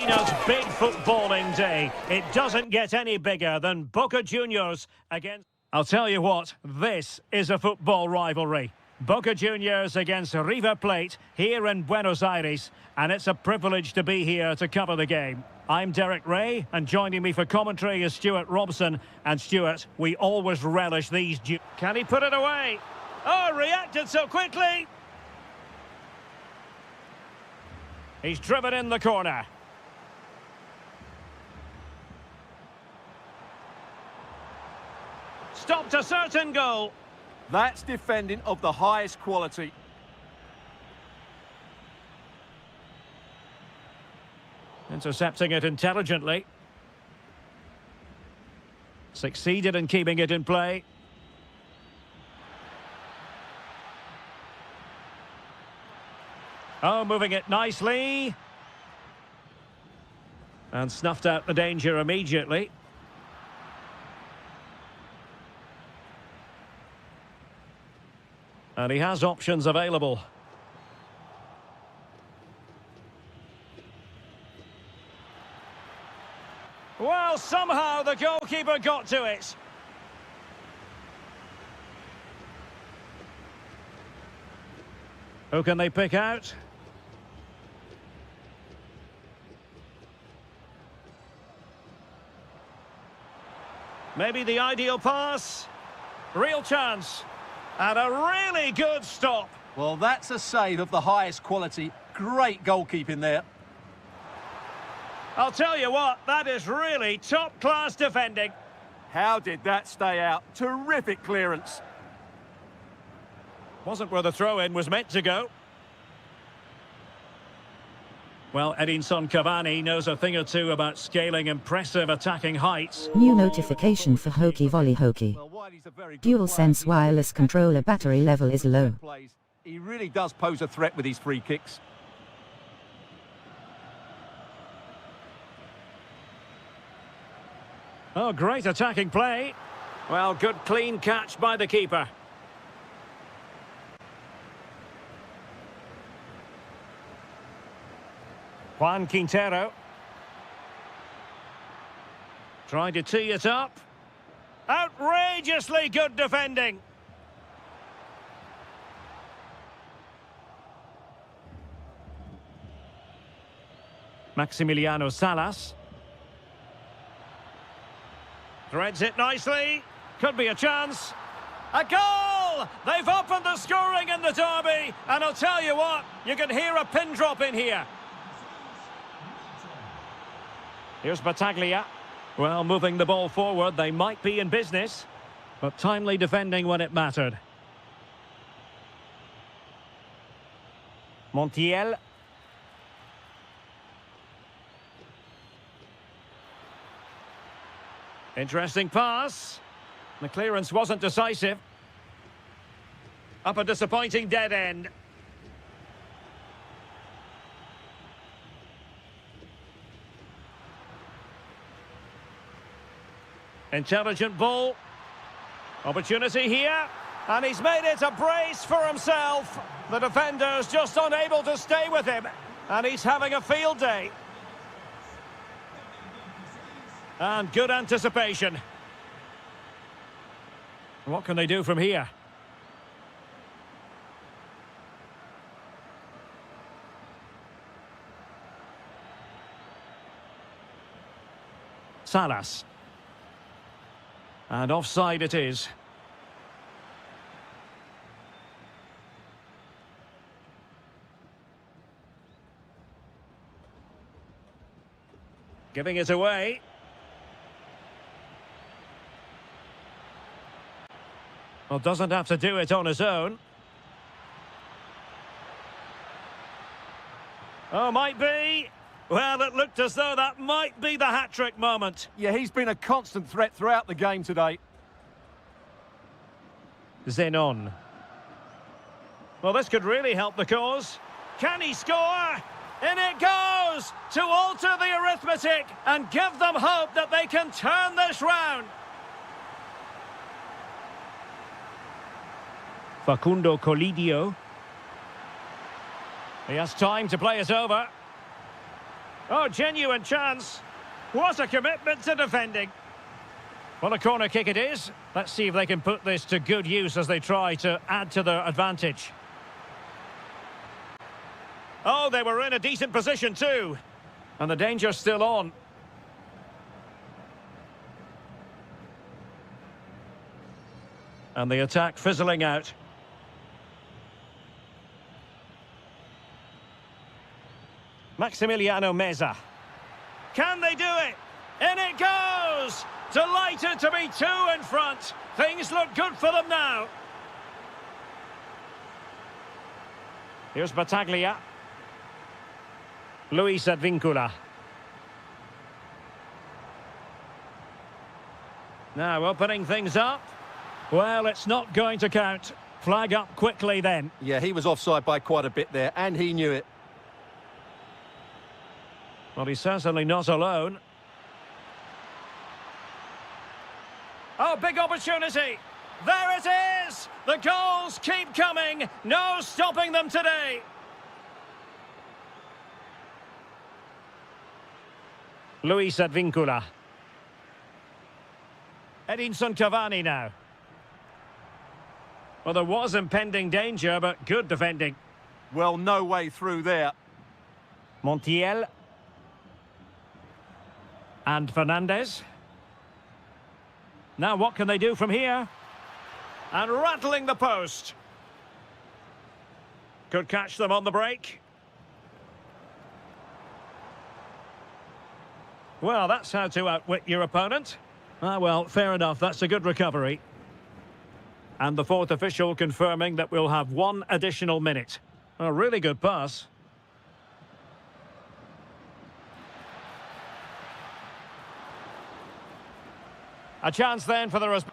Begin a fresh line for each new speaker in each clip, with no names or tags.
Argentina's big footballing day. It doesn't get any bigger than Boca Juniors against... I'll tell you what, this is a football rivalry. Boca Juniors against River Plate here in Buenos Aires, and it's a privilege to be here to cover the game. I'm Derek Ray, and joining me for commentary is Stuart Robson. And Stuart, we always relish these... Can he put it away? Oh, reacted so quickly! He's driven in the corner. Stopped a certain goal.
That's defending of the highest quality.
Intercepting it intelligently. Succeeded in keeping it in play. Oh, moving it nicely. And snuffed out the danger immediately. And he has options available. Well, somehow the goalkeeper got to it. Who can they pick out? Maybe the ideal pass. Real chance. And a really good stop.
Well, that's a save of the highest quality. Great goalkeeping there.
I'll tell you what, that is really top-class defending.
How did that stay out? Terrific clearance.
Wasn't where the throw-in was meant to go. Well, Edinson Cavani knows a thing or two about scaling impressive attacking heights.
New notification for Hockey Volley Hockey. DualSense wireless controller battery level is low.
He really does pose a threat with his free kicks.
Oh, great attacking play. Well, good clean catch by the keeper. Juan Quintero. Trying to tee it up. Outrageously good defending. Maximiliano Salas. Threads it nicely. Could be a chance. A goal! They've opened the scoring in the derby. And I'll tell you what, you can hear a pin drop in here. Here's Battaglia. Well, moving the ball forward, they might be in business. But timely defending when it mattered. Montiel. Interesting pass. The clearance wasn't decisive. Up a disappointing dead end. Intelligent ball. Opportunity here. And he's made it a brace for himself. The defender's just unable to stay with him. And he's having a field day. And good anticipation. What can they do from here? Salas. And offside it is. Giving it away. Well, doesn't have to do it on his own. Oh, might be. Well, it looked as though that might be the hat-trick moment.
Yeah, he's been a constant threat throughout the game today.
Zenon. Well, this could really help the cause. Can he score? In it goes! To alter the arithmetic and give them hope that they can turn this round. Facundo Colidio. He has time to play it over. Oh, genuine chance. What a commitment to defending. Well, a corner kick it is. Let's see if they can put this to good use as they try to add to their advantage. Oh, they were in a decent position too. And the danger's still on. And the attack fizzling out. Maximiliano Meza. Can they do it? In it goes! Delighted to be two in front. Things look good for them now. Here's Battaglia. Luis Advincula. Now opening things up. Well, it's not going to count. Flag up quickly then.
Yeah, he was offside by quite a bit there, and he knew it.
Well, he's certainly not alone. Oh, big opportunity. There it is! The goals keep coming. No stopping them today. Luis Advincula. Edinson Cavani now. Well, there was impending danger, but good defending.
Well, no way through there.
Montiel. And Fernandez. Now what can they do from here? And rattling the post. Could catch them on the break. Well, that's how to outwit your opponent. Ah, well, fair enough. That's a good recovery. And the fourth official confirming that we'll have one additional minute. A really good pass. A chance then for the...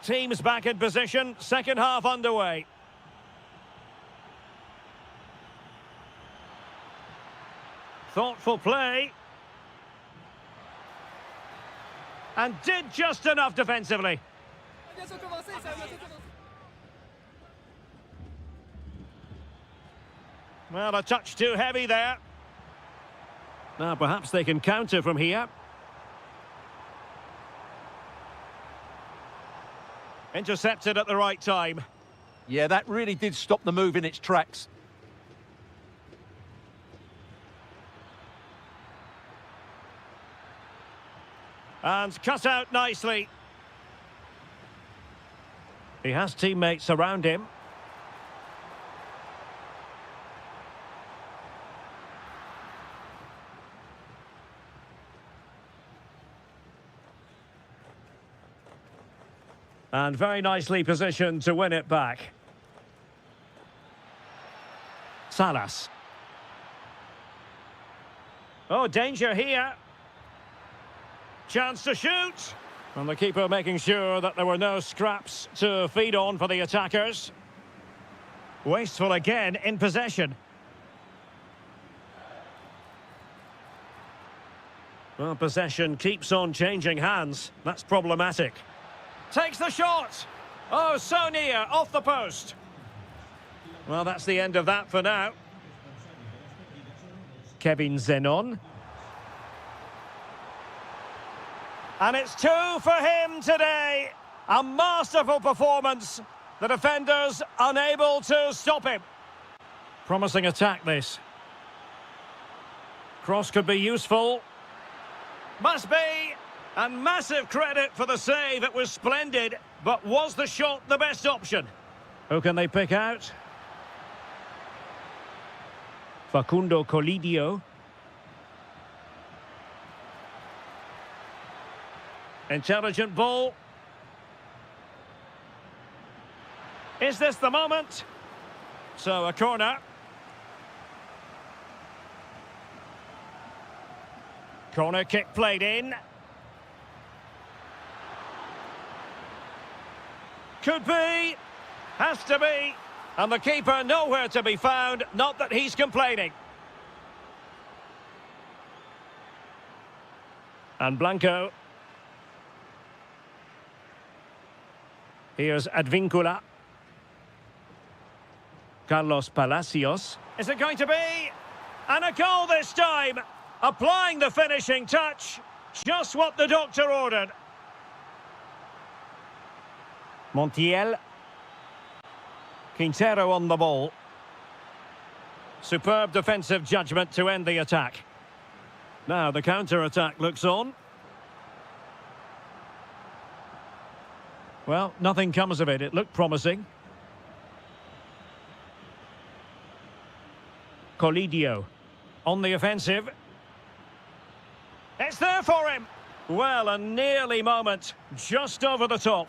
Teams back in position. Second half underway. Thoughtful play. And did just enough defensively. Well, a touch too heavy there. Now, perhaps they can counter from here. Intercepted at the right time.
Yeah, that really did stop the move in its tracks.
And cut out nicely. He has teammates around him. And very nicely positioned to win it back. Salas. Oh, danger here. Chance to shoot. And the keeper making sure that there were no scraps to feed on for the attackers. Wasteful again in possession. Well, possession keeps on changing hands. That's problematic. Takes the shot. Oh, so near, off the post. Well, that's the end of that for now. Kevin Zenon. And it's two for him today. A masterful performance. The defenders unable to stop him. Promising attack, this. Cross could be useful. Must be. And massive credit for the save. It was splendid. But was the shot the best option? Who can they pick out? Facundo Colidio. Intelligent ball. Is this the moment? So a corner. Corner kick played in. Could be. Has to be. And the keeper nowhere to be found. Not that he's complaining. And Blanco. Here's Advincula. Carlos Palacios. Is it going to be? And a goal this time! Applying the finishing touch. Just what the doctor ordered. Montiel. Quintero on the ball. Superb defensive judgment to end the attack. Now the counter-attack looks on. Well, nothing comes of it. It looked promising. Colidio on the offensive. It's there for him. Well, a nearly moment. Just over the top.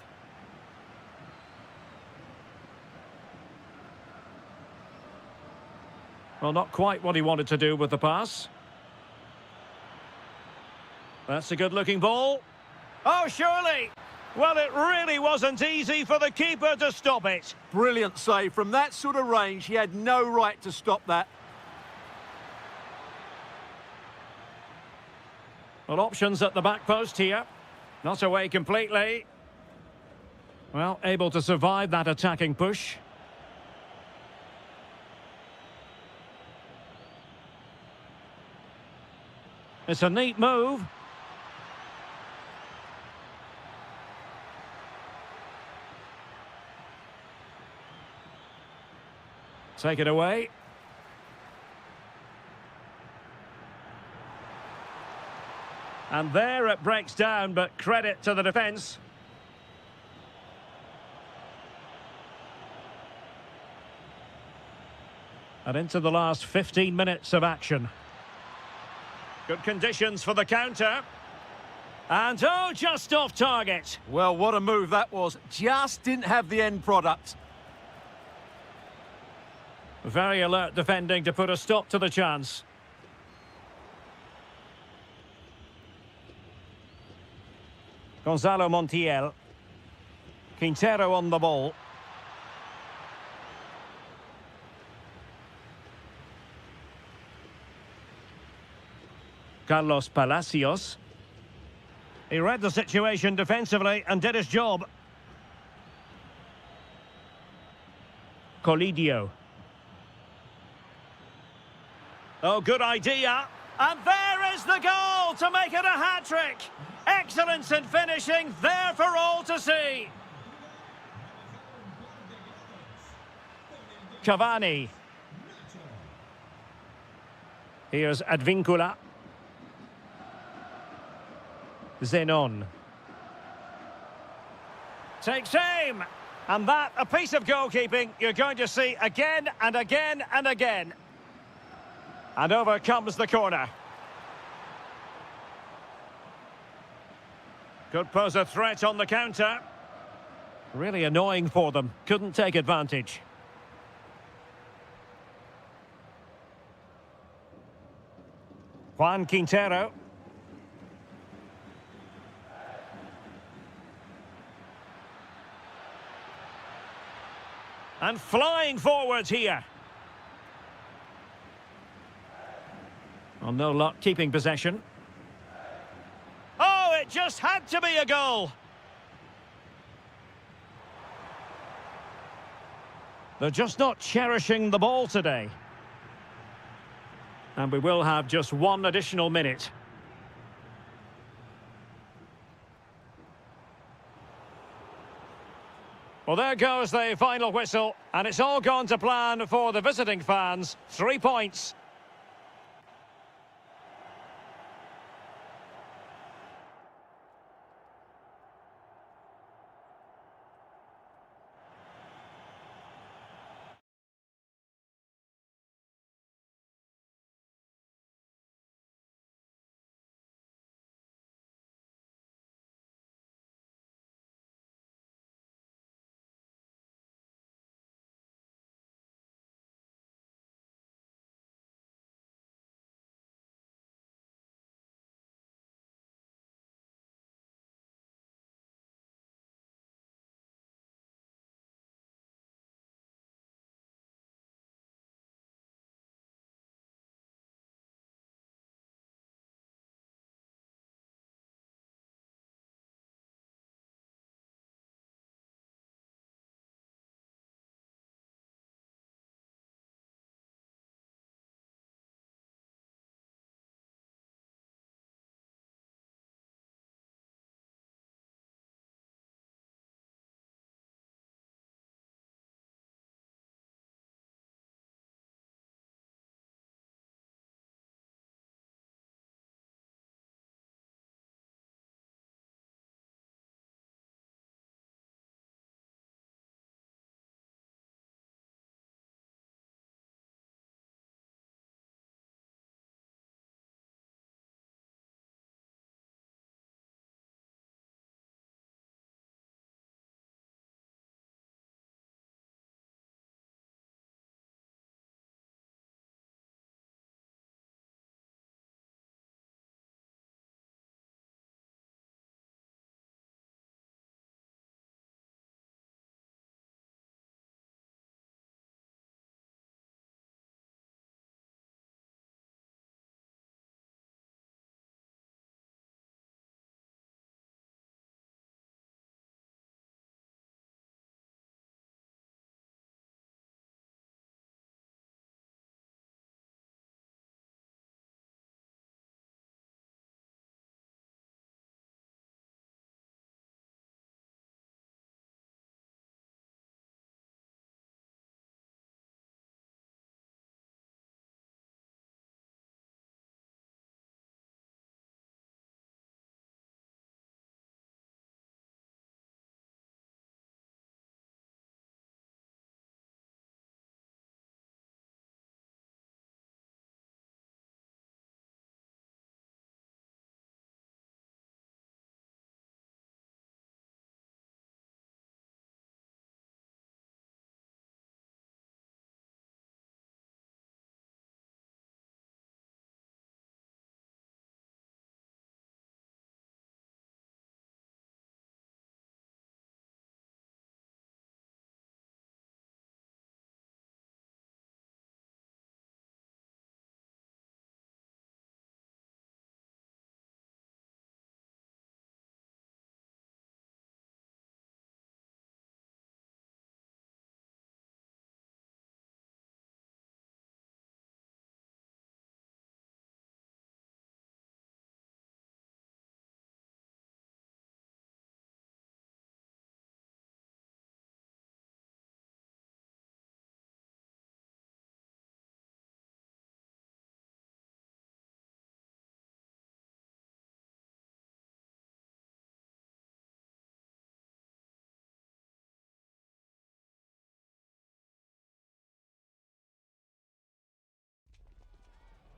Well, not quite what he wanted to do with the pass. That's a good-looking ball. Oh, surely! Well, it really wasn't easy for the keeper to stop it.
Brilliant save. From that sort of range, he had no right to stop that.
Well, options at the back post here. Not away completely. Well, able to survive that attacking push. It's a neat move. Take it away. And there it breaks down, but credit to the defence. And into the last 15 minutes of action. Good conditions for the counter. And oh, just off target.
Well, what a move that was. Just didn't have the end product.
Very alert defending to put a stop to the chance. Gonzalo Montiel. Quintero on the ball. Carlos Palacios. He read the situation defensively and did his job. Colidio. Oh, good idea. And there is the goal to make it a hat-trick. Excellence in finishing, there for all to see. Cavani. Here's Advincula. Zenon. Takes aim. And that, a piece of goalkeeping you're going to see again and again and again. And over comes the corner. Could pose a threat on the counter. Really annoying for them. Couldn't take advantage. Juan Quintero. And flying forwards here. Well, no luck keeping possession. Oh, it just had to be a goal. They're just not cherishing the ball today. And we will have just one additional minute. Well, there goes the final whistle, and it's all gone to plan for the visiting fans. 3 points.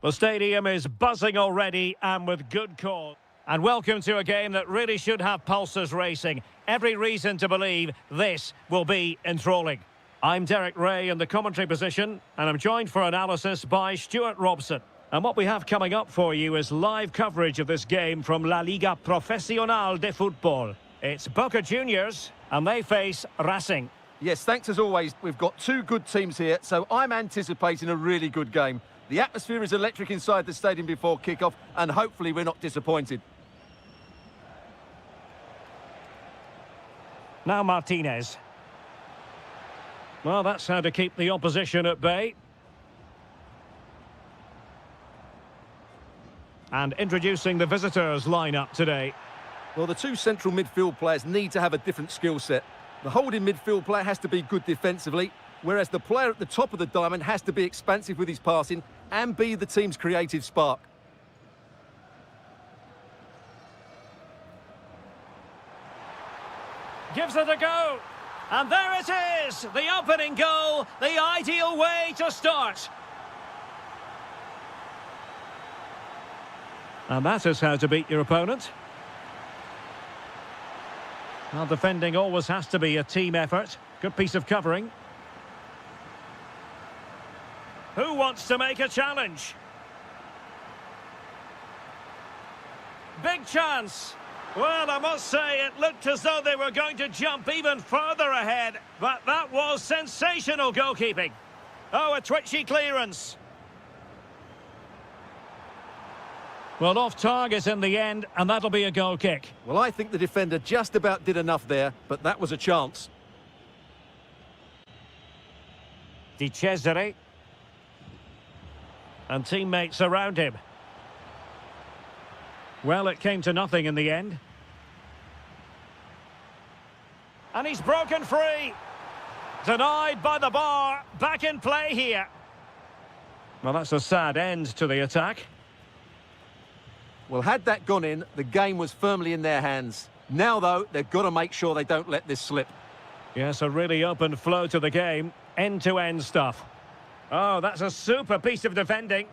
The stadium is buzzing already and with good cause. And welcome to a game that really should have pulses racing. Every reason to believe this will be enthralling. I'm Derek Ray in the commentary position, and I'm joined for analysis by Stuart Robson. And what we have coming up for you is live coverage of this game from La Liga Profesional de Fútbol. It's Boca Juniors, and they face Racing.
Yes, thanks as always. We've got two good teams here, so I'm anticipating a really good game. The atmosphere is electric inside the stadium before kick-off, and hopefully we're not disappointed.
Now Martinez. Well, that's how to keep the opposition at bay. And introducing the visitors' lineup today.
Well, the two central midfield players need to have a different skill set. The holding midfield player has to be good defensively, whereas the player at the top of the diamond has to be expansive with his passing and be the team's creative spark.
Gives it a go. And there it is, the opening goal, the ideal way to start. And that is how to beat your opponent. Well, defending always has to be a team effort. Good piece of covering. Who wants to make a challenge? Big chance. Well, I must say, it looked as though they were going to jump even further ahead. But that was sensational goalkeeping. Oh, a twitchy clearance. Well, off target in the end, and that'll be a goal kick.
Well, I think the defender just about did enough there, but that was a chance.
Di Cesare. And teammates around him. Well, it came to nothing in the end. And he's broken free. Denied by the bar. Back in play here. Well, that's a sad end to the attack.
Well, had that gone in, the game was firmly in their hands. Now, though, they've got to make sure they don't let this slip.
Yes, a really open flow to the game. End-to-end stuff. Oh, that's a super piece of defending.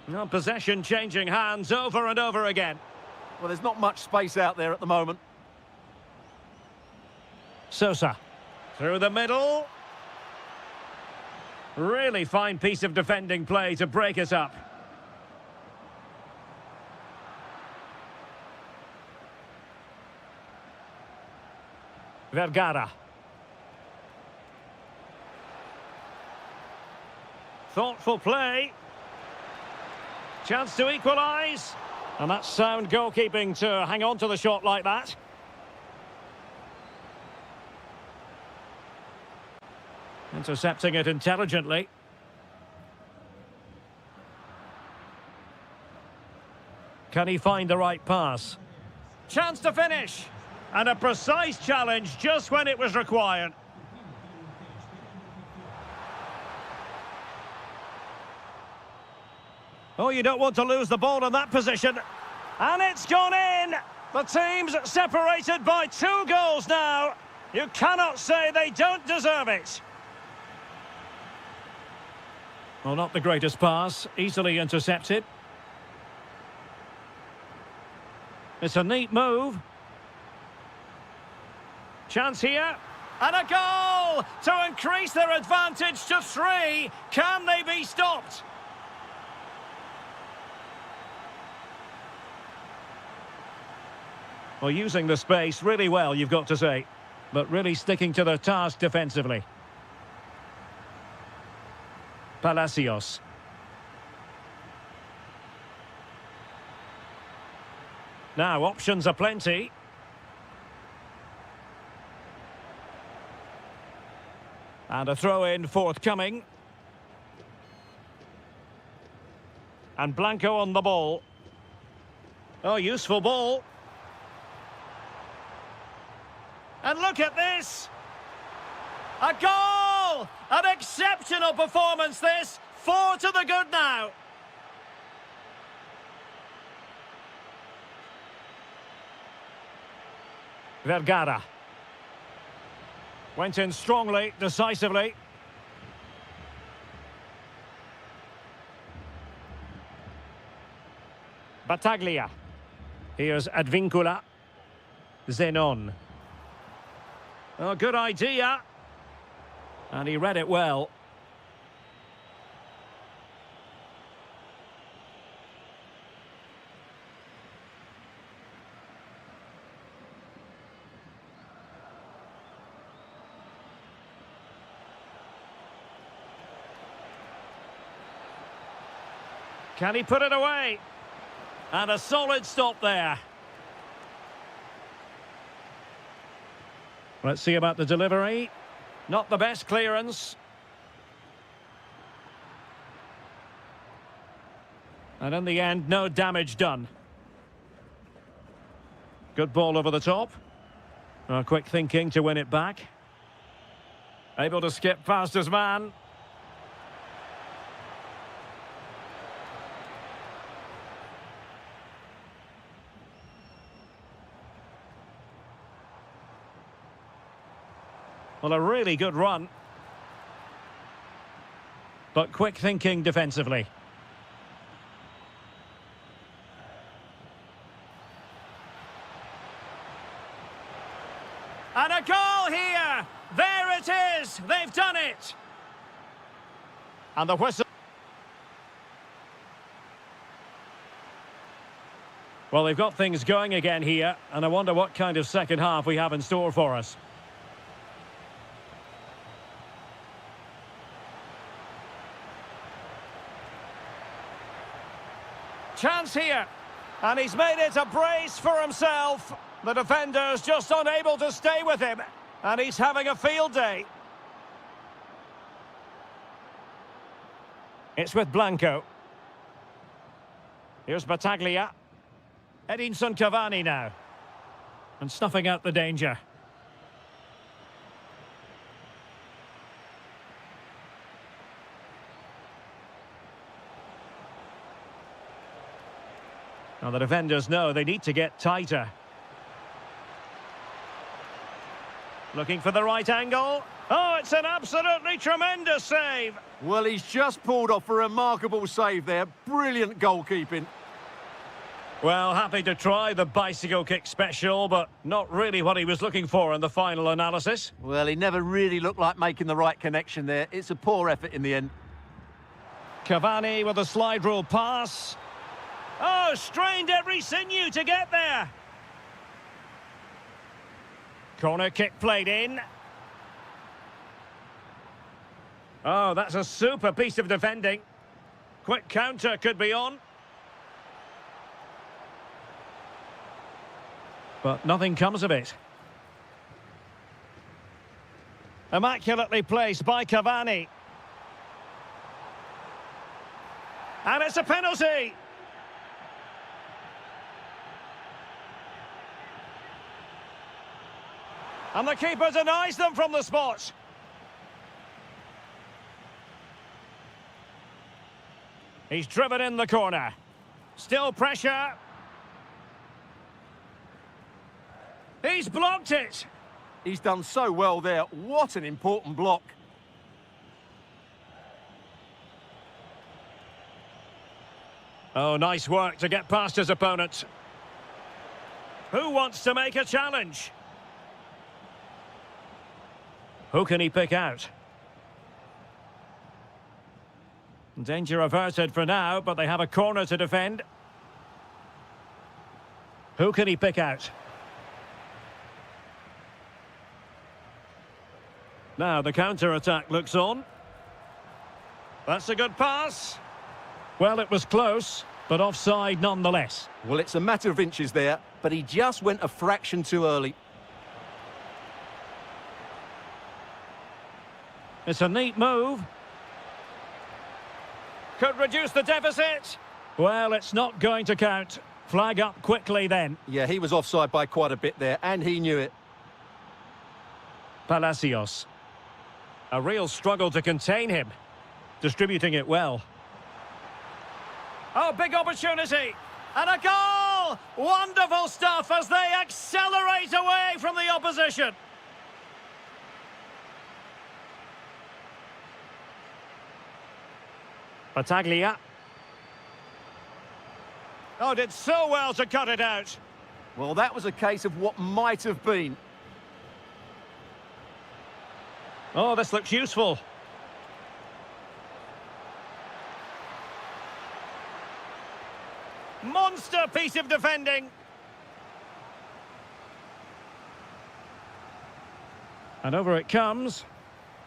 No, possession changing hands over and over again.
Well, there's not much space out there at the moment.
Sosa. Through the middle. Really fine piece of defending play to break us up. Vergara. Thoughtful play. Chance to equalise. And that's sound goalkeeping to hang on to the shot like that. Intercepting it intelligently. Can he find the right pass? Chance to finish. And a precise challenge just when it was required. Oh, you don't want to lose the ball in that position. And it's gone in. The team's separated by 2 goals now. You cannot say they don't deserve it. Well, not the greatest pass. Easily intercepted. It's a neat move. Chance here. And a goal to increase their advantage to 3. Can they be stopped? Well, using the space really well, you've got to say. But really sticking to their task defensively. Palacios. Now, options are plenty. And a throw-in forthcoming. And Blanco on the ball. Oh, useful ball. And look at this! A goal! An exceptional performance this! 4 to the good now! Vergara. Went in strongly, decisively. Battaglia. Here's Advincula. Zenon. Oh, good idea. And he read it well. Can he put it away? And a solid stop there. Let's see about the delivery. Not the best clearance. And in the end, no damage done. Good ball over the top. Quick thinking to win it back. Able to skip past his man. Well, a really good run. But quick thinking defensively. And a goal here! There it is! They've done it! And the whistle. Well, they've got things going again here, and I wonder what kind of second half we have in store for us. Chance here, and he's made it a brace for himself. The defender's just unable to stay with him, and he's having a field day. It's with Blanco. Here's Battaglia. Edinson Cavani now, and snuffing out the danger. Now the defenders know they need to get tighter. Looking for the right angle. Oh, it's an absolutely tremendous save.
Well, he's just pulled off a remarkable save there. Brilliant goalkeeping.
Well, happy to try the bicycle kick special, but not really what he was looking for in the final analysis.
Well, he never really looked like making the right connection there. It's a poor effort in the end.
Cavani with a slide rule pass. Oh, strained every sinew to get there. Corner kick played in. Oh, that's a super piece of defending. Quick counter could be on. But nothing comes of it. Immaculately placed by Cavani. And it's a penalty. And the keeper denies them from the spot. He's driven in the corner. Still pressure. He's blocked it.
He's done so well there. What an important block.
Oh, nice work to get past his opponent. Who wants to make a challenge? Who can he pick out? Danger averted for now, but they have a corner to defend. Who can he pick out? Now the counter-attack looks on. That's a good pass. Well, it was close, but offside nonetheless.
Well, it's a matter of inches there, but he just went a fraction too early.
It's a neat move. Could reduce the deficit. Well, it's not going to count. Flag up quickly then.
Yeah, he was offside by quite a bit there, and he knew it.
Palacios. A real struggle to contain him. Distributing it well. Oh, big opportunity. And a goal! goal! Wonderful stuff as they accelerate away from the opposition. Battaglia. Oh, did so well to cut it out.
Well, that was a case of what might have been.
Oh, this looks useful. Monster piece of defending. And over it comes.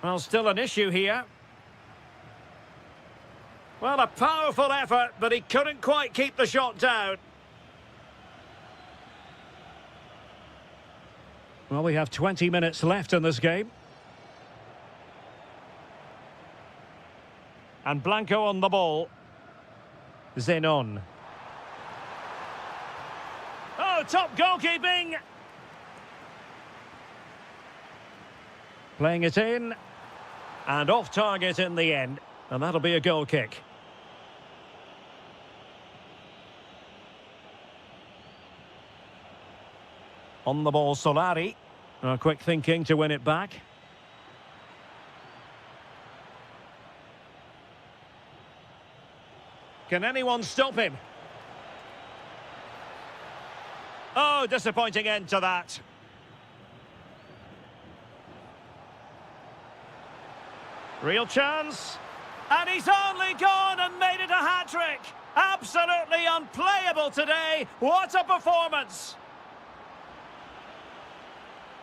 Well, still an issue here. Well, a powerful effort, but he couldn't quite keep the shot down. Well, we have 20 minutes left in this game. And Blanco on the ball. Zenon. Oh, top goalkeeping! Playing it in. And off target in the end. And that'll be a goal kick. On the ball, Solari. Quick thinking to win it back. Can anyone stop him? Oh, disappointing end to that. Real chance. And he's only gone and made it a hat-trick. Absolutely unplayable today. What a performance.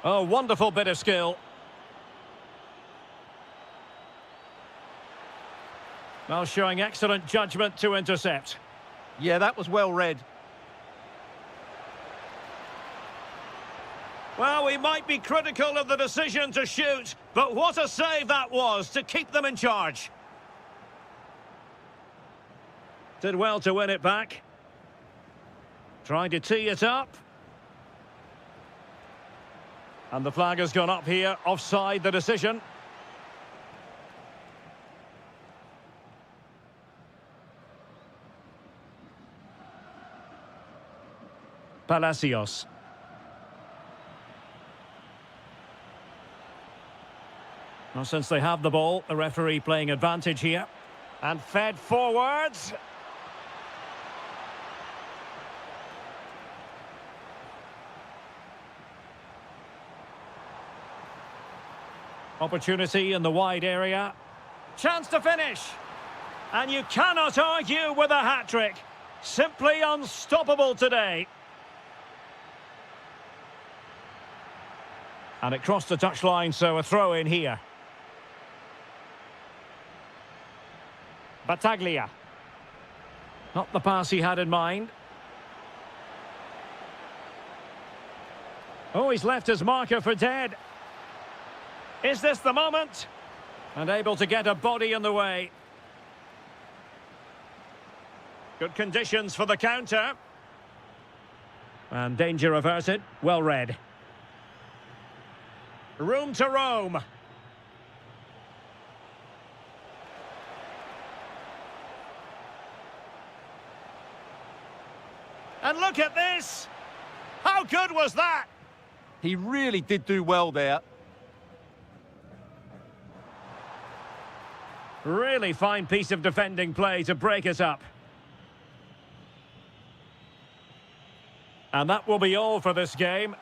Oh, wonderful bit of skill. Well, showing excellent judgment to intercept.
Yeah, that was well read.
Well, we might be critical of the decision to shoot, but what a save that was to keep them in charge. Did well to win it back. Trying to tee it up. And the flag has gone up here, offside the decision. Palacios. Well, since they have the ball, the referee playing advantage here. And fed forwards. Opportunity in the wide area. Chance to finish. And you cannot argue with a hat-trick. Simply unstoppable today. And it crossed the touchline, so a throw in here. Battaglia. Not the pass he had in mind. Oh, he's left his marker for dead. Is this the moment? And able to get a body in the way. Good conditions for the counter. And danger averted. Well read. Room to roam. And look at this! How good was that?
He really did do well there.
Really fine piece of defending play to break it up. And that will be all for this game.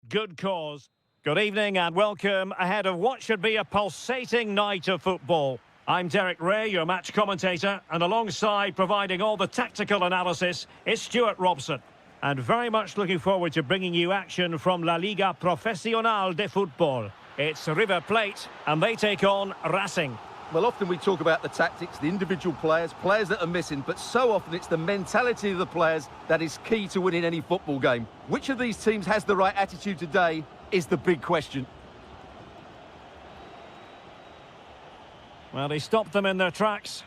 good cause. Good evening and welcome ahead of what should be a pulsating night of football. I'm Derek Ray, your match commentator, and alongside providing all the tactical analysis is Stuart Robson. And very much looking forward to bringing you action from La Liga Profesional de Fútbol. It's River Plate, and they take on Racing.
Well, often we talk about the tactics, the individual players that are missing, but so often it's the mentality of the players that is key to winning any football game. Which of these teams has the right attitude today is the big question.
Well, he stopped them in their tracks.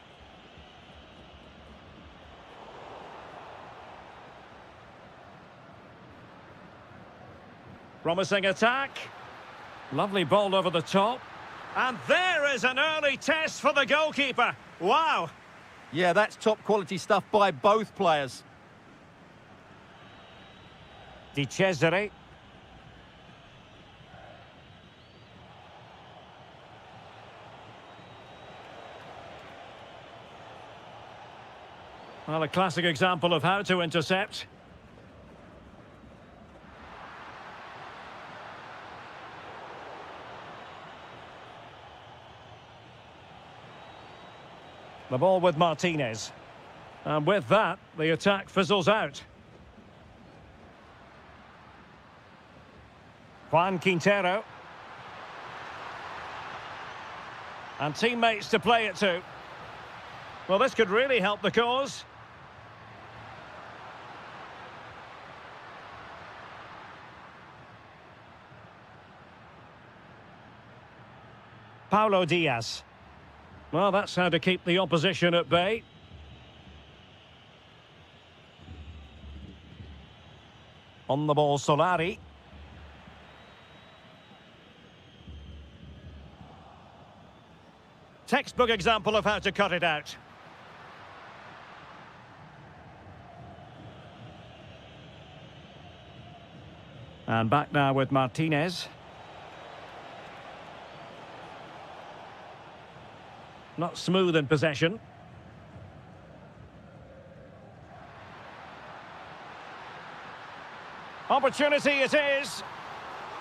Promising attack. Lovely ball over the top. And there is an early test for the goalkeeper. Wow.
Yeah, that's top quality stuff by both players.
Di Cesare. Well, a classic example of how to intercept. The ball with Martinez. And with that, the attack fizzles out. Juan Quintero. And teammates to play it to. Well, this could really help the cause. Paulo Diaz. Well, that's how to keep the opposition at bay. On the ball, Solari. Textbook example of how to cut it out. And back now with Martinez. Not smooth in possession. Opportunity it is.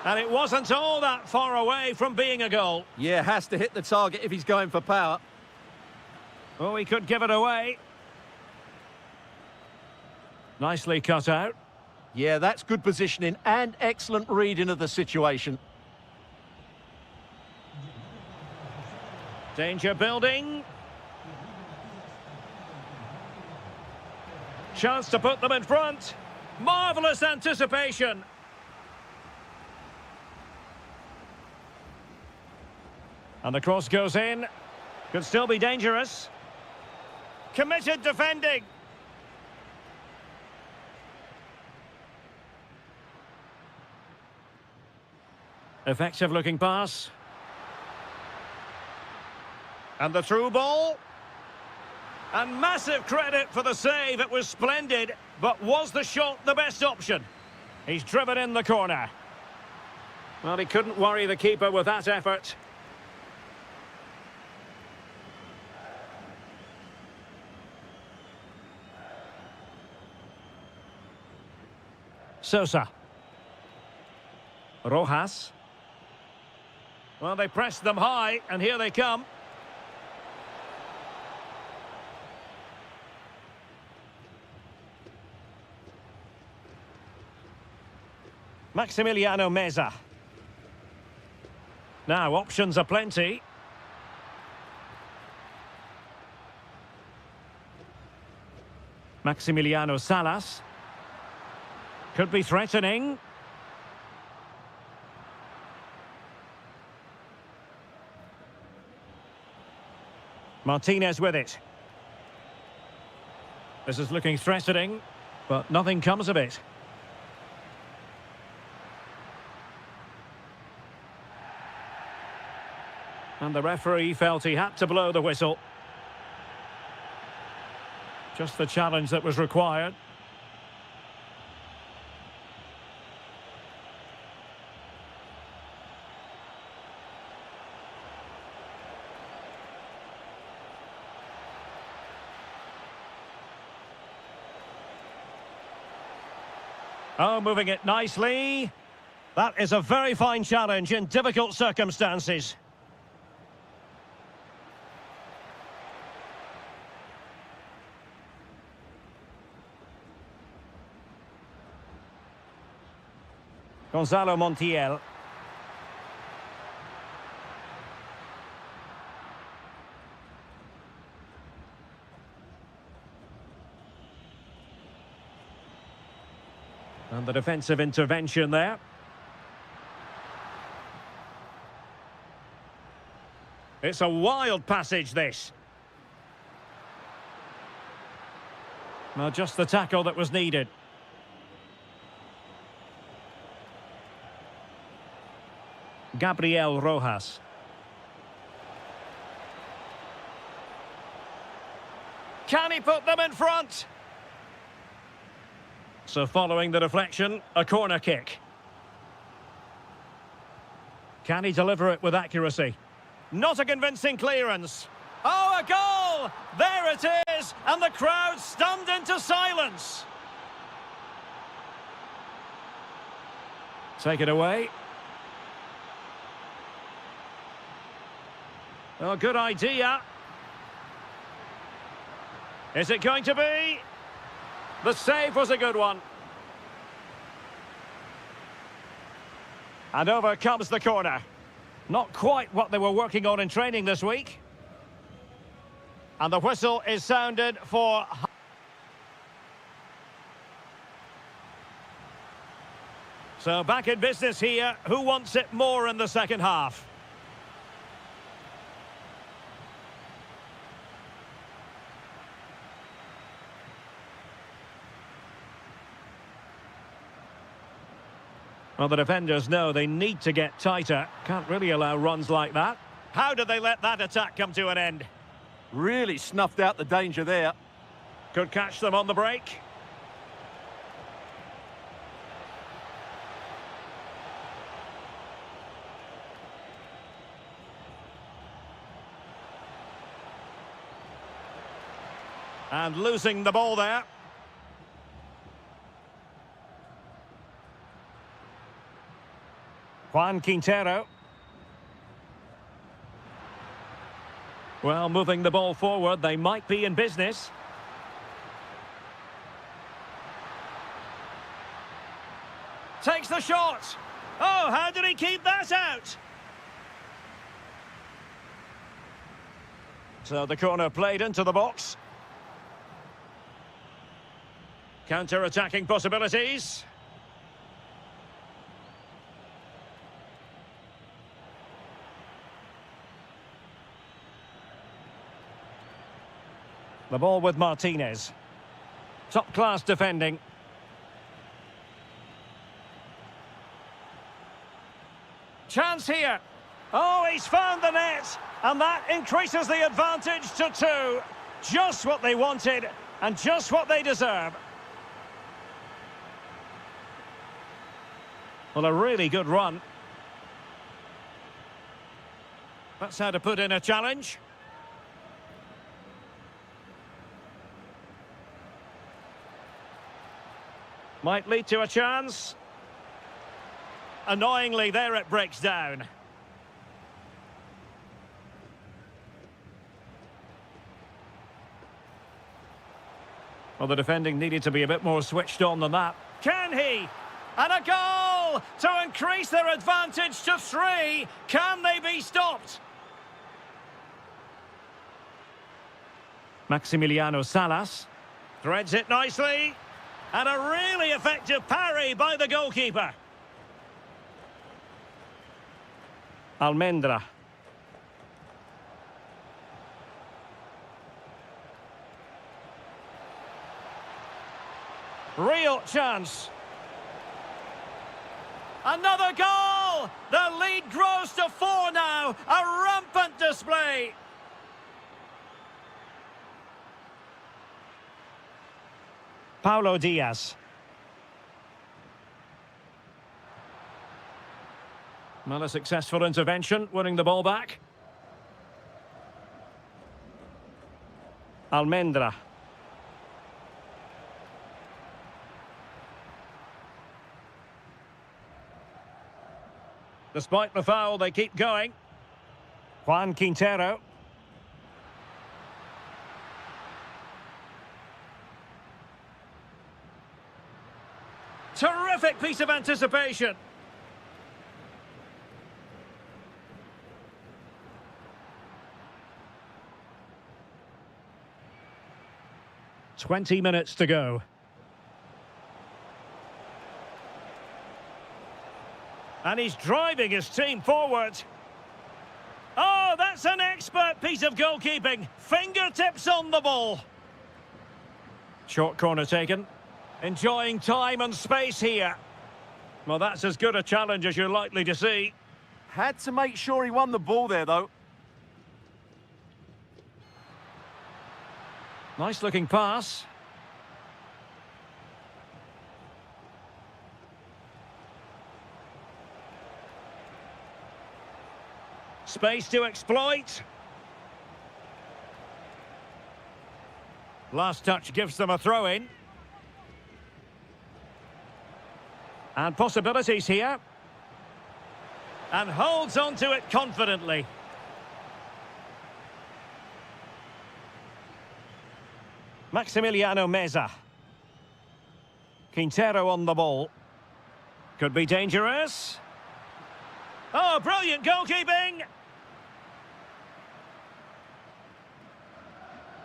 And it wasn't all that far away from being a goal.
Yeah, has to hit the target if he's going for power.
Oh, he could give it away. Nicely cut out.
Yeah, that's good positioning and excellent reading of the situation.
Danger building. Chance to put them in front. Marvellous anticipation. And the cross goes in. Could still be dangerous. Committed defending. Effective looking pass. And the through ball. And massive credit for the save. It was splendid. But was the shot the best option? He's driven in the corner. Well, he couldn't worry the keeper with that effort. Sosa. Rojas. Well, they pressed them high, and here they come. Maximiliano Meza. Now, options are plenty. Maximiliano Salas. Could be threatening. Martinez with it. This is looking threatening, but nothing comes of it. And the referee felt he had to blow the whistle. Just the challenge that was required. Oh, moving it nicely. That is a very fine challenge in difficult circumstances. Gonzalo Montiel. And the defensive intervention there. It's a wild passage, this. Well, just the tackle that was needed. Gabriel Rojas. Can he put them in front? So following the deflection, a corner kick. Can he deliver it with accuracy? Not a convincing clearance. Oh, a goal! There it is! And the crowd stunned into silence. Take it away. Oh, good idea. Is it going to be? The save was a good one. And over comes the corner. Not quite what they were working on in training this week. And the whistle is sounded for... So back in business here. Who wants it more in the second half? Well, the defenders know they need to get tighter. Can't really allow runs like that. How did they let that attack come to an end?
Really snuffed out the danger there.
Could catch them on the break. And losing the ball there. Juan Quintero. Well, moving the ball forward, they might be in business. Takes the shot. Oh, how did he keep that out? So the corner played into the box. Counter-attacking possibilities. The ball with Martinez. Top-class defending. Chance here. Oh, he's found the net. And that increases the advantage to 2. Just what they wanted and just what they deserve. Well, a really good run. That's how to put in a challenge. Might lead to a chance. Annoyingly, there it breaks down. Well, the defending needed to be a bit more switched on than that. Can he? And a goal to increase their advantage to 3. Can they be stopped? Maximiliano Salas threads it nicely. And a really effective parry by the goalkeeper. Almendra. Real chance. Another goal! The lead grows to 4 now. A rampant display. Paulo Diaz. Well, a successful intervention, winning the ball back. Almendra. Despite the foul, they keep going. Juan Quintero. Terrific piece of anticipation. "20 minutes to go. And he's driving his team forward. Oh, that's an expert piece of goalkeeping. Fingertips on the ball. Short corner taken. Enjoying time and space here. Well, that's as good a challenge as you're likely to see.
Had to make sure he won the ball there, though.
Nice looking pass. Space to exploit. Last touch gives them a throw in. And possibilities here. And holds on to it confidently. Maximiliano Meza. Quintero on the ball. Could be dangerous. Oh, brilliant goalkeeping!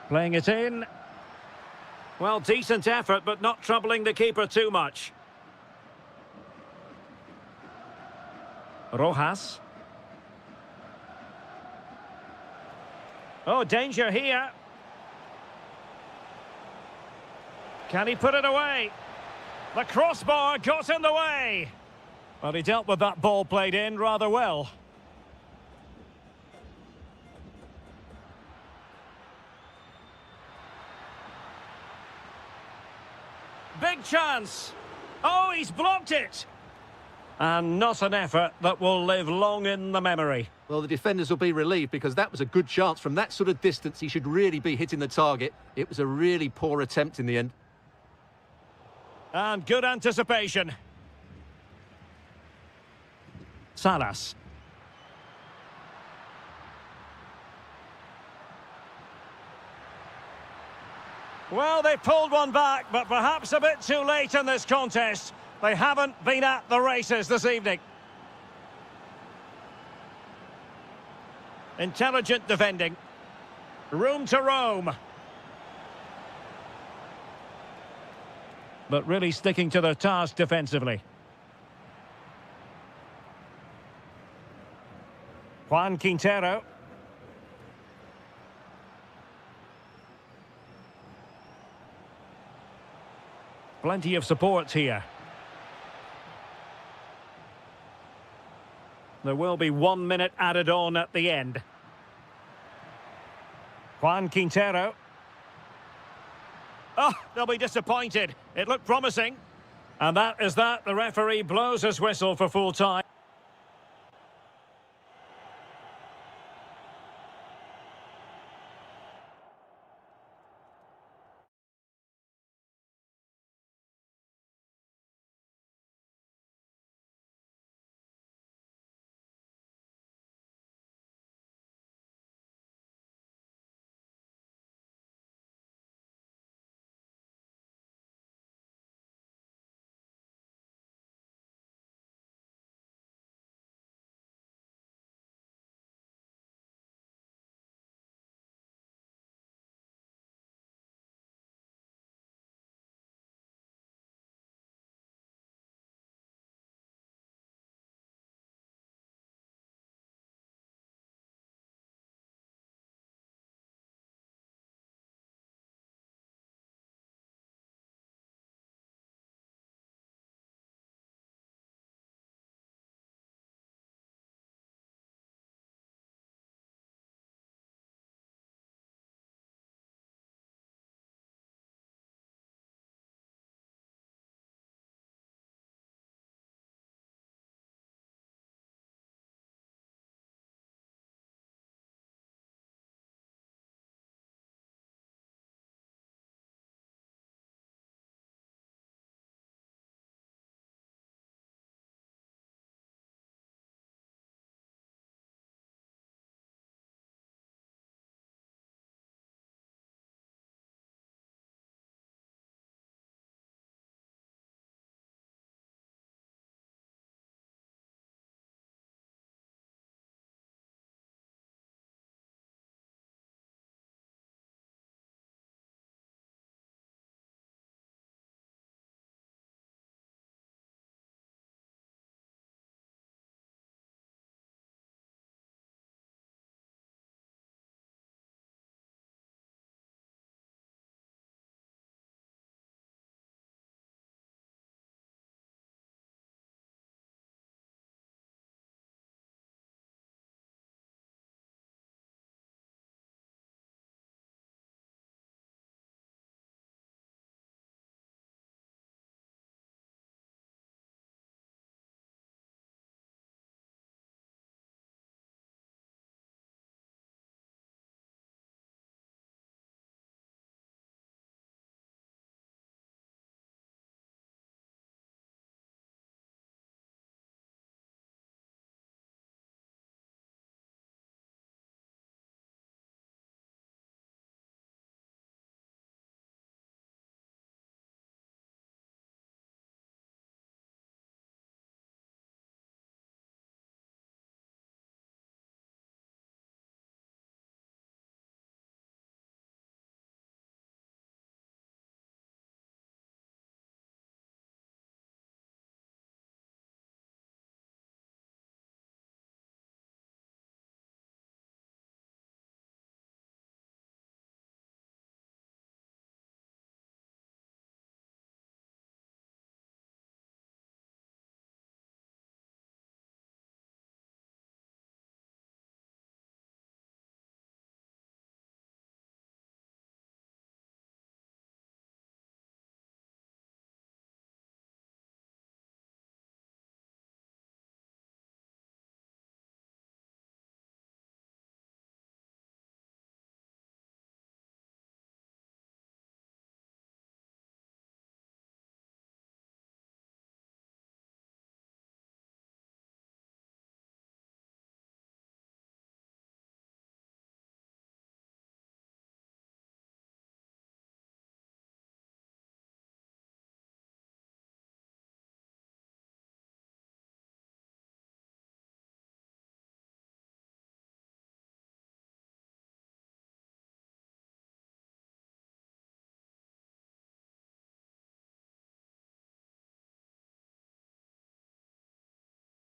Playing it in. Well, decent effort, but not troubling the keeper too much. Rojas. Oh, danger here. Can he put it away? The crossbar got in the way. Well, he dealt with that ball played in rather well. Big chance. Oh, he's blocked it. And not an effort that will live long in the memory.
Well, the defenders will be relieved because that was a good chance. From that sort of distance, he should really be hitting the target. It was a really poor attempt in the end.
And good anticipation. Salas. Well, they pulled one back, but perhaps a bit too late in this contest. They haven't been at the races this evening. Intelligent defending. Room to roam. But really sticking to the task defensively. Juan Quintero. Plenty of support here. There will be 1 minute added on at the end. Juan Quintero. Oh, they'll be disappointed. It looked promising. And that is that. The referee blows his whistle for full time.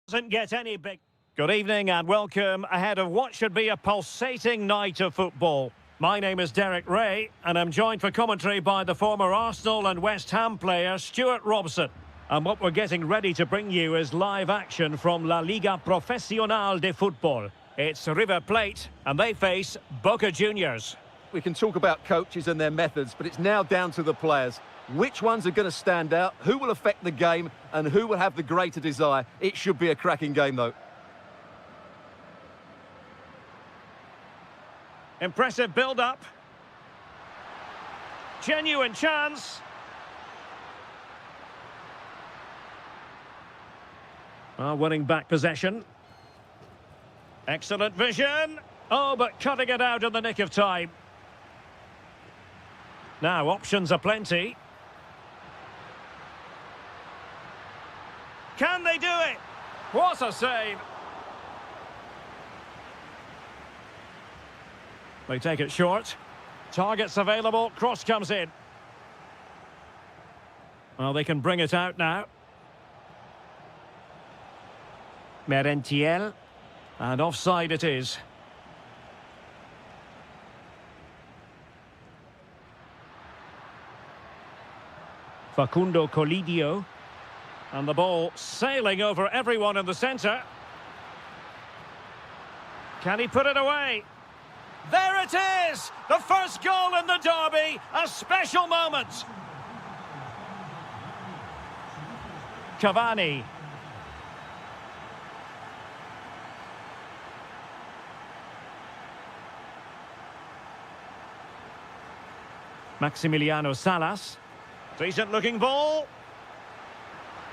Doesn't get any big. Good evening and welcome ahead of what should be a pulsating night of football. My name is Derek Ray and I'm joined for commentary by the former Arsenal and West Ham player Stuart Robson. And what we're getting ready to bring you is live action from La Liga Profesional de Football. It's River Plate and they face Boca Juniors.
We can talk about coaches and their methods, but it's now down to the players. Which ones are going to stand out, who will affect the game, and who will have the greater desire? It should be a cracking game, though.
Impressive build-up. Genuine chance. Winning back possession. Excellent vision. Oh, but cutting it out in the nick of time. Now, options are plenty. Can they do it? What a save. They take it short. Targets available. Cross comes in. Well, they can bring it out now. Merentiel. And offside it is. Facundo Colidio. And the ball sailing over everyone in the centre. Can he put it away? There it is! The first goal in the derby. A special moment. Cavani. Maximiliano Salas. Decent looking ball.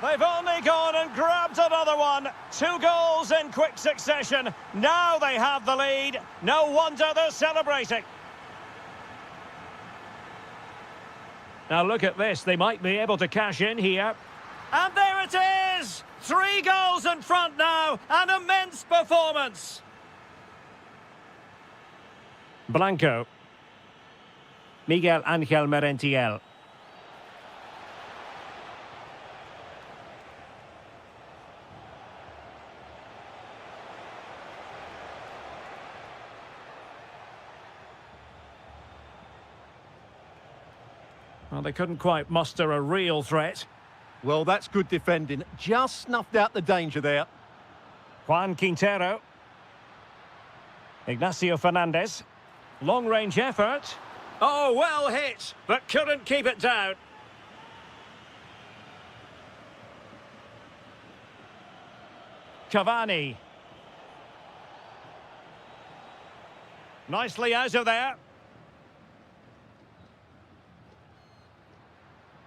They've only gone and grabbed another one. 2 goals in quick succession. Now they have the lead. No wonder they're celebrating. Now look at this. They might be able to cash in here. And there it is! 3 goals in front now. An immense performance. Blanco. Miguel Ángel Merentiel. Well, they couldn't quite muster a real threat.
Well, that's good defending. Just snuffed out the danger there.
Juan Quintero. Ignacio Fernandez. Long-range effort. Oh, well hit, but couldn't keep it down. Cavani. Nicely out of there.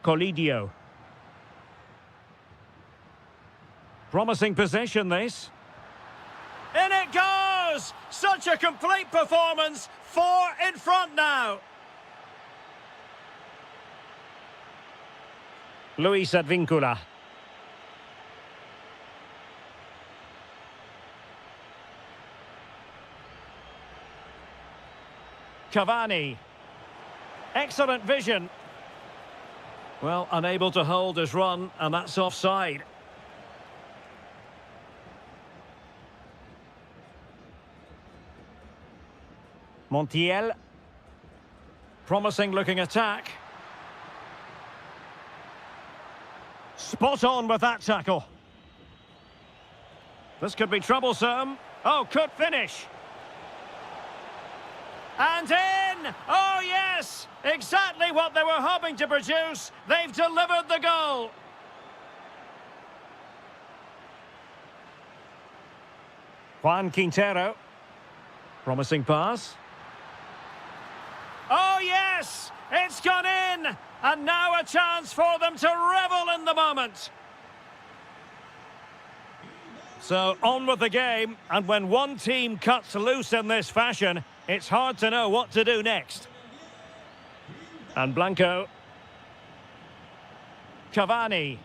Colidio. Promising possession, this. In it goes! Such a complete performance. 4 in front now. Luis Advíncula. Cavani. Excellent vision. Well, unable to hold his run, and that's offside. Montiel. Promising looking attack. Spot on with that tackle. This could be troublesome. Oh, could finish. And in! Oh, yes! Exactly what they were hoping to produce. They've delivered the goal. Juan Quintero. Promising pass. Oh, yes! It's gone in! And now a chance for them to revel in the moment. So, on with the game. And when one team cuts loose in this fashion, it's hard to know what to do next. And Blanco. Cavani.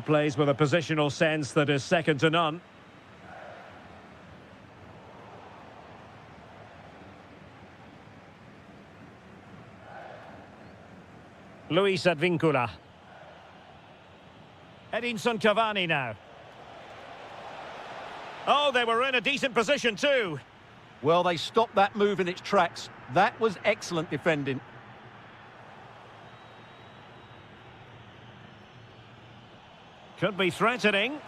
Plays with a positional sense that is second to none. Luis Advíncula. Edinson Cavani now. Oh, they were in a decent position too.
Well, they stopped that move in its tracks. That was excellent defending.
Could be threatening.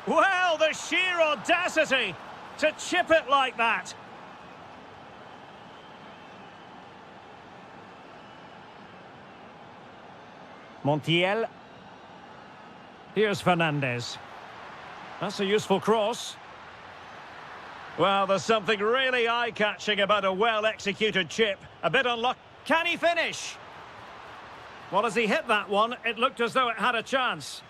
Well, the sheer audacity to chip it like that. Montiel. Here's Fernandez. That's a useful cross. Well, there's something really eye-catching about a well-executed chip. A bit unlucky. Can he finish? Well, as he hit that one, it looked as though it had a chance.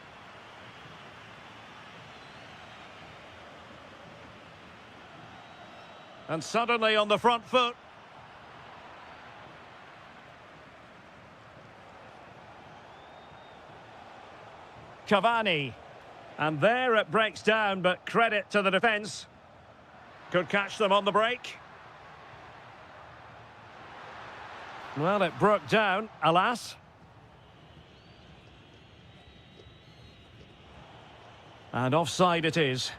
And suddenly on the front foot. Cavani. And there it breaks down, but credit to the defence. Could catch them on the break. Well, it broke down, alas. And offside it is.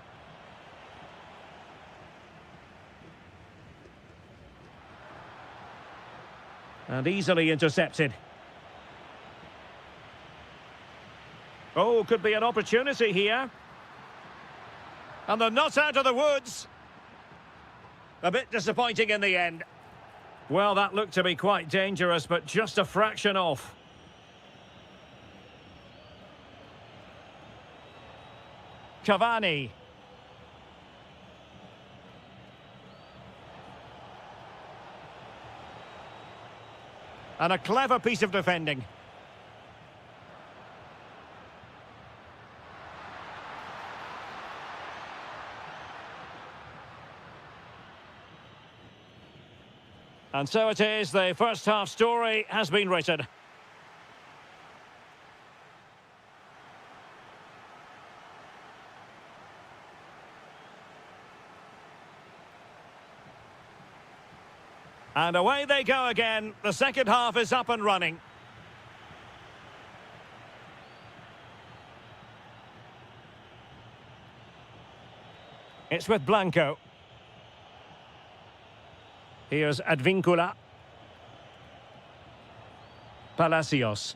And easily intercepted. Oh, could be an opportunity here. And they're not out of the woods. A bit disappointing in the end. Well, that looked to be quite dangerous, but just a fraction off. Cavani. And a clever piece of defending. And so it is, the first half story has been written. And away they go again. The second half is up and running. It's with Blanco. Here's Advincula. Palacios.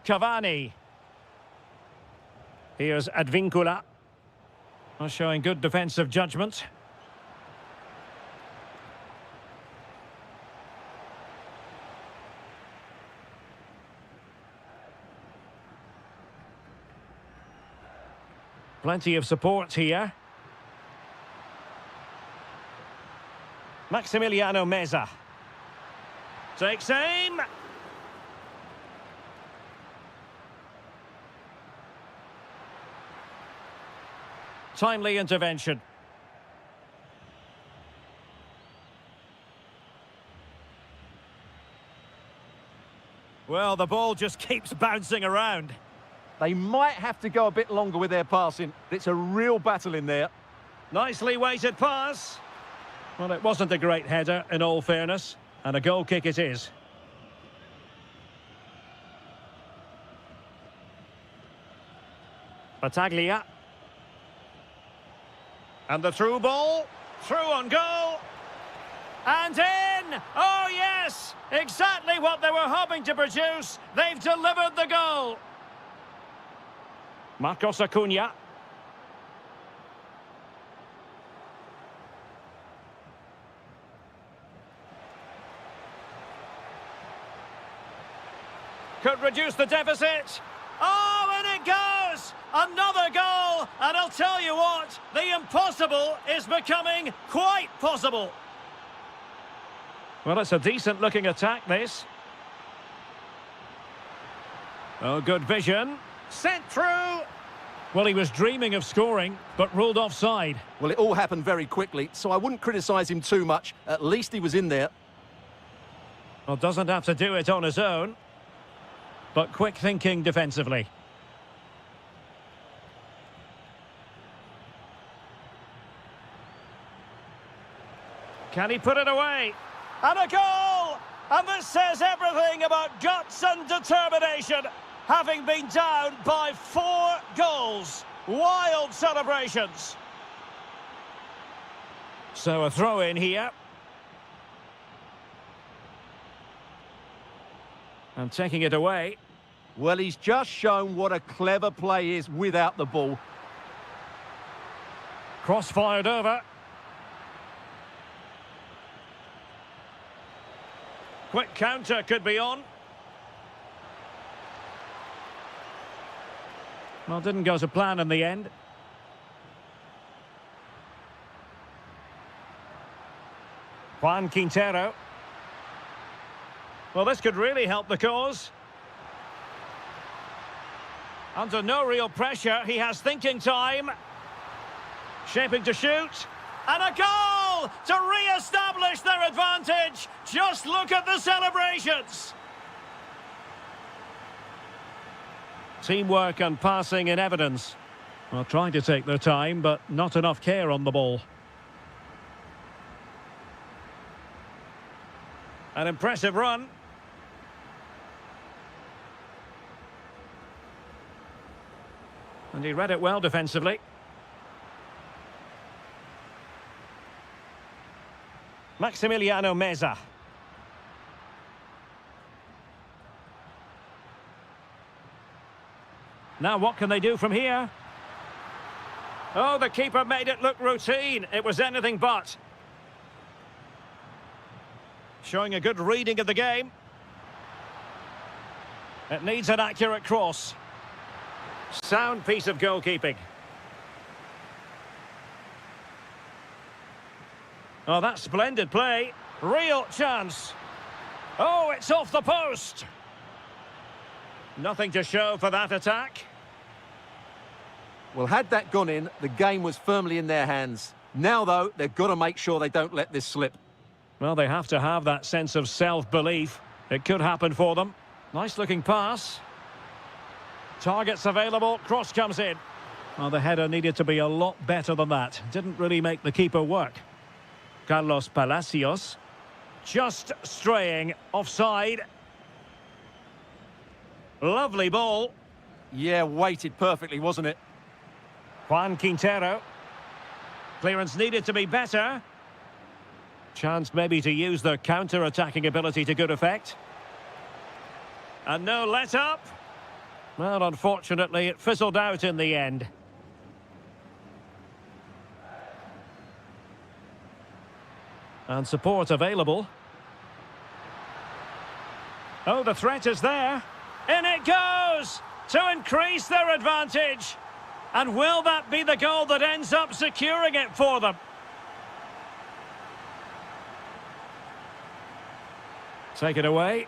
Cavani. Here's Advincula. Showing good defensive judgment. Plenty of support here. Maximiliano Meza. Takes aim. Timely intervention. Well, the ball just keeps bouncing around.
They might have to go a bit longer with their passing. It's a real battle in there.
Nicely weighted pass. Well, it wasn't a great header, in all fairness. And a goal kick it is. Battaglia. And the through ball. Through on goal. And in! Oh, yes! Exactly what they were hoping to produce. They've delivered the goal. Marcos Acuna. Could reduce the deficit. Oh, and it goes! Another goal! And I'll tell you what, the impossible is becoming quite possible. Well, it's a decent-looking attack, this. Oh, good vision. Sent through. Well, he was dreaming of scoring, but ruled offside.
Well, it all happened very quickly, so I wouldn't criticise him too much. At least he was in there.
Well, doesn't have to do it on his own. But quick thinking defensively. Can he put it away? And a goal! And this says everything about guts and determination. having been down by 4 goals. Wild celebrations. So a throw in here. And taking it away.
Well, he's just shown what a clever play is without the ball.
Cross fired over. Quick counter could be on. Well, didn't go to plan in the end. Juan Quintero. Well, this could really help the cause. Under no real pressure, he has thinking time. Shaping to shoot. And a goal to re-establish their advantage. Just look at the celebrations. Teamwork and passing in evidence. Well, trying to take their time, but not enough care on the ball. An impressive run. And he read it well defensively. Maximiliano Meza. Now what can they do from here? Oh, the keeper made it look routine. It was anything but. Showing a good reading of the game. It needs an accurate cross. Sound piece of goalkeeping. Oh, that's splendid play. Real chance. Oh, it's off the post. Nothing to show for that attack.
Well, had that gone in, the game was firmly in their hands. Now, though, they've got to make sure they don't let this slip.
Well, they have to have that sense of self-belief. It could happen for them. Nice-looking pass. Targets available, cross comes in. Well, the header needed to be a lot better than that. Didn't really make the keeper work. Carlos Palacios. Just straying offside. Lovely ball.
Yeah, weighted perfectly, wasn't it?
Juan Quintero. Clearance needed to be better. Chance maybe to use their counter-attacking ability to good effect. And no let-up. Well, unfortunately, it fizzled out in the end. And support available. Oh, the threat is there. In it goes! To increase their advantage. And will that be the goal that ends up securing it for them? Take it away.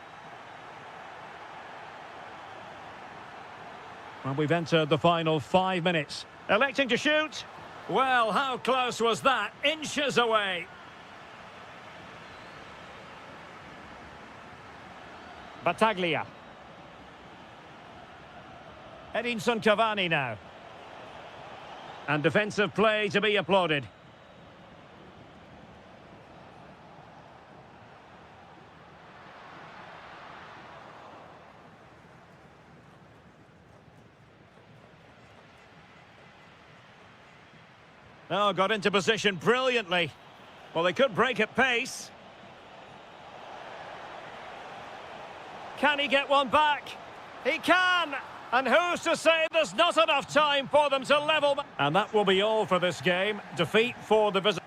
And we've entered the final 5 minutes. Electing to shoot. Well, how close was that? Inches away. Battaglia. Edinson Cavani now. And defensive play to be applauded. Oh, got into position brilliantly. Well, they could break at pace. Can he get one back? He can! And who's to say there's not enough time for them to level? And that will be all for this game. Defeat for the visitors.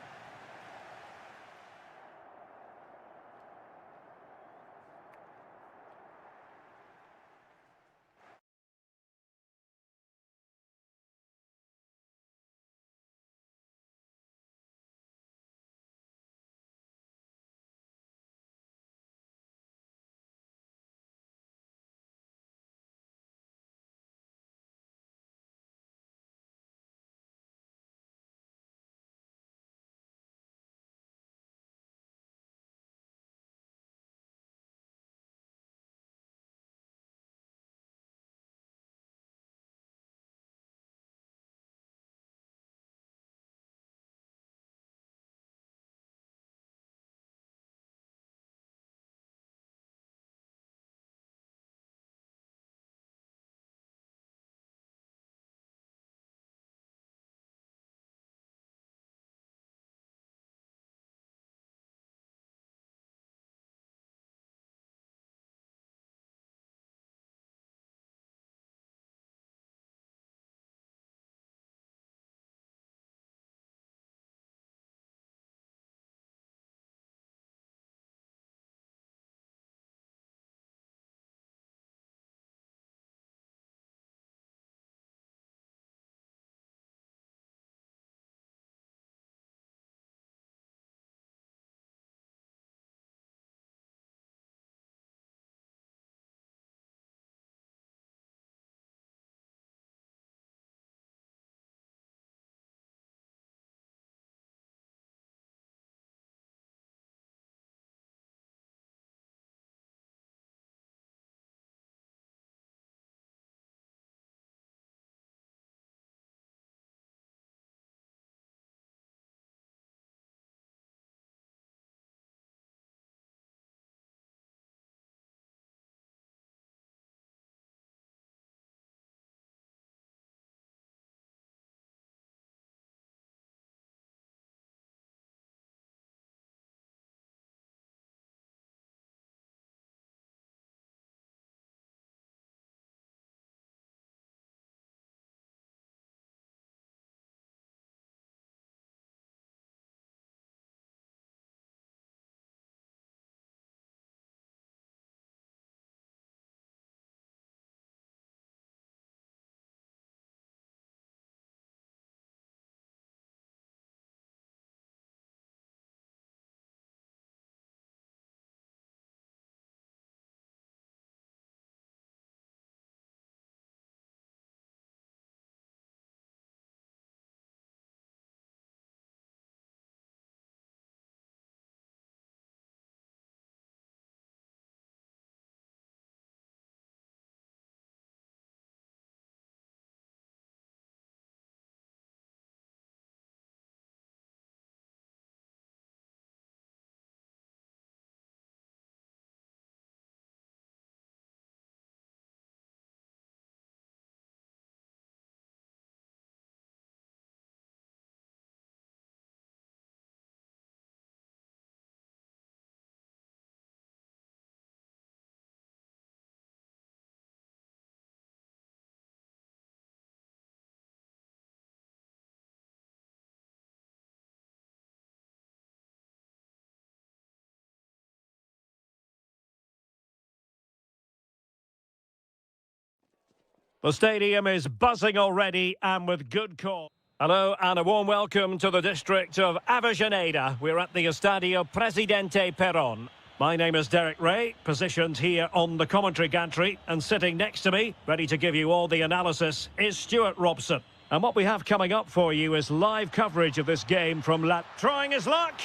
The stadium is buzzing already and with good cause. Hello and a warm welcome to the district of Avellaneda. We're at the Estadio Presidente Perón. My name is Derek Ray, positioned here on the commentary gantry, and sitting next to me, ready to give you all the analysis, is Stuart Robson. And what we have coming up for you is live coverage of this game from trying his luck,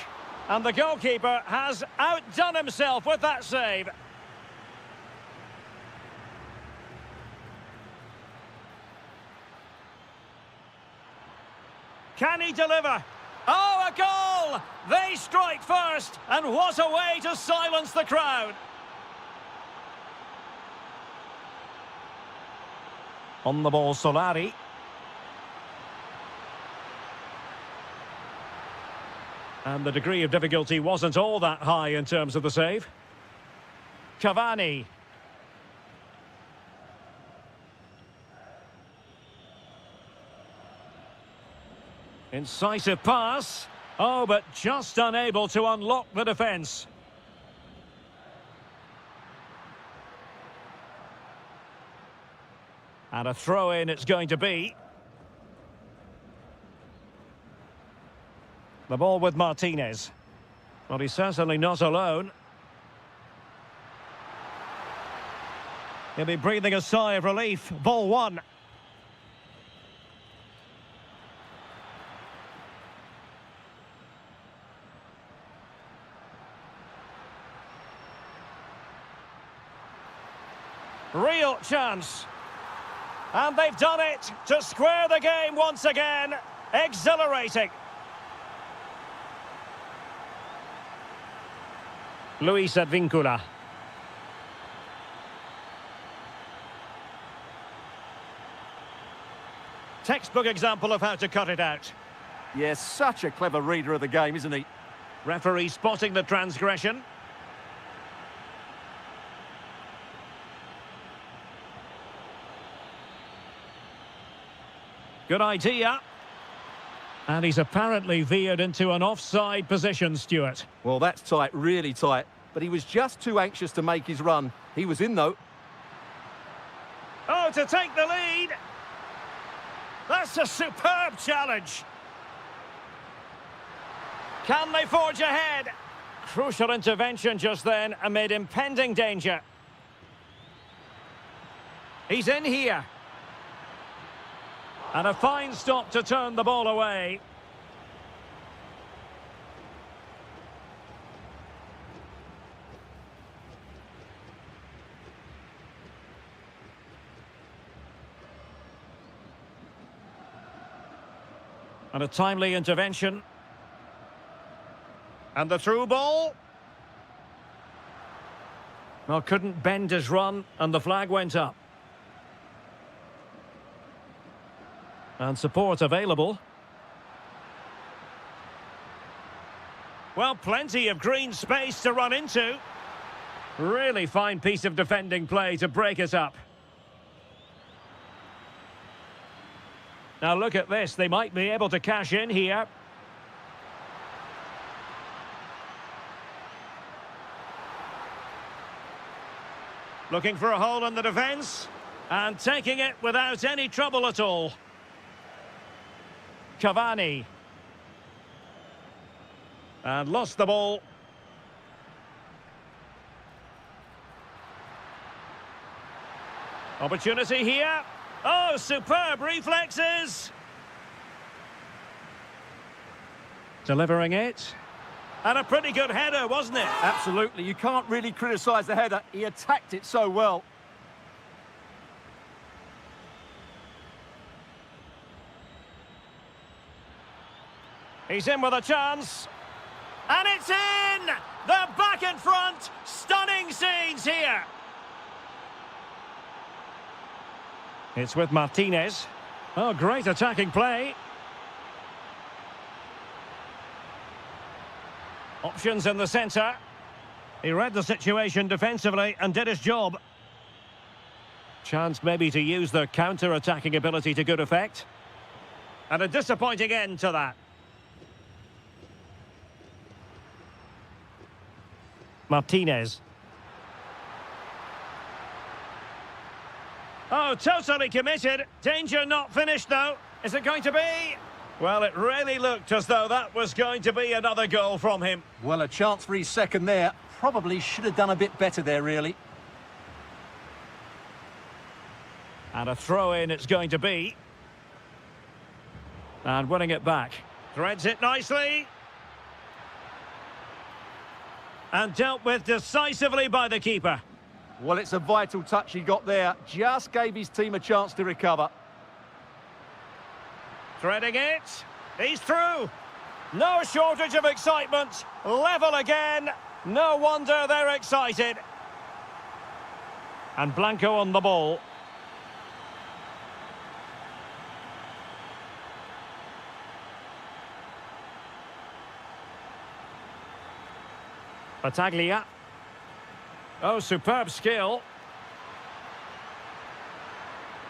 and the goalkeeper has outdone himself with that save. Can he deliver? Oh, a goal! They strike first, and what a way to silence the crowd. On the ball, Solari. And the degree of difficulty wasn't all that high in terms of the save. Cavani. Incisive pass. Oh, but just unable to unlock the defence. And a throw-in it's going to be. The ball with Martinez. Well, he's certainly not alone. He'll be breathing a sigh of relief. Ball one. Real chance. And they've done it to square the game once again. Exhilarating. Luis Advíncula. Textbook example of how to cut it out.
Yes, such a clever reader of the game, isn't he?
Referee spotting the transgression. Good idea. And he's apparently veered into an offside position, Stuart.
Well, that's tight, really tight. But he was just too anxious to make his run. He was in, though.
Oh, to take the lead. That's a superb challenge. Can they forge ahead? Crucial intervention just then amid impending danger. He's in here. And a fine stop to turn the ball away. And a timely intervention. And the through ball. Well, couldn't bend his run, and the flag went up. And support available. Well, plenty of green space to run into. Really fine piece of defending play to break it up. Now look at this, they might be able to cash in here. Looking for a hole in the defence, and taking it without any trouble at all. Cavani. And lost the ball. Opportunity here. Oh, superb reflexes. Delivering it. And a pretty good header, wasn't it?
Absolutely. You can't really criticise the header. He attacked it so well.
He's in with a chance. And it's in! They're back in front. Stunning scenes here. It's with Martinez. Oh, great attacking play. Options in the centre. He read the situation defensively and did his job. Chance maybe to use their counter-attacking ability to good effect. And a disappointing end to that. Oh, totally committed. Danger not finished, though. Is it going to be? Well, it really looked as though that was going to be another goal from him.
Well, a chance for his second there. Probably should have done a bit better there, really.
And a throw-in it's going to be. And winning it back. Threads it nicely. And dealt with decisively by the keeper.
Well, it's a vital touch he got there. Just gave his team a chance to recover.
Threading it. He's through. No shortage of excitement. Level again. No wonder they're excited. And Blanco on the ball. Battaglia. Oh, superb skill.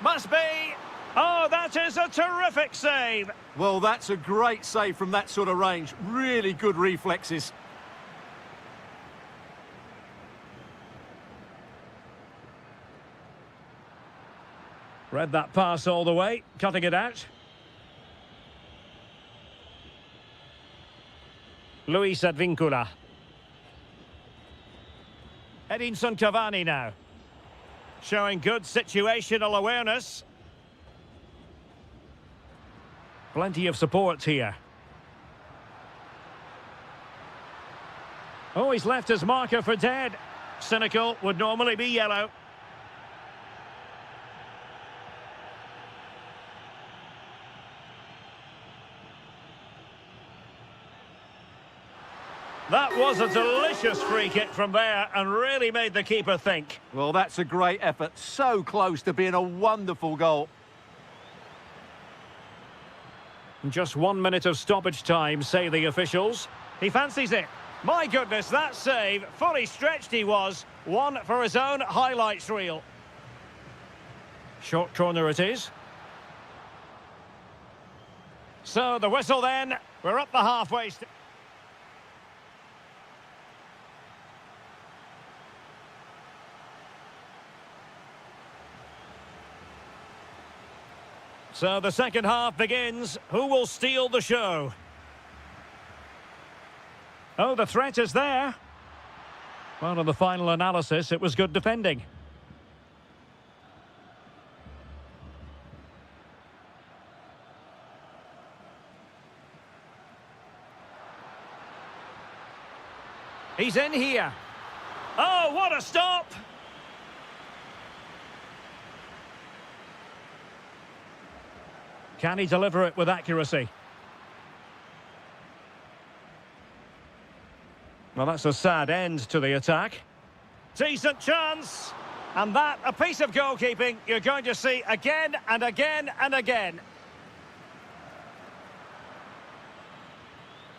Must be. Oh, that is a terrific save.
Well, that's a great save from that sort of range. Really good reflexes.
Read that pass all the way, cutting it out. Luis Advincula. Edinson Cavani now. Showing good situational awareness. Plenty of support here. Oh, he's left his marker for dead. Cynical would normally be yellow. That was a delicious free kick from there and really made the keeper think.
Well, that's a great effort. So close to being a wonderful goal.
Just 1 minute of stoppage time, say the officials. He fancies it. My goodness, that save, fully stretched he was. One for his own highlights reel. Short corner it is. So the whistle then. We're up the halfway. So the second half begins. Who will steal the show? Oh, the threat is there. Well, in the final analysis, it was good defending. He's in here. Oh, what a stop! Can he deliver it with accuracy? Well, that's a sad end to the attack. Decent chance. And that, a piece of goalkeeping you're going to see again and again and again.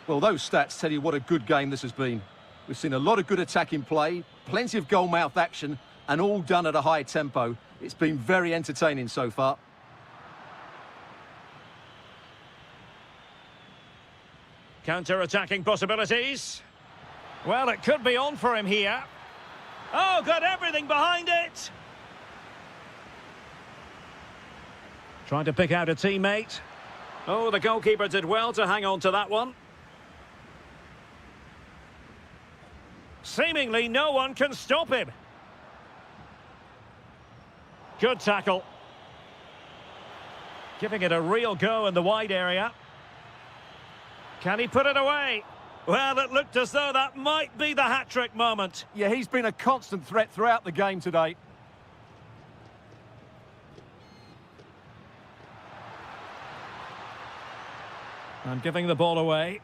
Well, those stats tell you what a good game this has been. We've seen a lot of good attacking play, plenty of goal-mouth action, and all done at a high tempo. It's been very entertaining so far.
Counter-attacking possibilities. Well, it could be on for him here. Oh, got everything behind it. Trying to pick out a teammate. Oh, the goalkeeper did well to hang on to that one. Seemingly no one can stop him. Good tackle. Giving it a real go in the wide area. Can he put it away? Well, it looked as though that might be the hat-trick moment.
Yeah, he's been a constant threat throughout the game today.
And giving the ball away.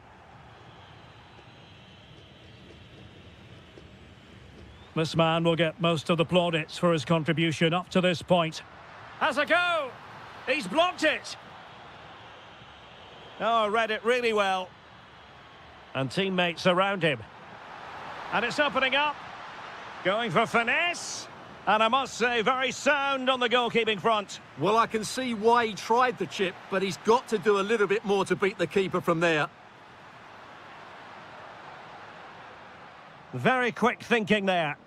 This man will get most of the plaudits for his contribution up to this point. Has a go! He's blocked it! Oh, read it really well. And teammates around him. And it's opening up. Going for finesse. And I must say, very sound on the goalkeeping front.
Well, I can see why he tried the chip, but he's got to do a little bit more to beat the keeper from there.
Very quick thinking there.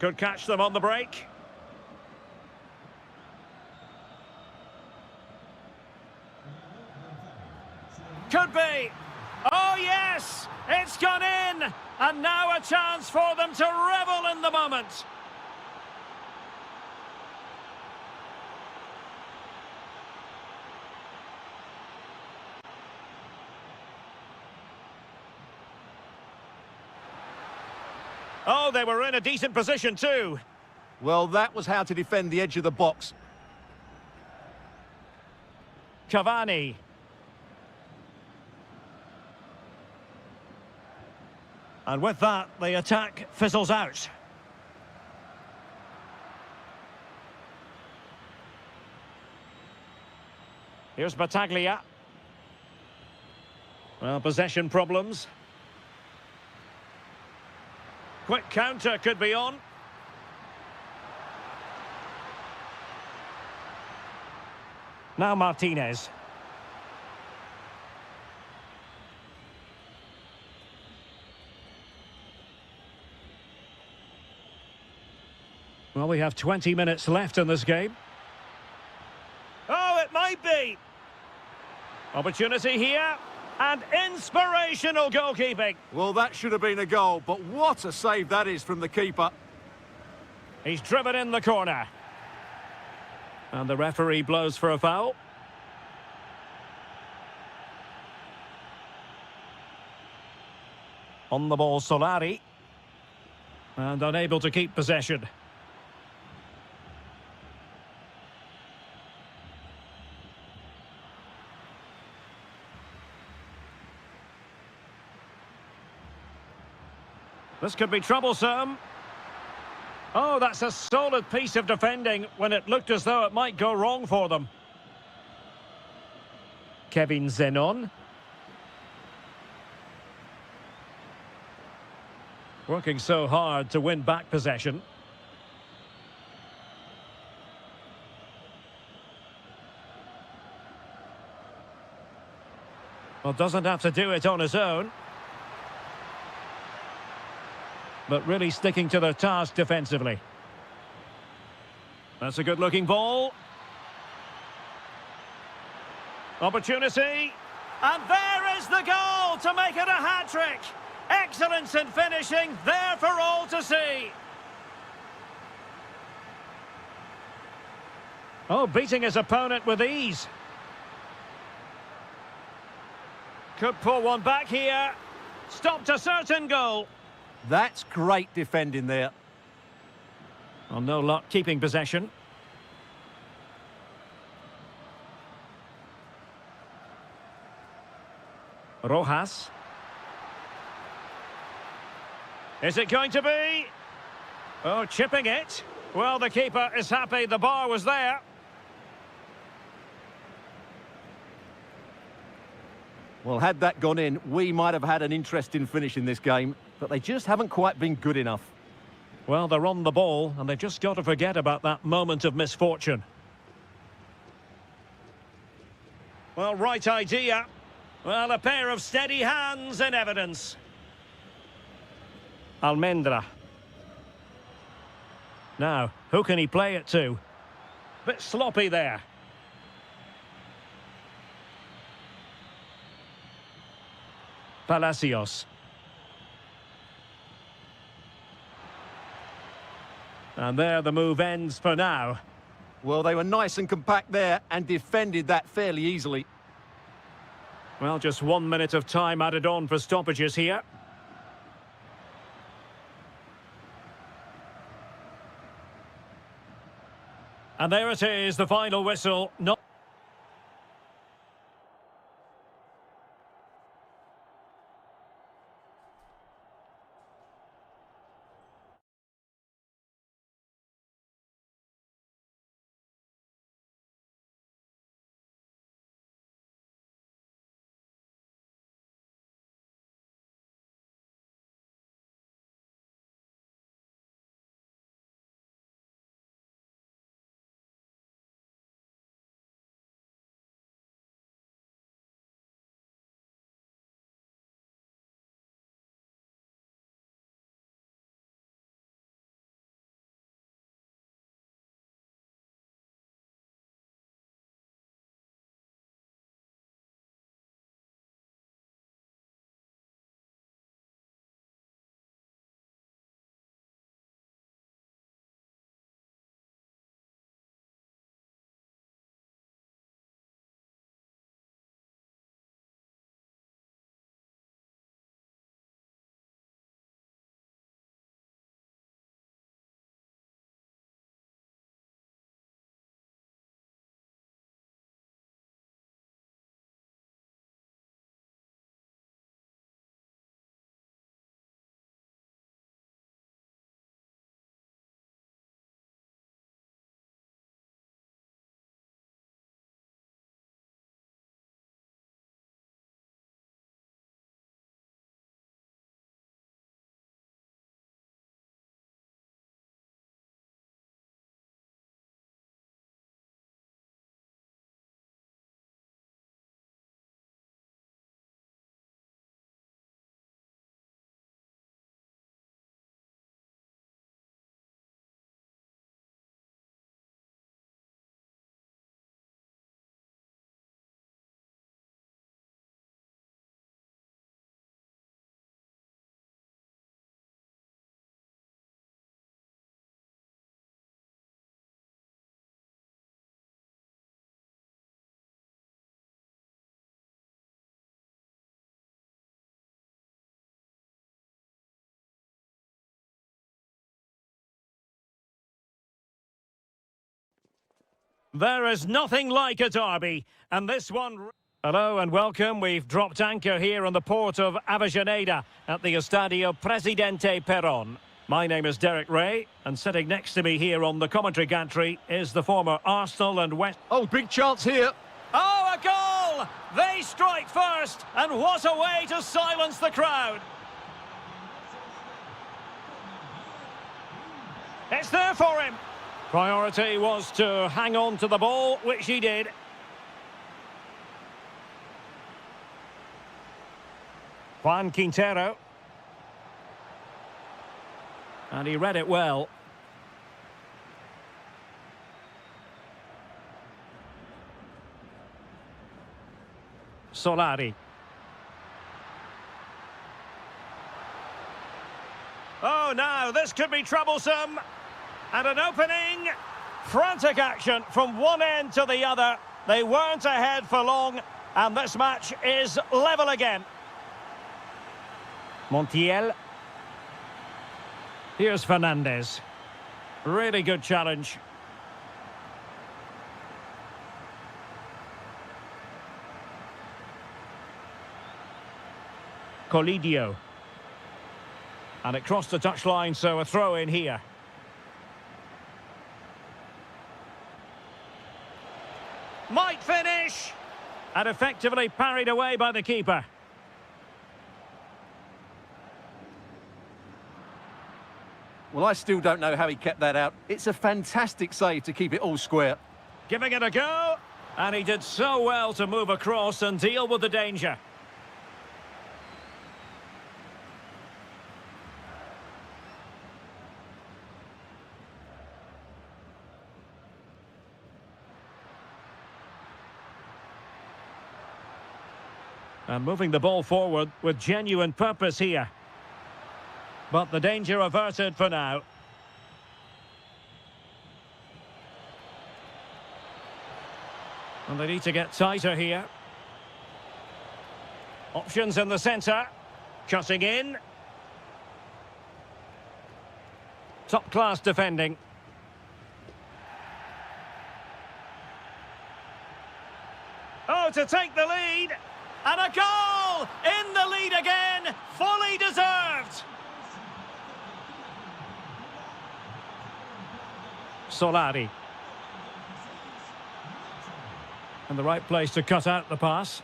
Could catch them on the break. Could be. Oh, yes! It's gone in! And now a chance for them to revel in the moment. Oh, they were in a decent position too.
Well, that was how to defend the edge of the box.
Cavani. And with that, the attack fizzles out. Here's Battaglia. Well, possession problems. Quick counter could be on. Now Martinez. Well, we have 20 minutes left in this game. Oh, it might be. Opportunity here. And inspirational goalkeeping.
Well, that should have been a goal, but what a save that is from the keeper.
He's driven in the corner. And the referee blows for a foul. On the ball, Solari. And unable to keep possession. This could be troublesome. Oh, that's a solid piece of defending when it looked as though it might go wrong for them. Kevin Zenon. Working so hard to win back possession. Well, doesn't have to do it on his own. But really sticking to their task defensively. That's a good-looking ball. Opportunity. And there is the goal to make it a hat-trick. Excellence in finishing, there for all to see. Oh, beating his opponent with ease. Could pull one back here. Stopped a certain goal.
That's great defending there.
Well, no luck keeping possession. Rojas. Is it going to be? Oh, chipping it. Well, the keeper is happy the bar was there.
Well, had that gone in, we might have had an interesting finish in this game, but they just haven't quite been good enough.
Well, they're on the ball, and they've just got to forget about that moment of misfortune. Well, right idea. Well, a pair of steady hands in evidence. Almendra. Now, who can he play it to? Bit sloppy there. Palacios. And there the move ends for now.
Well, they were nice and compact there and defended that fairly easily.
Well, just 1 minute of time added on for stoppages here. And there it is, the final whistle. Not There is nothing like a derby, and this one... Hello and welcome. We've dropped anchor here on the port of Avellaneda at the Estadio Presidente Perón. My name is Derek Ray, and sitting next to me here on the commentary gantry is the former Arsenal and West...
Oh, big chance here.
Oh, a goal! They strike first, and what a way to silence the crowd. It's there for him. Priority was to hang on to the ball, which he did. Juan Quintero. And he read it well. Solari. Oh, now this could be troublesome. And an opening. Frantic action from one end to the other. They weren't ahead for long. And this match is level again. Montiel. Here's Fernandez. Really good challenge. Colidio. And it crossed the touchline, so a throw in here. Might finish. And effectively parried away by the keeper.
Well, I still don't know how he kept that out. It's a fantastic save to keep it all square.
Giving it a go. And he did so well to move across and deal with the danger. And moving the ball forward with genuine purpose here. But the danger averted for now. And they need to get tighter here. Options in the centre. Cutting in. Top-class defending. Oh, to take the lead. And a goal! In the lead again! Fully deserved! Solari. And the right place to cut out the pass.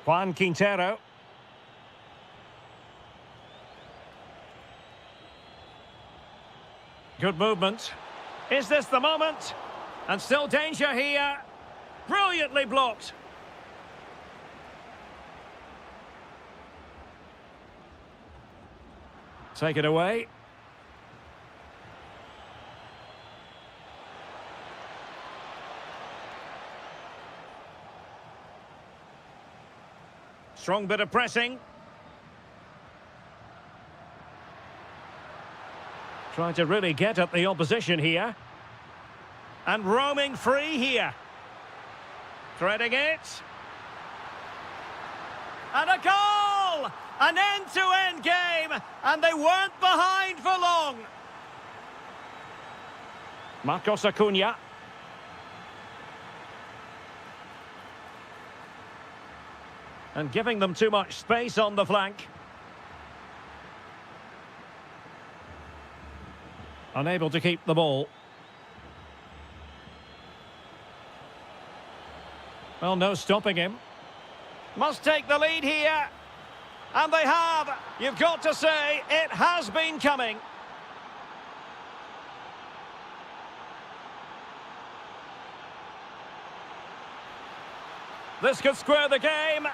Juan Quintero. Good movement. Is this the moment? And still danger here. Brilliantly blocked. Take it away. Strong bit of pressing. Trying to really get at the opposition here. And roaming free here. Threading it. And a goal! An end-to-end game, and they weren't behind for long. Marcos Acuna. And giving them too much space on the flank. Unable to keep the ball. Well, no stopping him. Must take the lead here. And they have. You've got to say, it has been coming. This could square the game.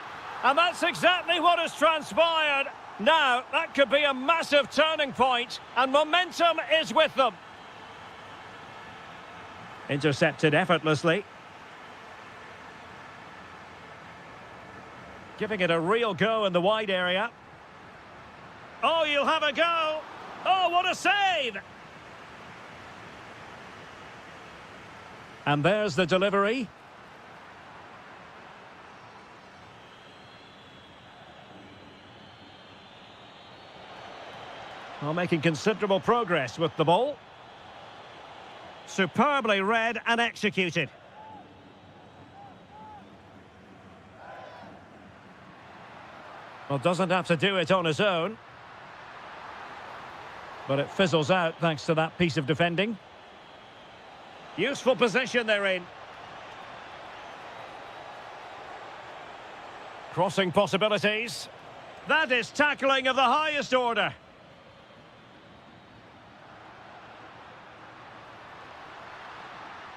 And that's exactly what has transpired. Now, that could be a massive turning point. And momentum is with them. Intercepted effortlessly. Giving it a real go in the wide area. Oh, you'll have a go. Oh, what a save. And there's the delivery. Well, making considerable progress with the ball. Superbly read and executed. Well, doesn't have to do it on his own. But it fizzles out thanks to that piece of defending. Useful position they're in. Crossing possibilities. That is tackling of the highest order.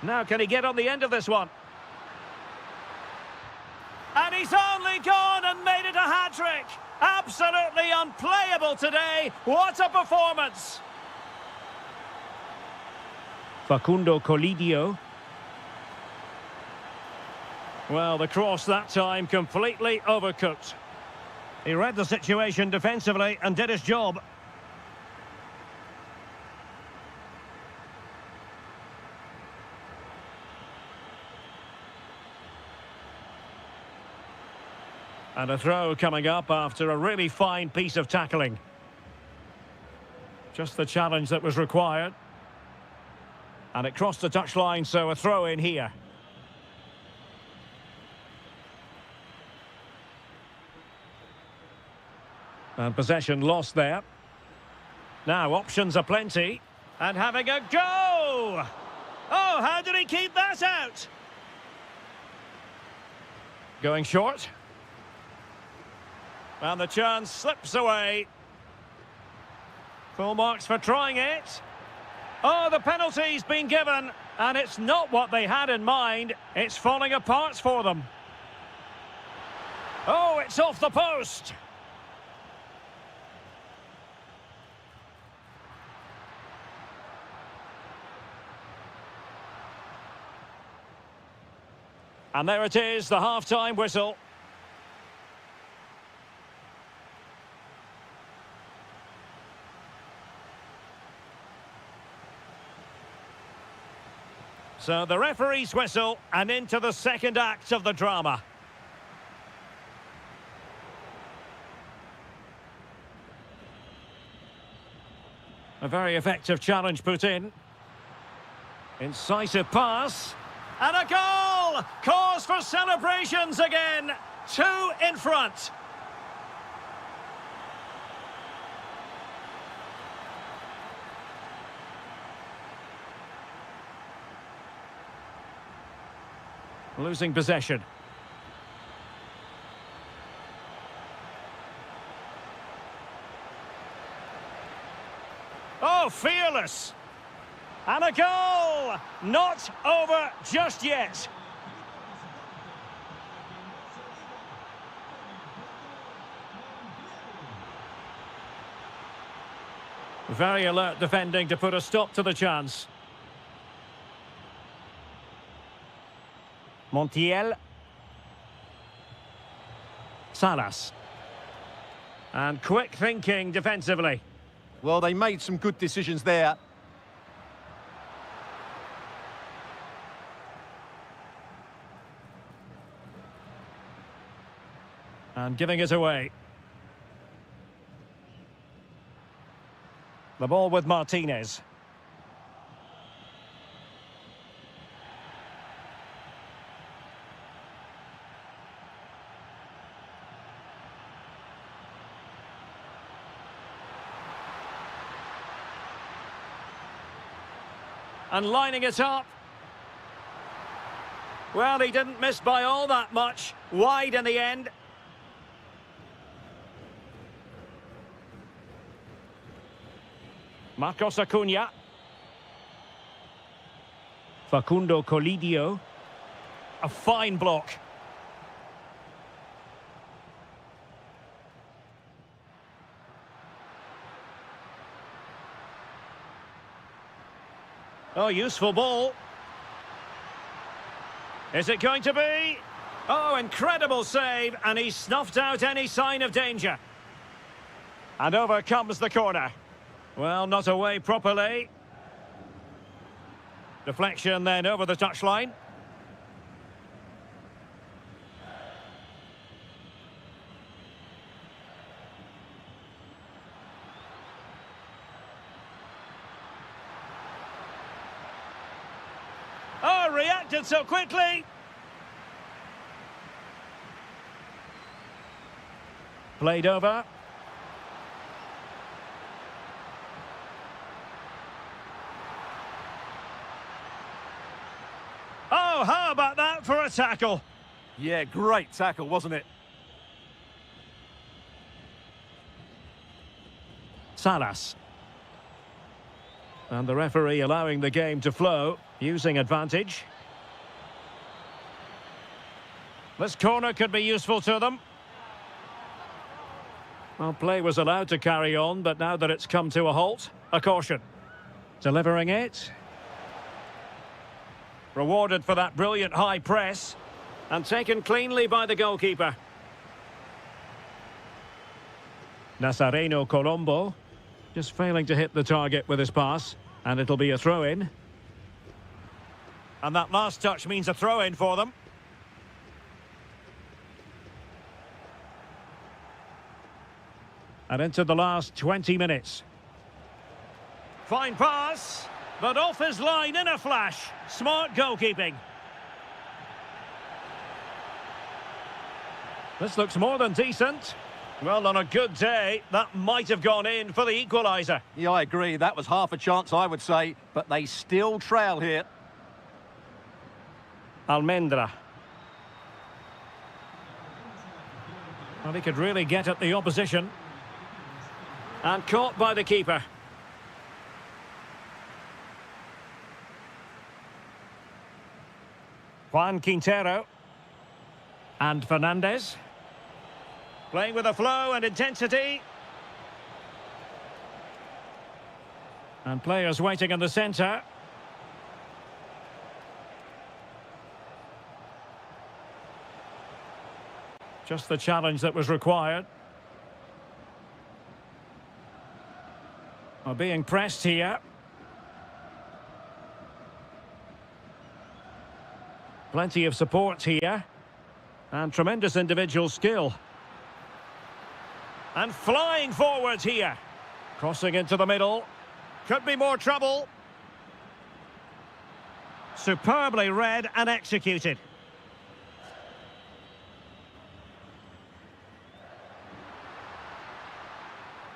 Now, can he get on the end of this one? And he's only gone and made it a hat-trick. Absolutely unplayable today. What a performance. Facundo Colidio. Well, the cross that time completely overcooked. He read the situation defensively and did his job. And a throw coming up after a really fine piece of tackling. Just the challenge that was required. And it crossed the touchline, so a throw in here. And possession lost there. Now options are plenty. And having a go! Oh, how did he keep that out? Going short. And the chance slips away. Full marks for trying it. Oh, the penalty's been given, and it's not what they had in mind. It's falling apart for them. Oh, it's off the post. And there it is, the half-time whistle. So the referee's whistle, and into the second act of the drama. A very effective challenge put in. Incisive pass. And a goal! Cause for celebrations again. 2 in front. Losing possession. Oh, fearless! And a goal! Not over just yet. Very alert defending to put a stop to the chance. Montiel. Salas. And quick thinking defensively.
Well, they made some good decisions there.
And giving it away. The ball with Martinez. And lining it up. Well, he didn't miss by all that much. Wide in the end. Marcos Acuna. Facundo Colidio. A fine block. Oh, useful ball. Is it going to be? Oh, incredible save, and he snuffed out any sign of danger. And over comes the corner. Well, not away properly. Deflection then over the touchline. reacted so quickly. Played over. Oh, how about that for a tackle?
Yeah, great tackle, wasn't it?
Salas. And the referee allowing the game to flow, using advantage. This corner could be useful to them. Well, play was allowed to carry on, but now that it's come to a halt, a caution. Delivering it. Rewarded for that brilliant high press. And taken cleanly by the goalkeeper. Nazareno Colombo. Just failing to hit the target with his pass. And it'll be a throw-in. And that last touch means a throw-in for them. And into the last 20 minutes. Fine pass, but off his line in a flash. Smart goalkeeping. This looks more than decent. Well, on a good day, that might have gone in for the equaliser.
Yeah, I agree. That was half a chance, I would say. But they still trail here.
Almendra. Well, he could really get at the opposition. And caught by the keeper. Juan Quintero. And Fernandez. Playing with a flow and intensity. And players waiting in the centre. Just the challenge that was required. Are being pressed here. Plenty of support here. And tremendous individual skill. And flying forwards here. Crossing into the middle. Could be more trouble. Superbly read and executed.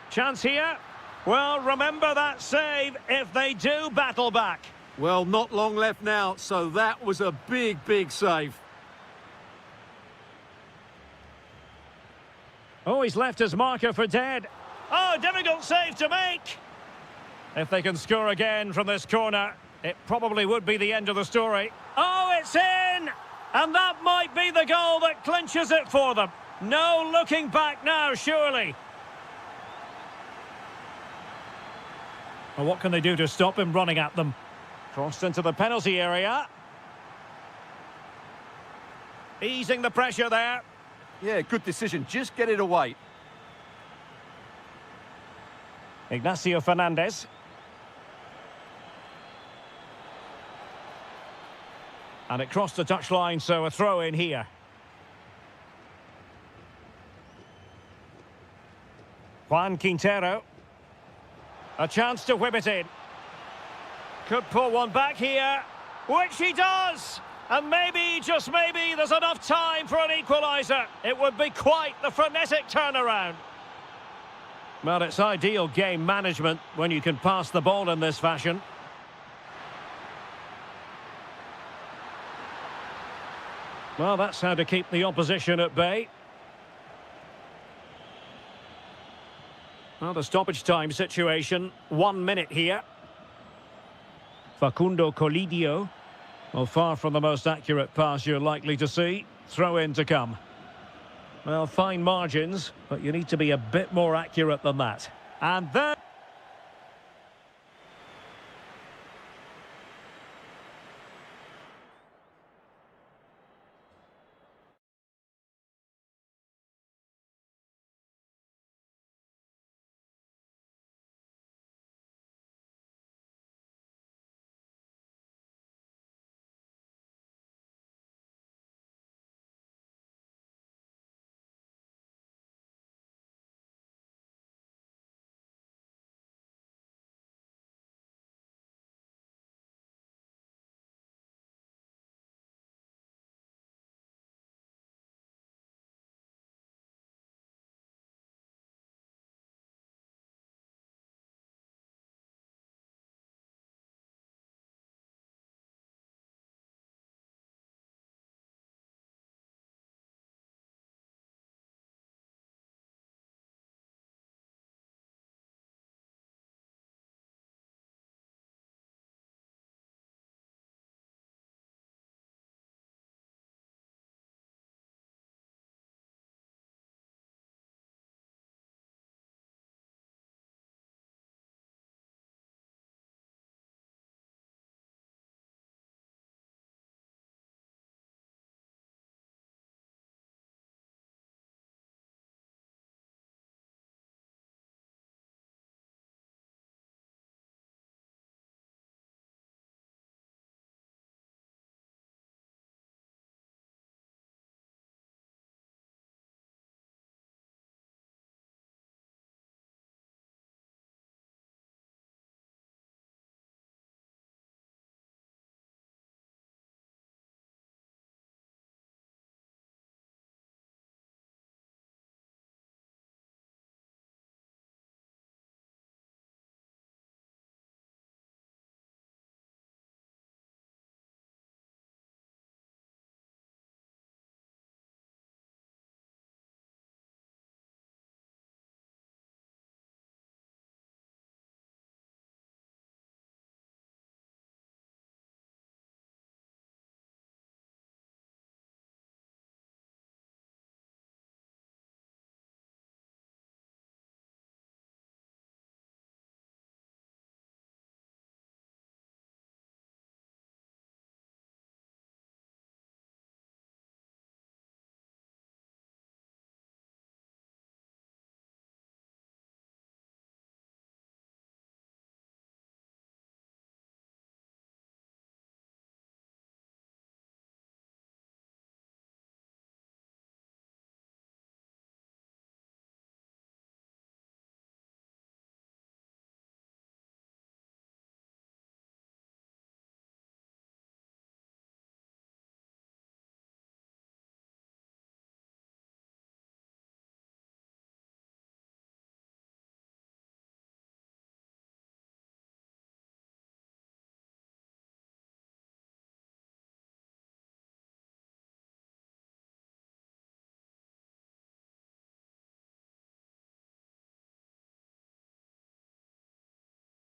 Chance here. Well, remember that save if they do battle back.
Well, not long left now, so that was a big, big save.
Oh, he's left his marker for dead. Oh, difficult save to make. If they can score again from this corner, it probably would be the end of the story. Oh, it's in! And that might be the goal that clinches it for them. No looking back now, surely. Well, what can they do to stop him running at them? Crossed into the penalty area. Easing the pressure there.
Yeah, good decision. Just get it away.
Ignacio Fernandez. And it crossed the touchline, so a throw in here. Juan Quintero. A chance to whip it in. Could pull one back here, which he does. And maybe, just maybe, there's enough time for an equaliser. It would be quite the frenetic turnaround. Well, it's ideal game management when you can pass the ball in this fashion. Well, that's how to keep the opposition at bay. Well, the stoppage time situation, 1 minute here. Facundo Colidio. Well, far from the most accurate pass you're likely to see. Throw in to come. Well, fine margins, but you need to be a bit more accurate than that. And then...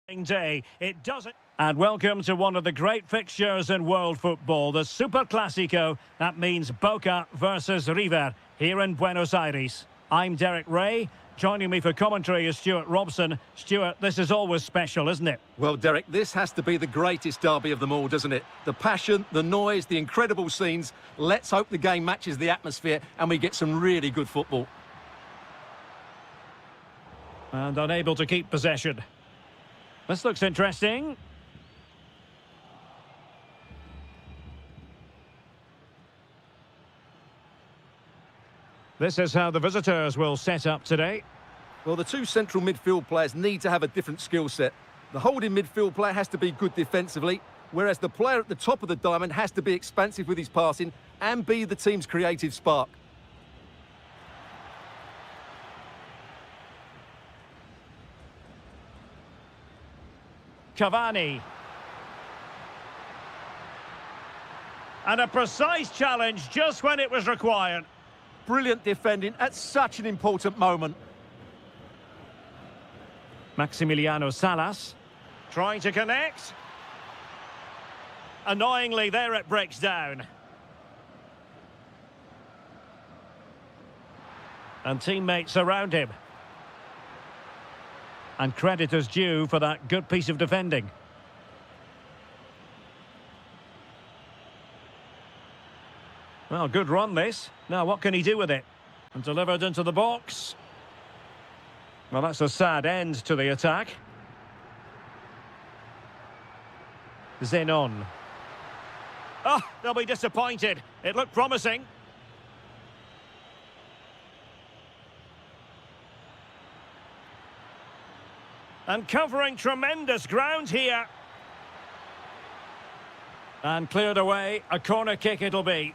Day. It doesn't. And welcome to one of the great fixtures in world football, the Super Clásico. That means Boca versus River here in Buenos Aires. I'm Derek Ray. Joining me for commentary is Stuart Robson. Stuart, this is always special, isn't it?
Well, Derek, this has to be the greatest derby of them all, doesn't it? The passion, the noise, the incredible scenes. Let's hope the game matches the atmosphere and we get some really good football.
And unable to keep possession. This looks interesting. This is how the visitors will set up today.
Well, the two central midfield players need to have a different skill set. The holding midfield player has to be good defensively, whereas the player at the top of the diamond has to be expansive with his passing and be the team's creative spark.
Cavani. And a precise challenge just when it was required.
Brilliant defending at such an important moment.
Maximiliano Salas trying to connect. Annoyingly, there it breaks down. And teammates around him. And credit is due for that good piece of defending. Well, good run this. Now, what can he do with it? And delivered into the box. Well, that's a sad end to the attack. Zenon. Oh, they'll be disappointed. It looked promising. And covering tremendous ground here. And cleared away. A corner kick it'll be.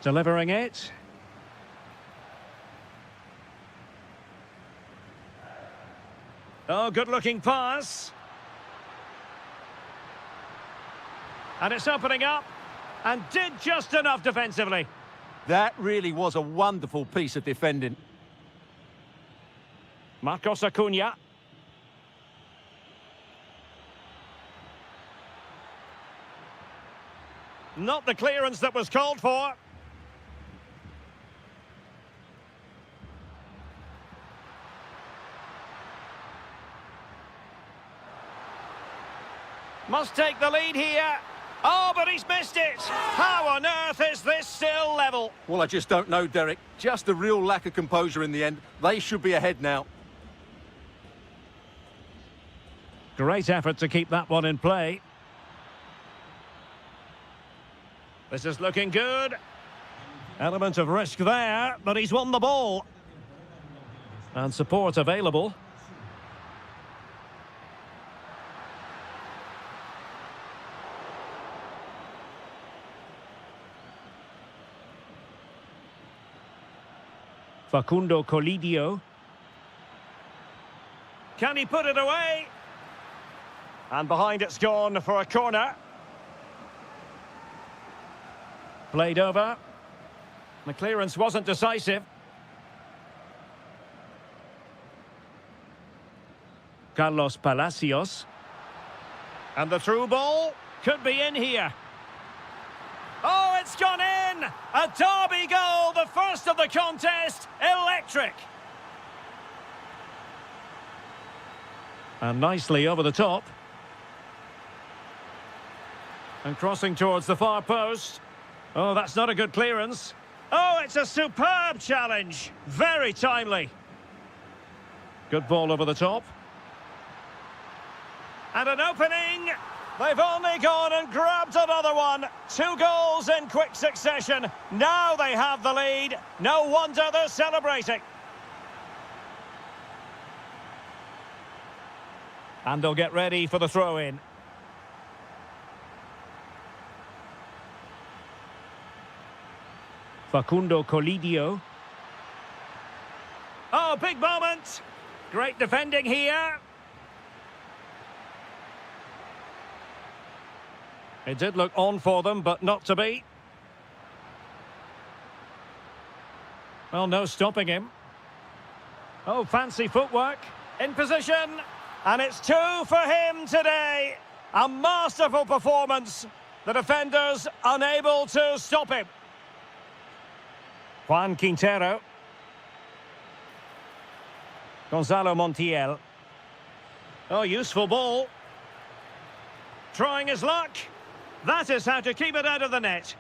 Delivering it. Oh, good-looking pass. And it's opening up. And did just enough defensively.
That really was a wonderful piece of defending.
Marcos Acuna. Not the clearance that was called for. Must take the lead here. Oh, but he's missed it. How on earth is this still level?
Well, I just don't know, Derek. Just a real lack of composure in the end. They should be ahead now.
Great effort to keep that one in play. This is looking good. Element of risk there, but he's won the ball. And support available. Facundo Colidio. Can he put it away? And behind it's gone for a corner. Played over. The clearance wasn't decisive. Carlos Palacios. And the through ball could be in here. Oh, it's gone in! A derby goal, the first of the contest. Electric. And nicely over the top. And crossing towards the far post. Oh, that's not a good clearance. Oh, it's a superb challenge. Very timely. Good ball over the top. And an opening. They've only gone and grabbed another one. 2 goals in quick succession. Now they have the lead. No wonder they're celebrating. And they'll get ready for the throw-in. Facundo Colidio. Oh, big moment. Great defending here. It did look on for them, but not to be. Well, no stopping him. Oh, fancy footwork. In position, and it's 2 for him today. A masterful performance. The defenders unable to stop him. Juan Quintero. Gonzalo Montiel. Oh, useful ball. Trying his luck. That is how to keep it out of the net.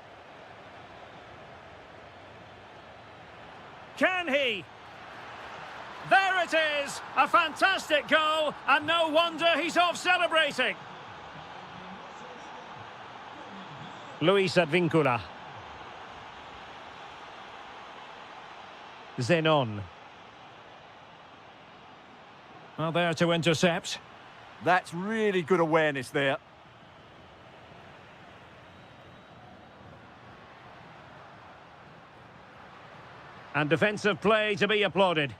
Can he? There it is! A fantastic goal, and no wonder he's off celebrating. Luis Advíncula. Zenon. Well, there to intercept.
That's really good awareness there.
And defensive play to be applauded.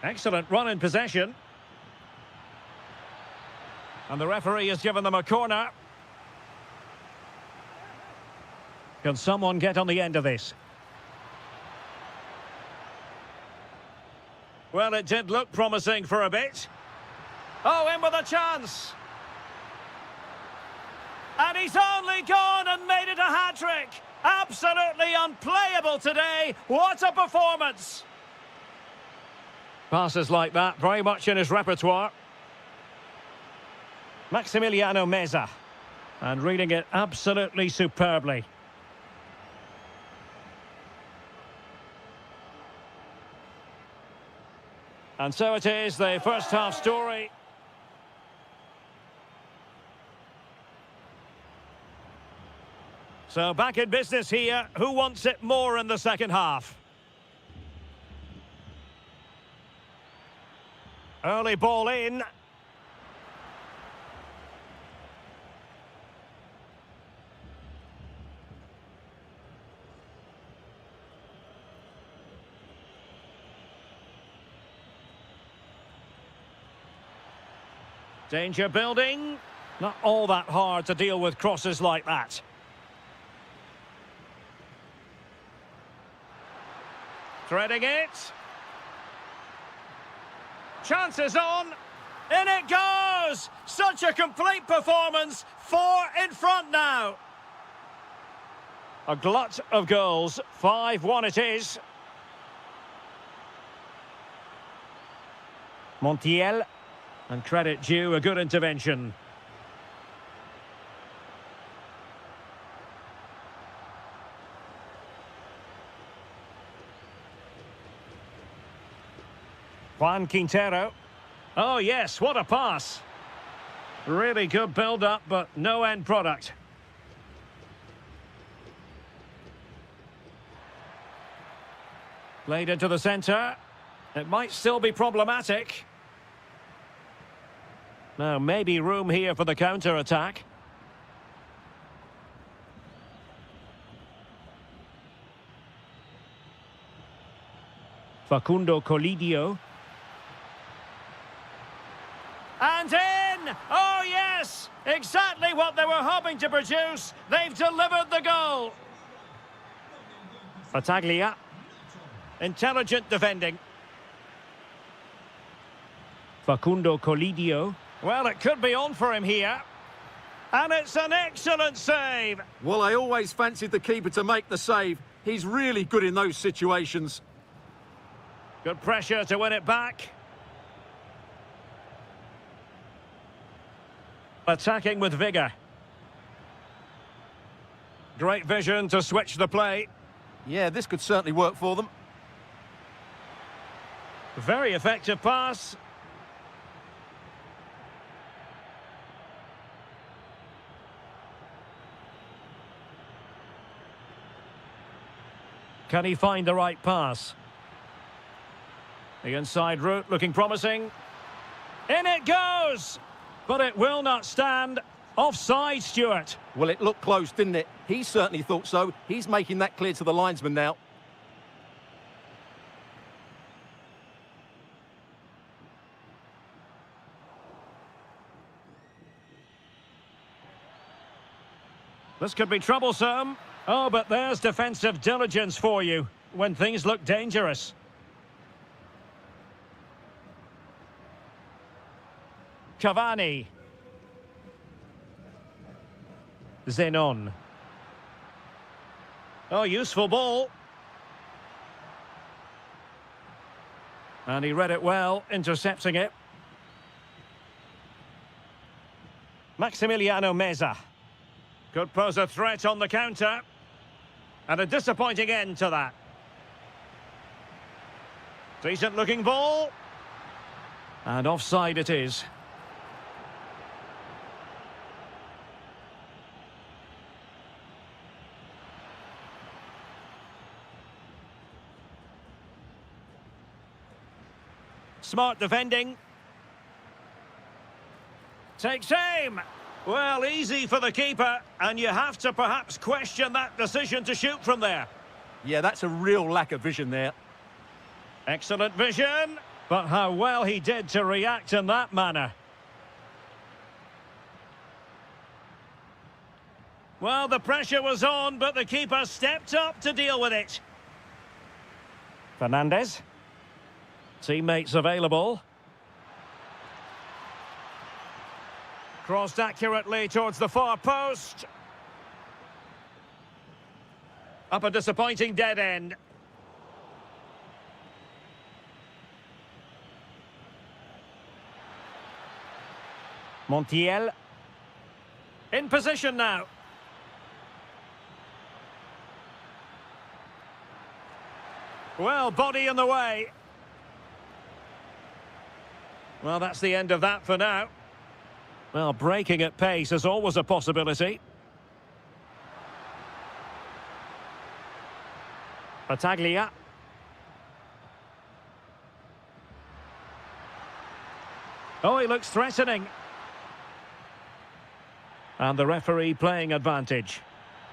Excellent run in possession. And the referee has given them a corner. Can someone get on the end of this? Well, it did look promising for a bit. Oh, in with a chance. And he's only gone and made it a hat-trick. Absolutely unplayable today. What a performance. Passes like that, very much in his repertoire. Maximiliano Meza. And reading it absolutely superbly. And so it is, the first half story. So back in business here. Who wants it more in the second half? Early ball in. Danger building. Not all that hard to deal with crosses like that. Threading it. Chances on. In it goes! Such a complete performance. 4 in front now. A glut of goals. 5-1 it is. Montiel. And credit due, a good intervention. Juan Quintero. Oh yes, what a pass. Really good build-up, but no end product. Played into the centre. It might still be problematic. Now, maybe room here for the counter-attack. Facundo Colidio. And in! Oh, yes! Exactly what they were hoping to produce. They've delivered the goal. Battaglia. Intelligent defending. Facundo Colidio. Well, it could be on for him here. And it's an excellent save.
Well, I always fancied the keeper to make the save. He's really good in those situations.
Good pressure to win it back. Attacking with vigour. Great vision to switch the play.
Yeah, this could certainly work for them.
Very effective pass. Can he find the right pass? The inside route looking promising. In it goes! But it will not stand. Offside, Stuart.
Well, it looked close, didn't it? He certainly thought so. He's making that clear to the linesman now.
This could be troublesome. Oh, but there's defensive diligence for you. when things look dangerous. Cavani. Zenon. Oh, useful ball. And he read it well, intercepting it. Maximiliano Meza. Could pose a threat on the counter. And a disappointing end to that. Decent looking ball. And offside it is. Smart defending. Takes aim. Well, easy for the keeper, and you have to perhaps question that decision to shoot from there.
Yeah, that's a real lack of vision there.
Excellent vision, but how well he did to react in that manner. Well, the pressure was on, but the keeper stepped up to deal with it. Fernandez. Teammates available. Crossed accurately towards the far post. Up a disappointing dead end. Montiel. In position now. Well, body in the way. Well, that's the end of that for now. Well, breaking at pace is always a possibility. Battaglia. Oh, he looks threatening. And the referee playing advantage.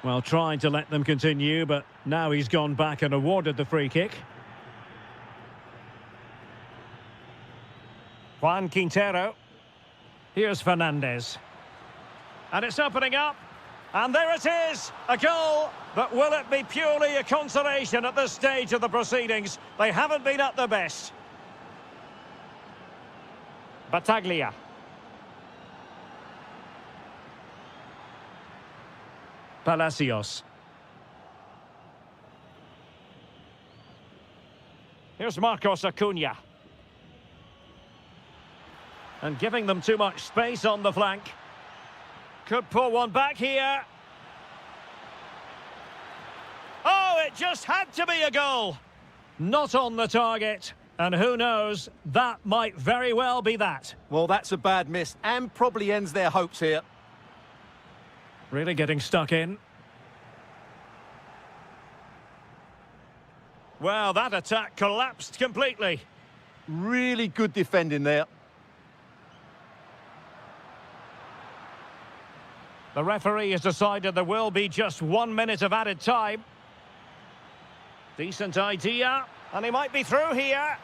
Well, trying to let them continue, but now he's gone back and awarded the free kick. Juan Quintero. Here's Fernandez. And it's opening up. And there it is, a goal. But will it be purely a consolation at this stage of the proceedings? They haven't been at their best. Battaglia. Palacios. Here's Marcos Acuna. And giving them too much space on the flank. Could pull one back here. Oh, it just had to be a goal. Not on the target. And who knows, that might very well be that.
Well, that's a bad miss and probably ends their hopes here.
Really getting stuck in. Well, that attack collapsed completely.
Really good defending there.
The referee has decided there will be just 1 minute of added time. Decent idea. And he might be through here.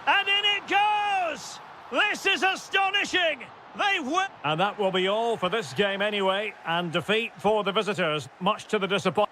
And in it goes! This is astonishing! They win! And that will be all for this game anyway. And defeat for the visitors, much to the disappointment.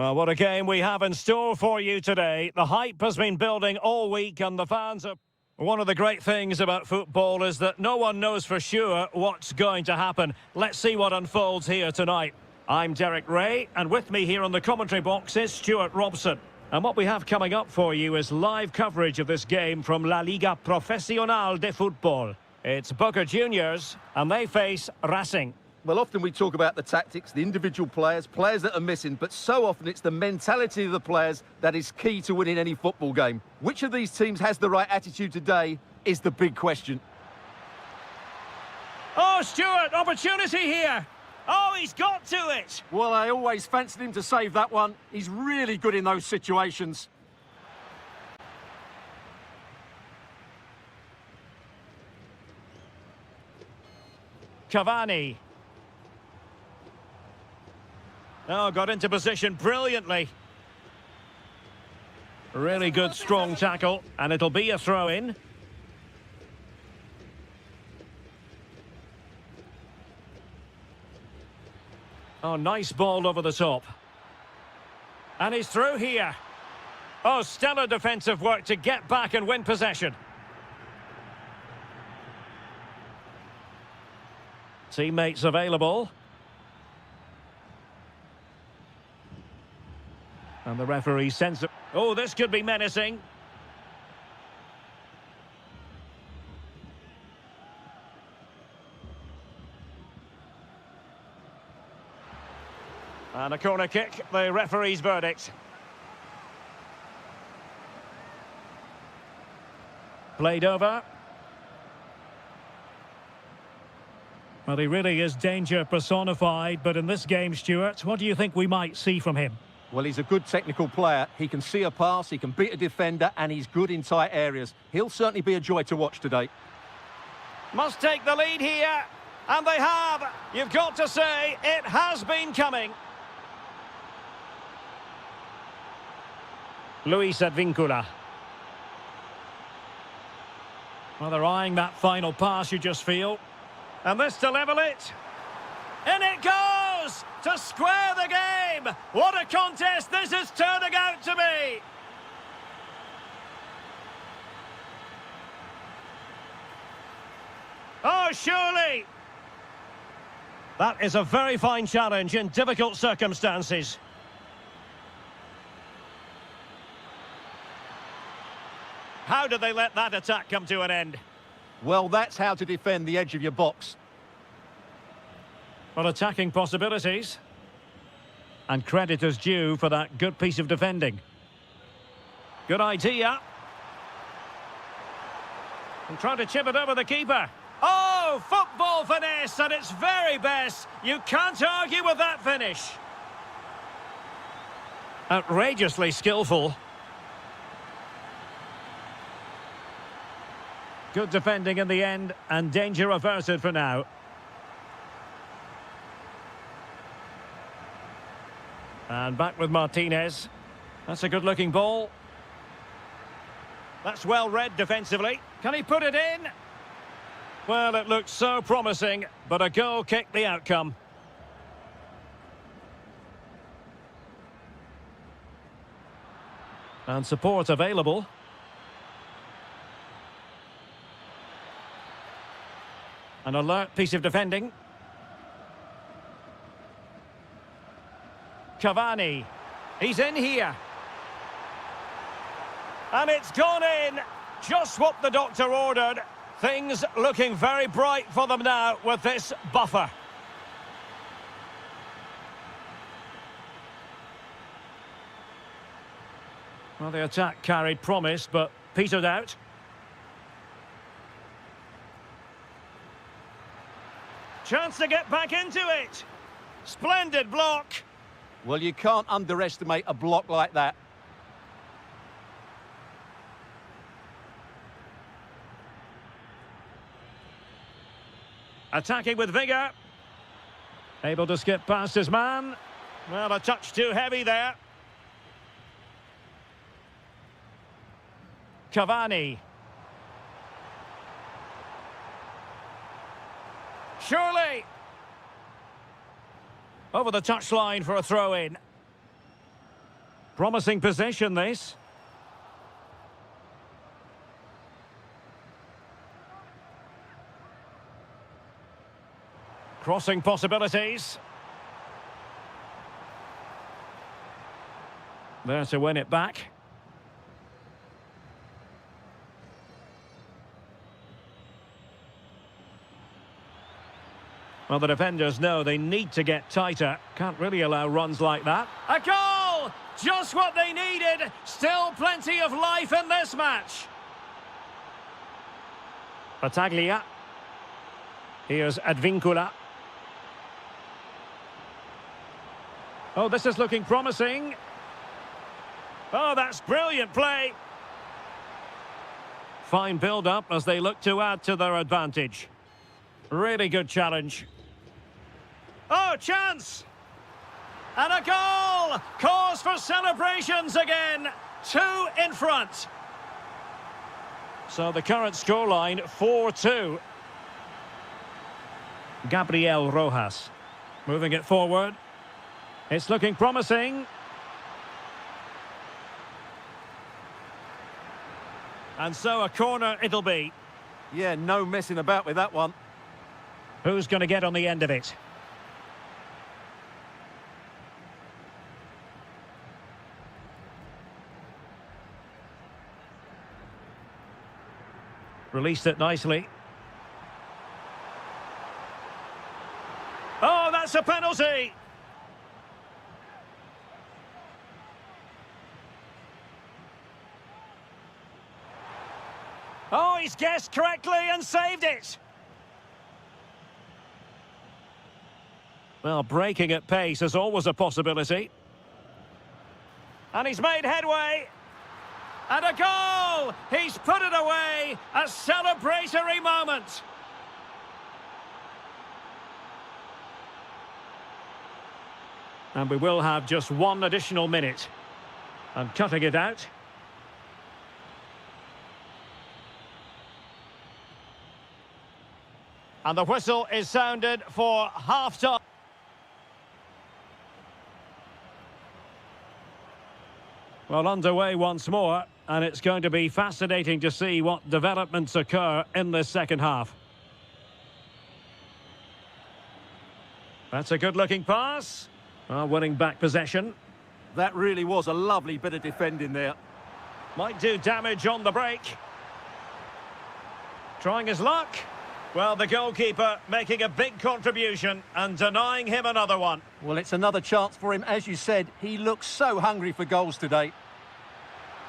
Well, what a game we have in store for you today. The hype has been building all week and the fans are... One of the great things about football is that no one knows for sure what's going to happen. Let's see what unfolds here tonight. I'm Derek Ray, and with me here on the commentary box is Stuart Robson. And what we have coming up for you is live coverage of this game from La Liga Profesional de Fútbol. It's Boca Juniors, and they face Racing.
Well, often we talk about the tactics, the individual players that are missing, but so often it's the mentality of the players that is key to winning any football game. Which of these teams has the right attitude today is the big question.
Oh, Stuart, opportunity here. Oh, he's got to it.
Well, I always fancied him to save that one. He's really good in those situations.
Cavani. Oh, got into position brilliantly. Really good, strong tackle, and it'll be a throw-in. Oh, nice ball over the top. And he's through here. Oh, stellar defensive work to get back and win possession. Teammates available. And the referee sends it. Oh, this could be menacing. And a corner kick, the referee's verdict. Played over. Well, he really is danger personified, but in this game, Stuart, what do you think we might see from him?
Well, he's a good technical player. He can see a pass, he can beat a defender, and he's good in tight areas. He'll certainly be a joy to watch today.
Must take the lead here, and they have. You've got to say, it has been coming. Luis Advíncula. Well, they're eyeing that final pass, you just feel. And this to level it. In it goes! To square the game! What a contest this is turning out to be! Oh, surely! That is a very fine challenge in difficult circumstances. How did they let that attack come to an end?
Well, that's how to defend the edge of your box.
Well, attacking possibilities. And credit is due for that good piece of defending. Good idea. And trying to chip it over the keeper. Oh, football finesse at its very best. You can't argue with that finish. Outrageously skillful. Good defending in the end, and danger averted for now. And back with Martinez. That's a good-looking ball. That's well read defensively. Can he put it in? Well, it looked so promising, but a goal kicked the outcome. And support available. An alert piece of defending. Cavani. He's in here. And it's gone in. Just what the doctor ordered. Things looking very bright for them now with this buffer. Well, the attack carried promise, but petered out. Chance to get back into it. Splendid block.
Well, you can't underestimate a block like that.
Attacking with vigour. Able to skip past his man. Well, a touch too heavy there. Cavani. Surely. Over the touchline for a throw-in. Promising position, this. Crossing possibilities. There to win it back. Well, the defenders know they need to get tighter. Can't really allow runs like that. A goal! Just what they needed. Still plenty of life in this match. Battaglia. Here's Advincula. Oh, this is looking promising. Oh, that's brilliant play. Fine build-up as they look to add to their advantage. Really good challenge. Oh, chance! And a goal! Cause for celebrations again. 2 in front. So the current scoreline, 4-2. Gabriel Rojas. Moving it forward. It's looking promising. And so a corner it'll be.
Yeah, no messing about with that one.
Who's going to get on the end of it? Released it nicely. Oh, that's a penalty! Oh, he's guessed correctly and saved it! Well, breaking at pace is always a possibility. And he's made headway! And a goal! He's put it away! A celebratory moment! And we will have just 1 additional minute. And cutting it out. And the whistle is sounded for half-time. Well, underway once more, and it's going to be fascinating to see what developments occur in this second half. That's a good-looking pass. Well, winning back possession.
That really was a lovely bit of defending there.
Might do damage on the break. Trying his luck. Well, the goalkeeper making a big contribution and denying him another one.
Well, it's another chance for him. As you said, he looks so hungry for goals today.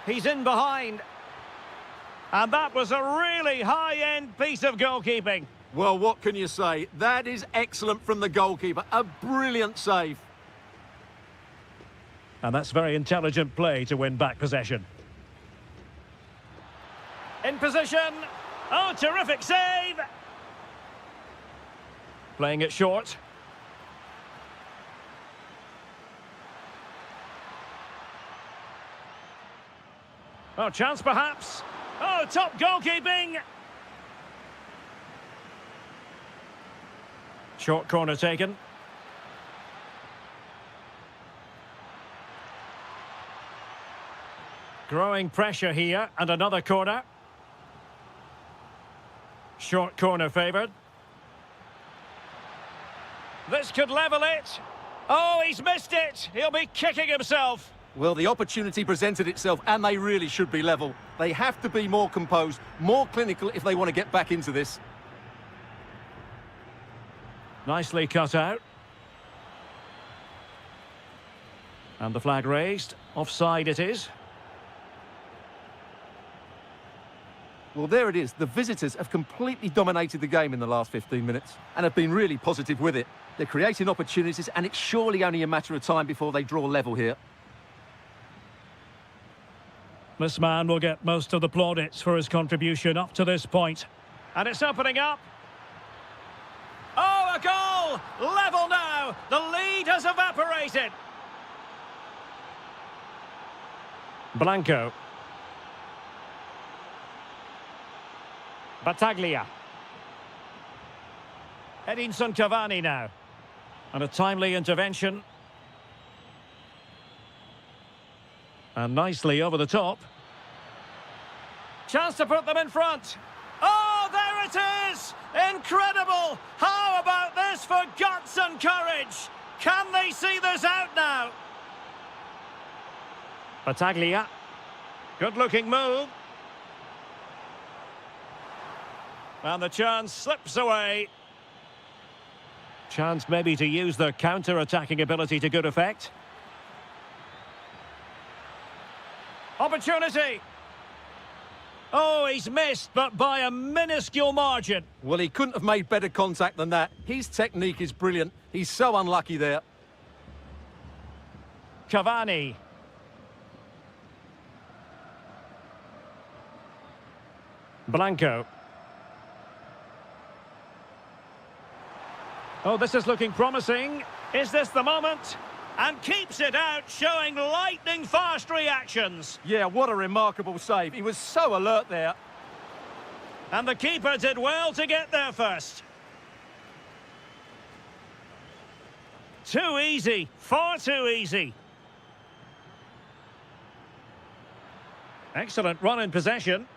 He's in behind. And that was a really high-end piece of goalkeeping.
Well, what can you say? That is excellent from the goalkeeper. A brilliant save.
And that's very intelligent play to win back possession. In position. Oh, terrific save. Playing it short. Oh, chance perhaps. Oh, top goalkeeping. Short corner taken. Growing pressure here, and another corner. Short corner favoured. This could level it. Oh, he's missed it. He'll be kicking himself.
Well, the opportunity presented itself, and they really should be level. They have to be more composed, more clinical if they want to get back into this.
Nicely cut out. And the flag raised. Offside it is.
Well, there it is. The visitors have completely dominated the game in the last 15 minutes and have been really positive with it. They're creating opportunities, and it's surely only a matter of time before they draw level here.
This man will get most of the plaudits for his contribution up to this point. And it's opening up. Oh, a goal! Level now! The lead has evaporated. Blanco. Battaglia. Edinson Cavani now. And a timely intervention. And nicely over the top. Chance to put them in front. Oh, there it is! Incredible! How about this for guts and courage? Can they see this out now? Battaglia. Good-looking move. And the chance slips away. Chance maybe to use their counter-attacking ability to good effect. Opportunity. Oh, he's missed, but by a minuscule margin.
Well, he couldn't have made better contact than that. His technique is brilliant. He's so unlucky there.
Cavani. Blanco. Oh, this is looking promising. Is this the moment? And keeps it out, showing lightning-fast reactions.
Yeah, what a remarkable save. He was so alert there.
And the keeper did well to get there first. Too easy, far too easy. Excellent run in possession.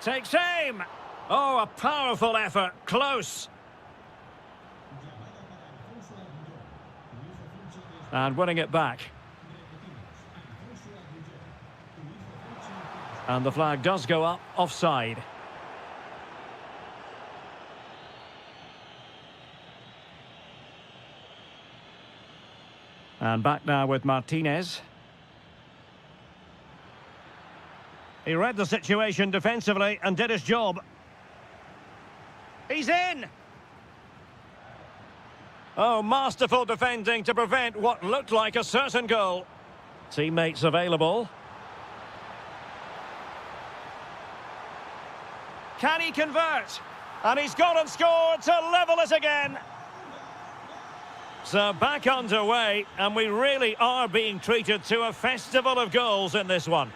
Takes aim. Oh, a powerful effort, close. And winning it back. And the flag does go up, offside. And back now with Martinez. He read the situation defensively and did his job. He's in! Oh, masterful defending to prevent what looked like a certain goal. Teammates available. Can he convert? And he's gone and scored to level it again. So back underway, and we really are being treated to a festival of goals in this one.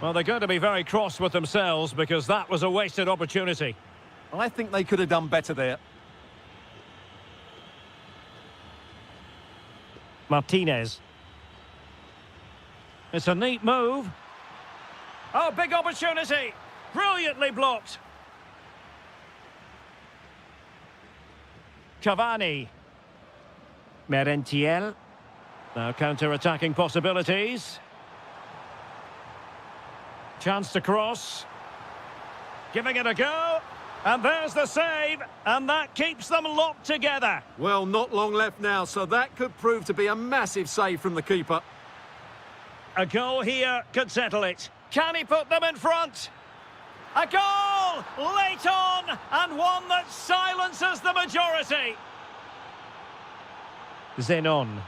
Well, they're going to be very cross with themselves because that was a wasted opportunity.
I think they could have done better there.
Martinez. It's a neat move. Oh, big opportunity. Brilliantly blocked. Cavani. Merentiel. Now counter-attacking possibilities. Chance to cross. Giving it a go. And there's the save. And that keeps them locked together.
Well, not long left now, so that could prove to be a massive save from the keeper.
A goal here could settle it. Can he put them in front? A goal! Late on! And one that silences the majority. Zenon.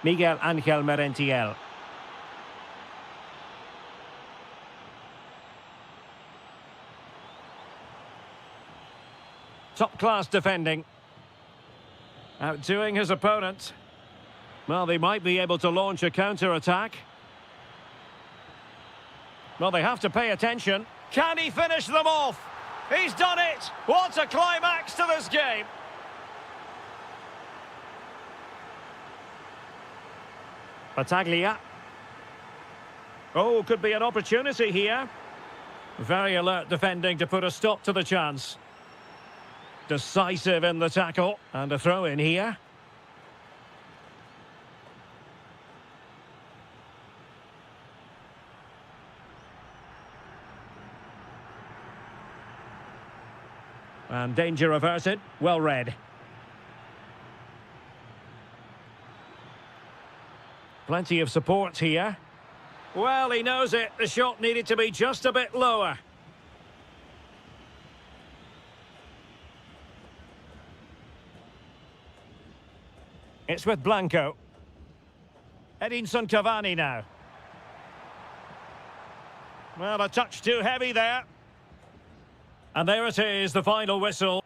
Miguel Angel Merentiel. Top-class defending. Outdoing his opponent. Well, they might be able to launch a counter-attack. Well, they have to pay attention. Can he finish them off? He's done it! What a climax to this game! Battaglia. Oh, could be an opportunity here. Very alert defending to put a stop to the chance. Decisive in the tackle. And a throw in here. And danger averted. Well read. Plenty of support here. Well, he knows it. The shot needed to be just a bit lower. It's with Blanco. Edinson Cavani now. Well, a touch too heavy there. And there it is, the final whistle.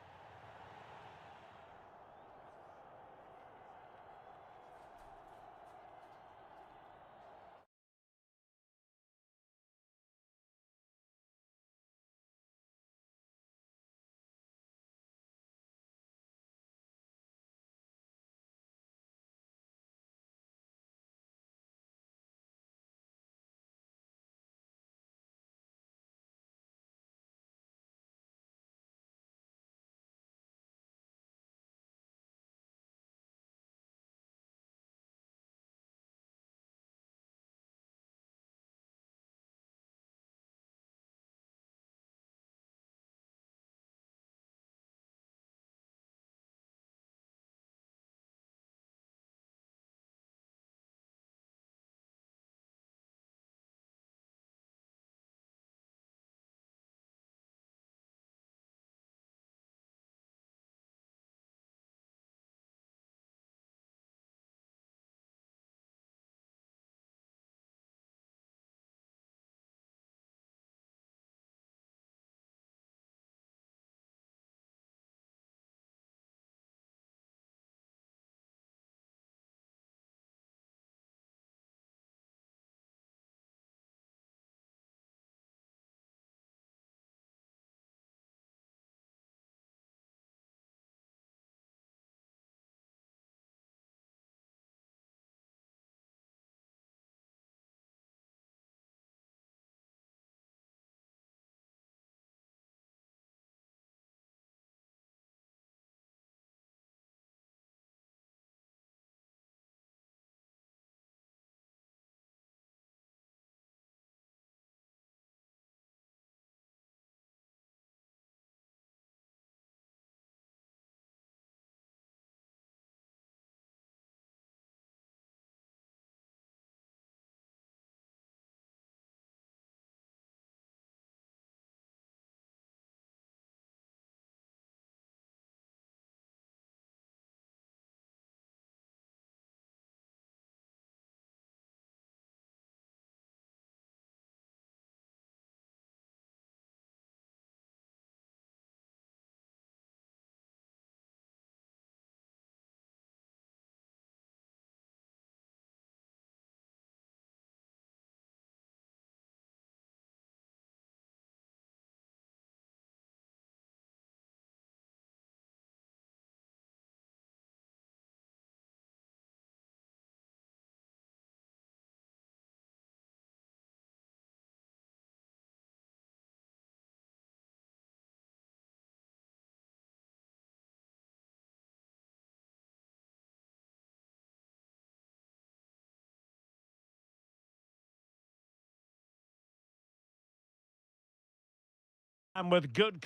And with good...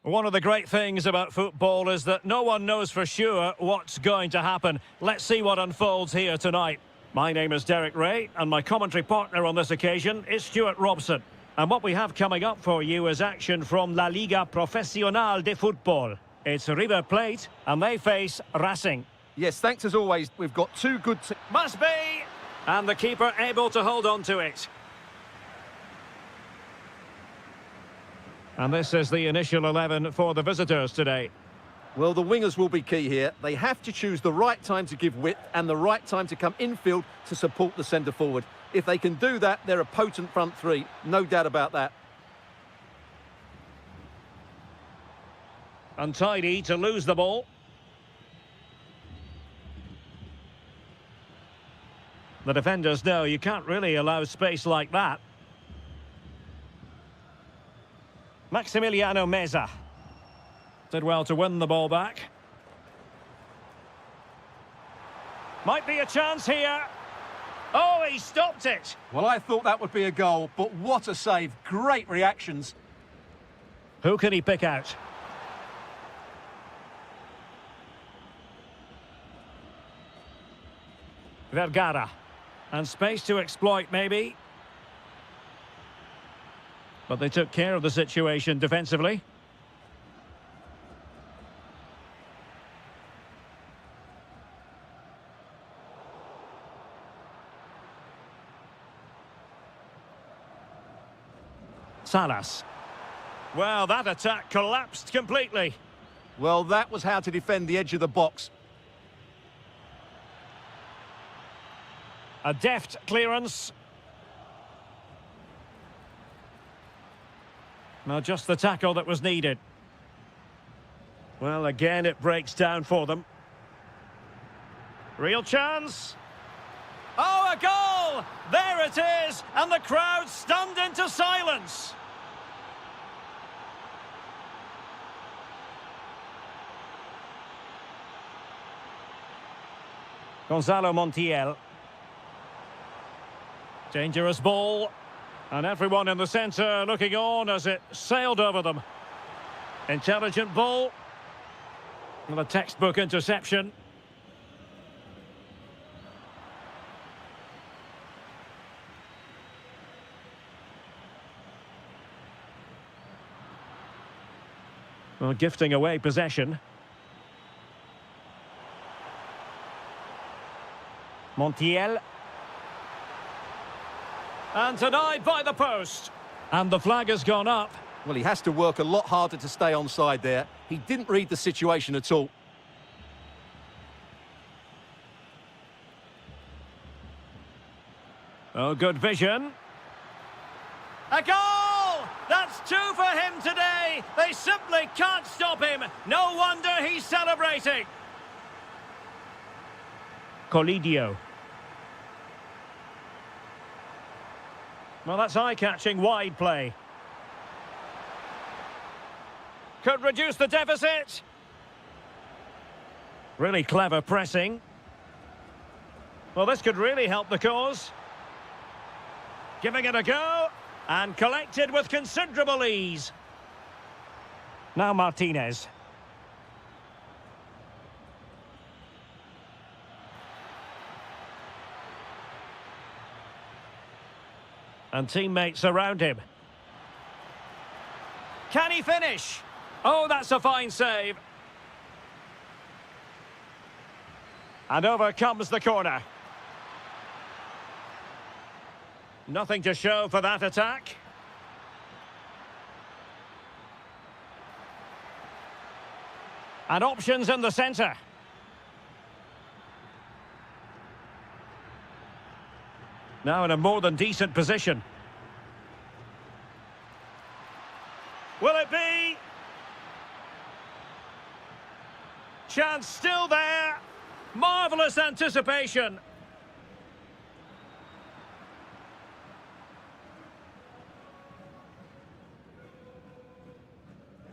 One of the great things about football is that no one knows for sure what's going to happen. Let's see what unfolds here tonight. My name is Derek Ray, and my commentary partner on this occasion is Stuart Robson. And what we have coming up for you is action from La Liga Profesional de Fútbol. It's River Plate, and they face Racing.
Yes, thanks as always. We've got two good...
Must be! And the keeper able to hold on to it. And this is the initial 11 for the visitors today.
Well, the wingers will be key here. They have to choose the right time to give width and the right time to come infield to support the centre-forward. If they can do that, they're a potent front three. No doubt about that.
Untidy to lose the ball. The defenders know you can't really allow space like that. Maximiliano Meza did well to win the ball back. Might be a chance here. Oh, he stopped it.
Well, I thought that would be a goal, but what a save. Great reactions.
Who can he pick out? Vergara. And space to exploit, maybe. But they took care of the situation defensively. Salas. Well, that attack collapsed completely.
Well, that was how to defend the edge of the box.
A deft clearance. Now just the tackle that was needed. Well, again, it breaks down for them. Real chance. Oh, a goal! There it is! And the crowd stunned into silence. Gonzalo Montiel. Dangerous ball. And everyone in the centre looking on as it sailed over them. Intelligent ball. And a textbook interception. Well, gifting away possession. Montiel. And denied by the post. And the flag has gone up.
Well, he has to work a lot harder to stay onside there. He didn't read the situation at all.
Oh, good vision. A goal! That's two for him today. They simply can't stop him. No wonder he's celebrating. Colidio. Well, that's eye-catching wide play. Could reduce the deficit. Really clever pressing. Well, this could really help the cause. Giving it a go. And collected with considerable ease. Now Martinez. And teammates around him. Can he finish? Oh, that's a fine save. And over comes the corner. Nothing to show for that attack. And options in the centre. Now in a more than decent position. Will it be? Chance still there. Marvellous anticipation.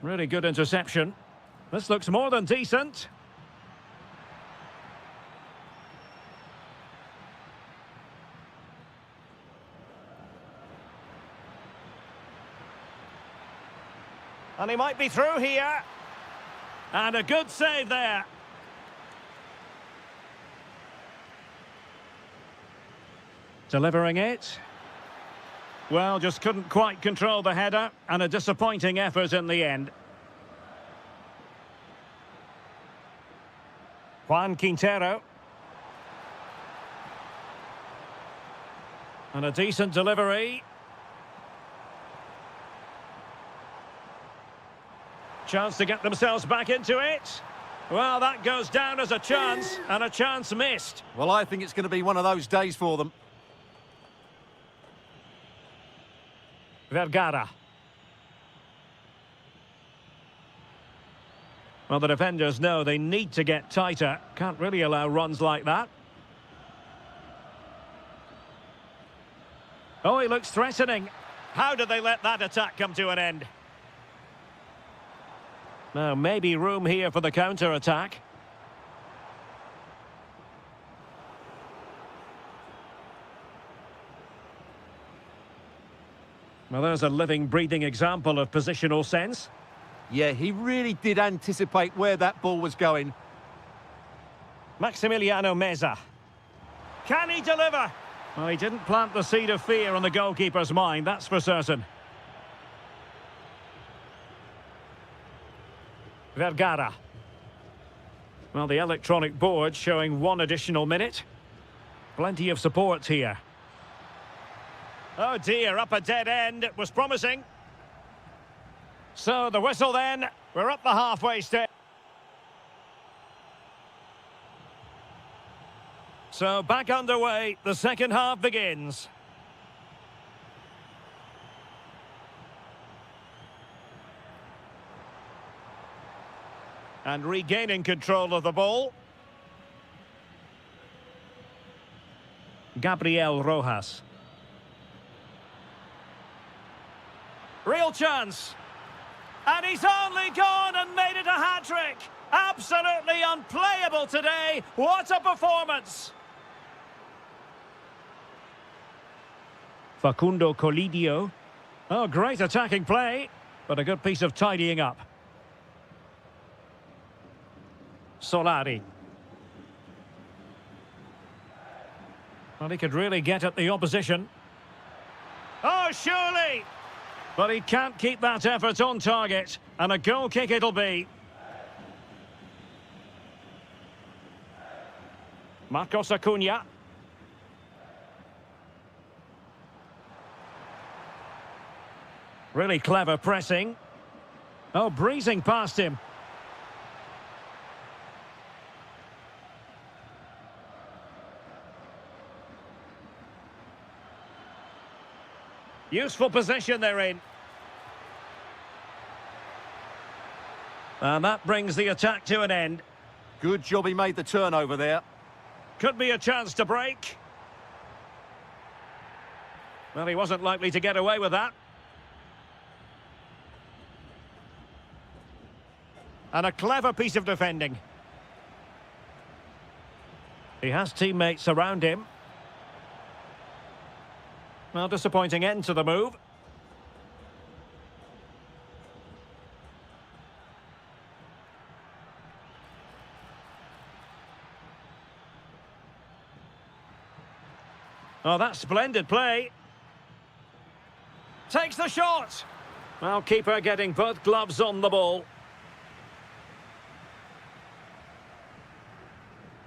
Really good interception. This looks more than decent. And he might be through here. And a good save there. Delivering it. Well, just couldn't quite control the header, and a disappointing effort in the end. Juan Quintero. And a decent delivery. Chance to get themselves back into it. Well, that goes down as a chance, and a chance missed.
Well, I think it's going to be one of those days for them.
Vergara. Well, the defenders know they need to get tighter. Can't really allow runs like that. Oh, he looks threatening. How did they let that attack come to an end? Now, maybe room here for the counter-attack. Well, there's a living, breathing example of positional sense.
Yeah, he really did anticipate where that ball was going.
Maximiliano Meza. Can he deliver? Well, he didn't plant the seed of fear on the goalkeeper's mind, that's for certain. Vergara. Well, the electronic board showing 1 additional minute. Plenty of support here. Oh dear, up a dead end. It was promising. So the whistle then. We're up the halfway stage. So back underway. The second half begins. And regaining control of the ball. Gabriel Rojas. Real chance. And he's only gone and made it a hat-trick. Absolutely unplayable today. What a performance. Facundo Colidio. Oh, great attacking play, but a good piece of tidying up. Solari. Well, he could really get at the opposition. Oh, surely! But he can't keep that effort on target, and a goal kick it'll be. Marcos Acuna. Really clever pressing. Oh, breezing past him. Useful position they're in. And that brings the attack to an end.
Good job he made the turnover there.
Could be a chance to break. Well, he wasn't likely to get away with that. And a clever piece of defending. He has teammates around him. Well, disappointing end to the move. Oh, that's splendid play. Takes the shot. Well, keeper getting both gloves on the ball.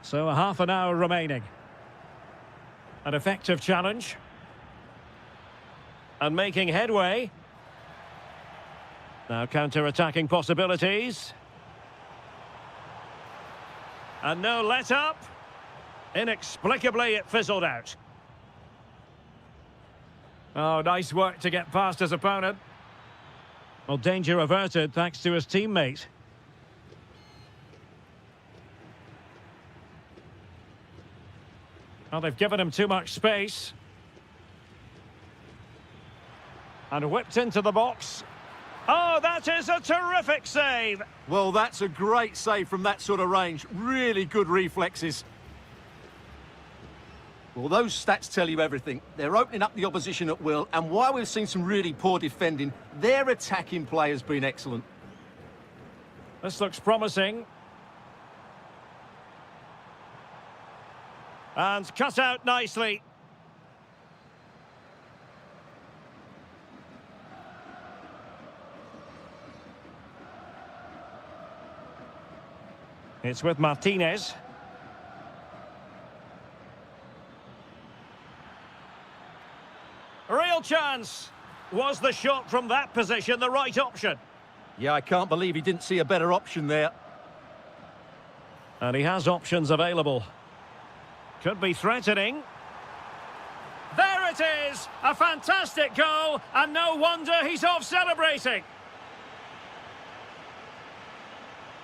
So a half an hour remaining. An effective challenge. And making headway. Now counter-attacking possibilities. And no let-up. Inexplicably, it fizzled out. Oh, nice work to get past his opponent. Well, danger averted thanks to his teammate. Well, they've given him too much space. And whipped into the box. Oh, that is a terrific save.
Well, that's a great save from that sort of range. Really good reflexes. Well, those stats tell you everything. They're opening up the opposition at will, and while we've seen some really poor defending, their attacking play has been excellent.
This looks promising. And cut out nicely. It's with Martinez. Real chance. Was the shot from that position the right option?
Yeah, I can't believe he didn't see a better option there.
And he has options available. Could be threatening. There it is! A fantastic goal, and no wonder he's off celebrating.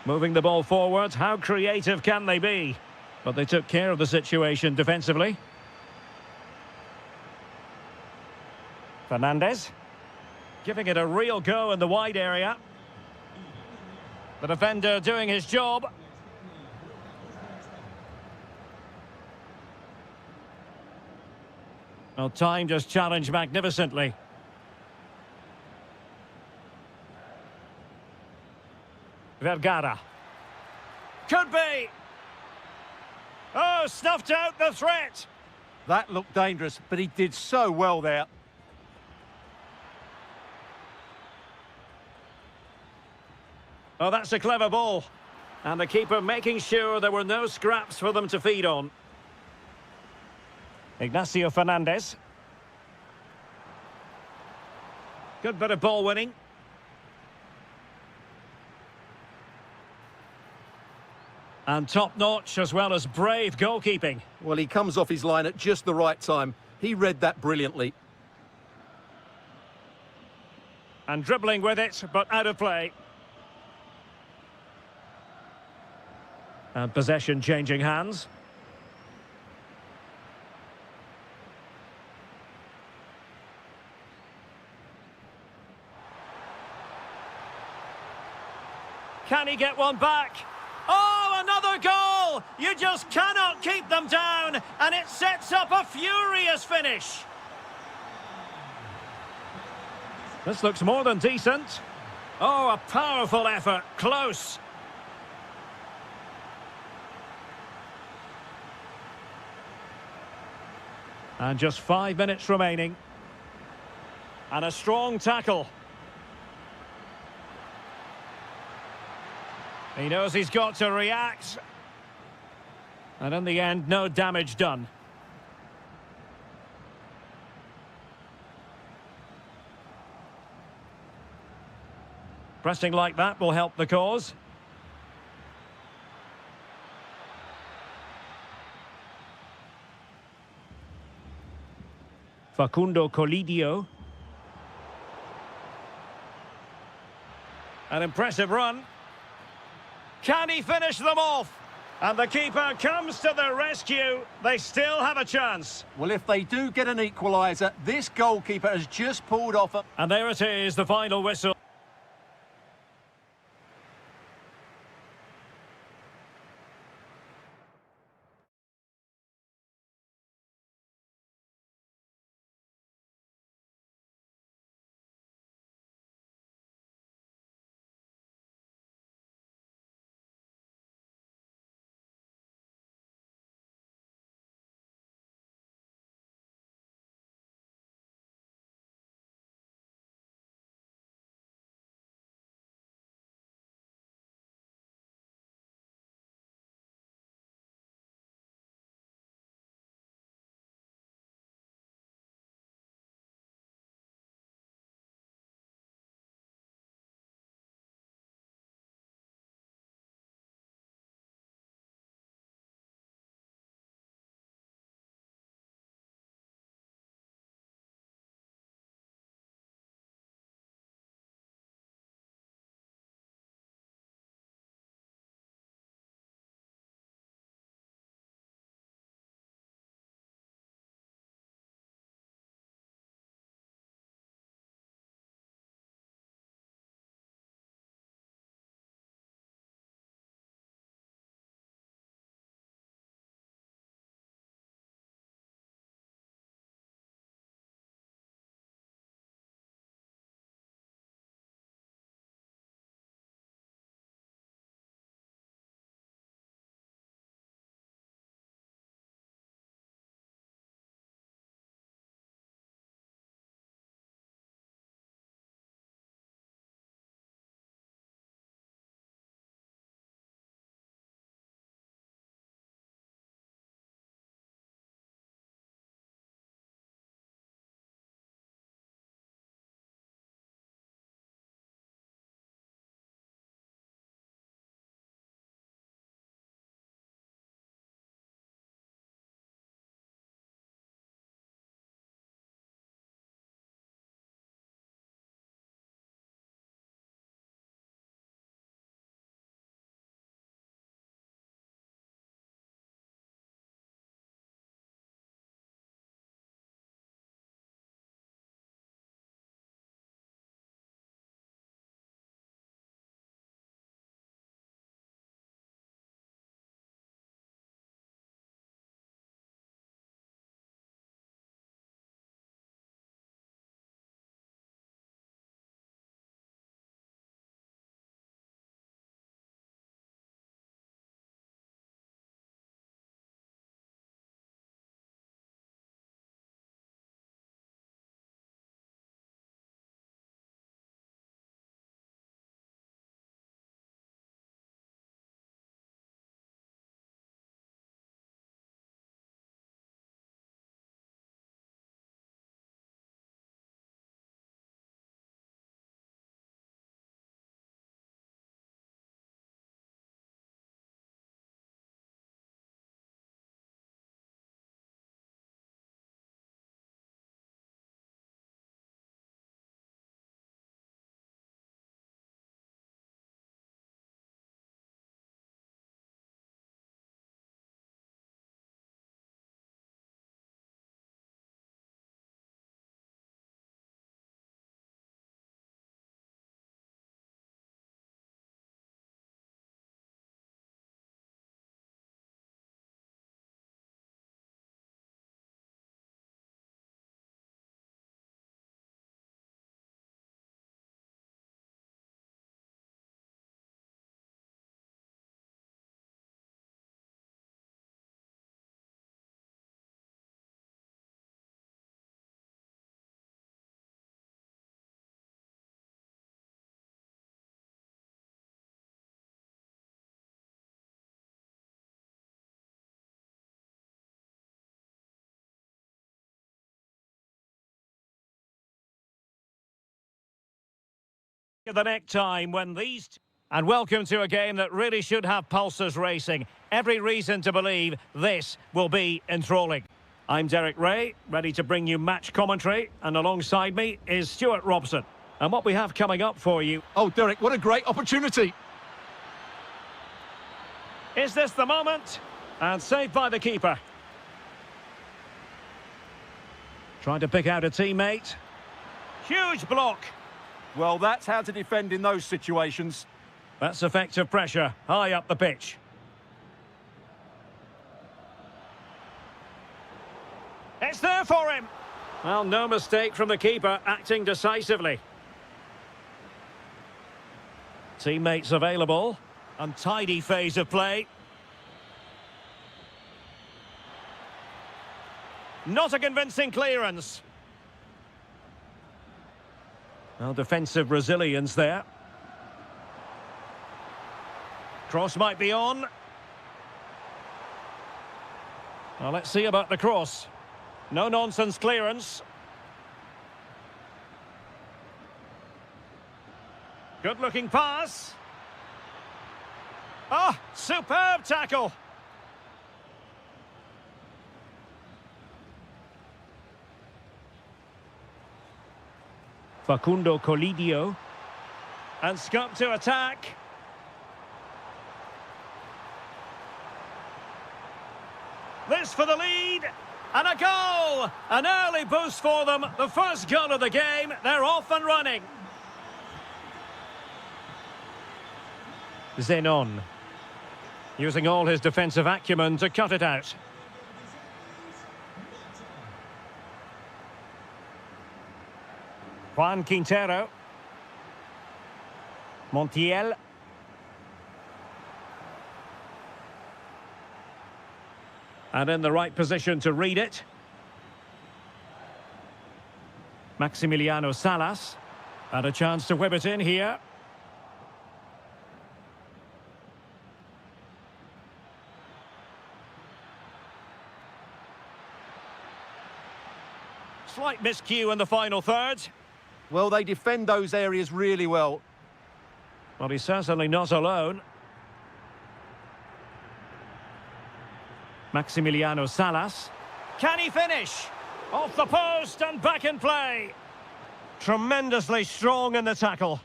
Moving the ball forward, how creative can they be? But they took care of the situation defensively. Fernandez, giving it a real go in the wide area. The defender doing his job. Well, timed his challenge magnificently. Vergara. Could be. Oh, snuffed out the threat.
That looked dangerous, but he did so well there.
Oh, that's a clever ball. And the keeper making sure there were no scraps for them to feed on. Ignacio Fernandez. Good bit of ball winning. And top-notch as well as brave goalkeeping.
Well, he comes off his line at just the right time. He read that brilliantly.
And dribbling with it, but out of play. And possession changing hands. Can he get one back? Oh, another goal! You just cannot keep them down, and it sets up a furious finish. This looks more than decent. Oh, a powerful effort, close. And just 5 minutes remaining. And a strong tackle. He knows he's got to react. And in the end, no damage done. Pressing like that will help the cause. Facundo Colidio. An impressive run. Can he finish them off? And the keeper comes to the rescue. They still have a chance.
Well, if they do get an equaliser, this goalkeeper has just pulled off a...
And there it is, the final whistle. The next time when these... And welcome to a game that really should have pulses racing. Every reason to believe this will be enthralling. I'm Derek Ray, ready to bring you match commentary, and alongside me is Stuart Robson. And what we have coming up for you...
Oh, Derek, what a great opportunity.
Is this the moment? And saved by the keeper. Trying to pick out a teammate. Huge block.
Well, that's how to defend in those situations.
That's effective pressure, high up the pitch. It's there for him. Well, no mistake from the keeper, acting decisively. Teammates available. Untidy phase of play. Not a convincing clearance. Well, defensive resilience there. Cross might be on. Well, let's see about the cross. No-nonsense clearance. Good-looking pass. Oh, superb tackle. Facundo Colidio. And scupped to attack. This for the lead. And a goal! An early boost for them. The first goal of the game. They're off and running. Zenon. Using all his defensive acumen to cut it out. Juan Quintero. Montiel. And in the right position to read it. Maximiliano Salas. And a chance to whip it in here. Slight miscue in the final third.
Well, they defend those areas really well.
Well, he's certainly not alone. Maximiliano Salas. Can he finish? Off the post and back in play. Tremendously strong in the tackle.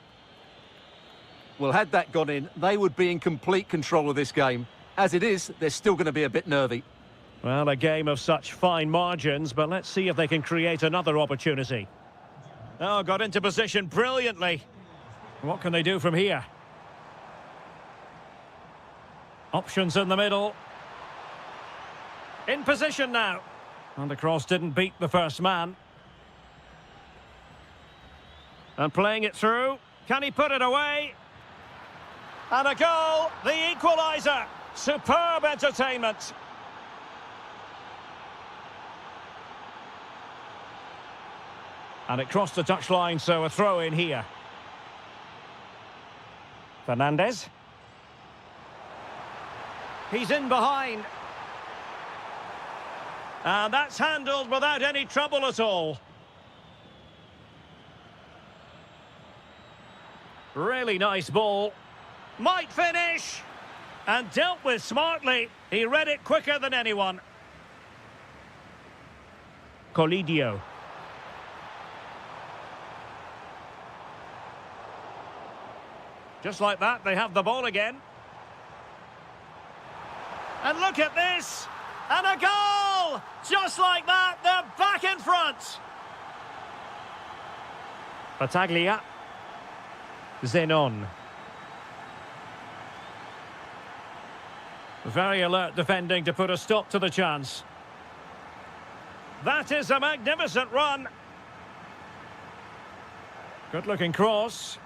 Well, had that gone in, they would be in complete control of this game. As it is, they're still going to be a bit nervy.
Well, a game of such fine margins, but let's see if they can create another opportunity. Oh, got into position brilliantly. What can they do from here? Options in the middle. In position now. And the cross didn't beat the first man. And playing it through. Can he put it away? And a goal, the equaliser. Superb entertainment. And it crossed the touchline, so a throw in here. Fernandez. He's in behind. And that's handled without any trouble at all. Really nice ball. Might finish. And dealt with smartly. He read it quicker than anyone. Colidio. Just like that, they have the ball again. And look at this! And a goal! Just like that, they're back in front! Battaglia. Zenon. Very alert defending to put a stop to the chance. That is a magnificent run. Good-looking cross.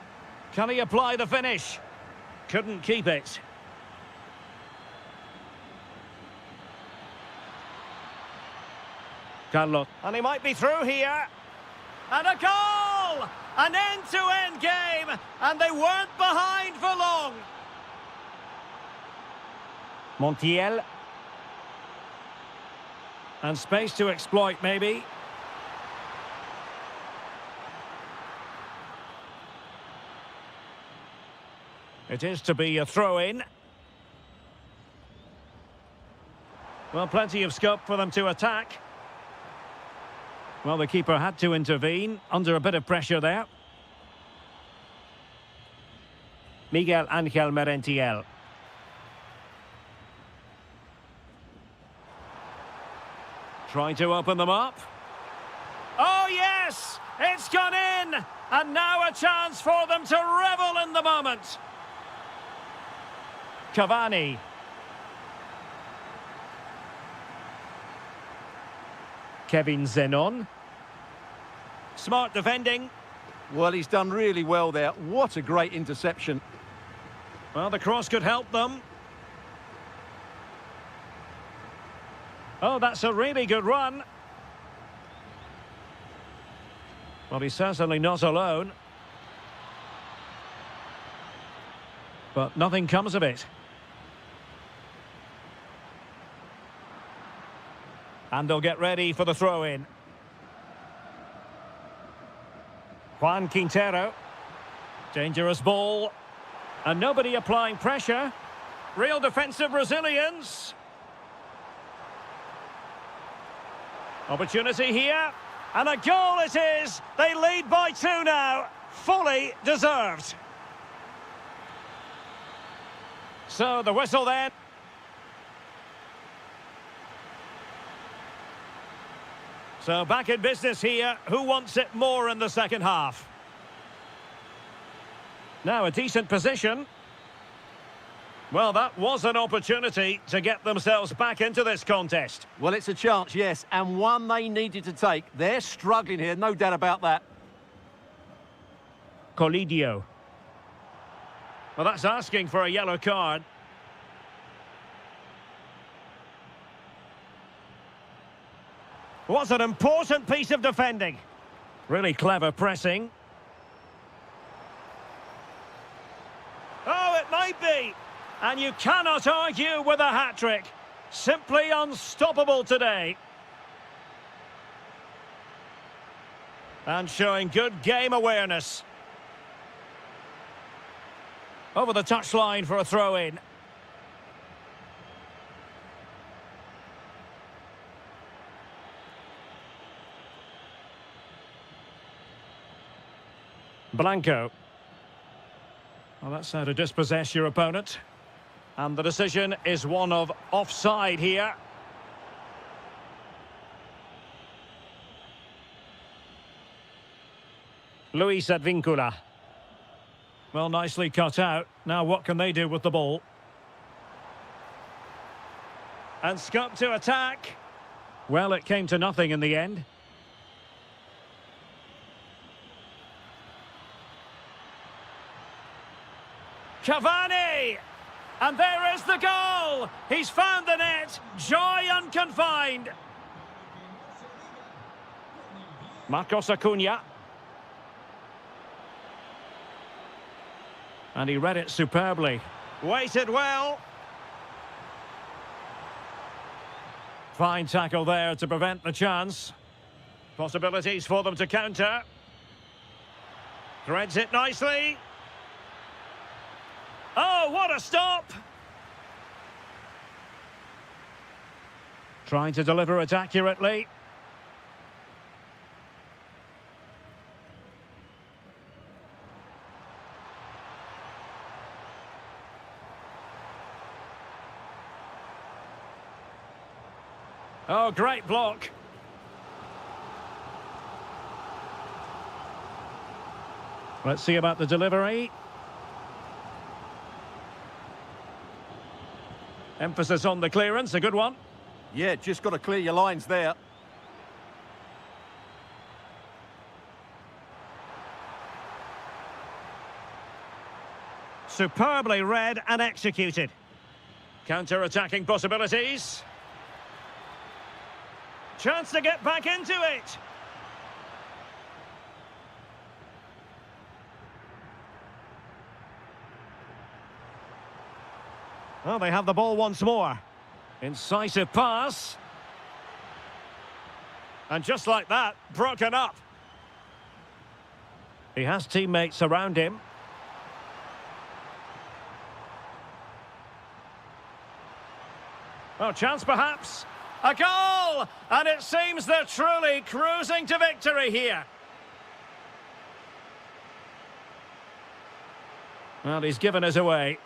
Can he apply the finish? Couldn't keep it. Carlos. And he might be through here. And a goal! An end-to-end game. And they weren't behind for long. Montiel. And space to exploit, maybe. It is to be a throw-in. Well, plenty of scope for them to attack. Well, the keeper had to intervene, under a bit of pressure there. Miguel Ángel Merentiel. Trying to open them up. Oh, yes! It's gone in! And now a chance for them to revel in the moment. Cavani. Kevin Zenon. Smart defending.
Well, he's done really well there. What a great interception.
Well, the cross could help them. Oh, that's a really good run. Well, he's certainly not alone. But nothing comes of it. And they'll get ready for the throw-in. Juan Quintero. Dangerous ball. And nobody applying pressure. Real defensive resilience. Opportunity here. And a goal it is. They lead by 2 now. Fully deserved. So the whistle then. So back in business here. Who wants it more in the second half? Now a decent position. Well, that was an opportunity to get themselves back into this contest.
Well, it's a chance, yes, and one they needed to take. They're struggling here, no doubt about that.
Colidio. Well, that's asking for a yellow card. What an important piece of defending. Really clever pressing. Oh, it might be. And you cannot argue with a hat-trick. Simply unstoppable today. And showing good game awareness. Over the touchline for a throw-in. Blanco. Well, that's how to dispossess your opponent. And the decision is one of offside here. Luis Advíncula. Well, nicely cut out. Now what can they do with the ball? And scope to attack. Well, it came to nothing in the end. Cavani! And there is the goal! He's found the net! Joy unconfined! Marcos Acuna. And he read it superbly. Waited well. Fine tackle there to prevent the chance. Possibilities for them to counter. Threads it nicely. Oh, what a stop! Trying to deliver it accurately. Oh, great block. Let's see about the delivery. Emphasis on the clearance, a good one.
Yeah, just got to clear your lines there.
Superbly read and executed. Counter-attacking possibilities. Chance to get back into it. Well, they have the ball once more. Incisive pass. And just like that, broken up. He has teammates around him. Oh, chance perhaps. A goal! And it seems they're truly cruising to victory here. Well, he's given us away.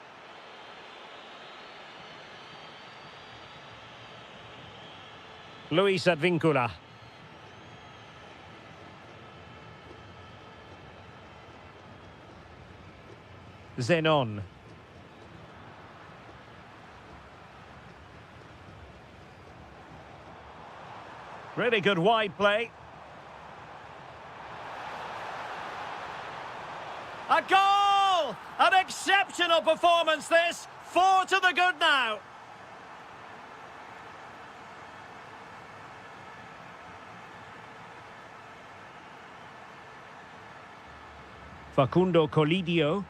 Luis Advíncula. Zenon. Really good wide play. A goal! An exceptional performance this. 4 to the good now. Facundo Colidio.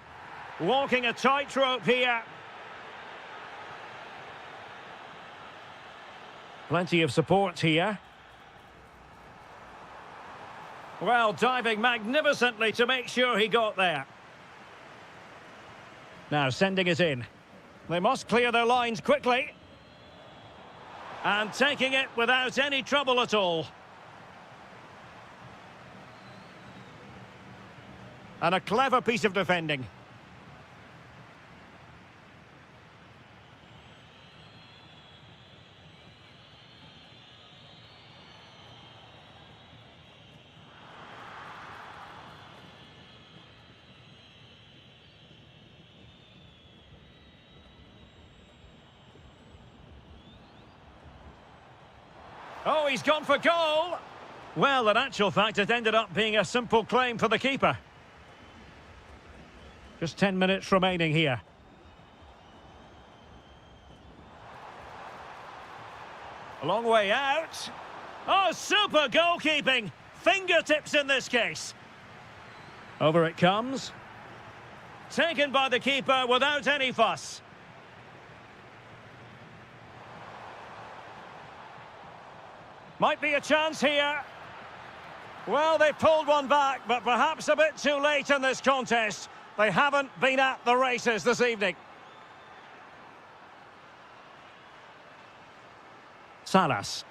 Walking a tightrope here. Plenty of support here. Well, diving magnificently to make sure he got there. Now sending it in. They must clear their lines quickly. And taking it without any trouble at all. And a clever piece of defending. Oh, he's gone for goal! Well, in actual fact, it ended up being a simple claim for the keeper. Just 10 minutes remaining here. A long way out. Oh, super goalkeeping! Fingertips in this case. Over it comes. Taken by the keeper without any fuss. Might be a chance here. Well, they pulled one back, but perhaps a bit too late in this contest. They haven't been at the races this evening. Salas.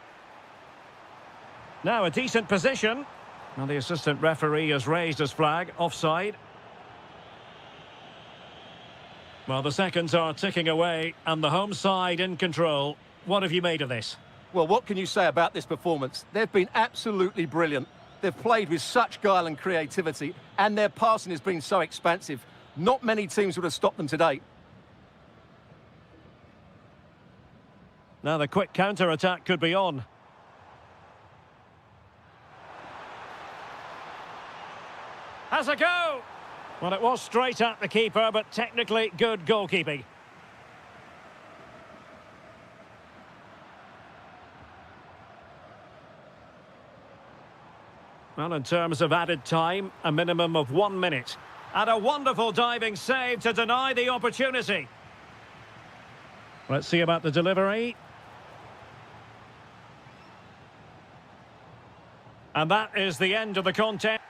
Now a decent position. And the assistant referee has raised his flag, offside. Well, the seconds are ticking away, and the home side in control. What have you made of this?
Well, what can you say about this performance? They've been absolutely brilliant. They've played with such guile and creativity, and their passing has been so expansive. Not many teams would have stopped them today.
Now the quick counter-attack could be on. Has a go! Well, it was straight at the keeper, but technically good goalkeeping. Well, in terms of added time, a minimum of 1 minute. And a wonderful diving save to deny the opportunity. Let's see about the delivery. And that is the end of the contest.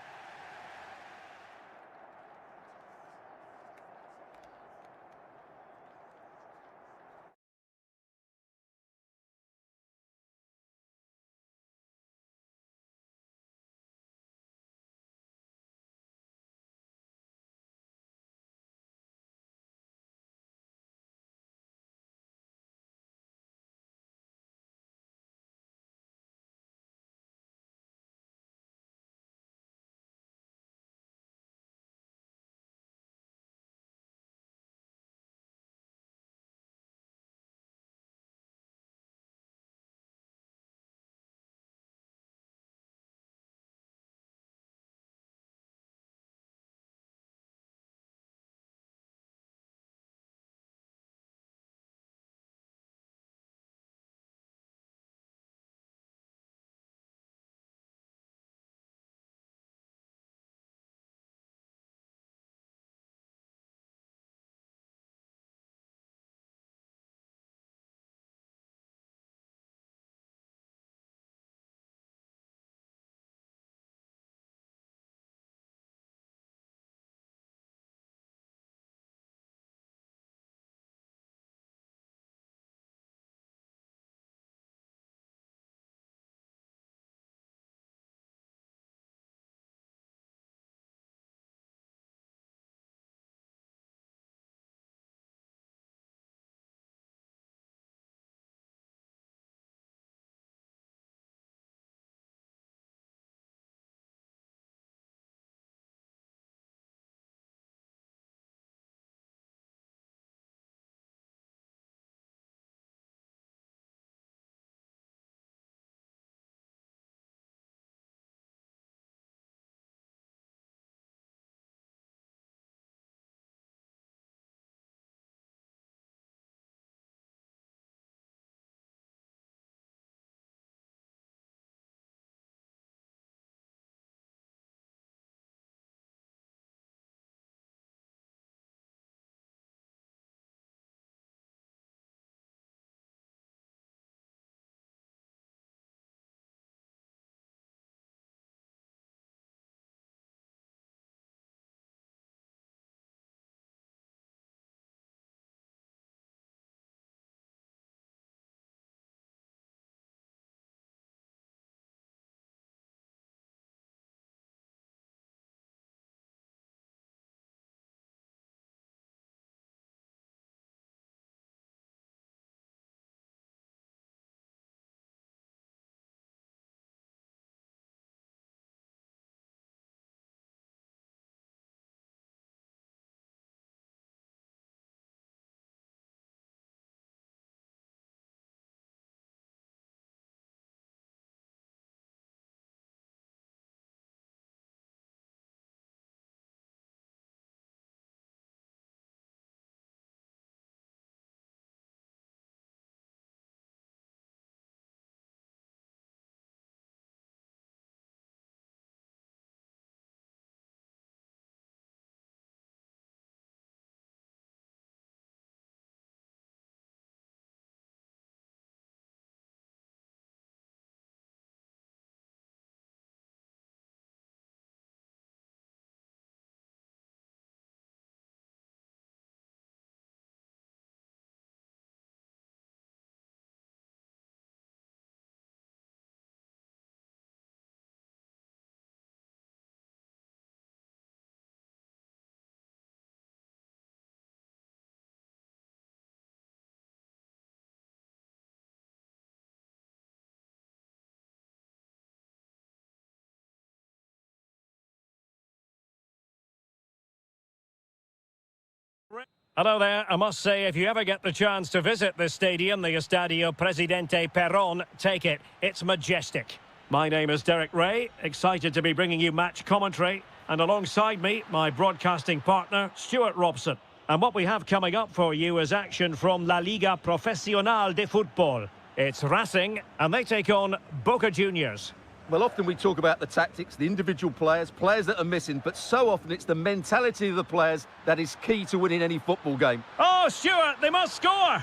Hello there. I must say, if you ever get the chance to visit this stadium, the Estadio Presidente Perón, take it. It's majestic. My name is Derek Ray, excited to be bringing you match commentary. And alongside me, my broadcasting partner, Stuart Robson. And what we have coming up for you is action from La Liga Profesional de Fútbol. It's Racing, and they take on Boca Juniors.
Well, often we talk about the tactics, the individual players that are missing, but so often it's the mentality of the players that is key to winning any football game.
Oh, Stuart, they must score!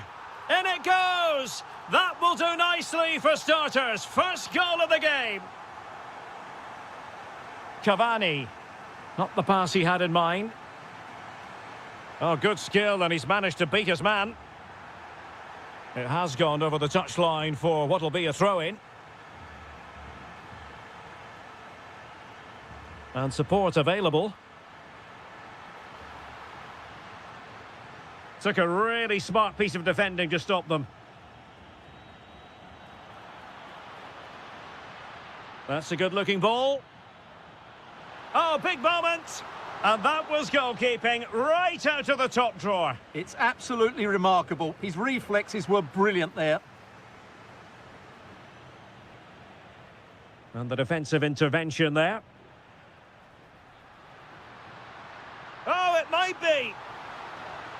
In it goes! That will do nicely for starters. First goal of the game. Cavani. Not the pass he had in mind. Oh, good skill, and he's managed to beat his man. It has gone over the touchline for what will be a throw-in. And support available. Took a really smart piece of defending to stop them. That's a good-looking ball. Oh, big moment! And that was goalkeeping right out of the top drawer.
It's absolutely remarkable. His reflexes were brilliant there.
And the defensive intervention there. Oh, it might be!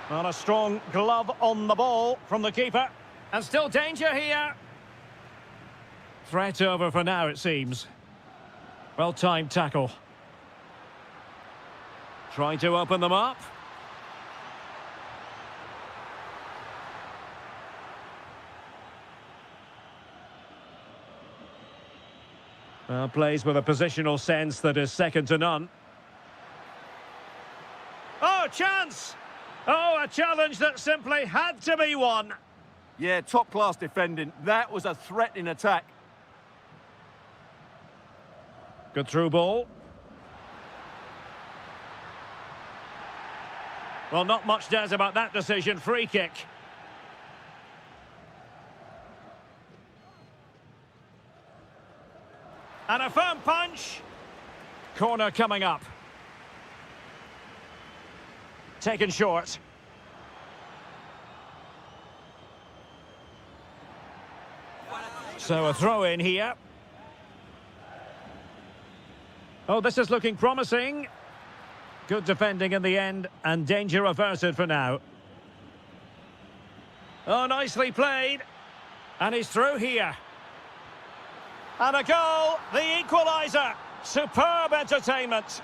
Well, a strong glove on the ball from the keeper. And still danger here. Threat over for now, it seems. Well-timed tackle. Trying to open them up. Plays with a positional sense that is second to none. Oh, chance! Oh, a challenge that simply had to be won.
Yeah, top-class defending. That was a threatening attack.
Good through ball. Well, not much does about that decision. Free kick. And a firm punch. Corner coming up. Taken short. So a throw in here. Oh, this is looking promising. Good defending in the end, and danger averted for now. Oh, nicely played. And he's through here. And a goal, the equaliser. Superb entertainment.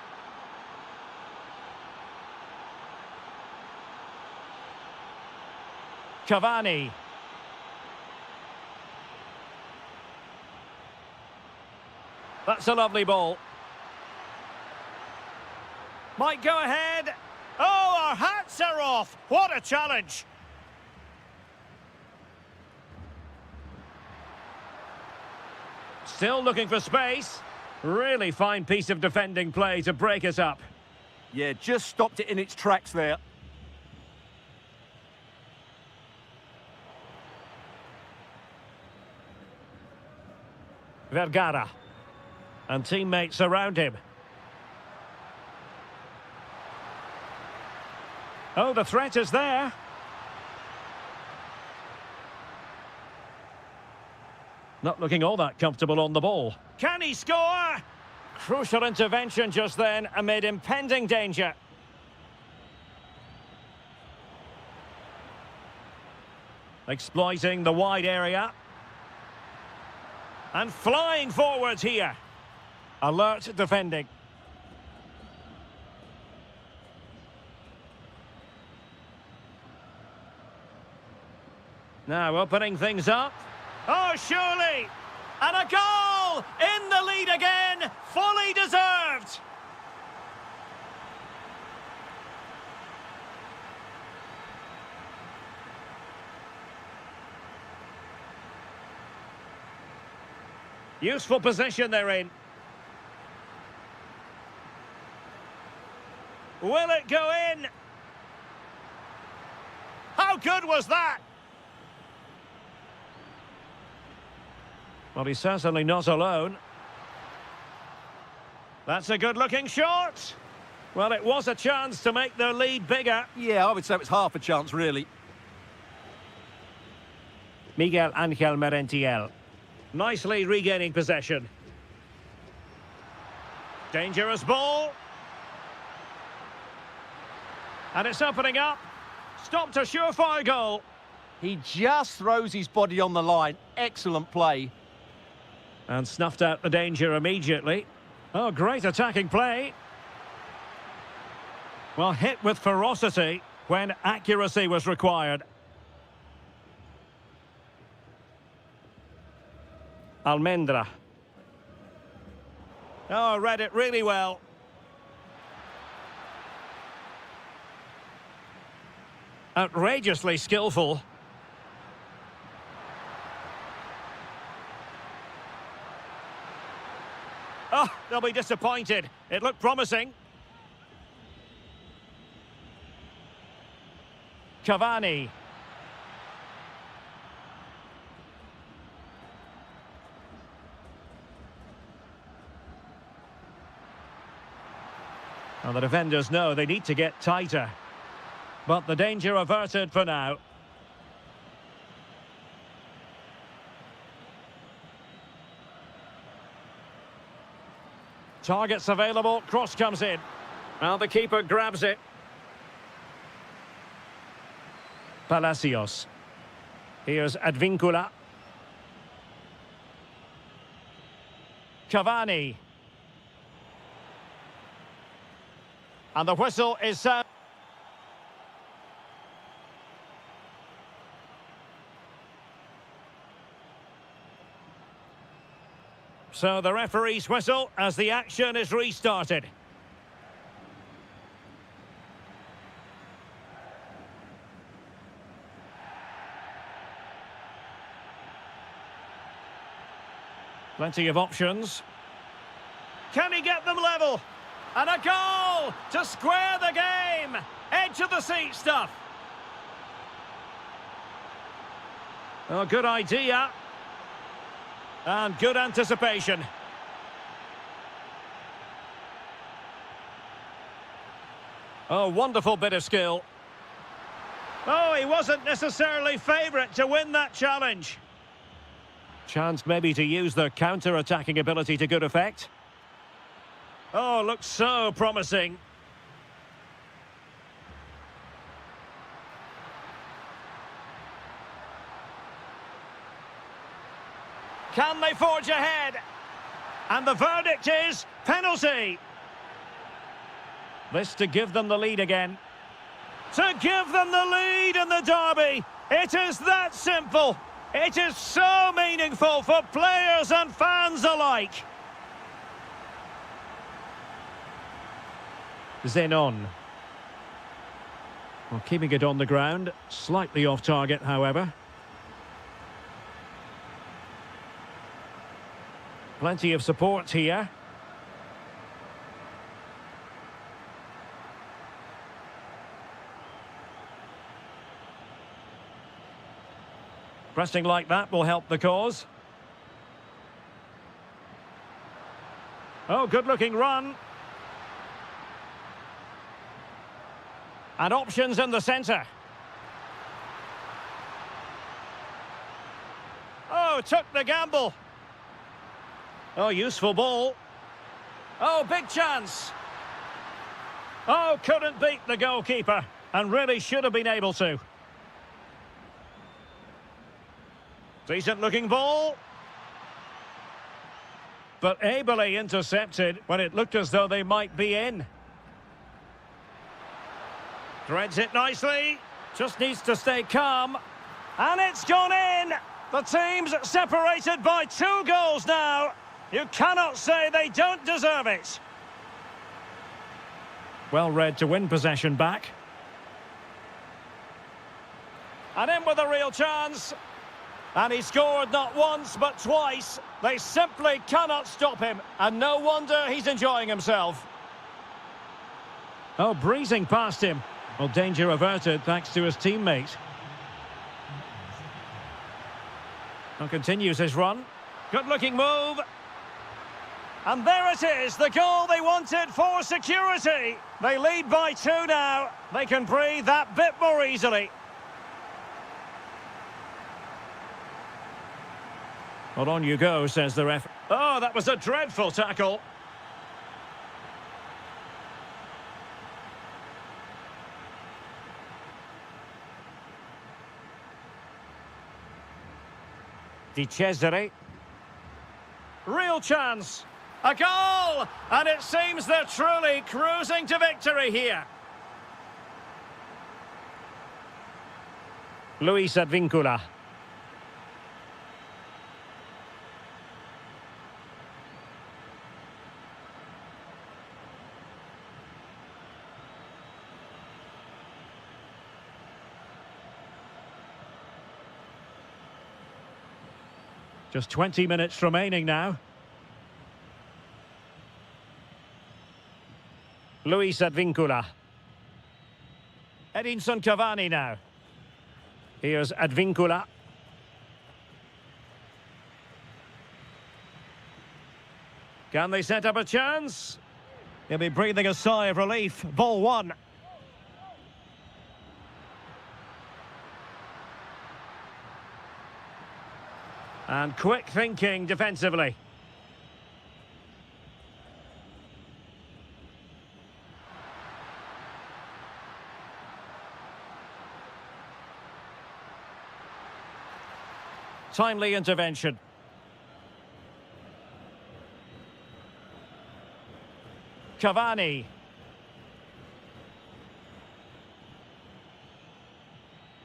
Cavani. That's a lovely ball. Might go ahead. Oh, our hats are off. What a challenge. Still looking for space. Really fine piece of defending play to break us up.
Yeah, just stopped it in its tracks there.
Vergara. And teammates around him. Oh, the threat is there. Not looking all that comfortable on the ball. Can he score? Crucial intervention just then amid impending danger. Exploiting the wide area. And flying forwards here. Alert defending. Now opening things up. Oh, surely! And a goal! In the lead again! Fully deserved! Useful position they're in. Will it go in? How good was that? Well, he's certainly not alone. That's a good-looking shot. Well, it was a chance to make their lead bigger.
Yeah, I would say it was half a chance, really.
Miguel Ángel Merentiel. Nicely regaining possession. Dangerous ball. And it's opening up. Stopped a surefire goal.
He just throws his body on the line. Excellent play.
And snuffed out the danger immediately. Oh, great attacking play. Well, hit with ferocity when accuracy was required. Almendra. Oh, read it really well. Outrageously skillful. Oh, they'll be disappointed. It looked promising. Cavani. Well, the defenders know they need to get tighter. But the danger averted for now. Targets available, cross comes in. Well, the keeper grabs it. Palacios. Here's Advincula. Cavani. And the whistle is sound. So the referee's whistle as the action is restarted. Plenty of options. Can he get them level? And a goal to square the game. Edge of the seat stuff. Oh, good idea. And good anticipation. Oh, wonderful bit of skill. Oh, he wasn't necessarily favourite to win that challenge. Chance maybe to use their counter-attacking ability to good effect. Oh, looks so promising. Can they forge ahead? And the verdict is penalty. This to give them the lead again. To give them the lead in the derby. It is that simple. It is so meaningful for players and fans alike. Zenon. Well, keeping it on the ground. Slightly off target, however. Plenty of support here. Pressing like that will help the cause. Oh, good-looking run. And options in the centre. Oh, took the gamble. Oh, useful ball. Oh, big chance. Oh, couldn't beat the goalkeeper. And really should have been able to. Decent looking ball. But ably intercepted when it looked as though they might be in. Threads it nicely. Just needs to stay calm. And it's gone in. The team's separated by 2 goals now. You cannot say they don't deserve it. Well read to win possession back. And in with a real chance. And he scored not once but twice. They simply cannot stop him. And no wonder he's enjoying himself. Oh, breezing past him. Well, danger averted thanks to his teammate. And continues his run. Good looking move. And there it is, the goal they wanted for security. They lead by 2 now. They can breathe that bit more easily. Well, on you go, says the ref. Oh, that was a dreadful tackle. Di Cesare. Real chance. A goal! And it seems they're truly cruising to victory here. Luis Advincula. Just 20 minutes remaining now. Luis Advincula. Edinson Cavani now. Here's Advincula. Can they set up a chance? He'll be breathing a sigh of relief. Ball one. And quick thinking defensively. Timely intervention. Cavani.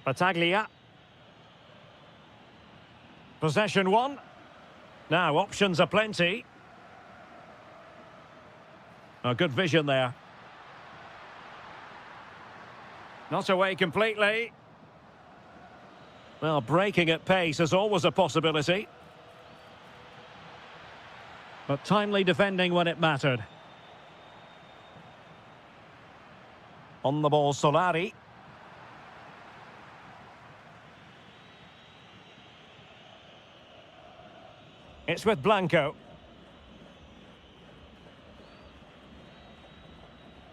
Battaglia. Possession one. Now, options are plenty. A good vision there. Not away completely. Well, breaking at pace is always a possibility. But timely defending when it mattered. On the ball, Solari. It's with Blanco.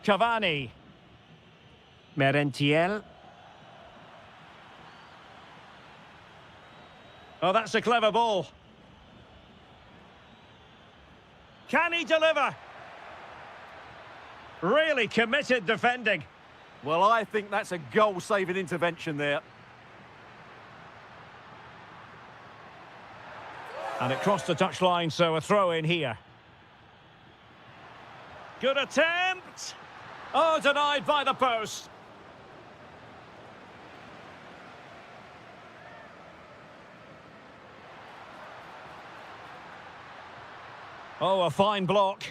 Cavani. Merentiel. Oh, that's a clever ball. Can he deliver? Really committed defending.
Well, I think that's a goal-saving intervention there.
And it crossed the touchline, so a throw in here. Good attempt. Oh, denied by the post. Oh, a fine block.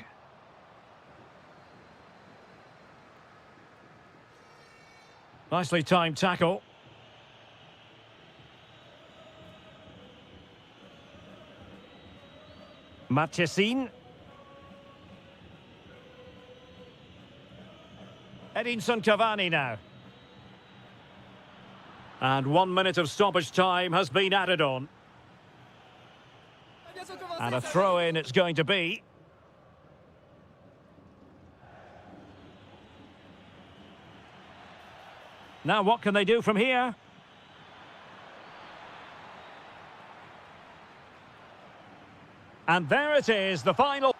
Nicely timed tackle. Mathiasin. Edinson Cavani now. And 1 minute of stoppage time has been added on. And a throw-in it's going to be. Now what can they do from here? And there it is, the final.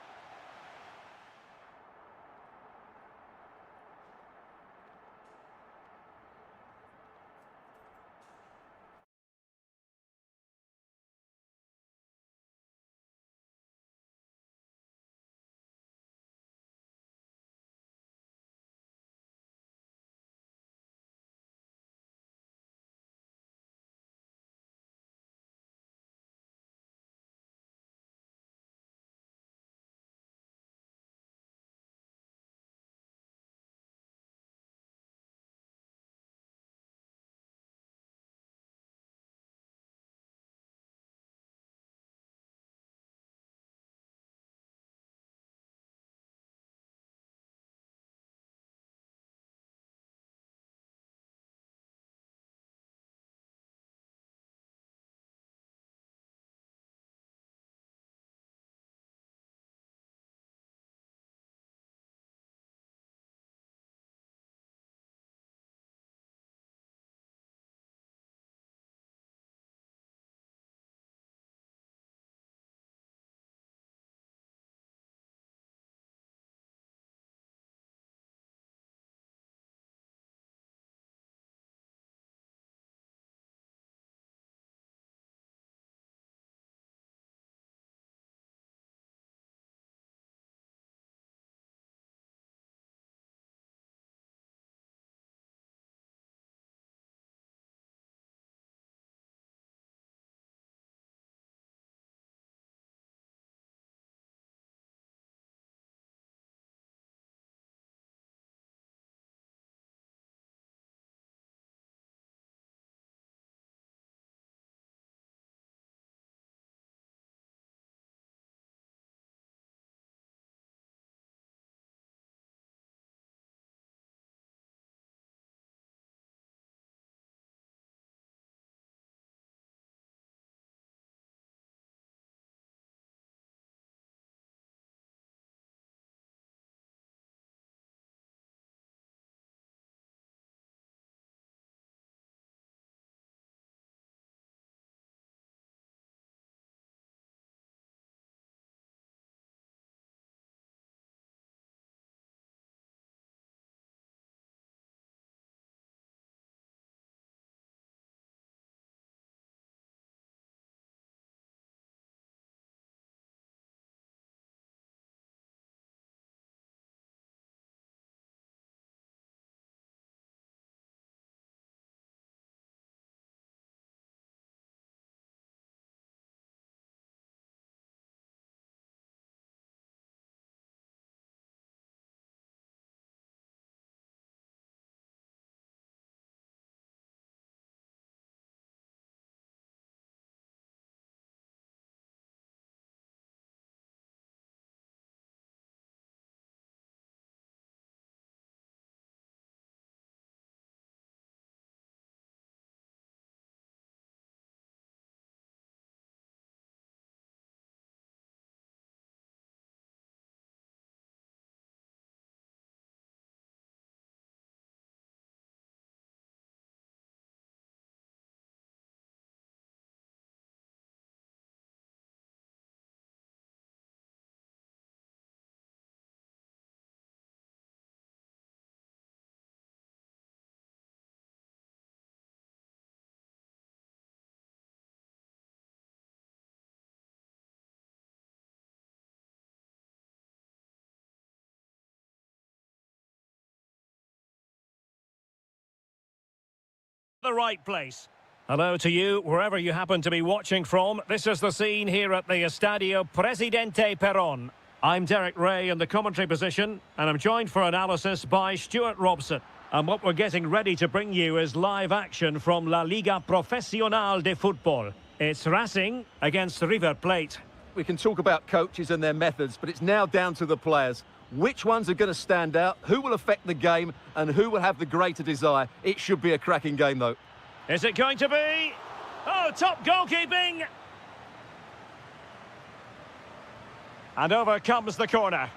The right place. Hello to you, wherever you happen to be watching from. This is the scene here at the Estadio Presidente Perón. I'm Derek Ray in the commentary position, and I'm joined for analysis by Stuart Robson. And what we're getting ready to bring you is live action from La Liga Profesional de Fútbol. It's Racing against River Plate.
We can talk about coaches and their methods, but it's now down to the players. Which ones are going to stand out, who will affect the game, and who will have the greater desire? It should be a cracking game, though.
Is it going to be? Oh, top goalkeeping! And over comes the corner.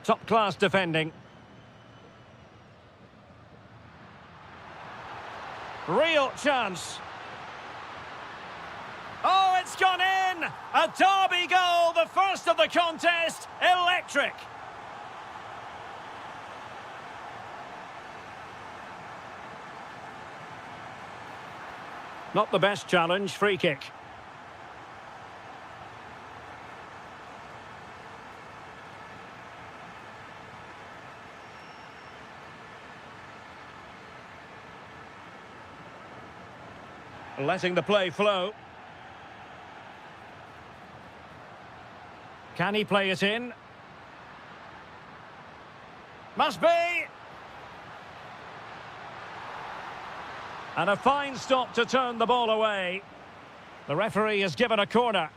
Top-class defending. Real chance. Oh, it's gone in! A derby goal, the first of the contest. Electric. Not the best challenge, free kick. Letting the play flow. Can he play it in? Must be! And a fine stop to turn the ball away. The referee has given a corner.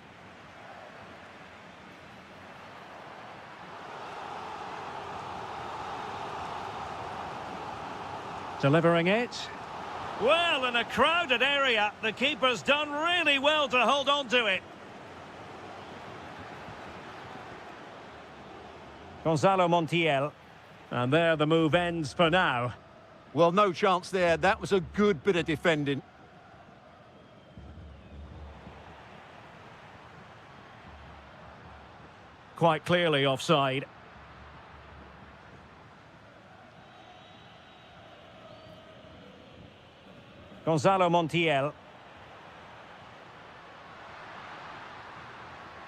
Delivering it. Well, in a crowded area, the keeper's done really well to hold on to it. Gonzalo Montiel. And there the move ends for now.
Well, no chance there. That was a good bit of defending.
Quite clearly offside. Gonzalo Montiel.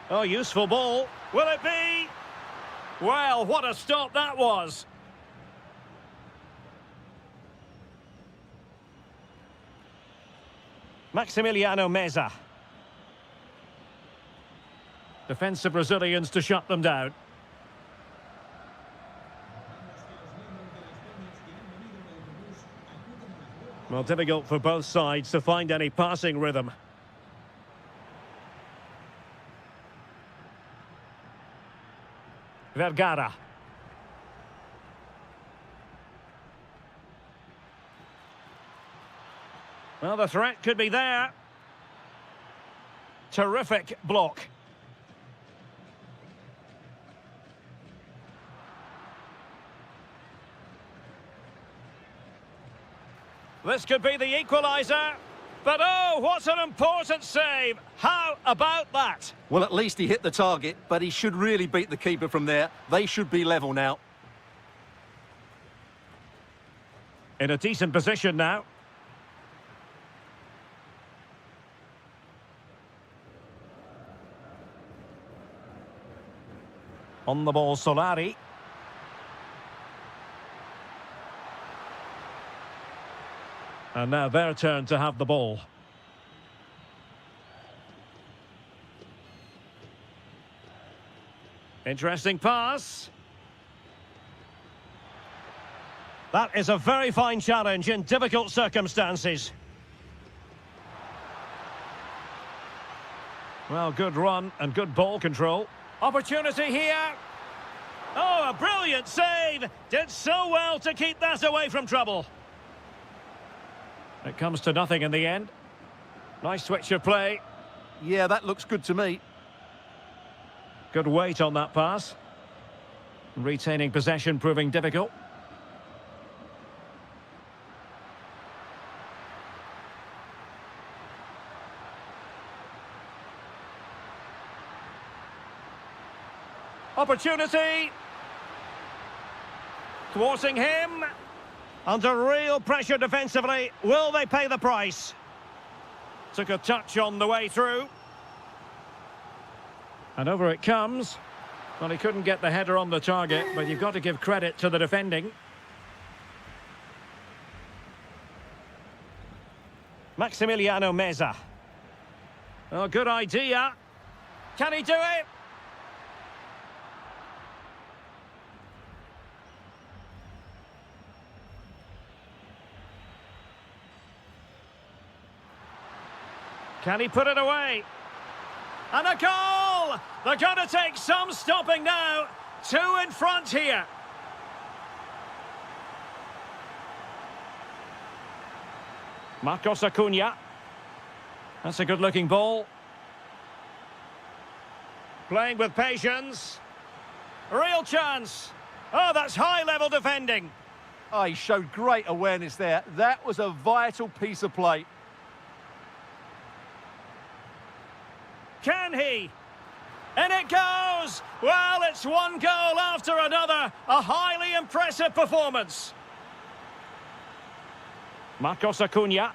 Oh, useful ball. Will it be? Well, what a stop that was. Maximiliano Meza. Defensive Brazilians to shut them down. Well, difficult for both sides to find any passing rhythm. Vergara. Well, the threat could be there. Terrific block. This could be the equaliser. But oh, what an important save. How about that?
Well, at least he hit the target, but he should really beat the keeper from there. They should be level now.
In a decent position now. On the ball, Solari. And now their turn to have the ball. Interesting pass. That is a very fine challenge in difficult circumstances. Well, good run and good ball control. Opportunity here. Oh, a brilliant save. Did so well to keep that away from trouble. It comes to nothing in the end. Nice switch of play.
Yeah, that looks good to me.
Good weight on that pass. Retaining possession proving difficult. Opportunity. Thwarting him. Under real pressure defensively. Will they pay the price? Took a touch on the way through. And over it comes. Well, he couldn't get the header on the target, but you've got to give credit to the defending. Maximiliano Meza. Oh, good idea. Can he do it? Can he put it away? And a goal! They're going to take some stopping now. 2 in front here. Marcos Acuna. That's a good-looking ball. Playing with patience. Real chance. Oh, that's high-level defending.
Oh, he showed great awareness there. That was a vital piece of play.
Can he? And it goes! Well, it's one goal after another. A highly impressive performance. Marcos Acuna.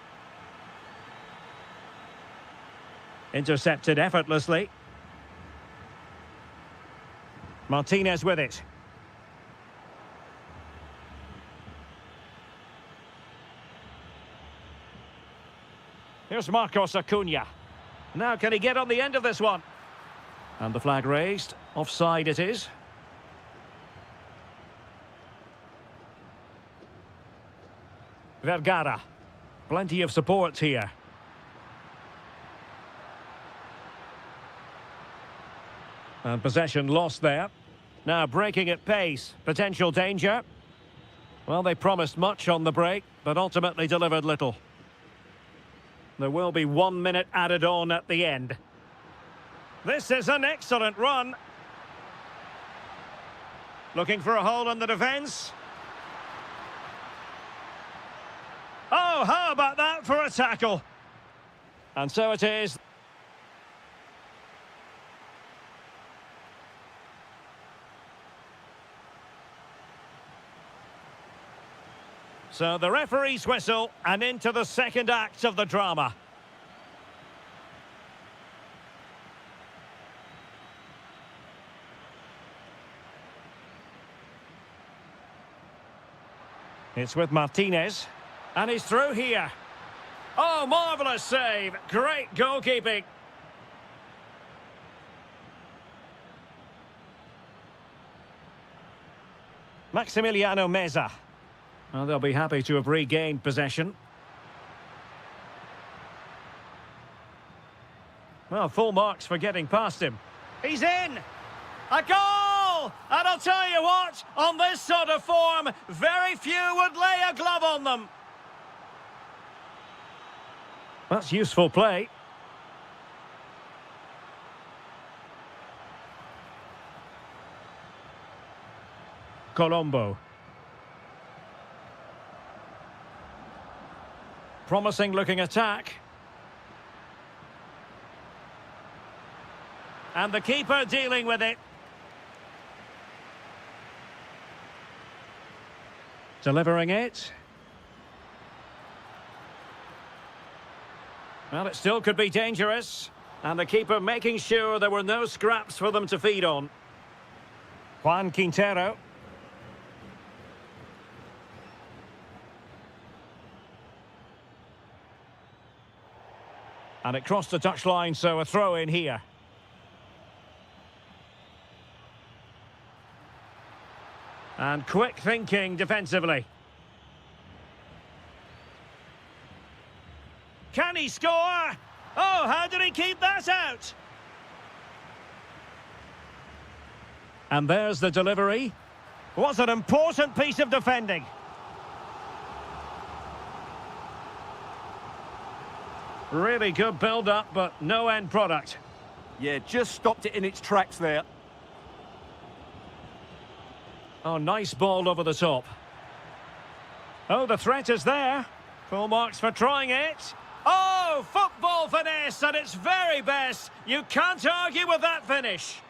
Intercepted effortlessly. Martinez with it. Here's Marcos Acuna. Now, can he get on the end of this one? And the flag raised. Offside it is. Vergara. Plenty of support here. And possession lost there. Now breaking at pace. Potential danger. Well, they promised much on the break, but ultimately delivered little. There will be 1 minute added on at the end. This is an excellent run. Looking for a hole in the defence. Oh, how about that for a tackle? And so it is. So the referee's whistle, and into the second act of the drama. It's with Martinez, and he's through here. Oh, marvellous save. Great goalkeeping. Maximiliano Meza. Well, they'll be happy to have regained possession. Well, full marks for getting past him. He's in! A goal! And I'll tell you what, on this sort of form, very few would lay a glove on them. That's useful play. Colombo. Promising looking attack. And the keeper dealing with it. Delivering it. Well, it still could be dangerous. And the keeper making sure there were no scraps for them to feed on. Juan Quintero. And it crossed the touchline, so a throw in here. And quick thinking defensively. Can he score? Oh, how did he keep that out? And there's the delivery. What an important piece of defending. Really good build-up, but no end product.
Yeah, just stopped it in its tracks there.
Oh, nice ball over the top. Oh, the threat is there. Full marks for trying it. Oh, football finesse at its very best. You can't argue with that finish.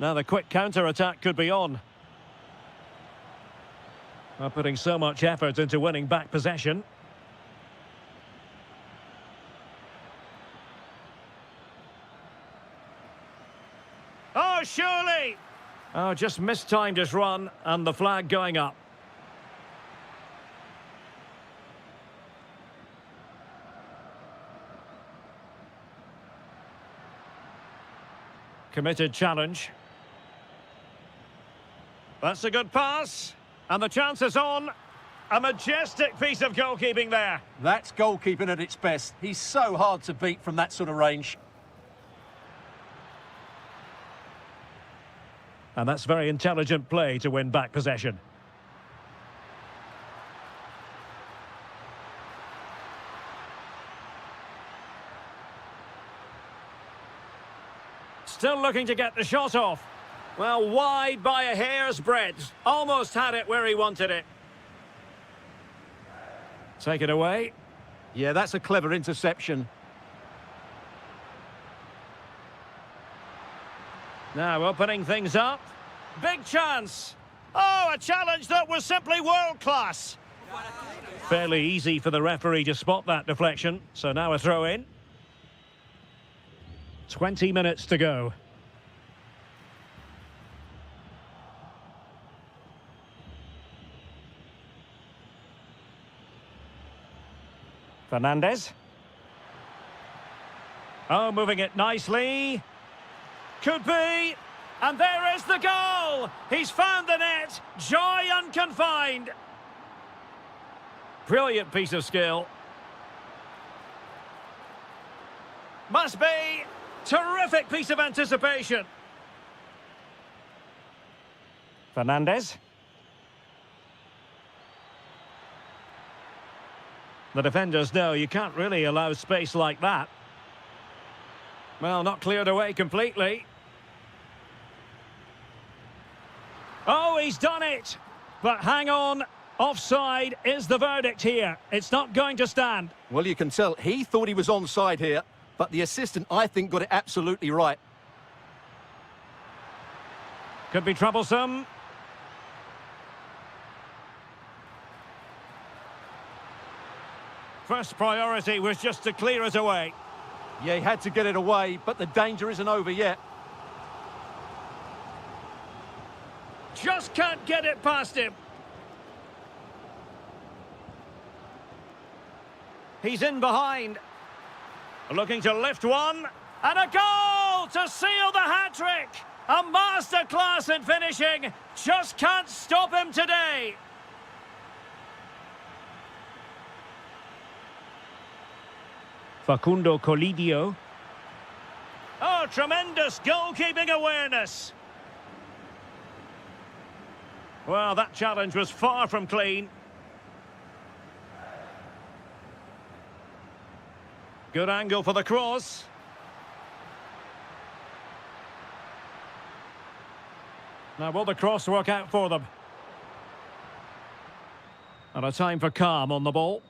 Now the quick counter-attack could be on. They're putting so much effort into winning back possession. Oh, surely! Oh, just mistimed his run, and the flag going up. Committed challenge. That's a good pass. And the chance is on. A majestic piece of goalkeeping there.
That's goalkeeping at its best. He's so hard to beat from that sort of range.
And that's very intelligent play to win back possession. Still looking to get the shot off. Well, wide by a hair's breadth. Almost had it where he wanted it. Take it away.
Yeah, that's a clever interception.
Now opening things up. Big chance. Oh, a challenge that was simply world-class. Fairly easy for the referee to spot that deflection. So now a throw-in. 20 minutes to go. Fernandez. Oh, moving it nicely. Could be. And there is the goal. He's found the net. Joy unconfined. Brilliant piece of skill. Must be. Terrific piece of anticipation. Fernandez. The defenders know you can't really allow space like that. Well, not cleared away completely. Oh, he's done it! But hang on, offside is the verdict here. It's not going to stand.
Well, you can tell he thought he was onside here, but the assistant, I think, got it absolutely right.
Could be troublesome. First priority was just to clear it away.
Yeah, he had to get it away, but the danger isn't over yet.
Just can't get it past him. He's in behind. Looking to lift one. And a goal to seal the hat-trick. A masterclass in finishing. Just can't stop him today. Facundo Colidio. Oh, tremendous goalkeeping awareness. Well, that challenge was far from clean. Good angle for the cross. Now, will the cross work out for them? And a time for calm on the ball.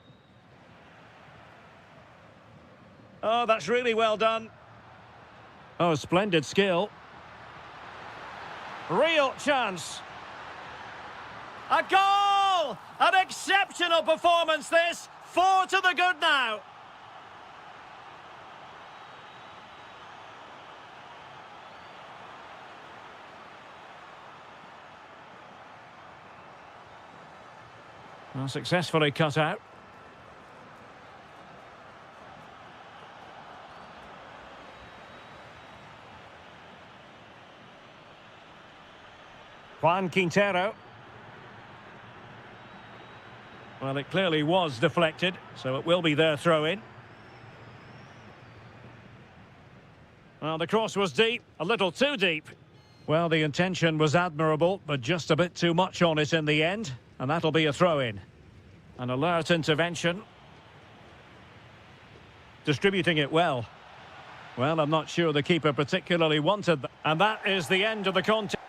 Oh, that's really well done. Oh, splendid skill. Real chance. A goal! An exceptional performance, this. 4 to the good now. Well, successfully cut out. Juan Quintero. Well, it clearly was deflected, so it will be their throw-in. Well, the cross was deep, a little too deep. Well, the intention was admirable, but just a bit too much on it in the end, and that'll be a throw-in. An alert intervention. Distributing it well. Well, I'm not sure the keeper particularly wanted that. And that is the end of the contest.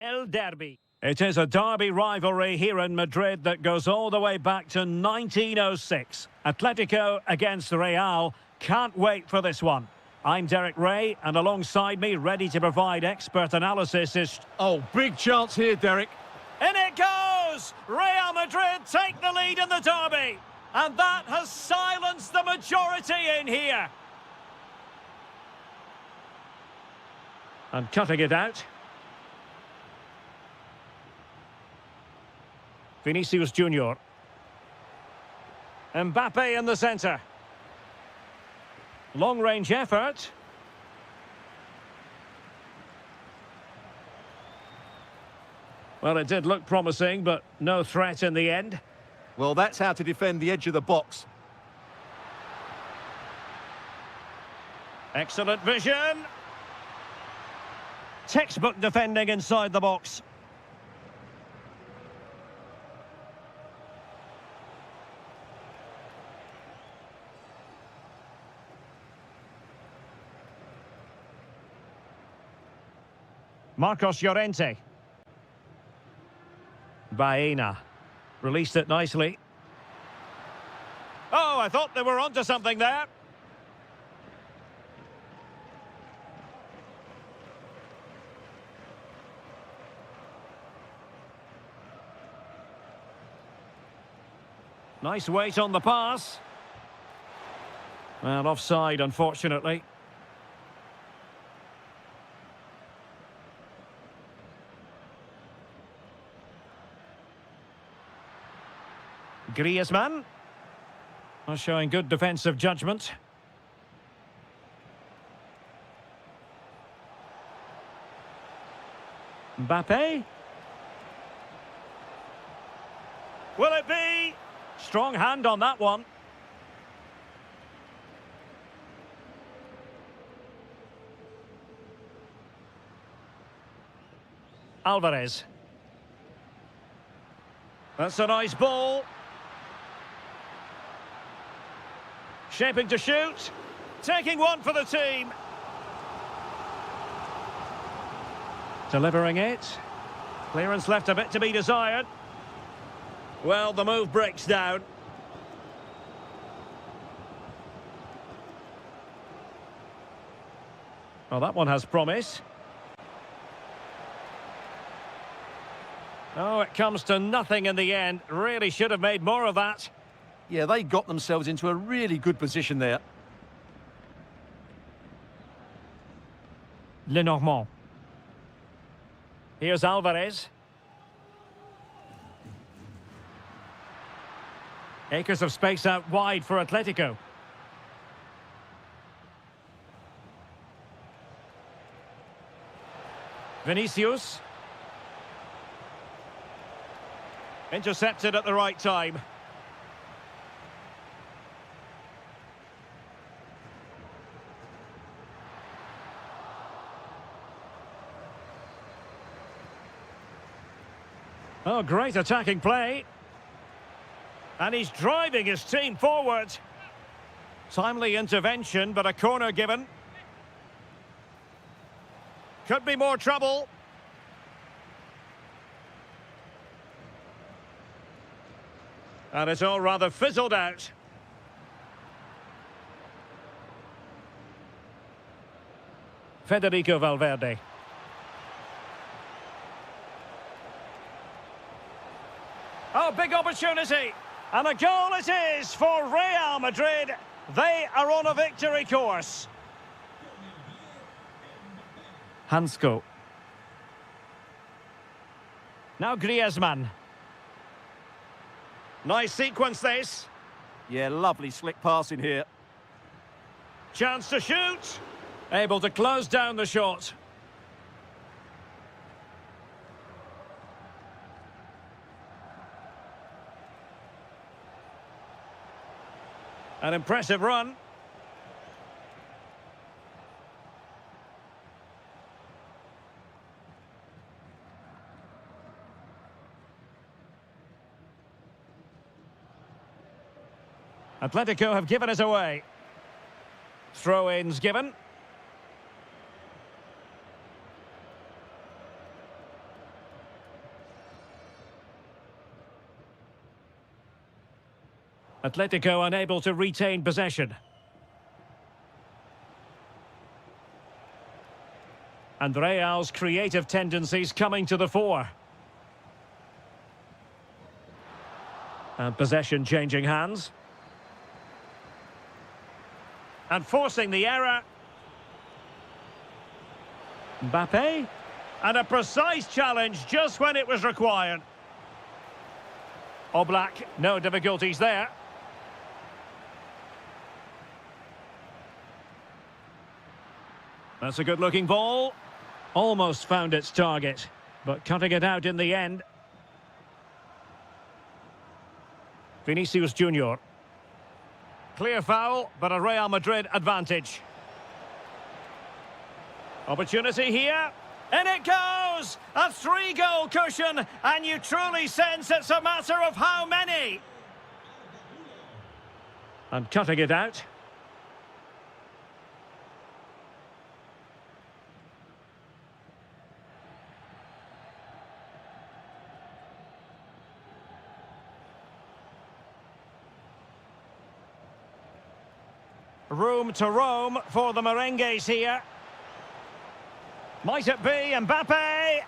El Derby. It is a derby rivalry here in Madrid that goes all the way back to 1906. Atletico against Real. Can't wait for this one. I'm Derek Ray, and alongside me, ready to provide expert analysis is...
Oh, big chance here, Derek.
In it goes! Real Madrid take the lead in the derby. And that has silenced the majority in here. And cutting it out. Vinicius Junior. Mbappe in the centre. Long-range effort. Well, it did look promising, but no threat in the end.
Well, that's how to defend the edge of the box.
Excellent vision. Textbook defending inside the box. Marcos Llorente. Baena. Released it nicely. Oh, I thought they were onto something there. Nice weight on the pass. Well, offside, unfortunately. Griezmann. Showing good defensive judgment. Mbappe. Will it be? Strong hand on that one. Alvarez. That's a nice ball. Shaping to shoot. Taking one for the team. Delivering it. Clearance left a bit to be desired. Well, the move breaks down. Well, that one has promise. Oh, it comes to nothing in the end. Really should have made more of that.
Yeah, they got themselves into a really good position there.
Lenormand. Here's Alvarez. Acres of space out wide for Atletico. Vinicius. Intercepted at the right time. Oh, great attacking play. And he's driving his team forward. Timely intervention, but a corner given. Could be more trouble. And it's all rather fizzled out. Federico Valverde. Oh, big opportunity. And a goal it is for Real Madrid. They are on a victory course. Hansko. Now Griezmann. Nice sequence this.
Yeah, lovely slick passing here.
Chance to shoot. Able to close down the shot. An impressive run. Atletico have given it away. Throw-ins given. Atletico unable to retain possession. And Real's creative tendencies coming to the fore. And possession changing hands. And forcing the error. Mbappe. And a precise challenge just when it was required. Oblak, no difficulties there. That's a good-looking ball. Almost found its target, but cutting it out in the end. Vinicius Junior. Clear foul, but a Real Madrid advantage. Opportunity here. In it goes! A 3-goal cushion, and you truly sense it's a matter of how many. And cutting it out. Room to roam for the merengues here. Might it be Mbappe?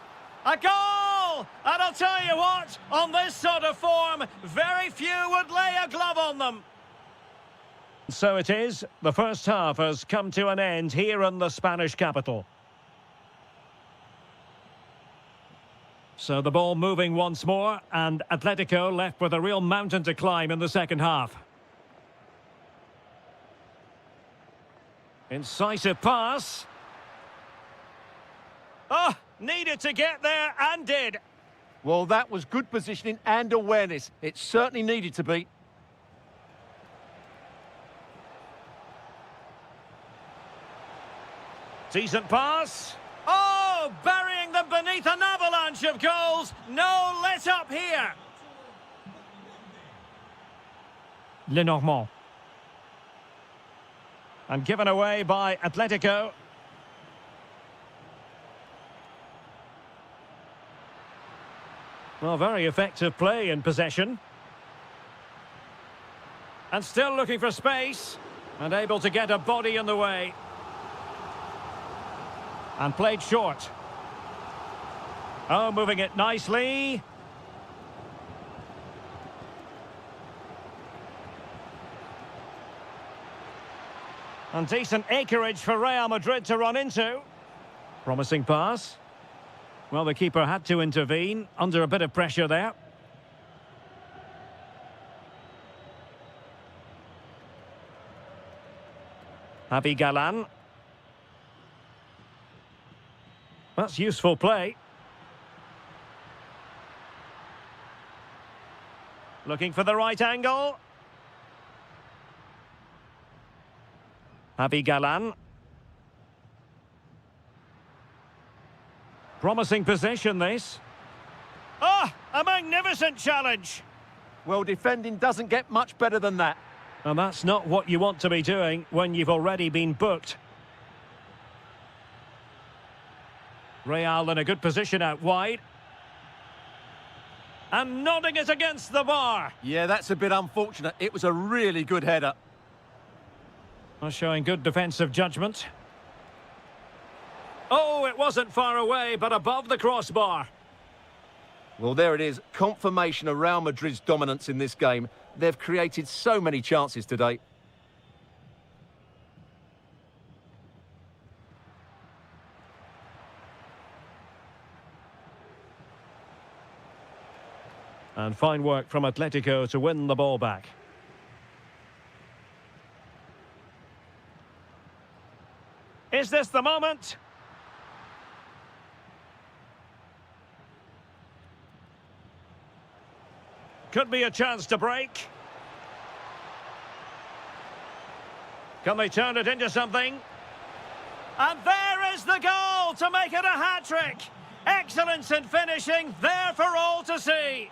A goal! And I'll tell you what, on this sort of form, very few would lay a glove on them. So it is. The first half has come to an end here in the Spanish capital. So the ball moving once more, and Atletico left with a real mountain to climb in the second half. Incisive pass. Oh, needed to get there and did.
Well, that was good positioning and awareness. It certainly needed to be.
Decent pass. Oh, burying them beneath an avalanche of goals. No let up here. Lenormand. And given away by Atletico. Well, very effective play in possession. And still looking for space. And able to get a body in the way. And played short. Oh, moving it nicely. And decent acreage for Real Madrid to run into. Promising pass. Well, the keeper had to intervene under a bit of pressure there. Javi Galan. That's useful play. Looking for the right angle. Javi Galan. Promising possession, this. Ah, a magnificent challenge.
Well, defending doesn't get much better than that.
And that's not what you want to be doing when you've already been booked. Real in a good position out wide. And nodding it against the bar.
Yeah, that's a bit unfortunate. It was a really good header.
Well, showing good defensive judgment. Oh, it wasn't far away, but above the crossbar.
Well, there it is. Confirmation of Real Madrid's dominance in this game. They've created so many chances today.
And fine work from Atletico to win the ball back. Is this the moment? Could be a chance to break. Can they turn it into something? And there is the goal to make it a hat-trick. Excellence in finishing, there for all to see.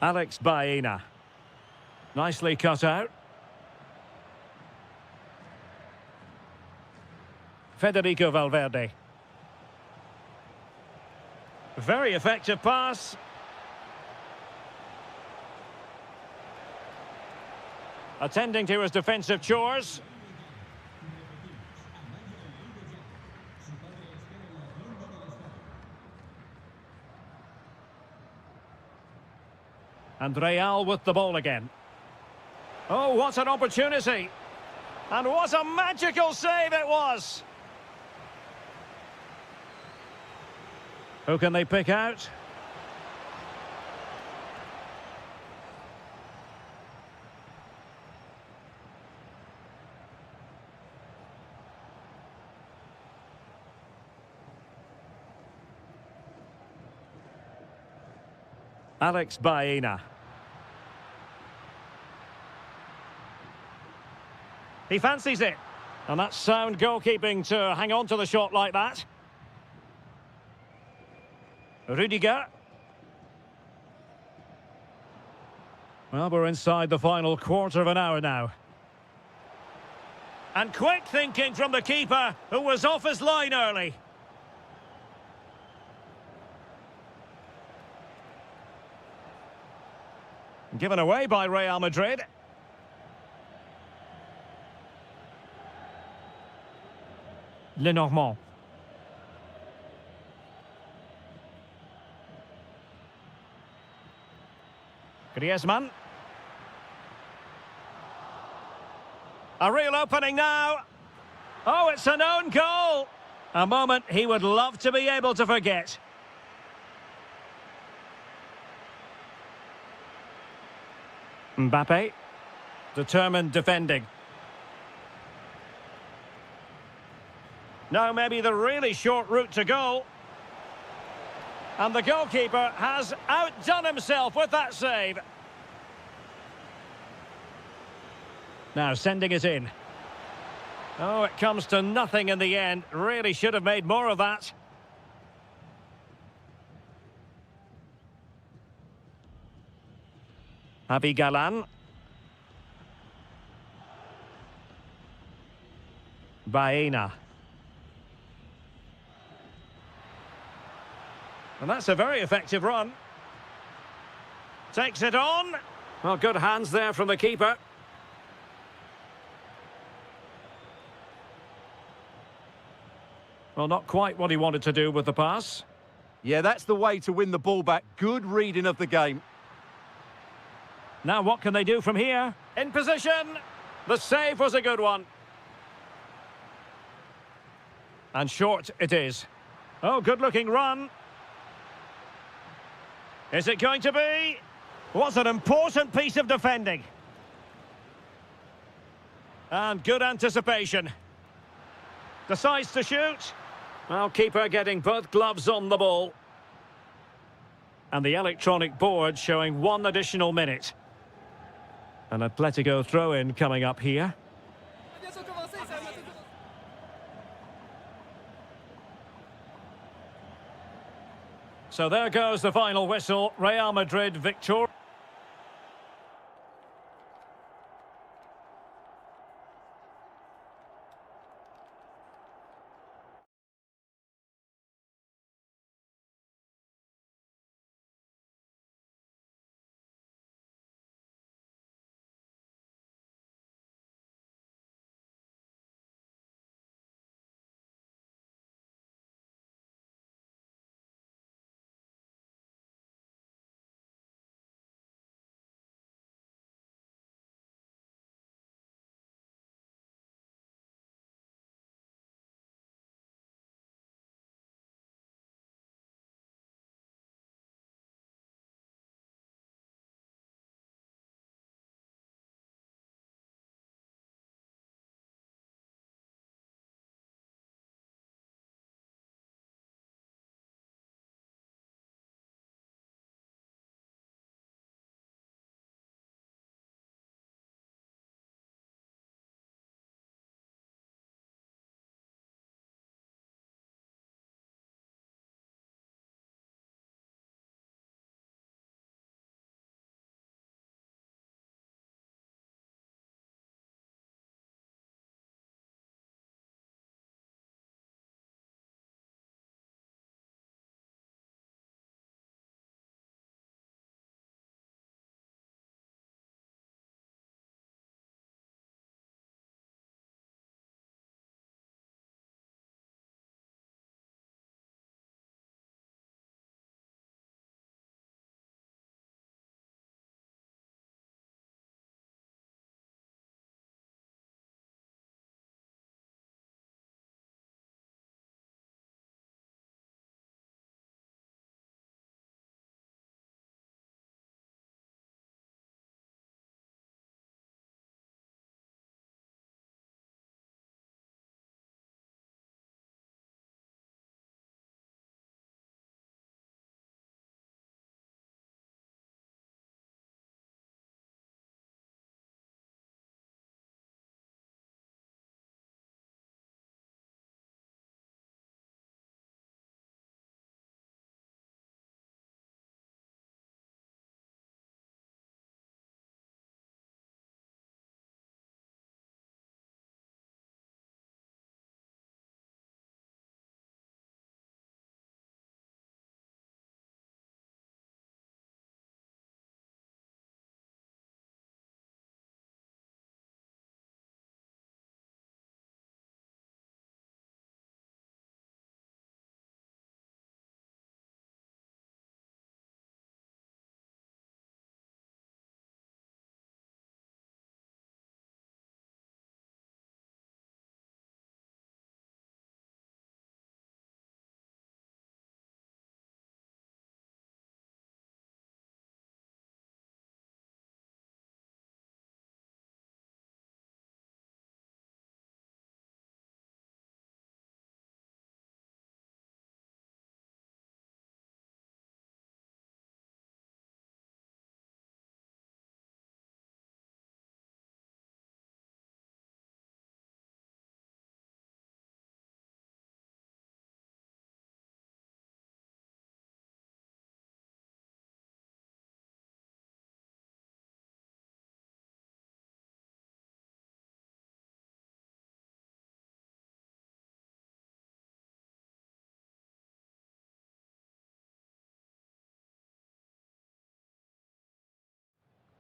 Alex Baena. Nicely cut out. Federico Valverde. Very effective pass. Attending to his defensive chores. And Real with the ball again. Oh, what an opportunity. And what a magical save it was. Who can they pick out? Alex Baena. He fancies it. And that's sound goalkeeping to hang on to the shot like that. Rudiger. Well, we're inside the final quarter of an hour now. And quick thinking from the keeper, who was off his line early. Given away by Real Madrid. Lenormand. Griezmann. A real opening now. Oh, it's an own goal. A moment he would love to be able to forget. Mbappe. Determined defending. Now maybe the really short route to goal. And the goalkeeper has outdone himself with that save. Now sending it in. Oh, it comes to nothing in the end. Really should have made more of that. Javi Galan. Baena. And that's a very effective run. Takes it on. Well, good hands there from the keeper. Well, not quite what he wanted to do with the pass.
Yeah, that's the way to win the ball back. Good reading of the game.
Now what can they do from here? In position. The save was a good one. And short it is. Oh, good-looking run. Is it going to be? What an important piece of defending. And good anticipation. Decides to shoot. Well, keeper getting both gloves on the ball. And the electronic board showing 1 additional minute. An Atletico throw-in coming up here. So there goes the final whistle. Real Madrid victorious.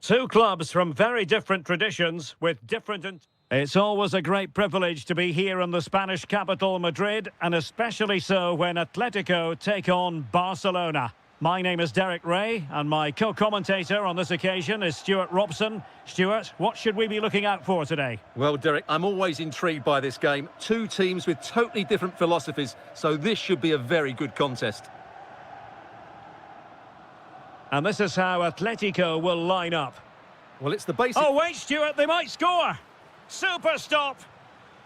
Two clubs from very different traditions with different... It's always a great privilege to be here in the Spanish capital, Madrid, and especially so when Atletico take on Barcelona. My name is Derek Ray, and my co-commentator on this occasion is Stuart Robson. Stuart, what should we be looking out for today?
Well, Derek, I'm always intrigued by this game. Two teams with totally different philosophies, so this should be a very good contest.
And this is how Atletico will line up.
Well, it's the basic...
Oh, wait, Stuart, they might score! Super stop!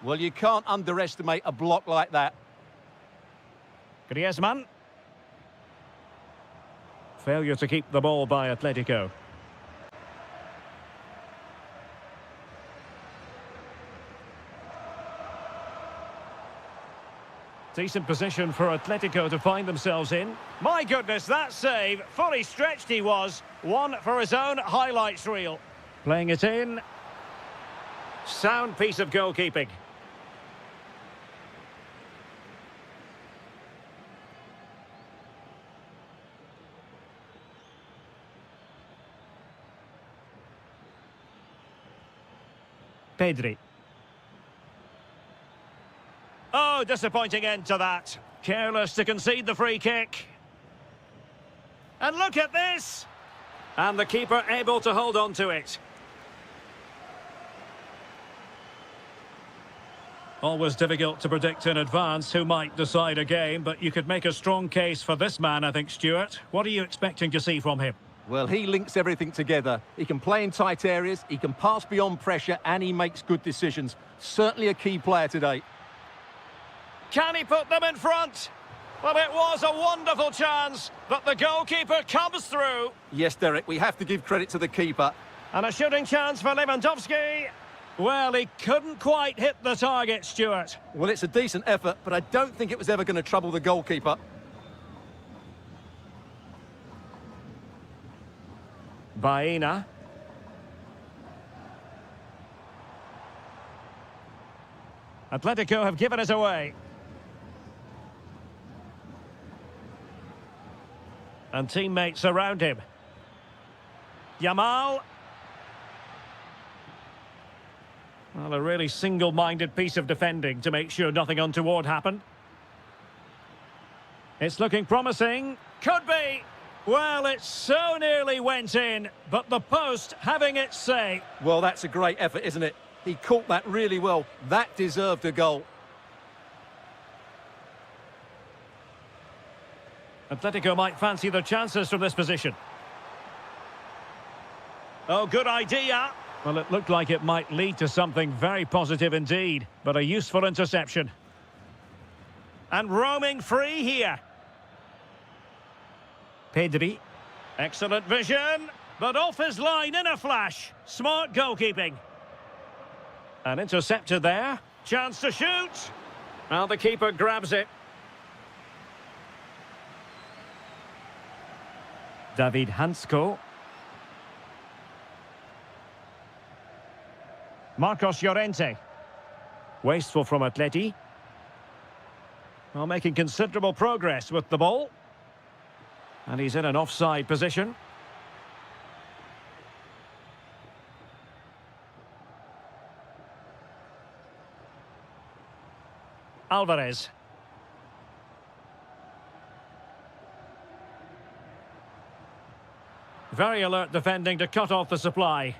Well, you can't underestimate a block like that.
Griezmann. Failure to keep the ball by Atletico. Decent position for Atletico to find themselves in. My goodness, that save. Fully stretched he was. One for his own highlights reel. Playing it in. Sound piece of goalkeeping. Pedri. Oh, disappointing end to that. Careless to concede the free kick. And look at this! And the keeper able to hold on to it. Always difficult to predict in advance who might decide a game, but you could make a strong case for this man, I think, Stuart. What are you expecting to see from him?
Well, he links everything together. He can play in tight areas, he can pass beyond pressure, and he makes good decisions. Certainly a key player today.
Can he put them in front? Well, it was a wonderful chance, but the goalkeeper comes through.
Yes, Derek, we have to give credit to the keeper.
And a shooting chance for Lewandowski. Well, he couldn't quite hit the target, Stuart.
Well, it's a decent effort, but I don't think it was ever going to trouble the goalkeeper.
Baena. Atletico have given us away. And teammates around him. Yamal. Well, a really single-minded piece of defending to make sure nothing untoward happened. It's looking promising. Could be. Well, it so nearly went in, but the post having its say.
Well, that's a great effort, isn't it? He caught that really well. That deserved a goal.
Atletico might fancy their chances from this position. Oh, good idea. Well, it looked like it might lead to something very positive indeed, but a useful interception. And roaming free here. Pedri. Excellent vision, but off his line in a flash. Smart goalkeeping. An interceptor there. Chance to shoot. Well, the keeper grabs it. David Hansko. Marcos Llorente. Wasteful from Atleti. Well, making considerable progress with the ball. And he's in an offside position. Alvarez. Very alert defending to cut off the supply.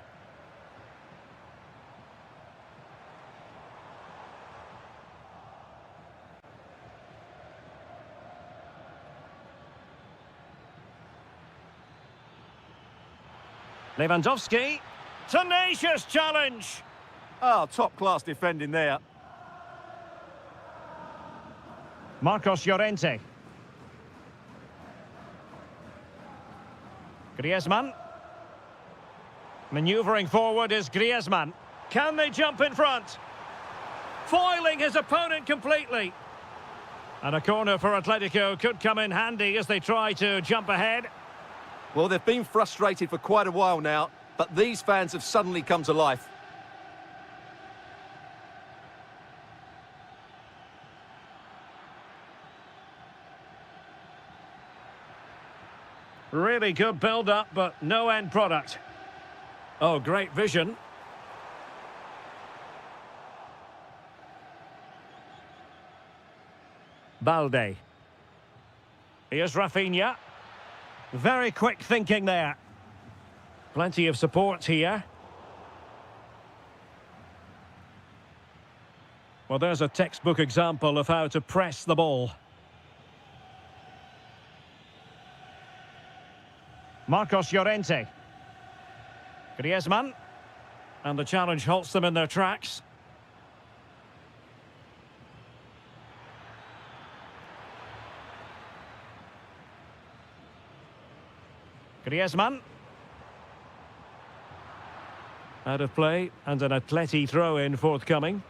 Lewandowski. Tenacious challenge.
Oh, top-class defending there.
Marcos Llorente. Griezmann. Manoeuvring forward is Griezmann. Can they jump in front? Foiling his opponent completely. And a corner for Atletico could come in handy as they try to jump ahead.
Well, they've been frustrated for quite a while now, but these fans have suddenly come to life.
Really good build-up, but no end product. Oh, great vision. Balde. Here's Rafinha. Very quick thinking there. Plenty of support here. Well, there's a textbook example of how to press the ball. Marcos Llorente. Griezmann. And the challenge halts them in their tracks. Griezmann. Out of play, and an Atleti throw-in forthcoming.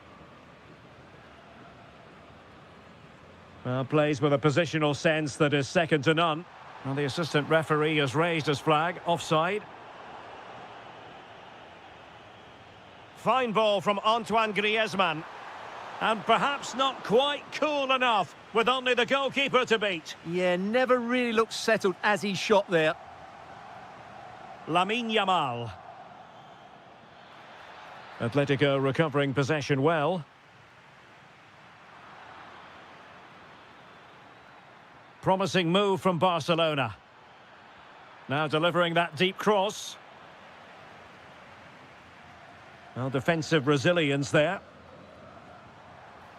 Well, plays with a positional sense that is second to none. And the assistant referee has raised his flag, offside. Fine ball from Antoine Griezmann. And perhaps not quite cool enough, with only the goalkeeper to beat.
Yeah, never really looked settled as he shot there.
Lamine Yamal. Atletico recovering possession well. Promising move from Barcelona. Now delivering that deep cross. Well, defensive resilience there.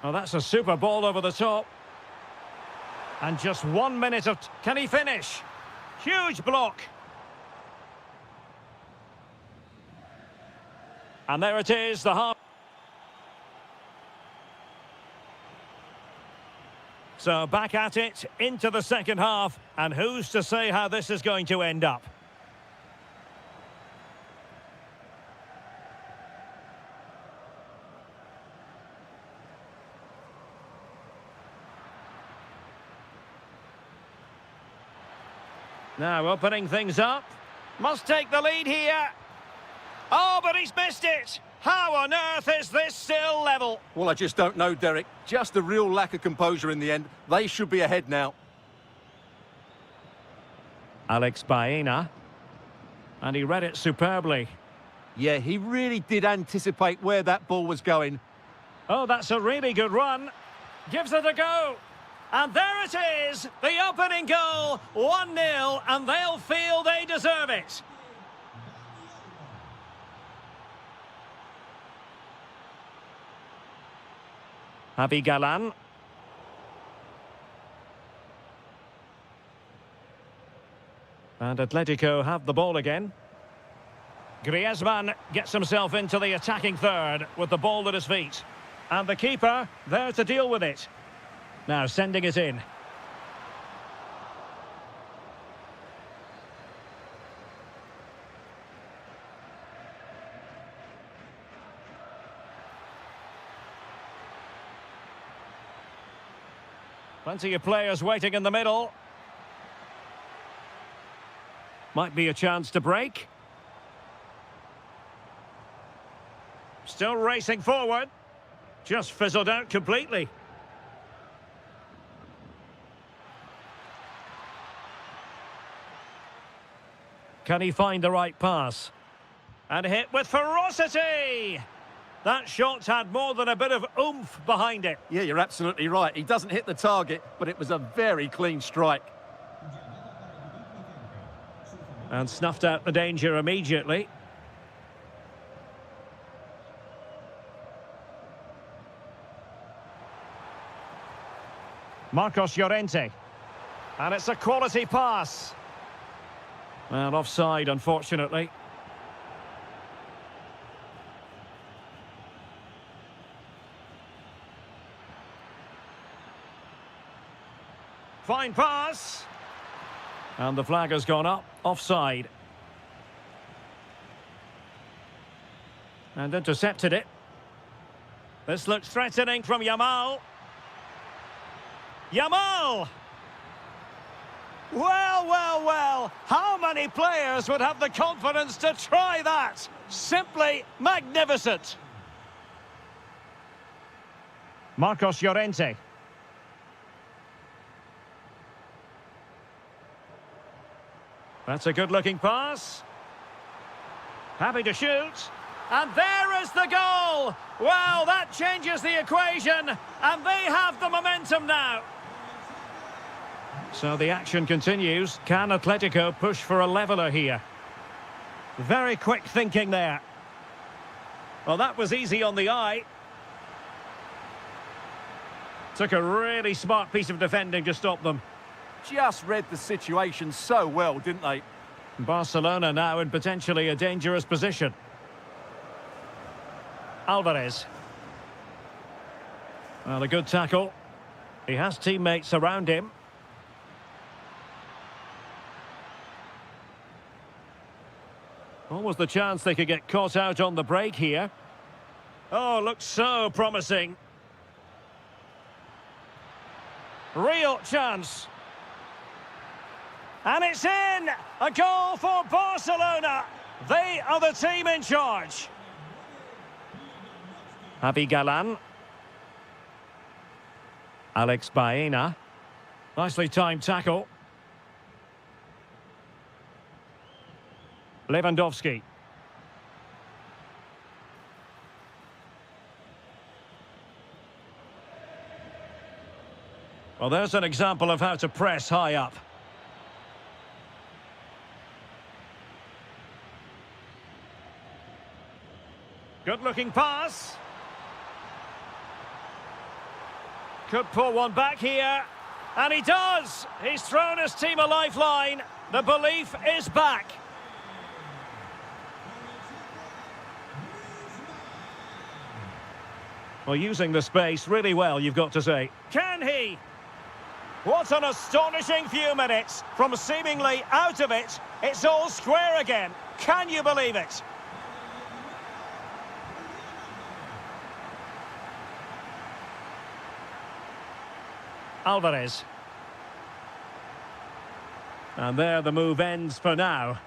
Oh, that's a super ball over the top. And just 1 minute of... Can he finish? Huge block. And there it is, the half. So back at it, into the second half. And who's to say how this is going to end up? Now opening things up. Must take the lead here. Oh, but he's missed it! How on earth is this still level?
Well, I just don't know, Derek. Just a real lack of composure in the end. They should be ahead now.
Alex Baena. And he read it superbly.
Yeah, he really did anticipate where that ball was going.
Oh, that's a really good run. Gives it a go. And there it is, the opening goal, 1-0, and they'll feel they deserve it. Javi Galan. And Atletico have the ball again. Griezmann gets himself into the attacking third with the ball at his feet. And the keeper there to deal with it. Now sending it in. Plenty of players waiting in the middle. Might be a chance to break. Still racing forward. Just fizzled out completely. Can he find the right pass? And hit with ferocity! That shot had more than a bit of oomph behind it.
Yeah, you're absolutely right. He doesn't hit the target, but it was a very clean strike.
And snuffed out the danger immediately. Marcos Llorente. And it's a quality pass. And offside, unfortunately. Fine pass. And the flag has gone up, offside. And intercepted it. This looks threatening from Yamal. Yamal! Well, well, well, how many players would have the confidence to try that? Simply magnificent. Marcos Llorente. That's a good-looking pass. Happy to shoot. And there is the goal! Well, that changes the equation, and they have the momentum now. So the action continues. Can Atletico push for a leveller here? Very quick thinking there. Well, that was easy on the eye. Took a really smart piece of defending to stop them.
Just read the situation so well, didn't they?
Barcelona now in potentially a dangerous position. Alvarez. Well, a good tackle. He has teammates around him. Almost the chance they could get caught out on the break here. Oh, looks so promising. Real chance. And it's in! A goal for Barcelona! They are the team in charge. Javi Galan. Alex Baena. Nicely timed tackle. Lewandowski. Well, there's an example of how to press high up. Good-looking pass. Could pull one back here. And he does! He's thrown his team a lifeline. The belief is back. Well, using the space really well, you've got to say. Can he? What an astonishing few minutes. From seemingly out of it, it's all square again. Can you believe it? Alvarez. And there the move ends for now.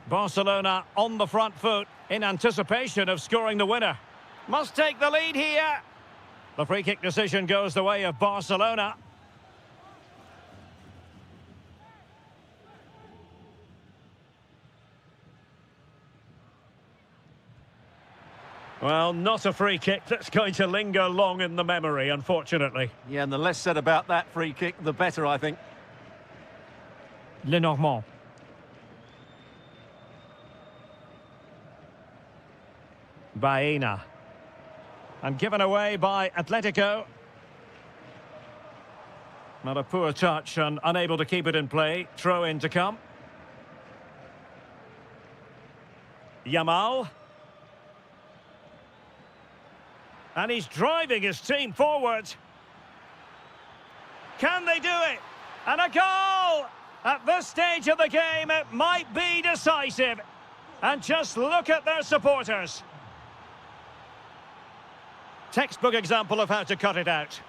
Barcelona on the front foot in anticipation of scoring the winner. Must take the lead here. The free kick decision goes the way of Barcelona. Well, not a free kick that's going to linger long in the memory, unfortunately.
Yeah, and the less said about that free kick, the better, I think.
Lenormand. Baena. And given away by Atletico. Not a poor touch and unable to keep it in play. Throw in to come. Yamal. And he's driving his team forward. Can they do it? And a goal! At this stage of the game, it might be decisive. And just look at their supporters. Textbook example of how to cut it out.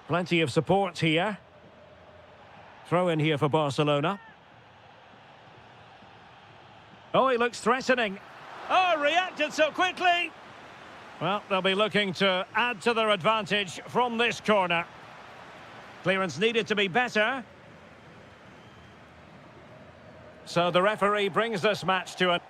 Plenty of support here. Throw in here for Barcelona. Oh, he looks threatening. Oh, reacted so quickly. Well, they'll be looking to add to their advantage from this corner. Clearance needed to be better. So the referee brings this match to an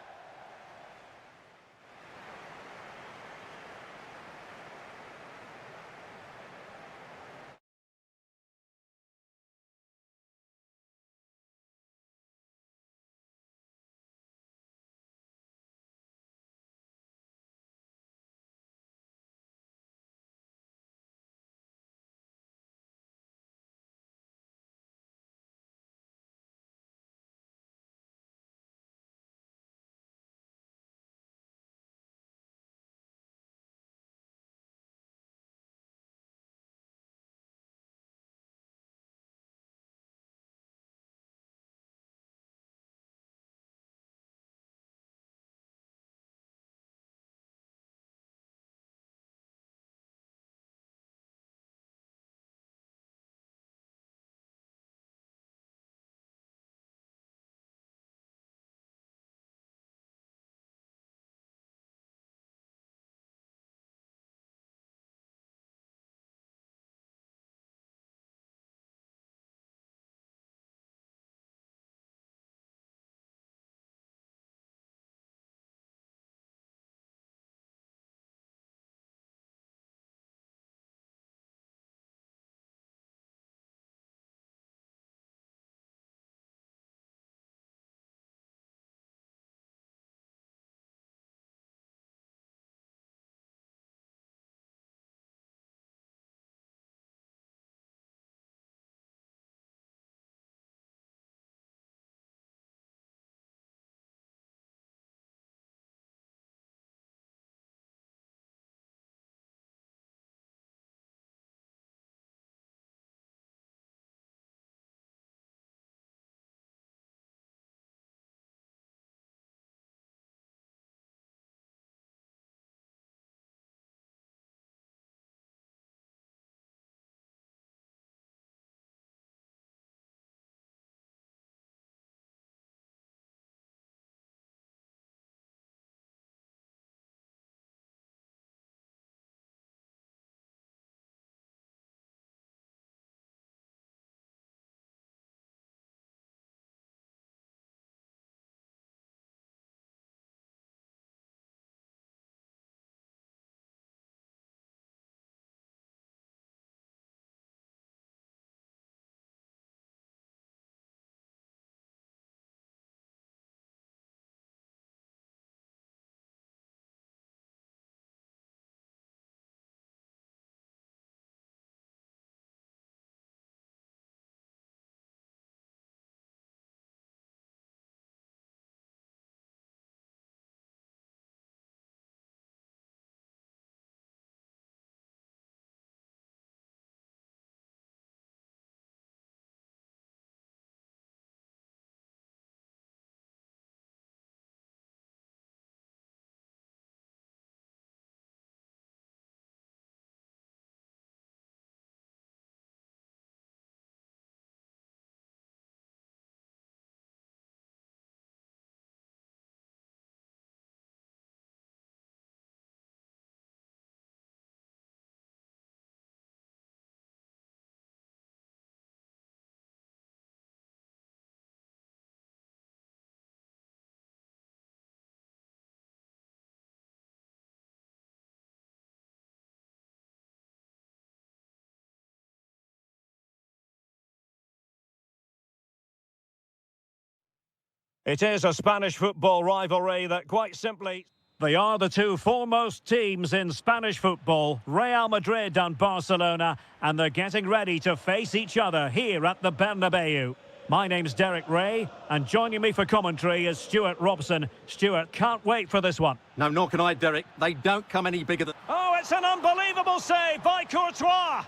It is a Spanish football rivalry that quite simply... They are the two foremost teams in Spanish football, Real Madrid and Barcelona, and they're getting ready to face each other here at the Bernabeu. My name's Derek Ray, and joining me for commentary is Stuart Robson. Stuart, can't wait for this one.
No, nor can I, Derek. They don't come any bigger than...
Oh, it's an unbelievable save by Courtois.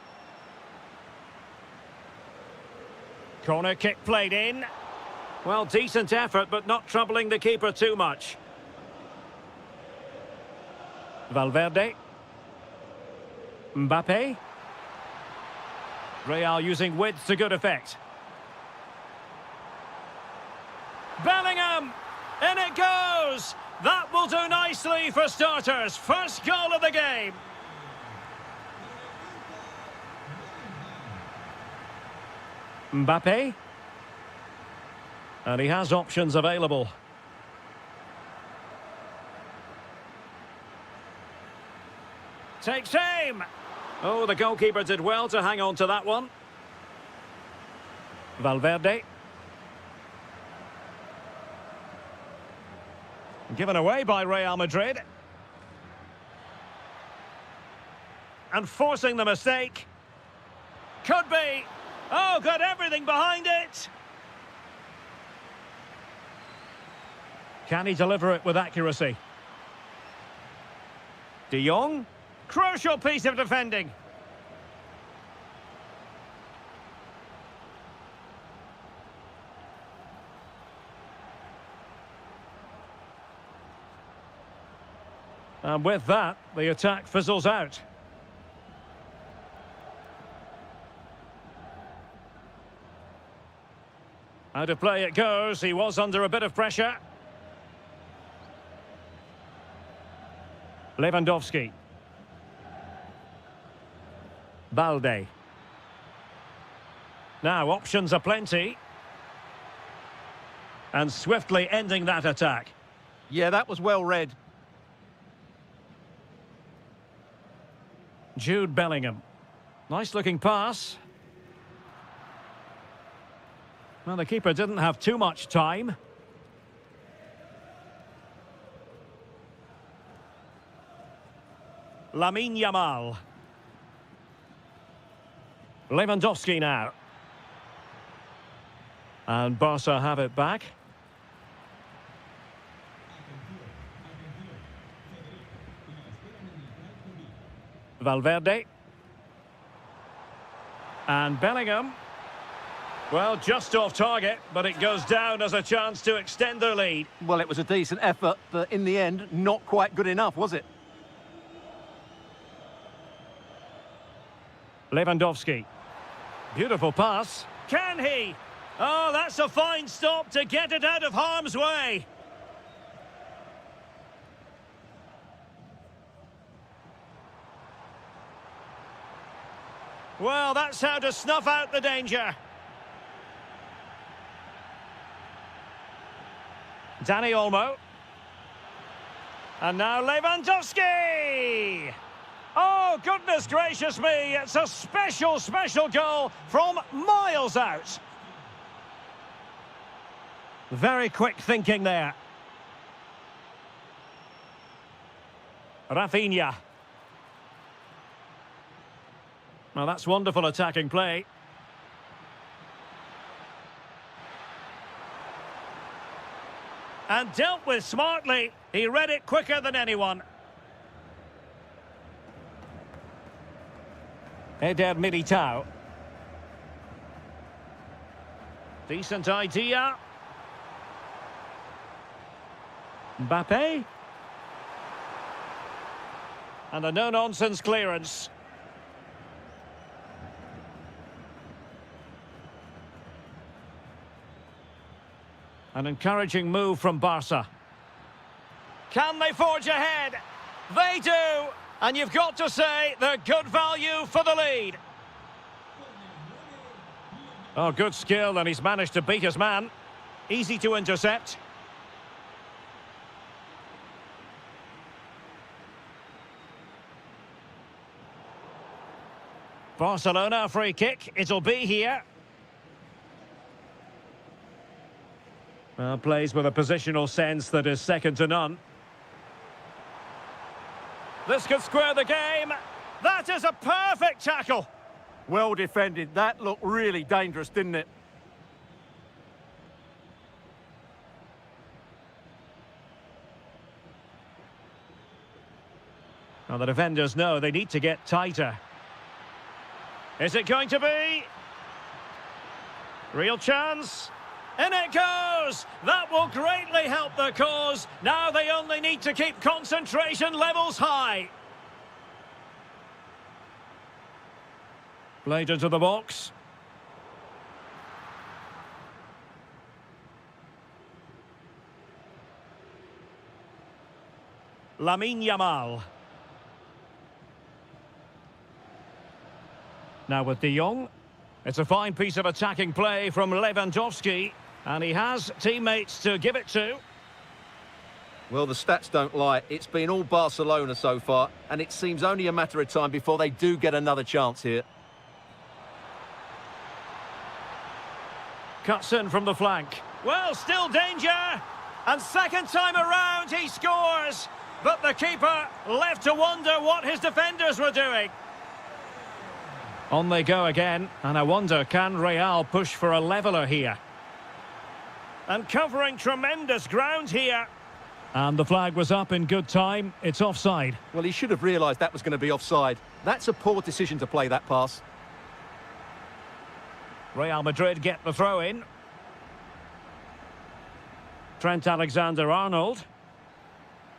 Corner kick played in. Well, decent effort, but not troubling the keeper too much. Valverde. Mbappe. Real using width to good effect. Bellingham! In it goes! That will do nicely for starters. First goal of the game. Mbappe. And he has options available. Takes aim! Oh, the goalkeeper did well to hang on to that one. Valverde. Given away by Real Madrid. And forcing the mistake. Could be. Oh, got everything behind it. Can he deliver it with accuracy? De Jong. Crucial piece of defending. And with that, the attack fizzles out. Out of play it goes. He was under a bit of pressure. Lewandowski. Balde. Now, options are plenty. And swiftly ending that attack.
Yeah, that was well read.
Jude Bellingham. Nice-looking pass. Well, the keeper didn't have too much time. Lamine Yamal. Lewandowski now. And Barca have it back. Valverde. And Bellingham. Well, just off target, but it goes down as a chance to extend their lead.
Well, it was a decent effort, but in the end, not quite good enough, was it?
Lewandowski. Beautiful pass. Can he? Oh, that's a fine stop to get it out of harm's way. Well, that's how to snuff out the danger. Dani Olmo. And now Lewandowski! Oh, goodness gracious me, it's a special, special goal from miles out. Very quick thinking there. Rafinha. Well, that's wonderful attacking play. And dealt with smartly. He read it quicker than anyone. Eder Militao. Decent idea. Mbappe. And a no-nonsense clearance. An encouraging move from Barca. Can they forge ahead? They do! And you've got to say, they're good value for the lead. Oh, good skill, and he's managed to beat his man. Easy to intercept. Barcelona free kick, it'll be here. Plays with a positional sense that is second to none. This could square the game. That is a perfect tackle.
Well defended. That looked really dangerous, didn't it?
Now the defenders know they need to get tighter. Is it going to be? Real chance. In it goes! That will greatly help the cause. Now they only need to keep concentration levels high. Played into the box. Lamine Yamal. Now with De Jong. It's a fine piece of attacking play from Lewandowski. And he has teammates to give it to.
Well, the stats don't lie. It's been all Barcelona so far, and it seems only a matter of time before they do get another chance here.
Cuts in from the flank. Well, still danger. And second time around, he scores. But the keeper left to wonder what his defenders were doing. On they go again. And I wonder, can Real push for a leveller here? And covering tremendous ground here. And the flag was up in good time. It's offside.
Well, he should have realised that was going to be offside. That's a poor decision to play that pass.
Real Madrid get the throw in. Trent Alexander-Arnold.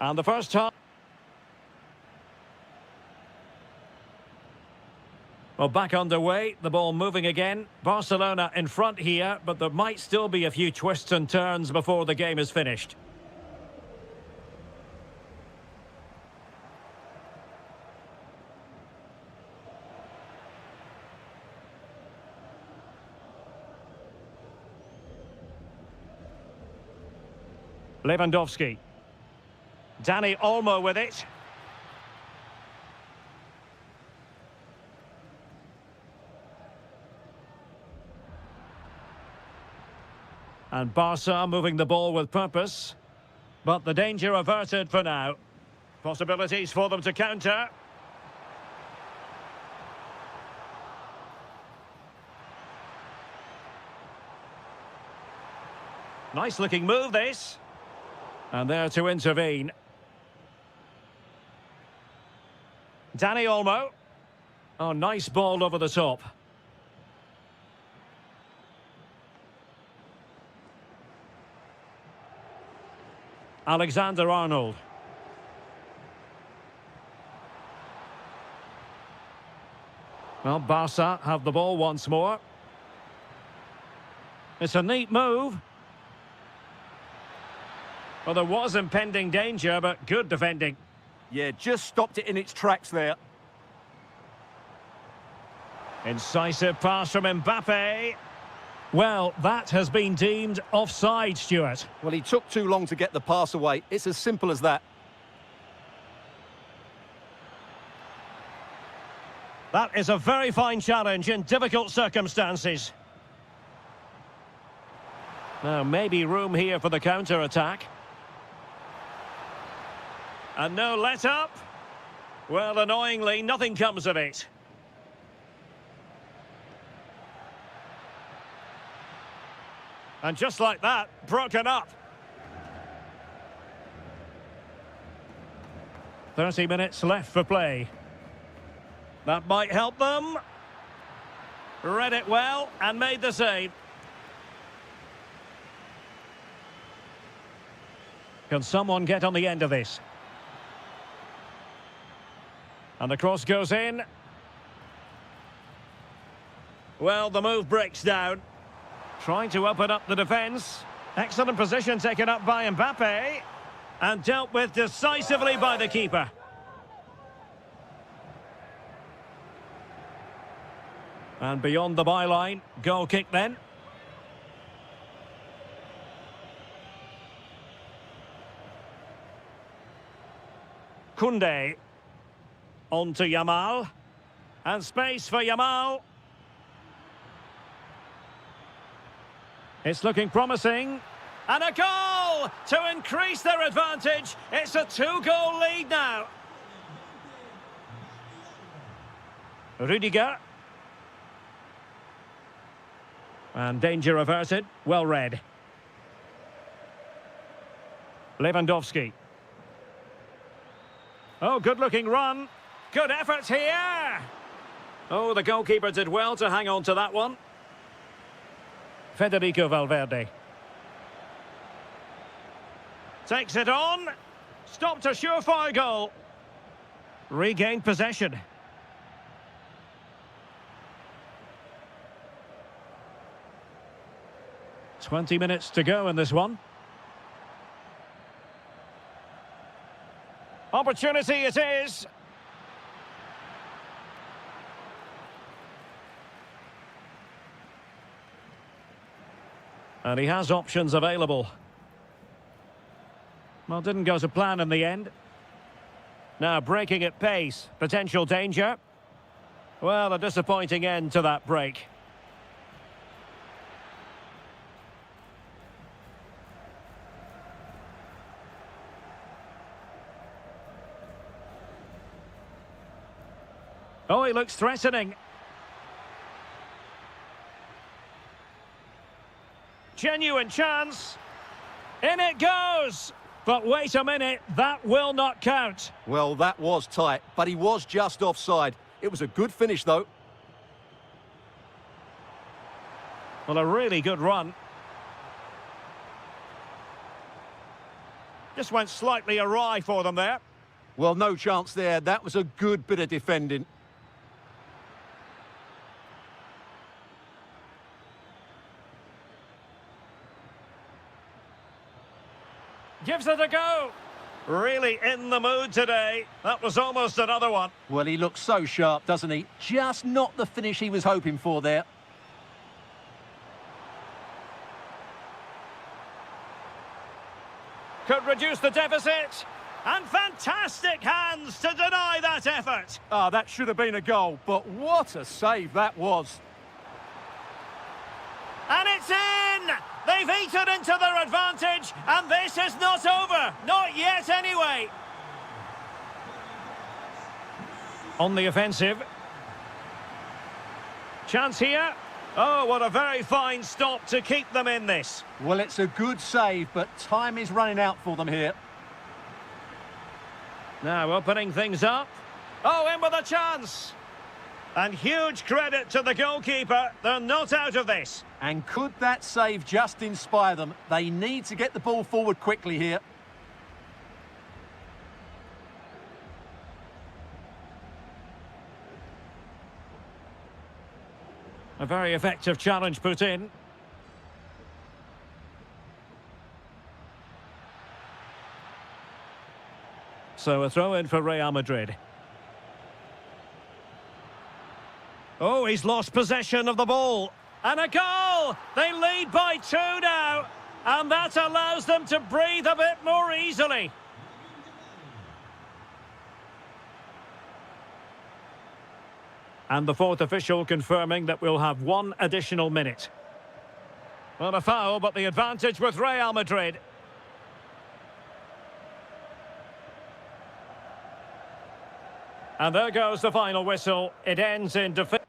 And the first half. Well, back underway, the ball moving again. Barcelona in front here, but there might still be a few twists and turns before the game is finished. Lewandowski. Dani Olmo with it. And Barca moving the ball with purpose. But the danger averted for now. Possibilities for them to counter. Nice looking move this. And there to intervene. Dani Olmo. Oh, nice ball over the top. Alexander-Arnold. Well, Barca have the ball once more. It's a neat move. Well, there was impending danger, but good defending.
Yeah, just stopped it in its tracks there.
Incisive pass from Mbappe. Well, that has been deemed offside, Stuart.
Well, he took too long to get the pass away. It's as simple as that.
That is a very fine challenge in difficult circumstances. Now, maybe room here for the counter-attack. And no let-up. Well, annoyingly, nothing comes of it. And just like that, broken up. 30 minutes left for play. That might help them. Read it well and made the save. Can someone get on the end of this? And the cross goes in. Well, the move breaks down. Trying to open up the defence. Excellent position taken up by Mbappe. And dealt with decisively by the keeper. And beyond the byline, goal kick then. Koundé. On to Yamal. And space for Yamal. It's looking promising. And a goal to increase their advantage. It's a 2-goal lead now. Rudiger. And danger averted. Well read. Lewandowski. Oh, good-looking run. Good effort here. Oh, the goalkeeper did well to hang on to that one. Federico Valverde. Takes it on. Stopped a surefire goal. Regained possession. "20 minutes to go in this one. Opportunity it is. And he has options available. Well, didn't go to plan in the end. Now breaking at pace. Potential danger. Well, a disappointing end to that break. Oh, he looks threatening. Genuine chance. In it goes. But wait a minute, that will not count.
Well, that was tight, but he was just offside. It was a good finish, though.
Well, a really good run. Just went slightly awry for them there.
Well, no chance there. That was a good bit of defending.
Gives it a go. Really in the mood today. That was almost another one.
Well, he looks so sharp, doesn't he? Just not the finish he was hoping for there.
Could reduce the deficit. And fantastic hands to deny that effort.
Ah, that should have been a goal, but what a save that was.
And it's in! They've eaten into their advantage, and this is not over. Not yet, anyway. On the offensive. Chance here. Oh, what a very fine stop to keep them in this.
Well, it's a good save, but time is running out for them here.
Now opening things up. Oh, in with a chance. And huge credit to the goalkeeper. They're not out of this.
And could that save just inspire them? They need to get the ball forward quickly here.
A very effective challenge put in. So a throw in for Real Madrid. Oh, he's lost possession of the ball. And a goal! They lead by 2 now. And that allows them to breathe a bit more easily. And the fourth official confirming that we'll have 1 additional minute. Well, a foul, but the advantage with Real Madrid. And there goes the final whistle. It ends in defeat.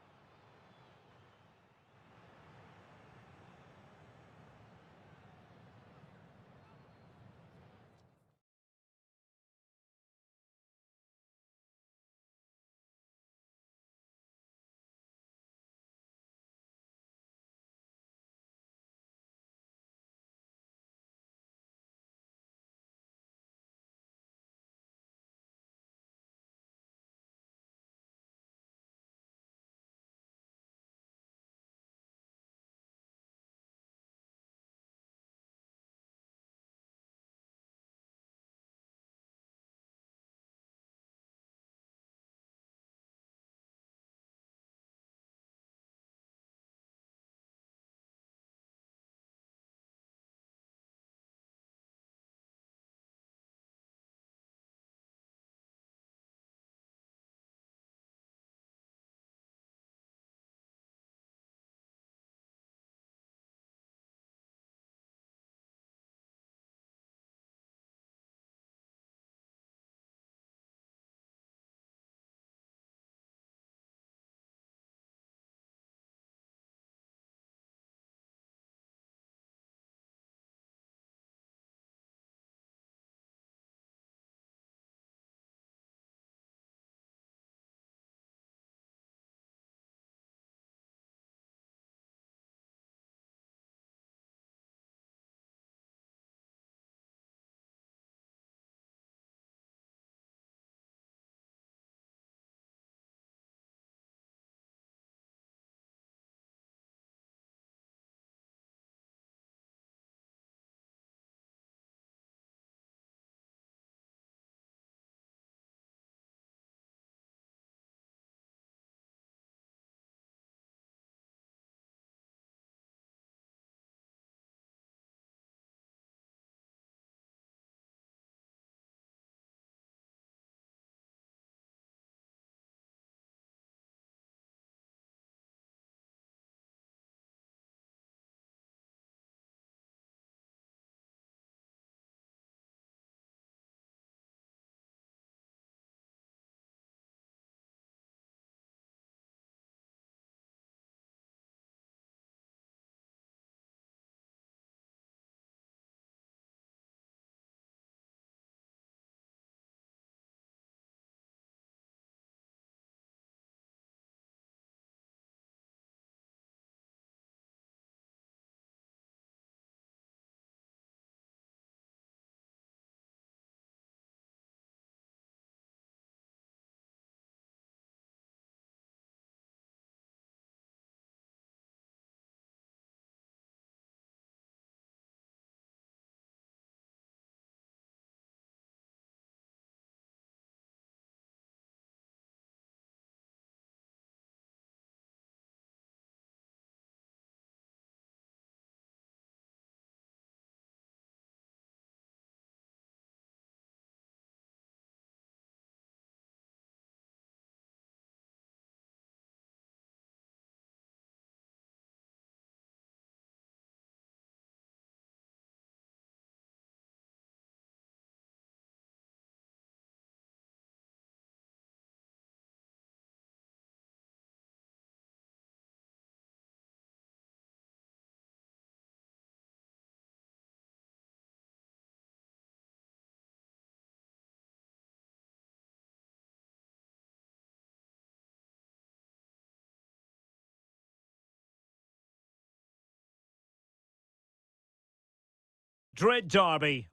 Madrid derby.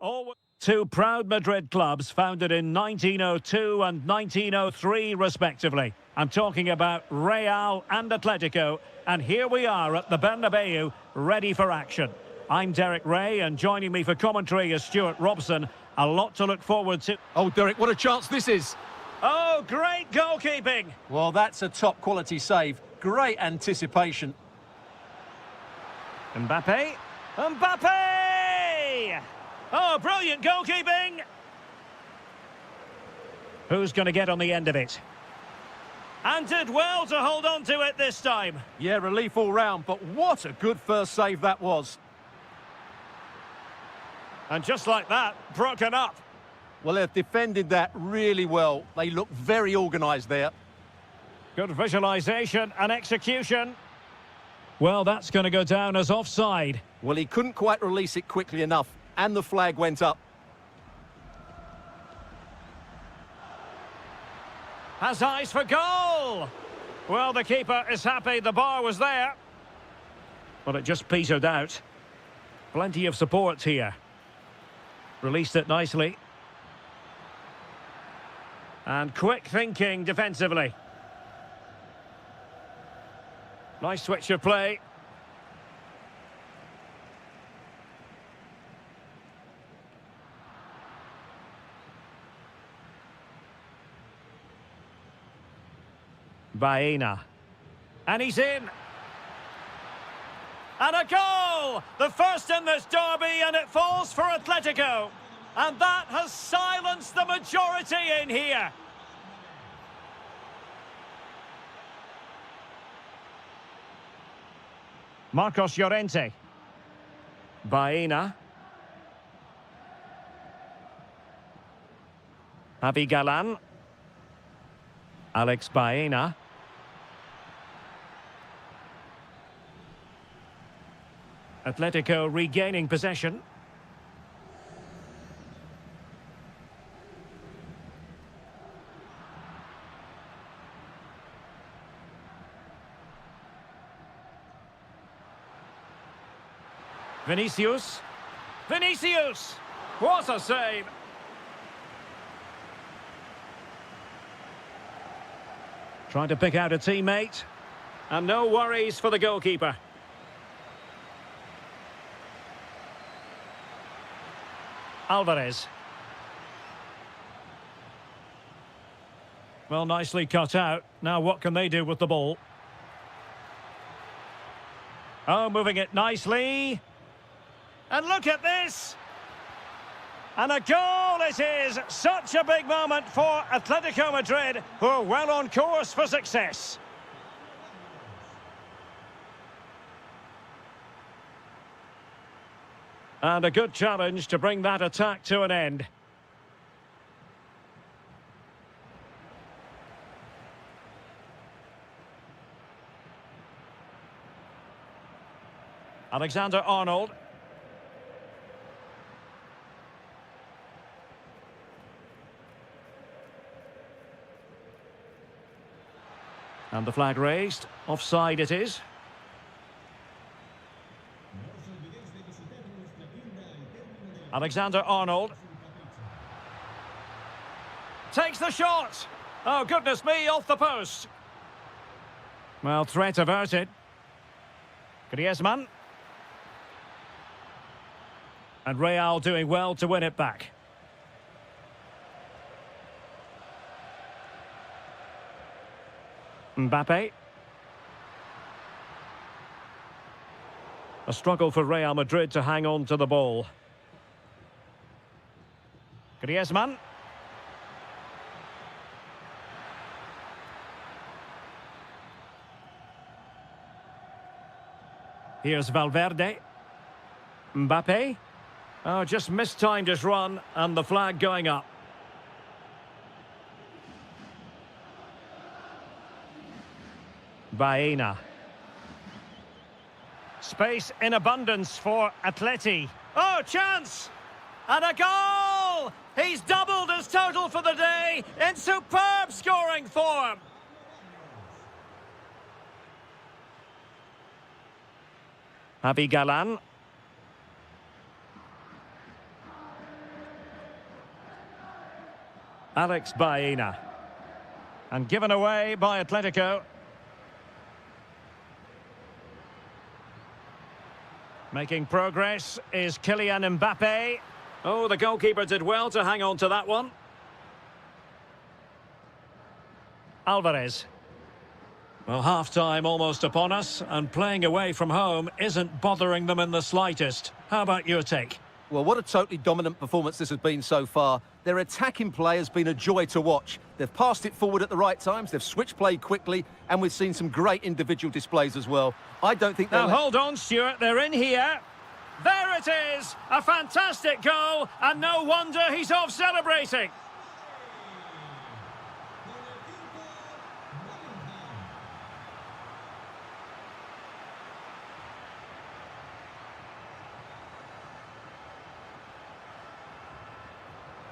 Two proud Madrid clubs founded in 1902 and 1903 respectively. I'm talking about Real and Atletico, and here we are at the Bernabeu, ready for action. I'm Derek Ray, and joining me for commentary is Stuart Robson. A lot to look forward to.
Oh, Derek, what a chance this is.
Oh, great goalkeeping.
Well, that's a top-quality save. Great anticipation.
Mbappe. Mbappe! Oh, brilliant goalkeeping. Who's going to get on the end of it? And did well to hold on to it this time.
Yeah, relief all round, but what a good first save that was.
And just like that, broken up.
Well, they've defended that really well. They look very organised there.
Good visualisation and execution. Well, that's going to go down as offside.
Well, he couldn't quite release it quickly enough, and the flag went up.
Has eyes for goal. Well, the keeper is happy the bar was there. Well, it just petered out. Plenty of support here. Released it nicely. And quick thinking defensively. Nice switch of play. Baena. And he's in. And a goal! The first in this derby, and it falls for Atletico. And that has silenced the majority in here. Marcos Llorente. Baena. Javi Galan. Alex Baena. Atletico regaining possession. Vinicius. Vinicius! What a save! Trying to pick out a teammate. And no worries for the goalkeeper. Alvarez. Well, nicely cut out. Now what can they do with the ball? Oh, moving it nicely. And look at this! And a goal it is! Such a big moment for Atletico Madrid, who are well on course for success. And a good challenge to bring that attack to an end. Alexander-Arnold. And the flag raised. Offside it is. Alexander-Arnold. Takes the shot. Oh, goodness me, off the post. Well, threat averted. Griezmann. And Real doing well to win it back. Mbappe. A struggle for Real Madrid to hang on to the ball. Griezmann. Here's Valverde. Mbappe. Oh, just mistimed his run, and the flag going up. Baena. Space in abundance for Atleti. Oh, chance! And a goal! He's doubled his total for the day in superb scoring form. Javi Galan. Alex Baena. And given away by Atletico. Making progress is Kylian Mbappe. Oh, the goalkeeper did well to hang on to that one. Alvarez. Well, half-time almost upon us, and playing away from home isn't bothering them in the slightest. How about your take?
Well, what a totally dominant performance this has been so far. Their attacking play has been a joy to watch. They've passed it forward at the right times, they've switched play quickly, and we've seen some great individual displays as well. I don't think they'll...
Now, hold on, Stuart, they're in here. There it is! A fantastic goal, and no wonder he's off celebrating.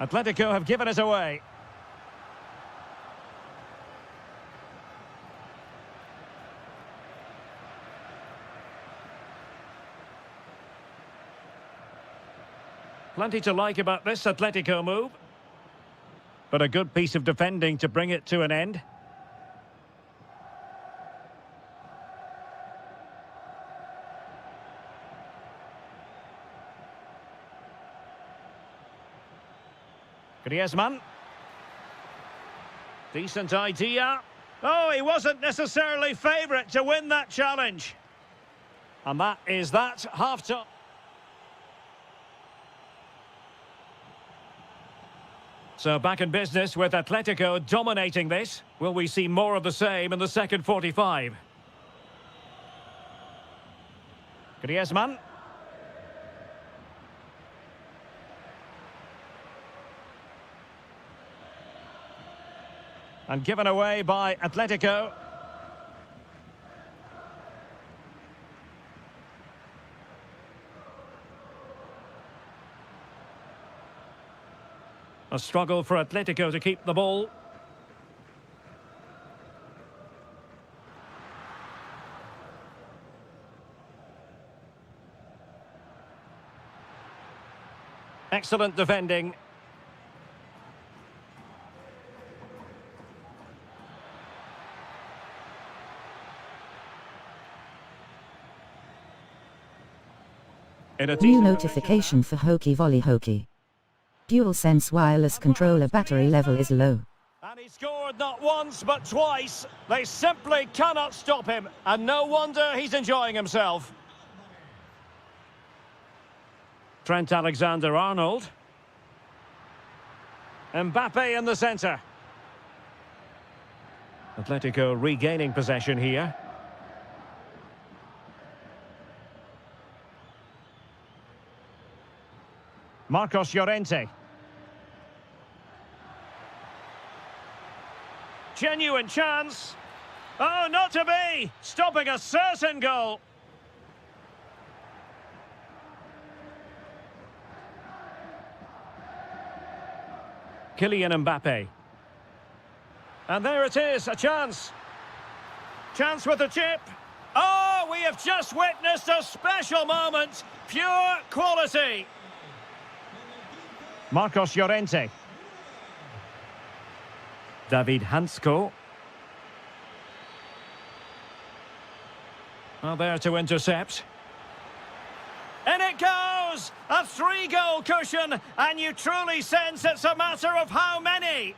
Atletico have given us away. Plenty to like about this Atletico move. But a good piece of defending to bring it to an end. Griezmann. Decent idea. Oh, he wasn't necessarily favourite to win that challenge. And that is that, half-time. So back in business with Atletico dominating this. Will we see more of the same in the second 45? Griezmann. And given away by Atletico. A struggle for Atletico to keep the ball. Excellent defending.
New notification for Hockey Volley Hockey. DualSense wireless controller battery level is low.
And he scored not once but twice. They simply cannot stop him, and no wonder he's enjoying himself. Trent Alexander-Arnold. Mbappe in the centre. Atletico regaining possession here. Marcos Llorente. Genuine chance. Oh, not to be! Stopping a certain goal. Kylian Mbappe. And there it is, a chance. Chance with the chip. Oh, we have just witnessed a special moment. Pure quality. Marcos Llorente. David Hansko. Well, there to intercept. And it goes! A 3-goal cushion, and you truly sense it's a matter of how many.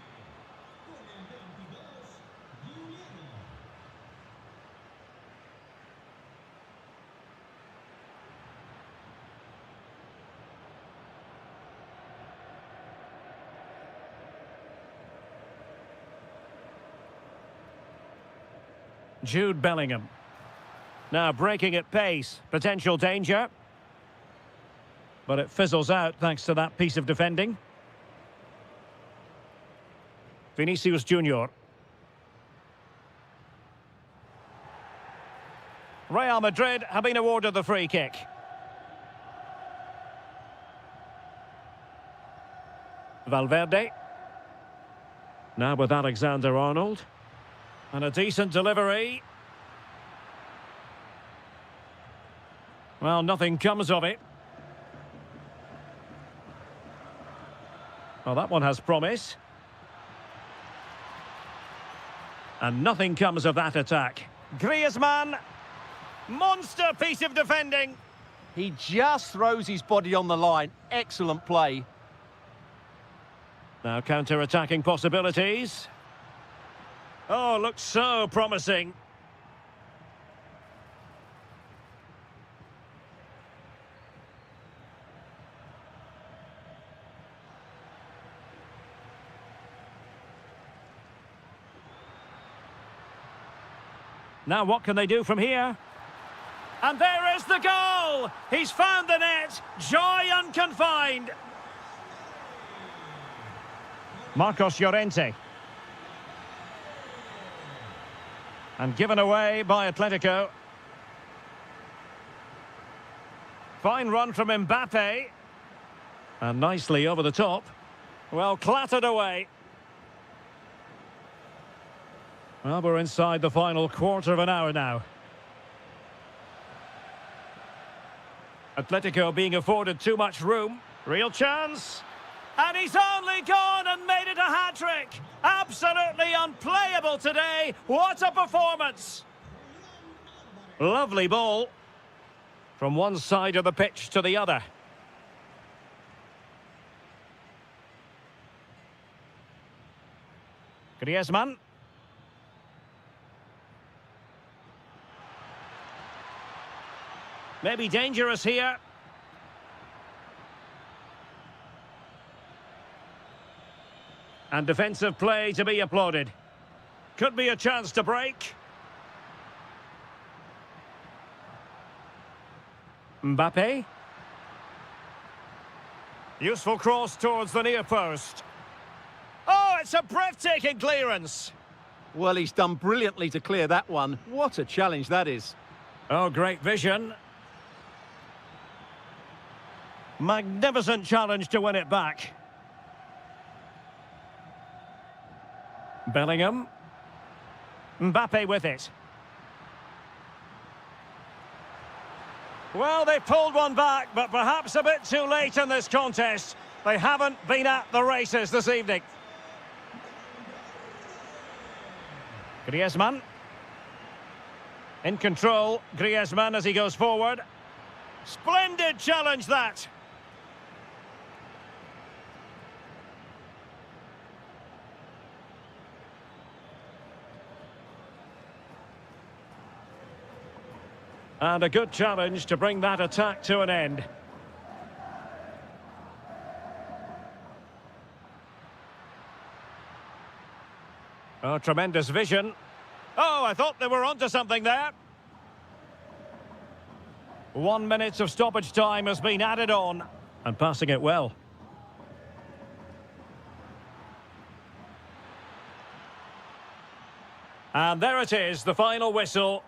Jude Bellingham. Now breaking at pace. Potential danger. But it fizzles out thanks to that piece of defending. Vinicius Junior. Real Madrid have been awarded the free kick. Valverde. Now with Alexander-Arnold. And a decent delivery. Well, nothing comes of it. Well, that one has promise. And nothing comes of that attack. Griezmann. Monster piece of defending.
He just throws his body on the line. Excellent play.
Now counter-attacking possibilities. Oh, looks so promising. Now what can they do from here? And there is the goal! He's found the net! Joy unconfined! Marcos Llorente. And given away by Atletico. Fine run from Mbappe. And nicely over the top. Well, clattered away. Well, we're inside the final quarter of an hour now. Atletico being afforded too much room. Real chance. And he's only gone and made it a hat-trick. Absolutely unplayable today. What a performance. Lovely ball. From one side of the pitch to the other. Griezmann. Maybe dangerous here. And defensive play to be applauded. Could be a chance to break. Mbappe. Useful cross towards the near post. Oh, it's a breathtaking clearance.
Well, he's done brilliantly to clear that one. What a challenge that is.
Oh, great vision. Magnificent challenge to win it back. Bellingham. Mbappe with it. Well, they pulled one back, but perhaps a bit too late in this contest. They haven't been at the races this evening. Griezmann. In control, Griezmann as he goes forward. Splendid challenge that. And a good challenge to bring that attack to an end. Oh, tremendous vision. Oh, I thought they were onto something there. 1 minute of stoppage time has been added on. And passing it well. And there it is, the final whistle.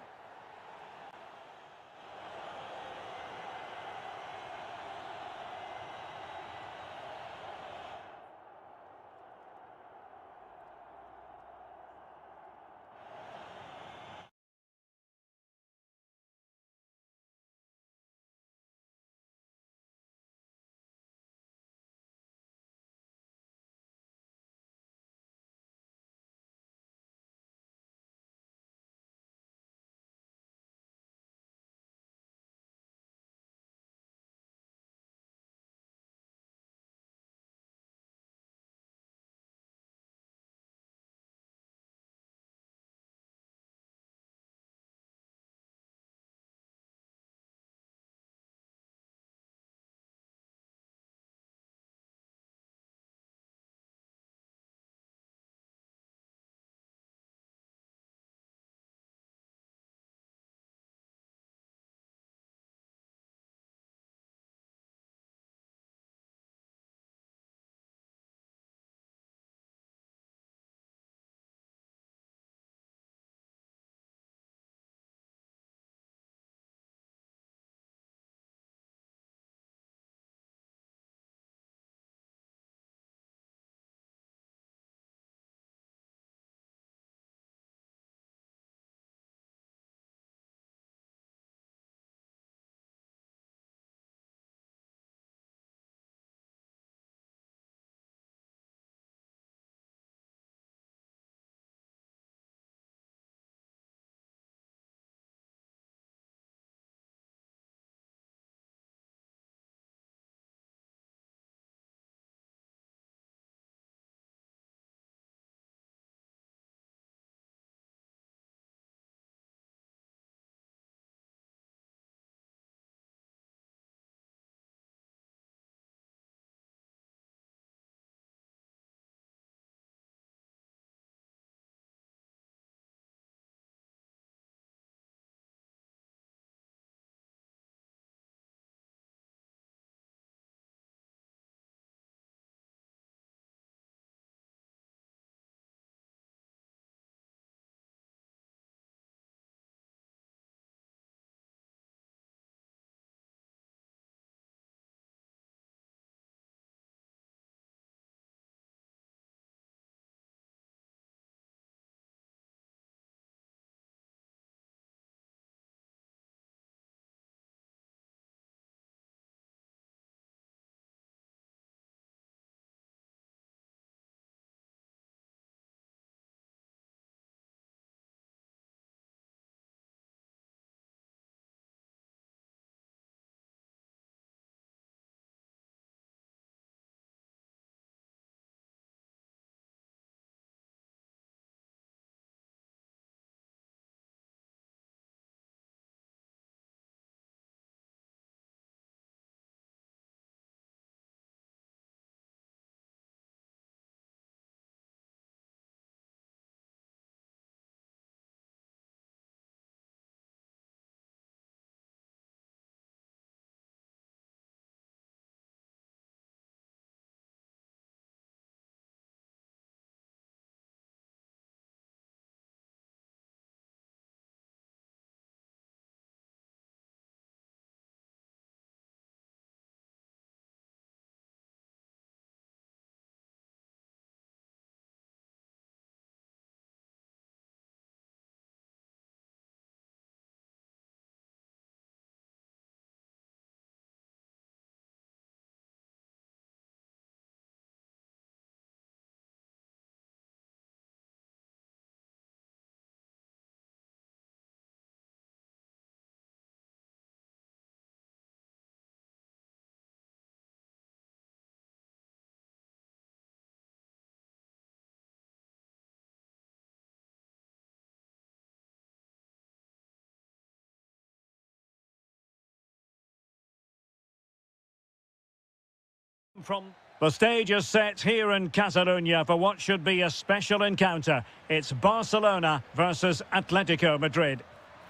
The stage is set here in Catalonia for what should be a special encounter. It's Barcelona versus Atletico Madrid.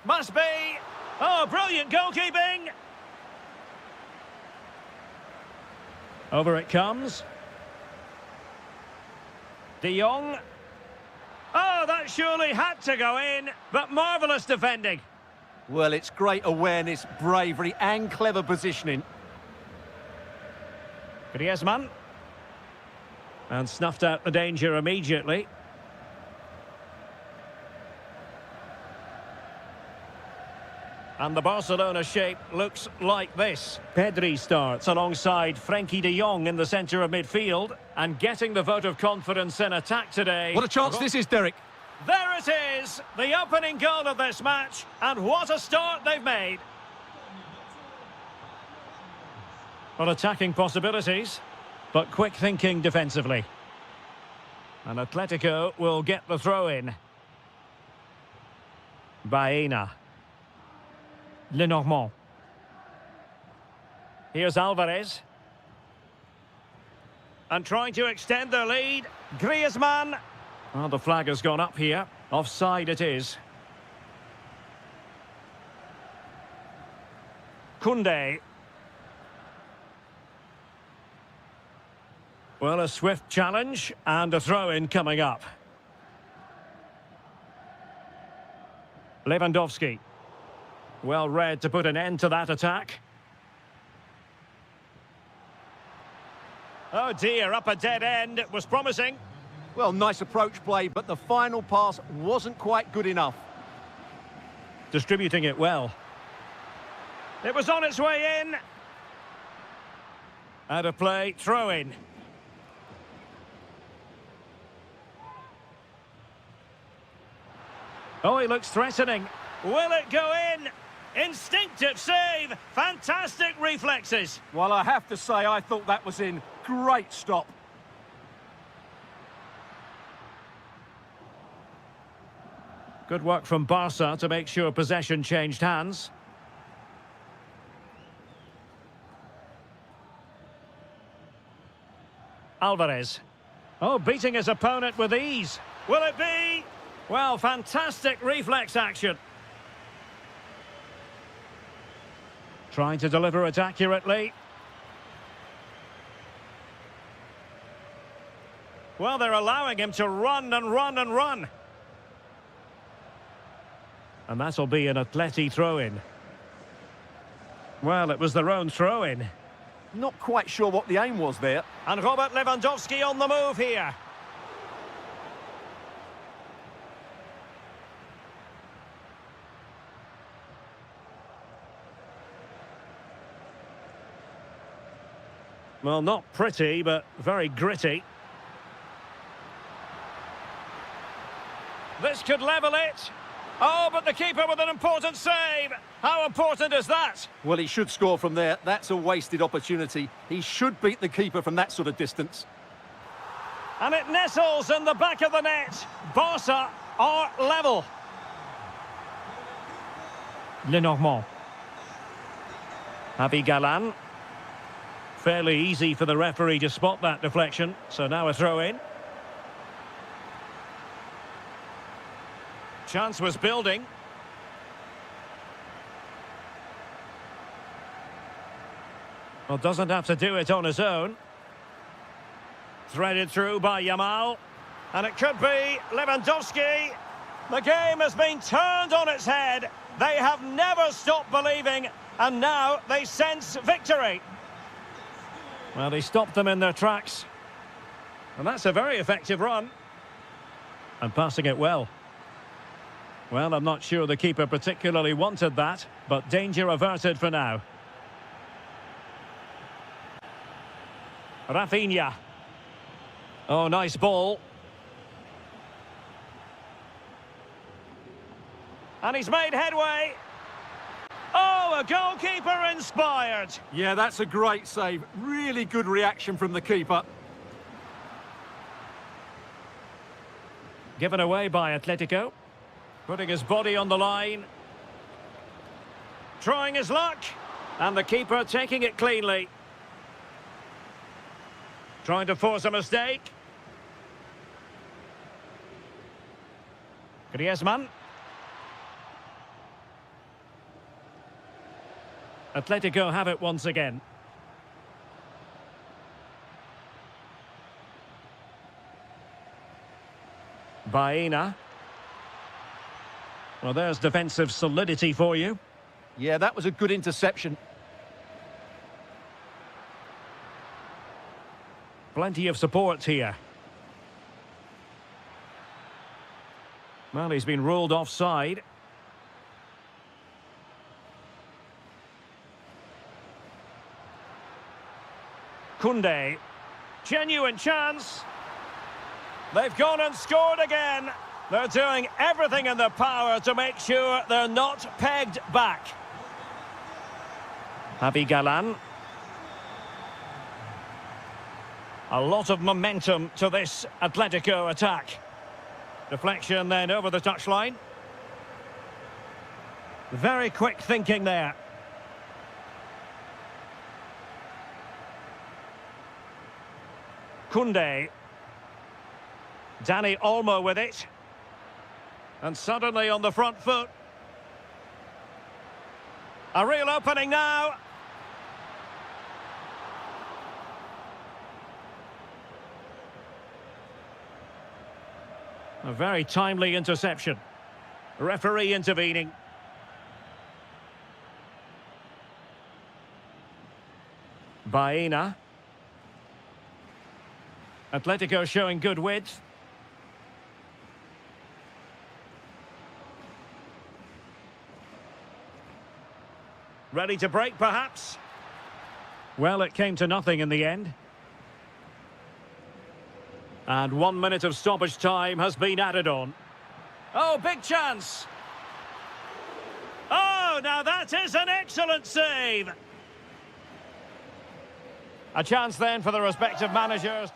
Must be! Oh, brilliant goalkeeping! Over it comes. De Jong. Oh, that surely had to go in, but marvellous defending.
Well, it's great awareness, bravery and clever positioning.
Griezmann. And snuffed out the danger immediately. And the Barcelona shape looks like this. Pedri starts alongside Frenkie de Jong in the centre of midfield. And getting the vote of confidence in attack today.
What a chance this is, Derek.
There it is, the opening goal of this match. And what a start they've made. Well, attacking possibilities, but quick thinking defensively. And Atletico will get the throw-in. Baena. Lenormand. Here's Alvarez. And trying to extend their lead. Griezmann. Oh, the flag has gone up here. Offside it is. Koundé. Well, a swift challenge and a throw-in coming up. Lewandowski. Well read to put an end to that attack. Oh dear, up a dead end. It was promising.
Well, nice approach play, but the final pass wasn't quite good enough.
Distributing it well. It was on its way in. Out of play, throw-in. Oh, he looks threatening. Will it go in? Instinctive save. Fantastic reflexes.
Well, I have to say, I thought that was in. Great stop.
Good work from Barca to make sure possession changed hands. Alvarez. Oh, beating his opponent with ease. Will it be? Well, fantastic reflex action. Trying to deliver it accurately. Well, they're allowing him to run and run and run. And that'll be an Atleti throw-in. Well, it was their own throw-in.
Not quite sure what the aim was there.
And Robert Lewandowski on the move here. Well, not pretty, but very gritty. This could level it. Oh, but the keeper with an important save. How important is that?
Well, he should score from there. That's a wasted opportunity. He should beat the keeper from that sort of distance.
And it nestles in the back of the net. Barca are level. Lenormand. Javi Galan. Fairly easy for the referee to spot that deflection. So now a throw-in. Chance was building. Well, doesn't have to do it on his own. Threaded through by Yamal. And it could be Lewandowski. The game has been turned on its head. They have never stopped believing. And now they sense victory. Well, he stopped them in their tracks. And that's a very effective run. And passing it well. Well, I'm not sure the keeper particularly wanted that, but danger averted for now. Rafinha. Oh, nice ball. And he's made headway. Oh, a goalkeeper inspired.
Yeah, that's a great save. Really good reaction from the keeper.
Given away by Atletico. Putting his body on the line. Trying his luck. And the keeper taking it cleanly. Trying to force a mistake. Griezmann. Atletico have it once again. Baena. Well, there's defensive solidity for you.
Yeah, that was a good interception.
Plenty of support here. Well, he's been ruled offside. Koundé. Genuine chance. They've gone and scored again. They're doing everything in their power to make sure they're not pegged back. Javi Galan. A lot of momentum to this Atletico attack. Deflection then over the touchline. Very quick thinking there. Koundé. Dani Olmo with it. And suddenly on the front foot. A real opening now. A very timely interception. Referee intervening. Baena. Atletico showing good width. Ready to break, perhaps? Well, it came to nothing in the end. And 1 minute of stoppage time has been added on. Oh, big chance! Oh, now that is an excellent save! A chance then for the respective managers.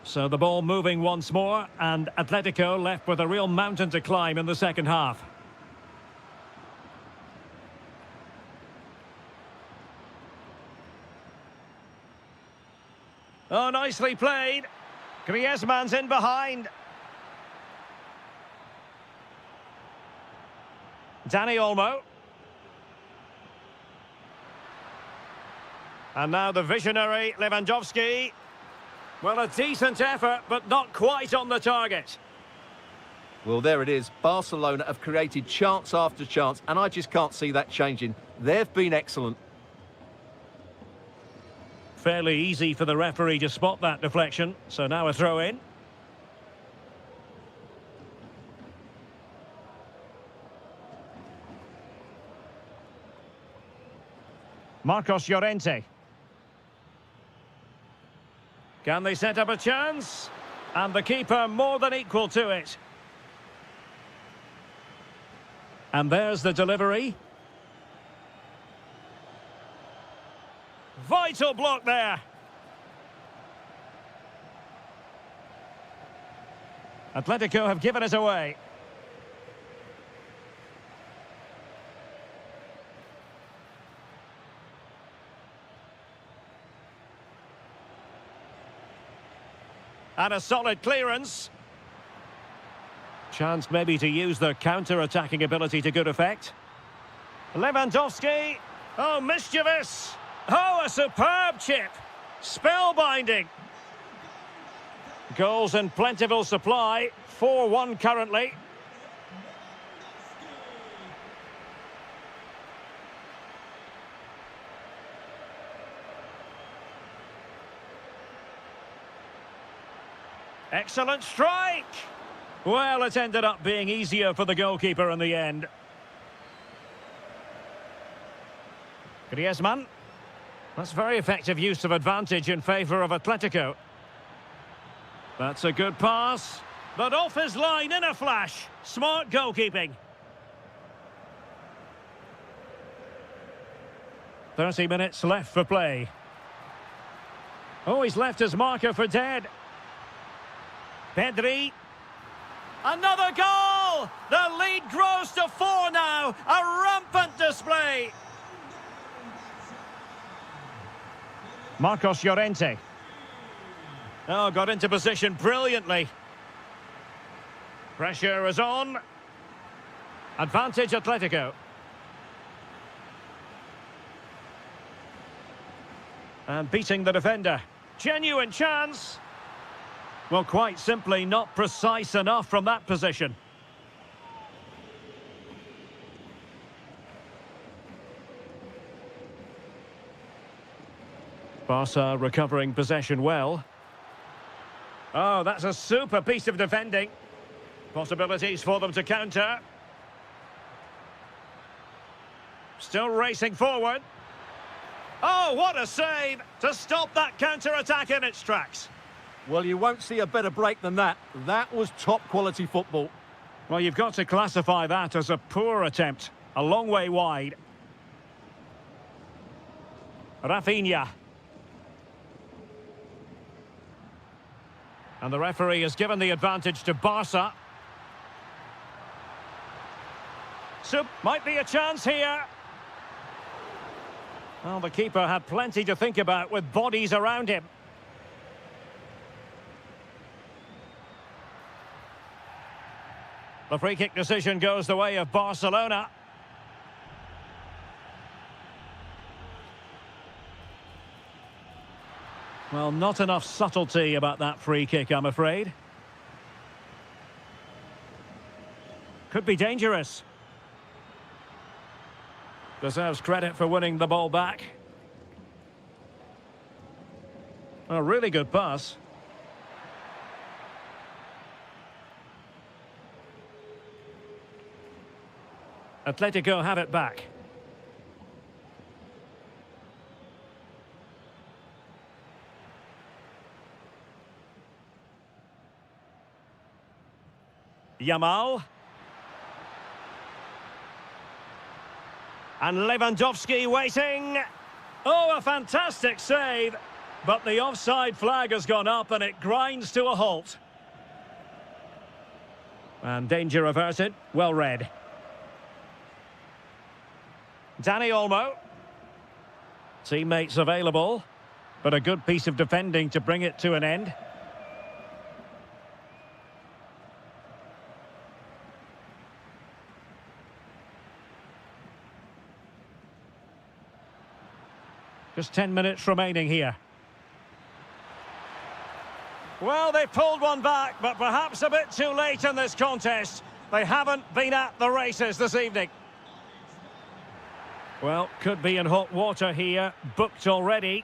So the ball moving once more, and Atletico left with a real mountain to climb in the second half. Oh, nicely played. Griezmann's in behind. Dani Olmo. And now the visionary Lewandowski. Well, a decent effort, but not quite on the target.
Well, there it is. Barcelona have created chance after chance, and I just can't see that changing. They've been excellent.
Fairly easy for the referee to spot that deflection, so now a throw in. Marcos Llorente. Can they set up a chance? And the keeper more than equal to it. And there's the delivery. Vital block there. Atletico have given it away. And a solid clearance. Chance maybe to use their counter-attacking ability to good effect. Lewandowski. Oh, mischievous. Oh, a superb chip. Spellbinding. Goals in plentiful supply. 4-1 currently. Excellent strike! Well, it ended up being easier for the goalkeeper in the end. Griezmann. That's very effective use of advantage in favour of Atletico. That's a good pass. But off his line in a flash. Smart goalkeeping. 30 minutes left for play. Oh, he's left his marker for dead. Pedri. Another goal! goal! The lead grows to 4 now. A rampant display. Marcos Llorente. Oh, got into position brilliantly. Pressure is on. Advantage Atletico. And beating the defender. Genuine chance. Well, quite simply not precise enough from that position. Barca recovering possession well. Oh, that's a super piece of defending. Possibilities for them to counter. Still racing forward. Oh, what a save to stop that counter-attack in its tracks.
Well, you won't see a better break than that. That was top-quality football.
Well, you've got to classify that as a poor attempt. A long way wide. Rafinha. And the referee has given the advantage to Barca. So, might be a chance here. Well, the keeper had plenty to think about with bodies around him. The free kick decision goes the way of Barcelona. Well, not enough subtlety about that free kick, I'm afraid. Could be dangerous. Deserves credit for winning the ball back. A really good pass. Atletico have it back. Yamal. And Lewandowski waiting. Oh, a fantastic save. But the offside flag has gone up and it grinds to a halt. And danger averted. Well read. Dani Olmo. Teammates available. But a good piece of defending to bring it to an end. Just 10 minutes remaining here. Well, they pulled one back, but perhaps a bit too late in this contest. They haven't been at the races this evening. Well, could be in hot water here, booked already.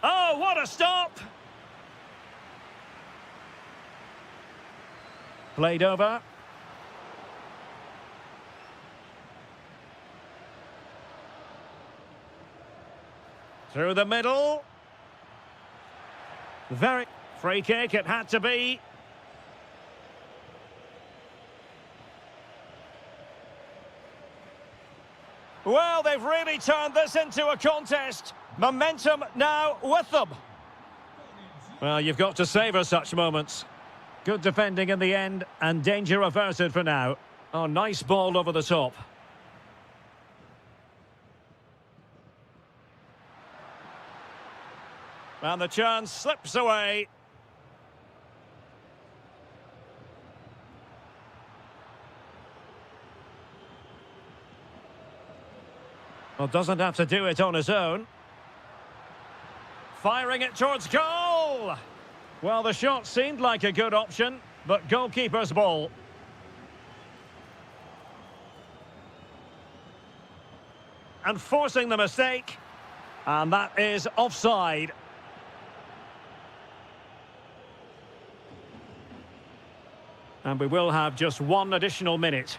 Oh, what a stop! Played over. Through the middle. Very free kick it had to be. Well, they've really turned this into a contest. Momentum now with them. Well, you've got to savour such moments. Good defending in the end, and danger averted for now. Oh, nice ball over the top. And the chance slips away. Well, doesn't have to do it on his own. Firing it towards goal! Well, the shot seemed like a good option, but goalkeeper's ball. And forcing the mistake. And that is offside. And we will have just one additional minute.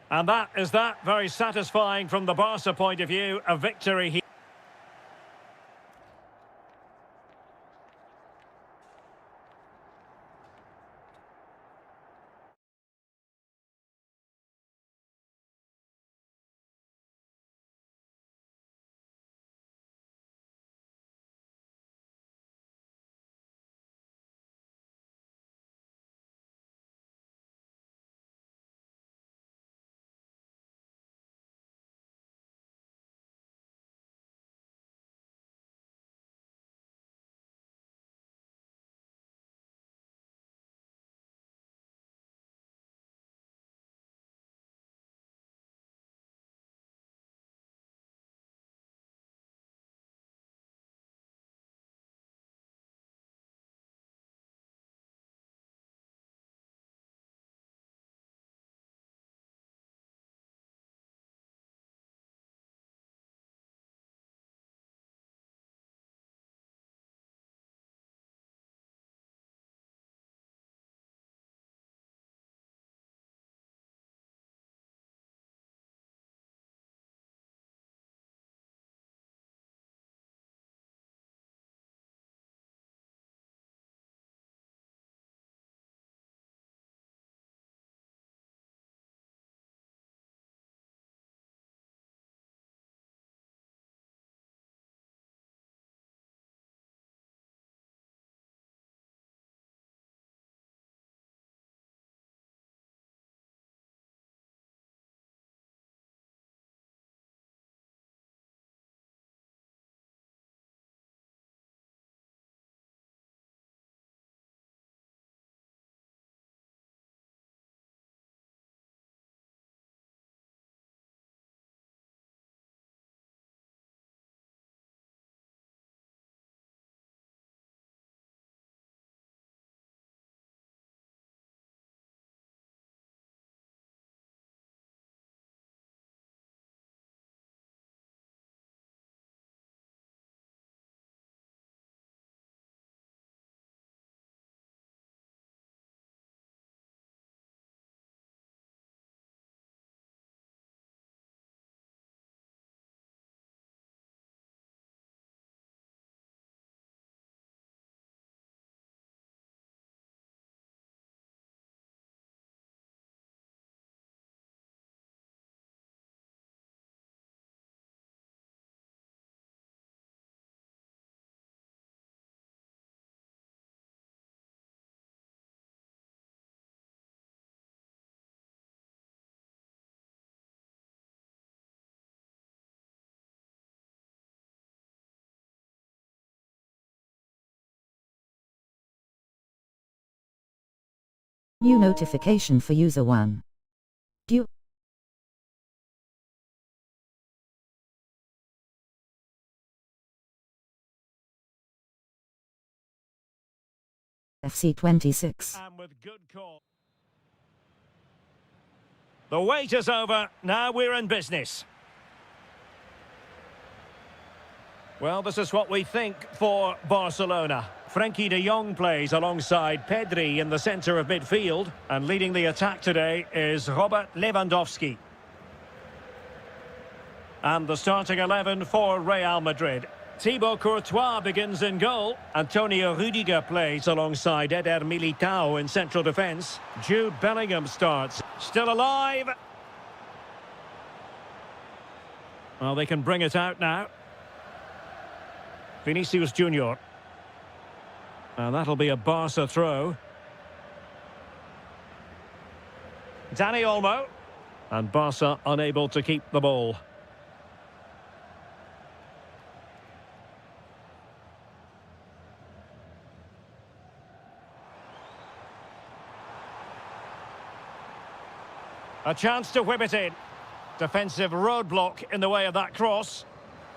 And that is that. Very satisfying from the Barca point of view. A victory here.
New notification for user 1. Dual FC26.
And with good call. The wait is over. Now we're in business. Well, this is what we think for Barcelona. Frenkie de Jong plays alongside Pedri in the centre of midfield. And leading the attack today is Robert Lewandowski. And the starting 11 for Real Madrid. Thibaut Courtois begins in goal. Antonio Rüdiger plays alongside Eder Militao in central defence. Jude Bellingham starts. Still alive. Well, they can bring it out now. Vinicius Junior. And that'll be a Barca throw. Dani Olmo. And Barca unable to keep the ball. A chance to whip it in. Defensive roadblock in the way of that cross.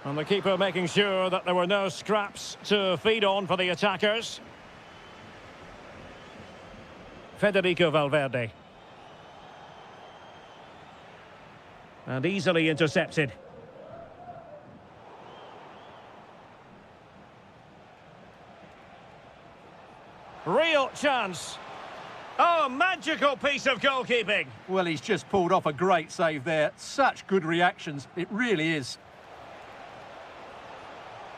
And the keeper making sure that there were no scraps to feed on for the attackers. Federico Valverde. And easily intercepted. Real chance. Oh, magical piece of goalkeeping.
Well, he's just pulled off a great save there. Such good reactions. It really is.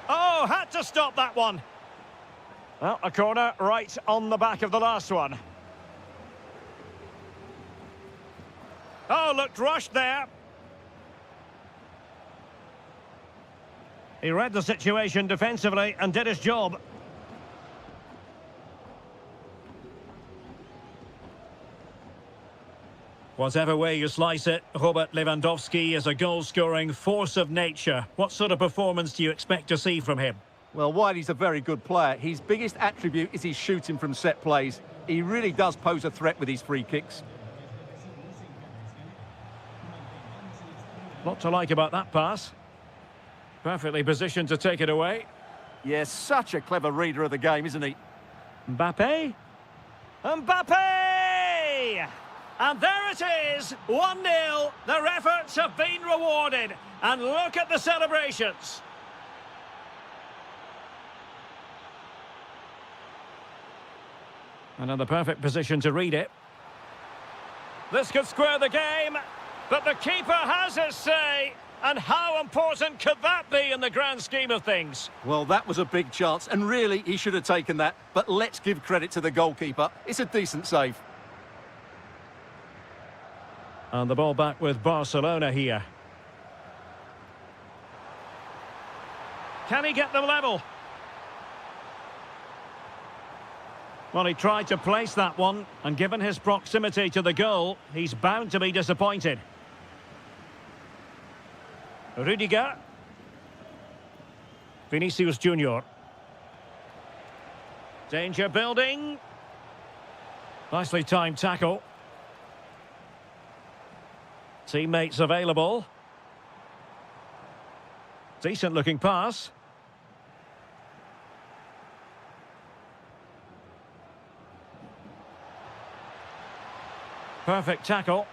Oh, had to stop that one. Well, a corner right on the back of the last one. Oh, looked rushed there. He read the situation defensively and did his job. Whatever way you slice it, Robert Lewandowski is a goal-scoring force of nature. What sort of performance do you expect to see from him?
Well, while he's a very good player, his biggest attribute is his shooting from set plays. He really does pose a threat with his free kicks.
Lot to like about that pass. Perfectly positioned to take it away.
Yes, such a clever reader of the game, isn't he?
Mbappe. Mbappe! And there it is, 1-0. Their efforts have been rewarded. And look at the celebrations. And in the perfect position to read it. This could square the game, but the keeper has his say. And how important could that be in the grand scheme of things?
Well, that was a big chance, and really, he should have taken that. But let's give credit to the goalkeeper. It's a decent save.
And the ball back with Barcelona here. Can he get them level? Well, he tried to place that one, and given his proximity to the goal, he's bound to be disappointed. Rüdiger. Vinicius Junior. Danger building. Nicely timed tackle. Teammates available. Decent looking pass. Perfect tackle.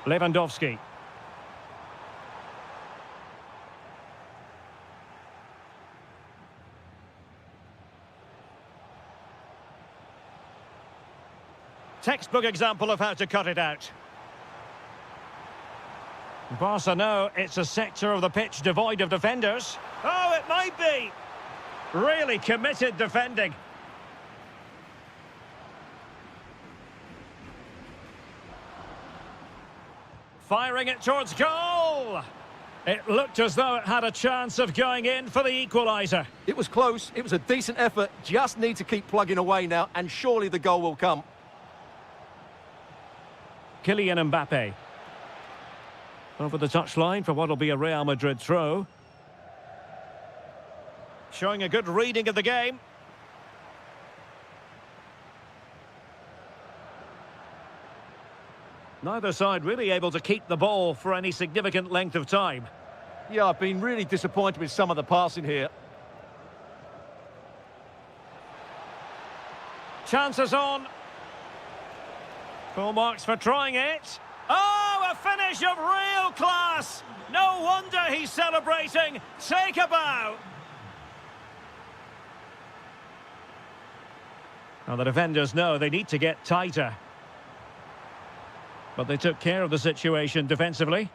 Lewandowski. Textbook example of how to cut it out. Barca know it's a sector of the pitch devoid of defenders. Oh, it might be. Really committed defending. Firing it towards goal. It looked as though it had a chance of going in for the equaliser.
It was close. It was a decent effort. Just need to keep plugging away now, and surely the goal will come.
Kylian Mbappe. Over the touchline for what will be a Real Madrid throw. Showing a good reading of the game. Neither side really able to keep the ball for any significant length of time.
Yeah, I've been really disappointed with some of the passing here.
Chances on. Full marks for trying it. Oh, a finish of real class. No wonder he's celebrating. Take a bow. Now the defenders know they need to get tighter. But they took care of the situation defensively.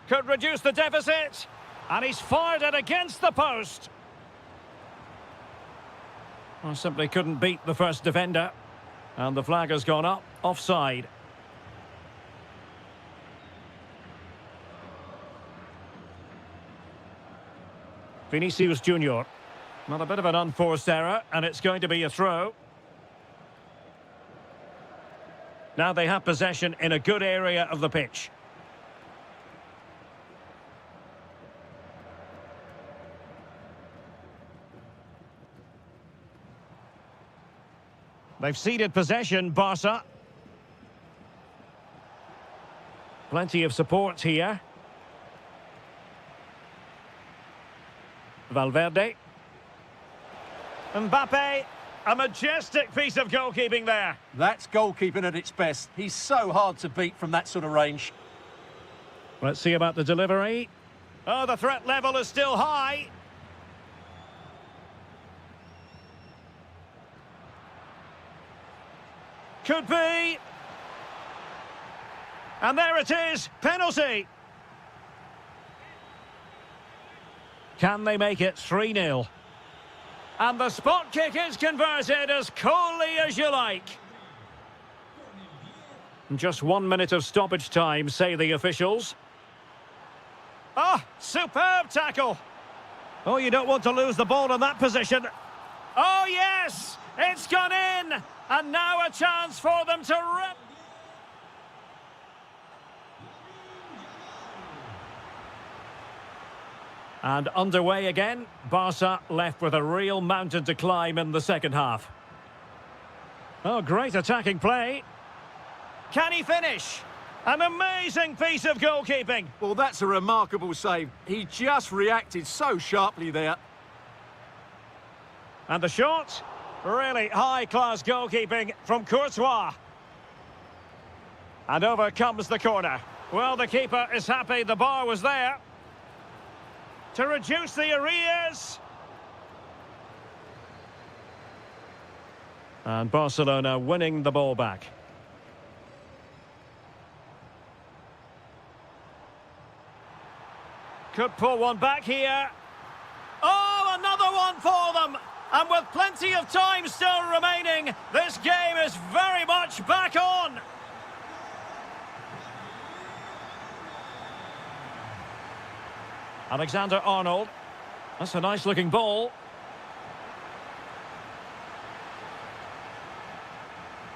Could reduce the deficit. And he's fired it against the post. Well, simply couldn't beat the first defender. And the flag has gone up, offside. Vinicius Junior. Not a bit of an unforced error, and it's going to be a throw. Now they have possession in a good area of the pitch. They've ceded possession, Barca. Plenty of support here. Valverde. Mbappe. A majestic piece of goalkeeping there.
That's goalkeeping at its best. He's so hard to beat from that sort of range.
Let's see about the delivery. Oh, the threat level is still high. Could be. And there it is. Penalty. Can they make it 3-0? And the spot kick is converted as coolly as you like. Just 1 minute of stoppage time, say the officials. Oh, superb tackle. Oh, you don't want to lose the ball in that position. Oh, yes, it's gone in. And now a chance for them to rip. And underway again. Barca left with a real mountain to climb in the second half. Oh, great attacking play. Can he finish? An amazing piece of goalkeeping.
Well, that's a remarkable save. He just reacted so sharply there.
And the shot? Really high-class goalkeeping from Courtois. And over comes the corner. Well, the keeper is happy the bar was there. To reduce the arrears. And Barcelona winning the ball back. Could pull one back here. Oh, another one for them. And with plenty of time still remaining, this game is very much back on. Alexander-Arnold. That's a nice-looking ball.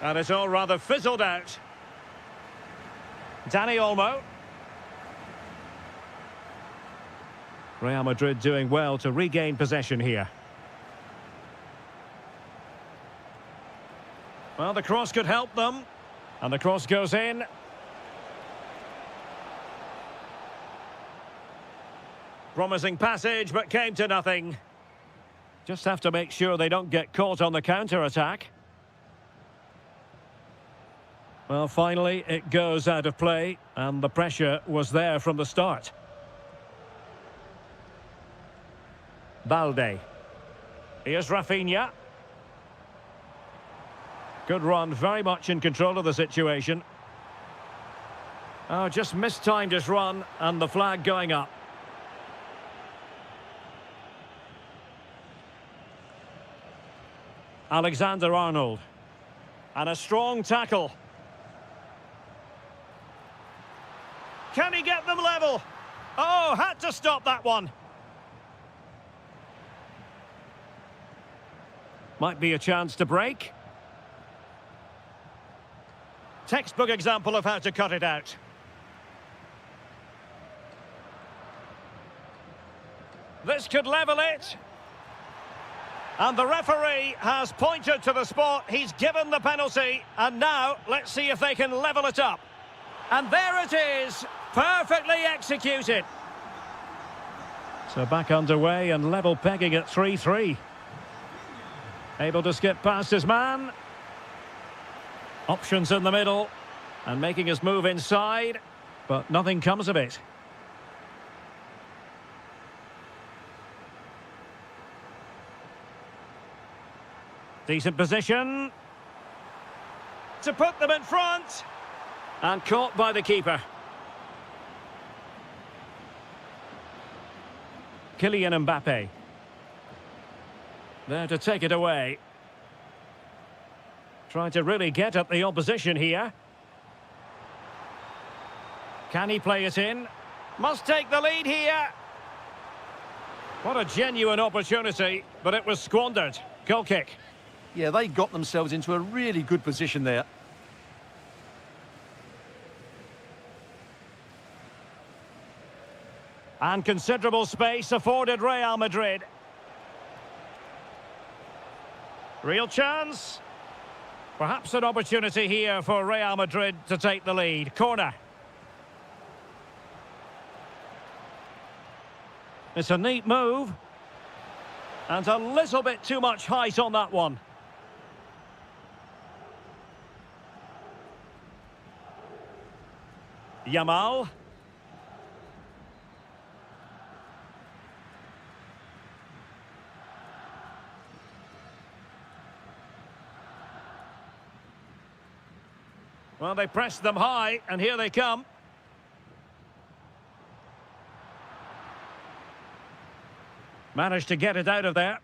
And it's all rather fizzled out. Dani Olmo. Real Madrid doing well to regain possession here. Well, the cross could help them. And the cross goes in. Promising passage, but came to nothing. Just have to make sure they don't get caught on the counter-attack. Well, finally, it goes out of play, and the pressure was there from the start. Balde. Here's Rafinha. Good run, very much in control of the situation. Oh, just mistimed his run, and the flag going up. Alexander-Arnold. And a strong tackle. Can he get them level? Oh, had to stop that one. Might be a chance to break. Textbook example of how to cut it out. This could level it. And the referee has pointed to the spot. He's given the penalty. And now, let's see if they can level it up. And there it is. Perfectly executed. So back underway and level pegging at 3-3. Able to skip past his man. Options in the middle. And making his move inside. But nothing comes of it. Decent position. To put them in front. And caught by the keeper. Kylian Mbappe. There to take it away. Trying to really get at the opposition here. Can he play it in? Must take the lead here. What a genuine opportunity, but it was squandered. Goal kick.
Yeah, they got themselves into a really good position there.
And considerable space afforded Real Madrid. Real chance. Perhaps an opportunity here for Real Madrid to take the lead. Corner. It's a neat move. And a little bit too much height on that one. Yamal. Well, they pressed them high, and here they come. Managed to get it out of there.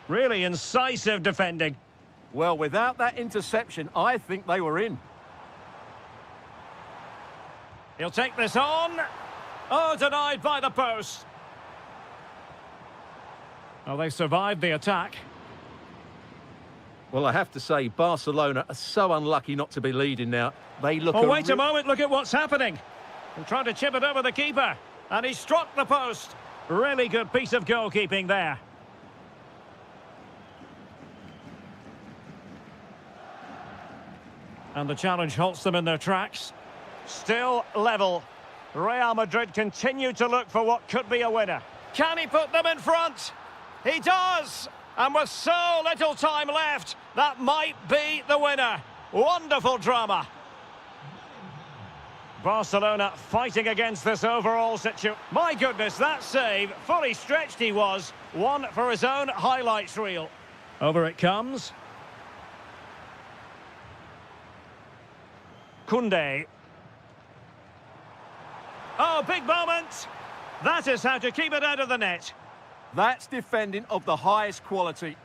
Really incisive defending.
Well, without that interception, I think they were in.
He'll take this on. Oh, denied by the post. Well, they survived the attack.
Well, I have to say, Barcelona are so unlucky not to be leading now. They look...
Oh, wait a moment, look at what's happening. They're trying to chip it over the keeper. And he struck the post. Really good piece of goalkeeping there. And the challenge halts them in their tracks. Still level. Real Madrid continue to look for what could be a winner. Can he put them in front? He does! And with so little time left, that might be the winner. Wonderful drama. Barcelona fighting against this overall situation. My goodness, that save, fully stretched he was. One for his own highlights reel. Over it comes. Koundé. Oh, big moment. That is how to keep it out of the net.
That's defending of the highest quality.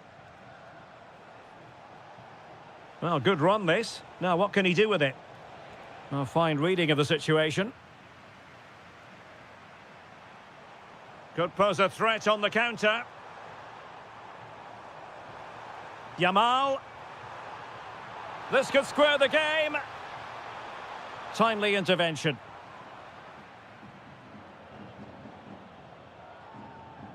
Well, good run this. Now, what can he do with it? A fine reading of the situation. Could pose a threat on the counter. Yamal. This could square the game. Timely intervention.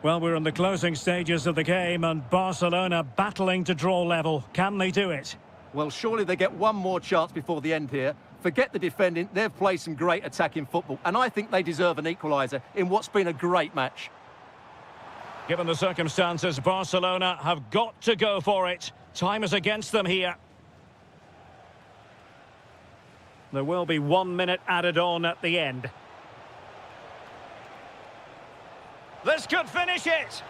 Well, we're in the closing stages of the game and Barcelona battling to draw level. Can they do it?
Well, surely they get one more chance before the end here. Forget the defending, they've played some great attacking football, and I think they deserve an equaliser in what's been a great match.
Given the circumstances, Barcelona have got to go for it. Time is against them here. There will be 1 minute added on at the end. This could finish it.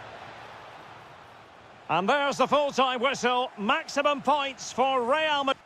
And there's the full-time whistle. Maximum points for Real Madrid.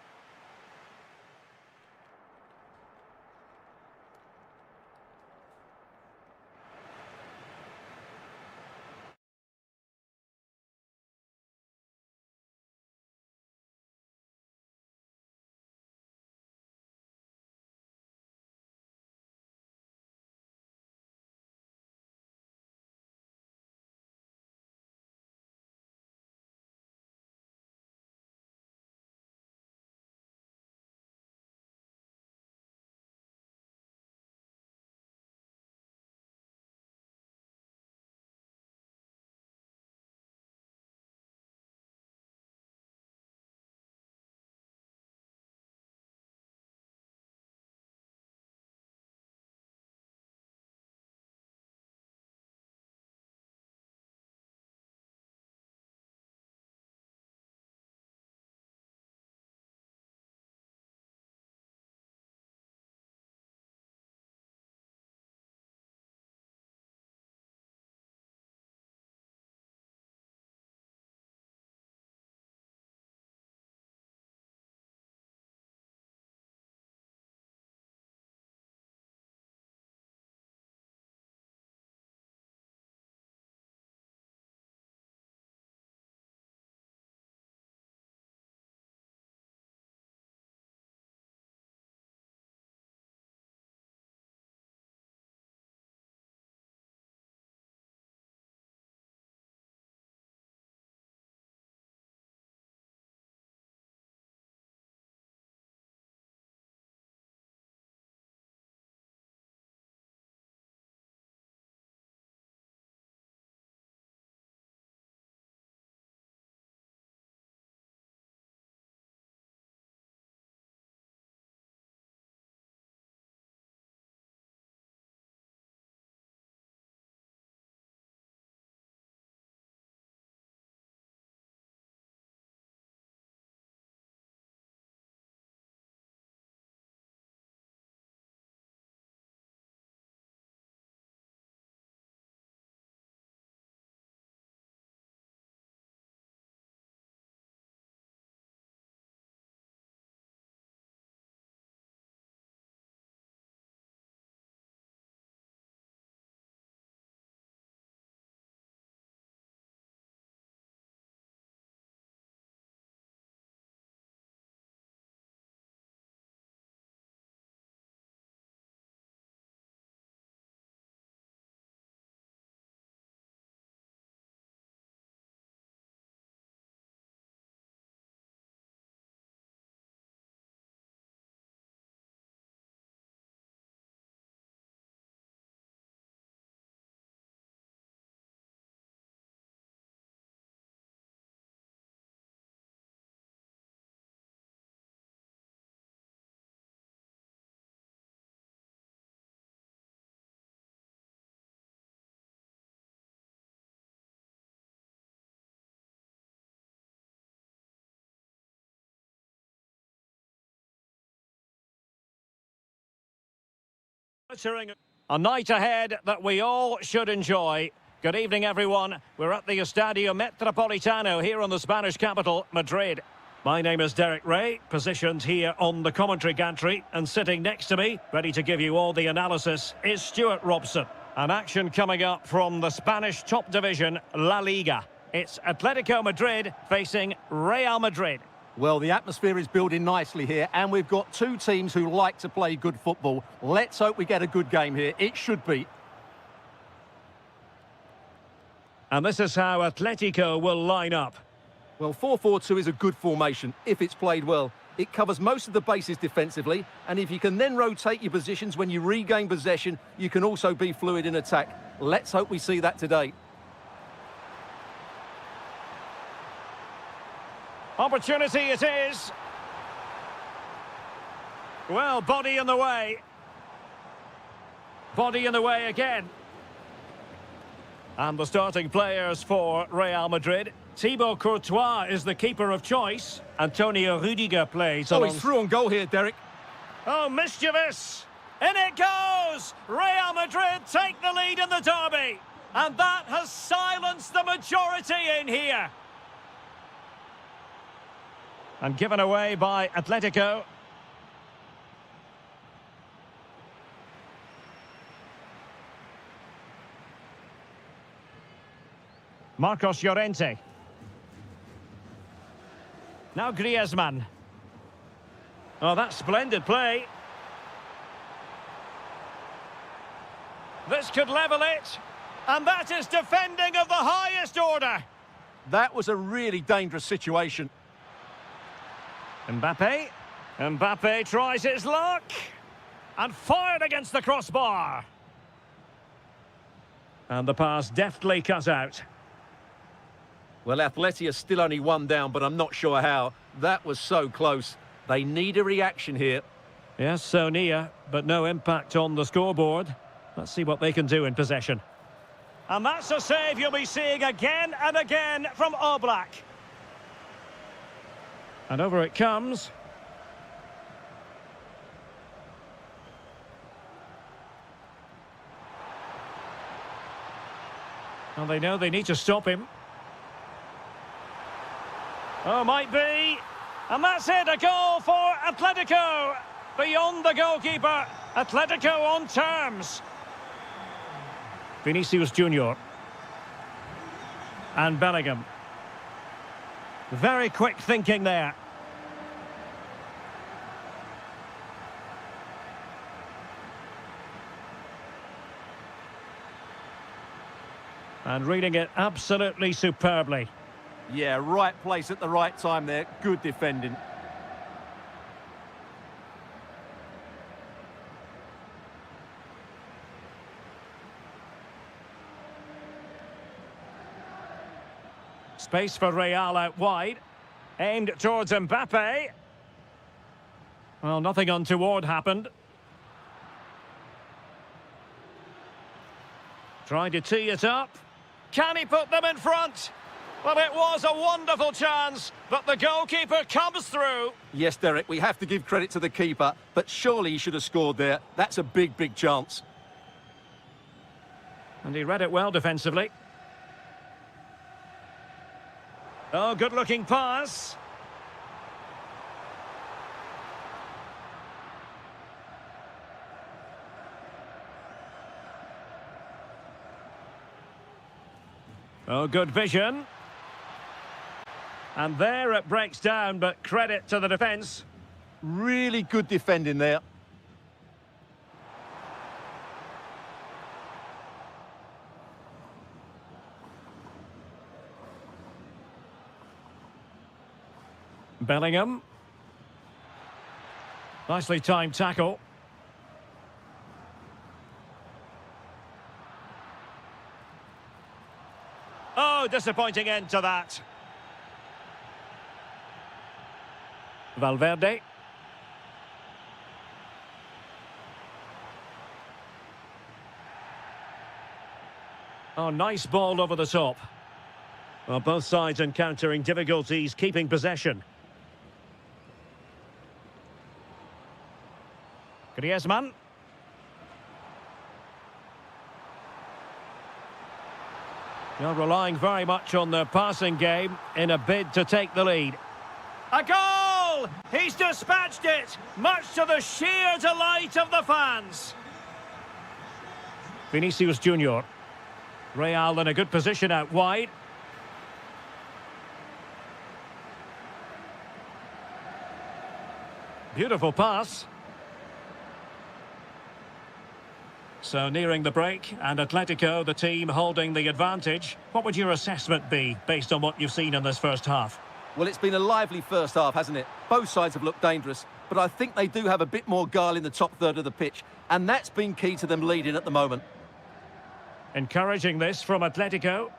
A night ahead that we all should enjoy. Good evening, everyone. We're at the Estadio Metropolitano here in the Spanish capital, Madrid. My name is Derek Ray, positioned here on the commentary gantry, and sitting next to me, ready to give you all the analysis, is Stuart Robson. An action coming up from the Spanish top division, La Liga. It's Atletico Madrid facing Real Madrid.
Well, the atmosphere is building nicely here, and we've got two teams who like to play good football. Let's hope we get a good game here. It should be.
And this is how Atletico will line up.
Well, 4-4-2 is a good formation if it's played well. It covers most of the bases defensively, and if you can then rotate your positions when you regain possession, you can also be fluid in attack. Let's hope we see that today.
Opportunity it is. Well, body in the way. Body in the way again. And the starting players for Real Madrid. Thibaut Courtois is the keeper of choice. Antonio Rudiger plays
Oh,
along.
he's through on goal here, Derek.
Oh, mischievous! In it goes! Real Madrid take the lead in the derby. And that has silenced the majority in here. And given away by Atletico. Marcos Llorente. Now Griezmann. Oh, that's splendid play. This could level it. And that is defending of the highest order.
That was a really dangerous situation.
Mbappe. Mbappe tries his luck. And fired against the crossbar. And the pass deftly cut out.
Well, Atleti are still only one down, but I'm not sure how. That was so close. They need a reaction here.
Yes, so near, but no impact on the scoreboard. Let's see what they can do in possession. And that's a save you'll be seeing again and again from Oblak. And over it comes. And they know they need to stop him. Oh, might be. And that's it, a goal for Atletico. Beyond the goalkeeper. Atletico on terms. Vinicius Junior. And Bellingham. Very quick thinking there. And reading it absolutely superbly.
Yeah, right place at the right time there. Good defending.
Space for Real out wide. Aimed towards Mbappe. Well, nothing untoward happened. Trying to tee it up. Can he put them in front? Well, it was a wonderful chance, but the goalkeeper comes through.
Yes, Derek, we have to give credit to the keeper, but surely he should have scored there. That's a big, big chance.
And he read it well defensively. Oh, good-looking pass. Oh, good vision. And there it breaks down, but credit to the defence.
Really good defending there.
Bellingham. Nicely timed tackle. Oh, disappointing end to that. Valverde. Oh, nice ball over the top. Well, both sides encountering difficulties keeping possession. Griezmann. They're relying very much on their passing game in a bid to take the lead. A goal! He's dispatched it, much to the sheer delight of the fans. Vinicius Junior. Real in a good position out wide. Beautiful pass. So nearing the break, and Atletico, the team holding the advantage. What would your assessment be, based on what you've seen in this first half?
Well, it's been a lively first half, hasn't it? Both sides have looked dangerous, but I think they do have a bit more guile in the top third of the pitch, and that's been key to them leading at the moment.
Encouraging this from Atletico.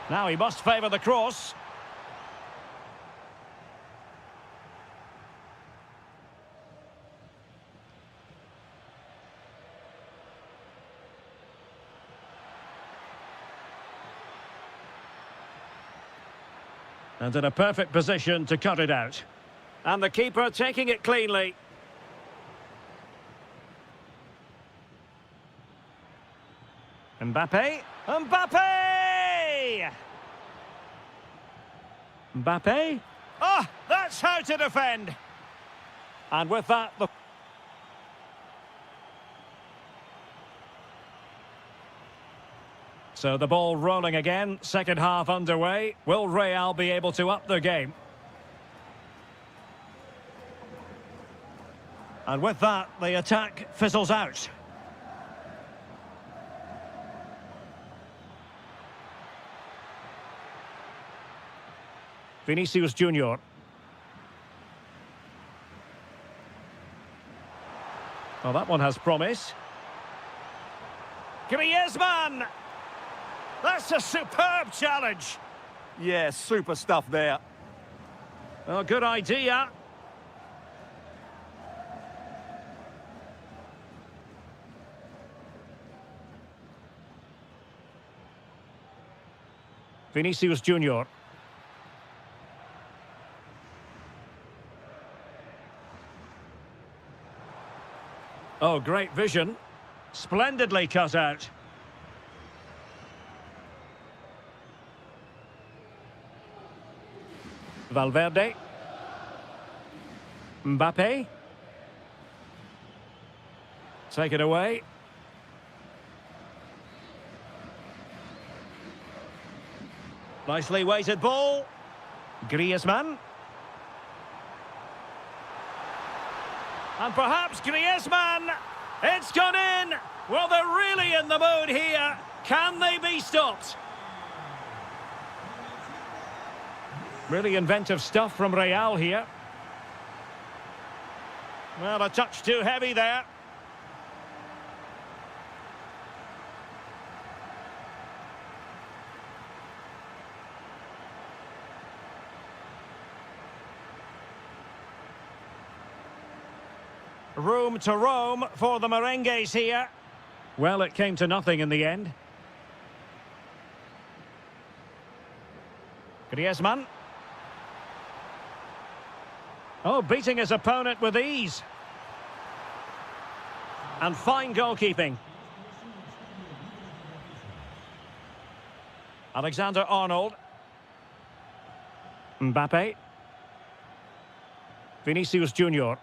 Now he must favour the cross. And in a perfect position to cut it out. And the keeper taking it cleanly. Mbappe. Mbappe! Mbappe. Oh, that's how to defend. And with that, the... So the ball rolling again, second half underway. Will Real be able to up their game? And with that, the attack fizzles out. Vinicius Junior. Well, that one has promise. Griezmann! That's a superb challenge.
Yeah, super stuff there.
Well, good idea. Vinicius Junior. Oh, great vision. Splendidly cut out. Valverde. Mbappe. Take it away. Nicely weighted ball. Griezmann. And perhaps Griezmann. It's gone in. Well, they're really in the mood here. Can they be stopped? Really inventive stuff from Real here. Well, a touch too heavy there. Room to roam for the merengues here. Well, it came to nothing in the end. Griezmann. Oh, beating his opponent with ease. And fine goalkeeping. Alexander-Arnold. Mbappe. Vinicius Junior.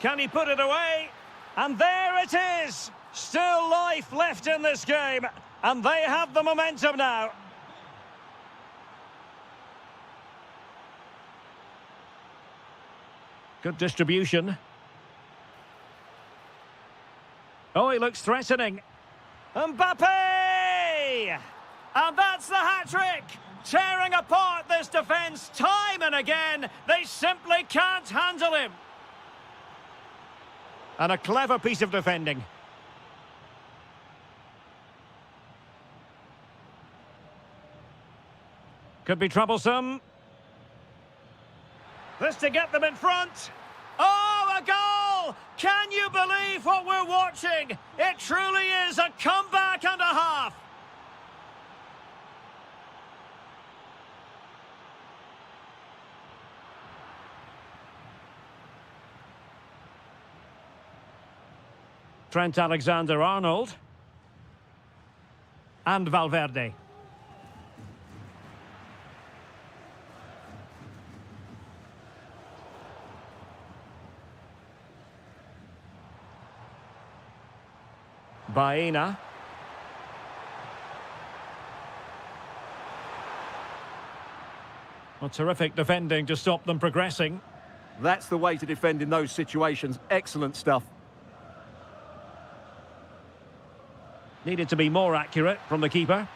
Can he put it away? And there it is! Still life left in this game. And they have the momentum now. Good distribution. Oh, he looks threatening. Mbappe! And that's the hat-trick! Tearing apart this defence time and again. They simply can't handle him. And a clever piece of defending. Could be troublesome. This to get them in front. Oh, a goal! Can you believe what we're watching? It truly is a comeback and a half. Trent Alexander-Arnold. And Valverde. Baena. Well, terrific defending to stop them progressing.
That's the way to defend in those situations. Excellent stuff.
Needed to be more accurate from the keeper.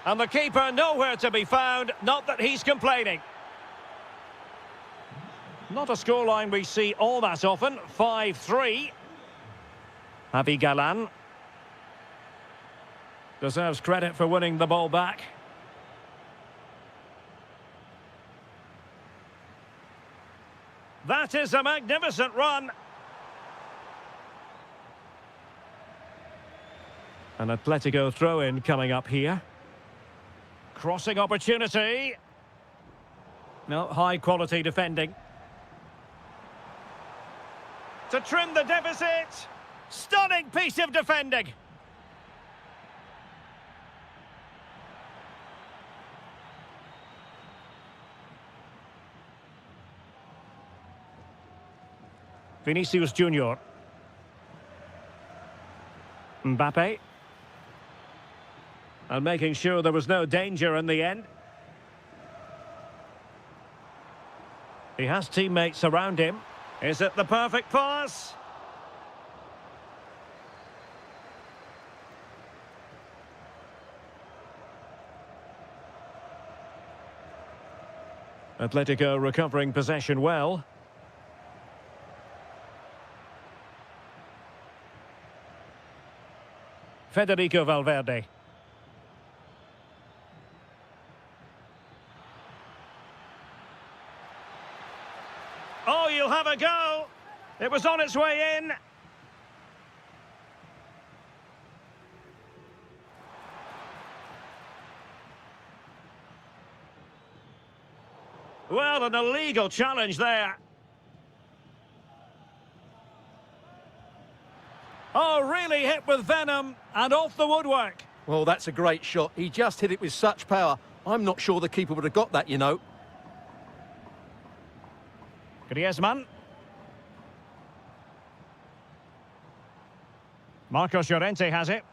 And the keeper nowhere to be found, not that he's complaining. Not a scoreline we see all that often, 5-3. Javi Galan deserves credit for winning the ball back. That is a magnificent run. An Atletico throw-in coming up here. Crossing opportunity. No, high-quality defending. To trim the deficit. Stunning piece of defending. Vinicius Junior. Mbappe. And making sure there was no danger in the end. He has teammates around him. Is it the perfect pass? Atletico recovering possession well. Federico Valverde. Oh, you'll have a go. It was on its way in. Well, an illegal challenge there. Oh, really hit with venom and off the woodwork.
Well, that's a great shot. He just hit it with such power. I'm not sure the keeper would have got that, you know.
Griezmann. Marcos Llorente has it.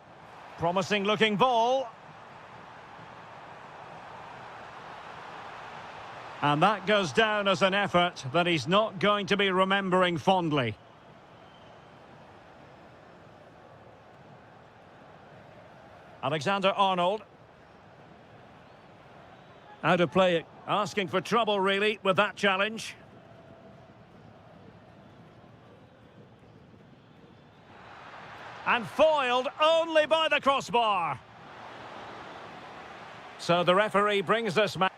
Promising looking ball. And that goes down as an effort that he's not going to be remembering fondly. Alexander-Arnold. How to play it. Asking for trouble, really, with that challenge. And foiled only by the crossbar. So the referee brings this match.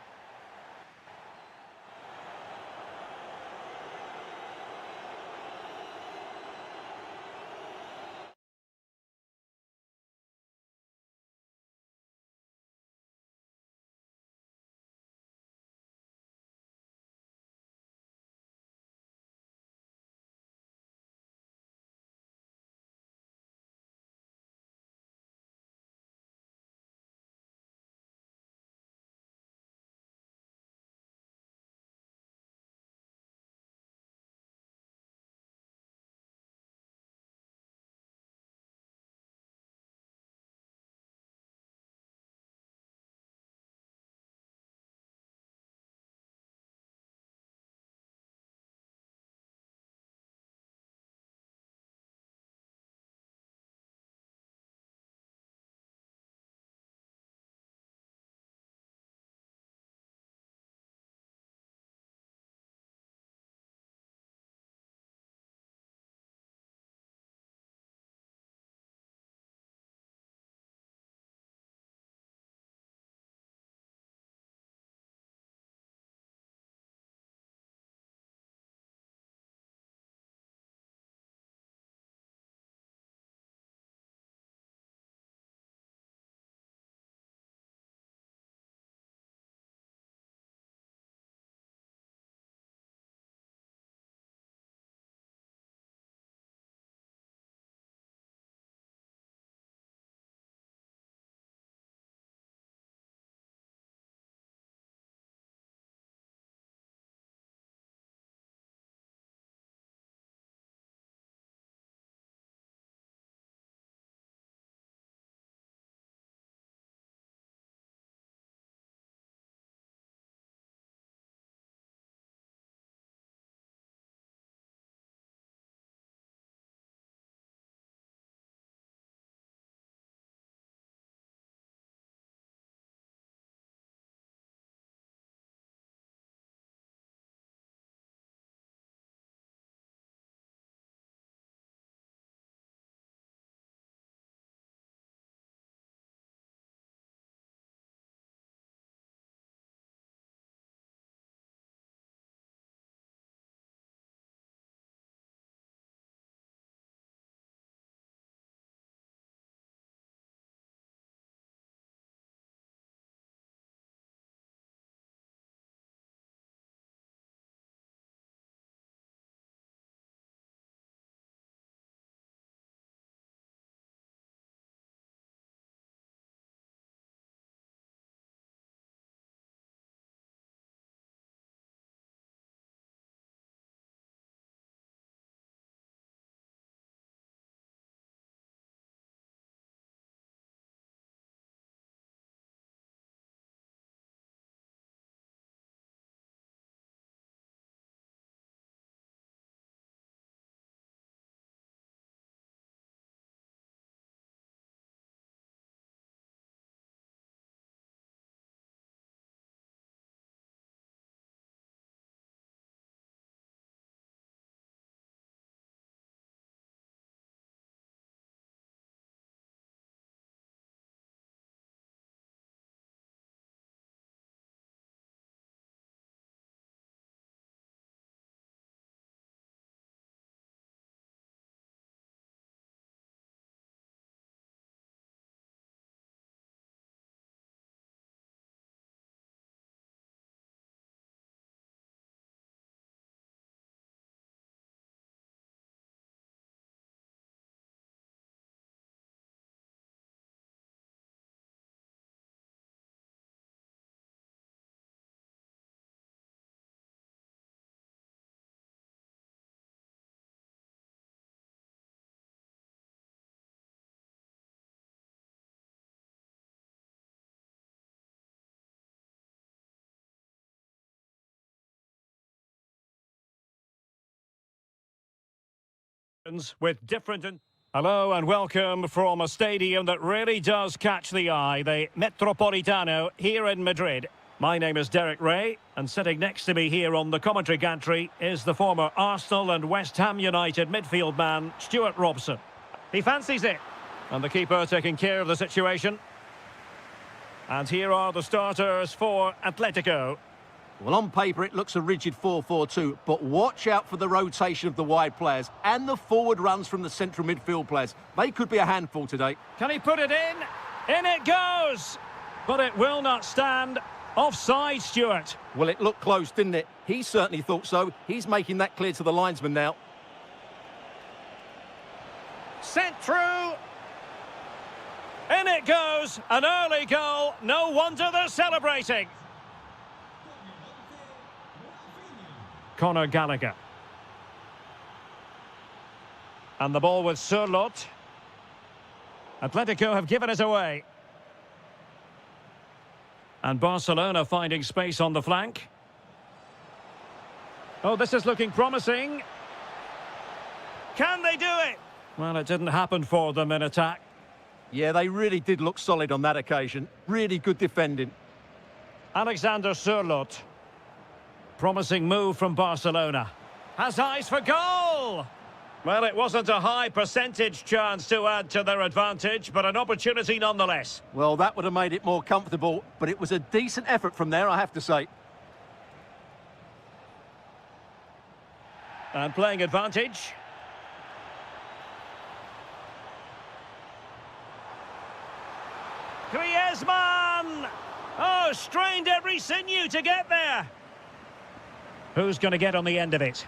with different... Hello and welcome from a stadium that really does catch the eye, the Metropolitano here in Madrid. My name is Derek Ray, and sitting next to me here on the commentary gantry is the former Arsenal and West Ham United midfield man, Stuart Robson. He fancies it, and the keeper taking care of the situation. And here are the starters for Atletico.
Well, on paper, it looks a rigid 4-4-2, but watch out for the rotation of the wide players and the forward runs from the central midfield players. They could be a handful today.
Can he put it in? In it goes! But it will not stand. Offside, Stuart.
Well, it looked close, didn't it? He certainly thought so. He's making that clear to the linesman now.
Sent through. In it goes. An early goal. No wonder they're celebrating. Conor Gallagher. And the ball with Surlot. Atletico have given it away. And Barcelona finding space on the flank. Oh, this is looking promising. Can they do it? Well, it didn't happen for them in attack.
Yeah, they really did look solid on that occasion. Really good defending.
Alexander Surlot. Promising move from Barcelona. Has eyes for goal! Well, it wasn't a high percentage chance to add to their advantage, but an opportunity nonetheless.
Well, that would have made it more comfortable, but it was a decent effort from there, I have to say.
And playing advantage. Griezmann! Oh, strained every sinew to get there. Who's going to get on the end of it?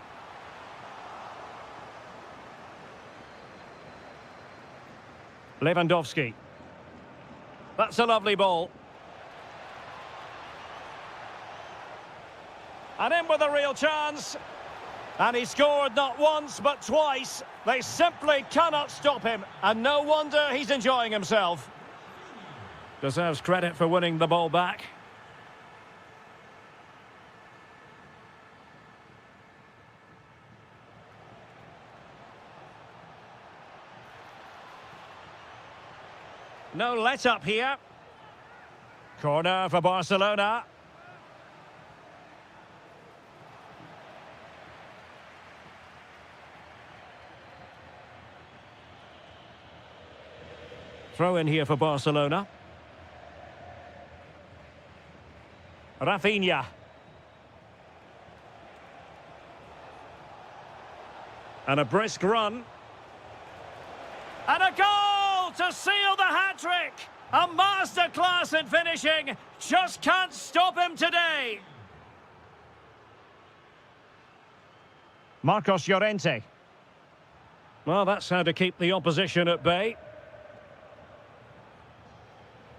Lewandowski. That's a lovely ball. And in with a real chance. And he scored not once, but twice. They simply cannot stop him. And no wonder he's enjoying himself. Deserves credit for winning the ball back. No let-up here. Corner for Barcelona. Throw in here for Barcelona. Rafinha. And a brisk run. And a goal to seal the hat-trick! A masterclass in finishing. Just can't stop him today. Marcos Llorente. Well, that's how to keep the opposition at bay.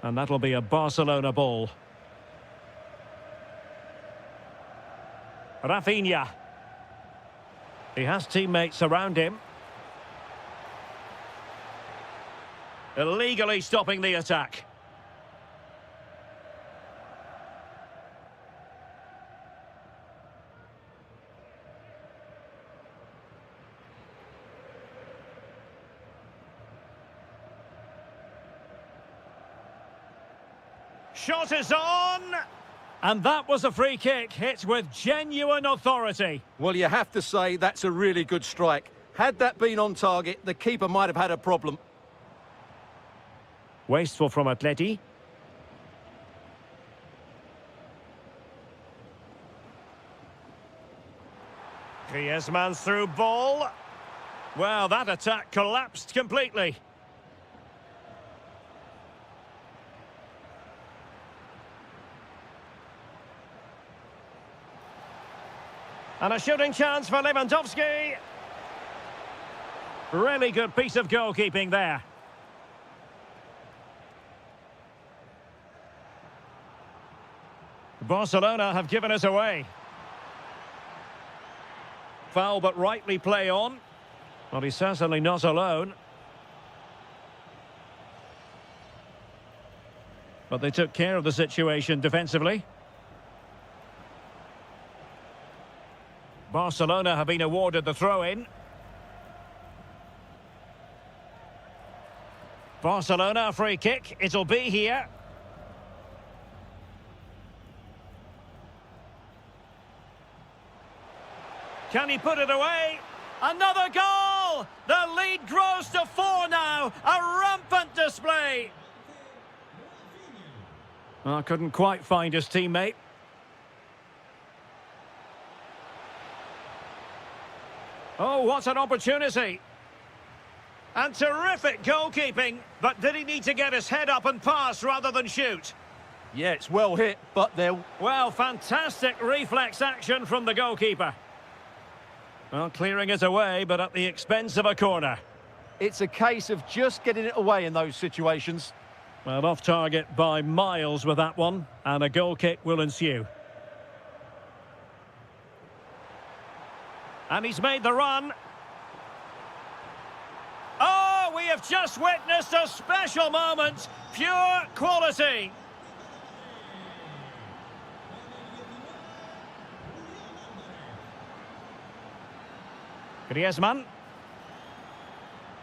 And that'll be a Barcelona ball. Rafinha. He has teammates around him. Illegally stopping the attack. Shot is on! And that was a free kick, hit with genuine authority.
Well, you have to say that's a really good strike. Had that been on target, the keeper might have had a problem.
Wasteful from Atleti. Griezmann's through ball. Well, that attack collapsed completely. And a shooting chance for Lewandowski. Really good piece of goalkeeping there. Barcelona have given us away. Foul, but rightly play on. Well, he's certainly not alone. But they took care of the situation defensively. Barcelona have been awarded the throw-in. Barcelona free kick, it'll be here. Can he put it away? Another goal! The lead grows to 4 now. A rampant display. Well, couldn't quite find his teammate. Oh, what an opportunity. And terrific goalkeeping. But did he need to get his head up and pass rather than shoot?
Yeah, it's well hit, but they'll...
Well, fantastic reflex action from the goalkeeper. Well, clearing it away, but at the expense of a corner.
It's a case of just getting it away in those situations.
Well, off target by miles with that one, and a goal kick will ensue. And he's made the run. Oh, we have just witnessed a special moment. Pure quality. Griezmann.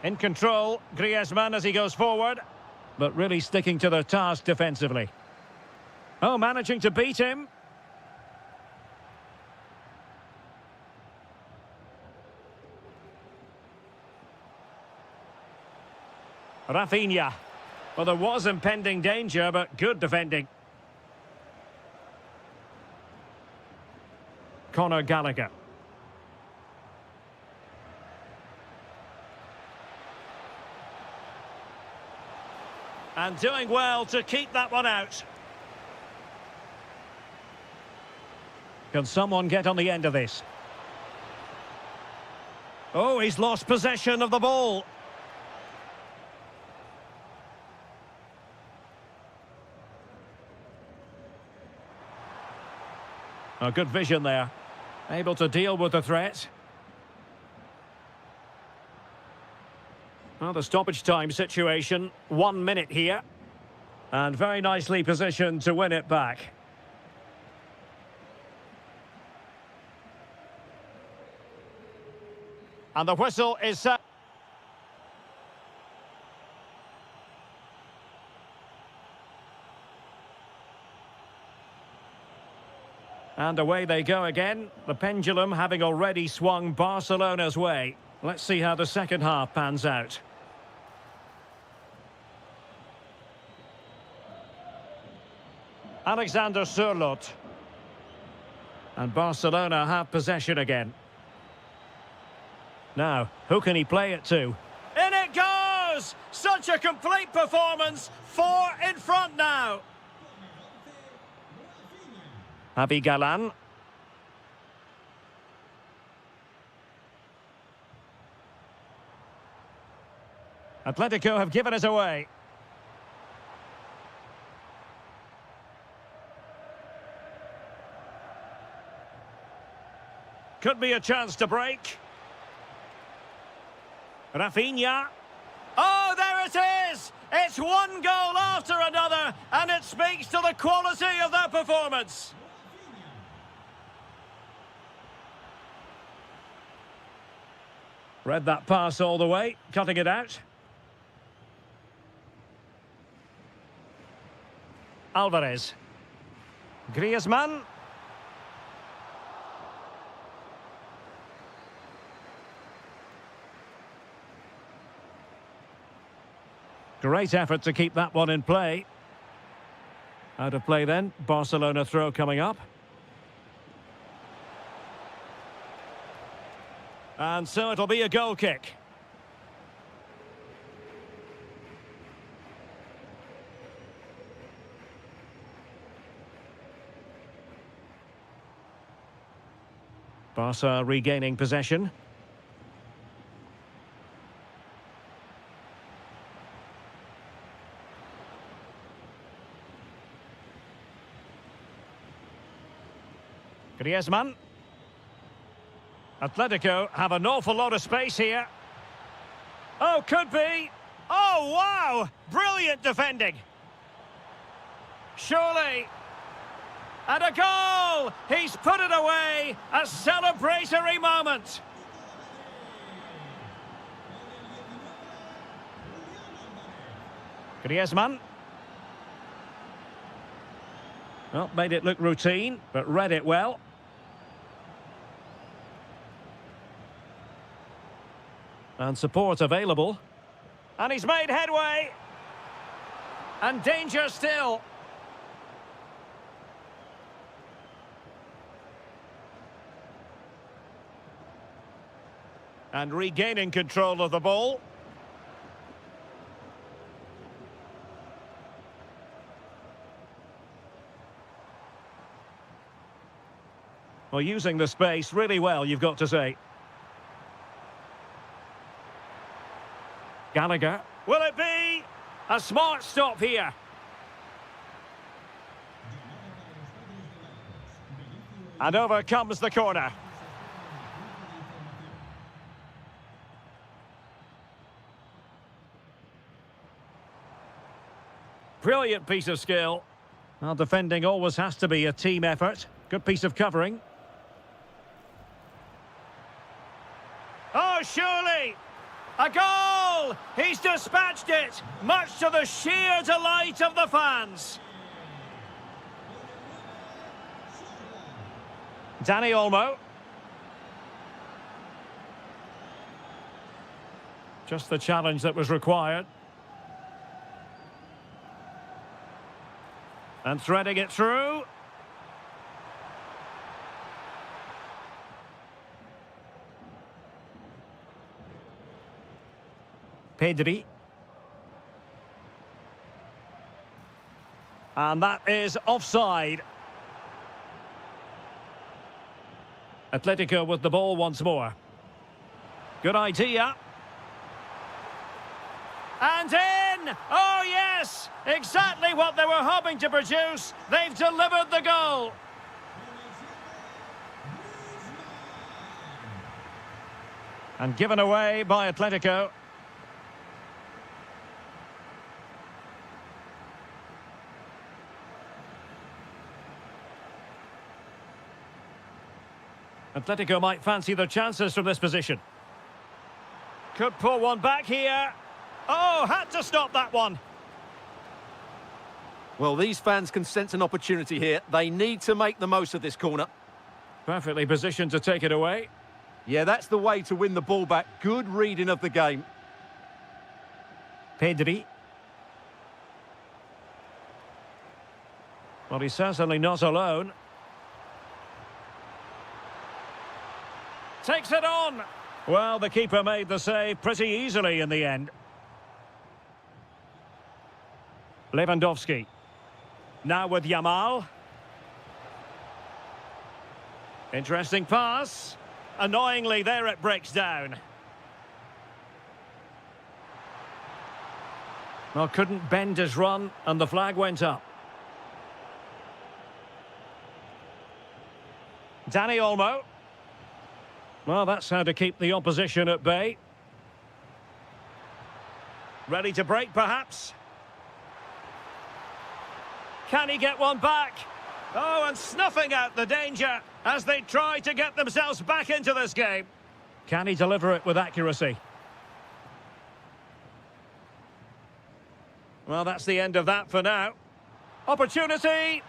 In control, Griezmann as he goes forward, but really sticking to the task defensively. Oh, managing to beat him. Rafinha. Well, there was impending danger, but good defending. Conor Gallagher. And doing well to keep that one out. Can someone get on the end of this? Oh, he's lost possession of the ball. A good vision there. Able to deal with the threat. Well, the stoppage time situation, 1 minute here. And very nicely positioned to win it back. And the whistle is set. And away they go again. The pendulum having already swung Barcelona's way. Let's see how the second half pans out. Alexander Sørloth. And Barcelona have possession again. Now, who can he play it to? In it goes! Such a complete performance. 4 in front now. Javi Galan. Atletico have given it away. Could be a chance to break. Rafinha. Oh, there it is! It's one goal after another, and it speaks to the quality of their performance. Read that pass all the way, cutting it out. Alvarez. Griezmann. Great effort to keep that one in play. Out of play then, Barcelona throw coming up. And so it'll be a goal kick. Barca regaining possession. Griezmann. Atletico have an awful lot of space here. Oh, could be. Oh, wow! Brilliant defending. Surely. And a goal! He's put it away. A celebratory moment. Griezmann. Well, made it look routine, but read it well. And support available. And he's made headway. And danger still. And regaining control of the ball. Well, using the space really well, you've got to say. Gallagher. Will it be a smart stop here? And over comes the corner. Brilliant piece of skill. Well, defending always has to be a team effort. Good piece of covering. Oh, surely! A goal! He's dispatched it, much to the sheer delight of the fans. Danny Olmo. Just the challenge that was required. And threading it through. Pedri. And that is offside. Atletico with the ball once more. Good idea. And in! Oh yes! Exactly what they were hoping to produce. They've delivered the goal. And given away by Atletico. Atletico might fancy their chances from this position. Could pull one back here. Oh, had to stop that one.
Well, these fans can sense an opportunity here. They need to make the most of this corner.
Perfectly positioned to take it away.
Yeah, that's the way to win the ball back. Good reading of the game.
Pedri. Well, he's certainly not alone. Takes it on. Well, the keeper made the save pretty easily in the end. Lewandowski. Now with Yamal. Interesting pass. Annoyingly, there it breaks down. Well, couldn't bend his run, and the flag went up. Danny Olmo. Well, that's how to keep the opposition at bay. Ready to break, perhaps? Can he get one back? Oh, and snuffing out the danger as they try to get themselves back into this game. Can he deliver it with accuracy? Well, that's the end of that for now. Opportunity.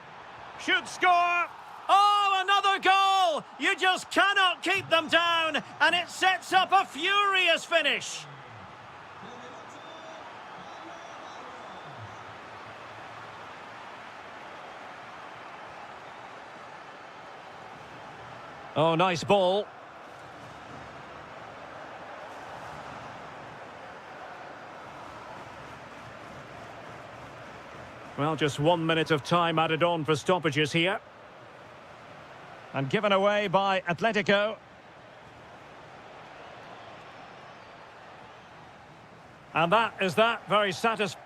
Should score. Oh, another goal! You just cannot keep them down, and it sets up a furious finish. Oh, nice ball. Well, just 1 minute of time added on for stoppages here. And given away by Atletico. And that is that. Very satisfying.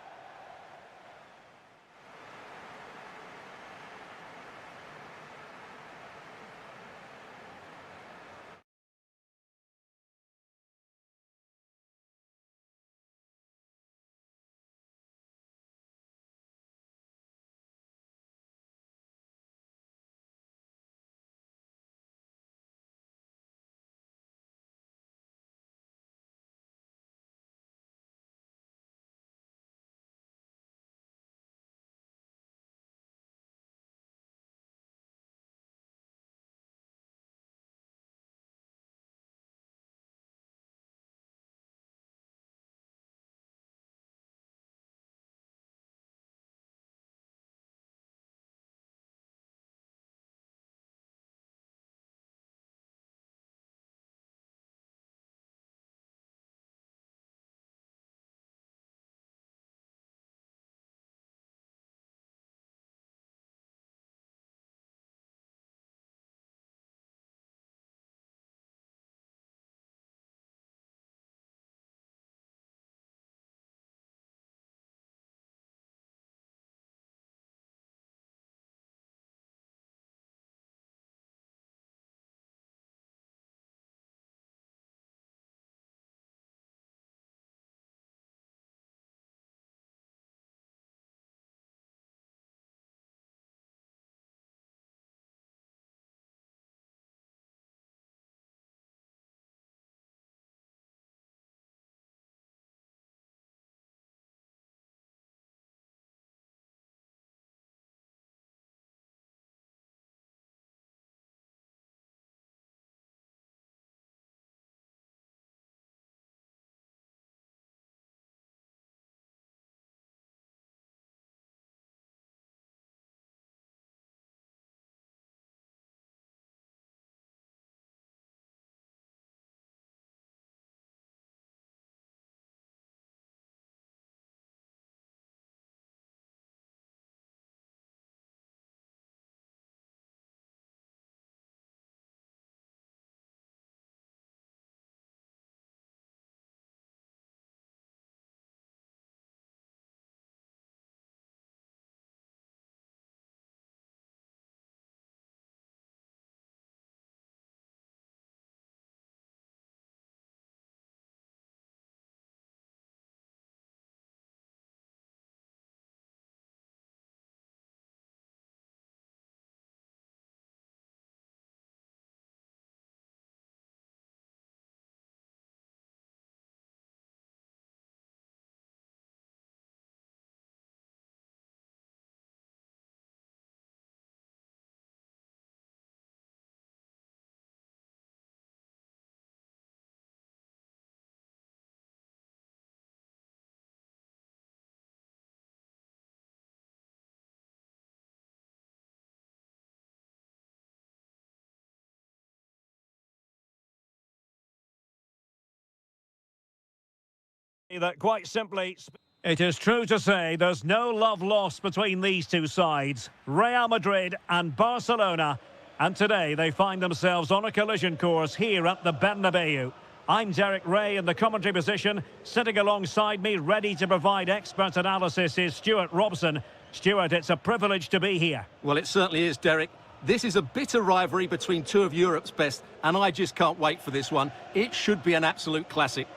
That quite simply, it is true to say there's no love lost between these two sides, Real Madrid and Barcelona, and today they find themselves on a collision course here at the Bernabeu. I'm Derek Ray in the commentary position. Sitting alongside me, ready to provide expert analysis, is Stuart Robson. Stuart, it's a privilege to be here.
Well, it certainly is, Derek. This is a bitter rivalry between two of Europe's best, and I just can't wait for this one. It should be an absolute classic.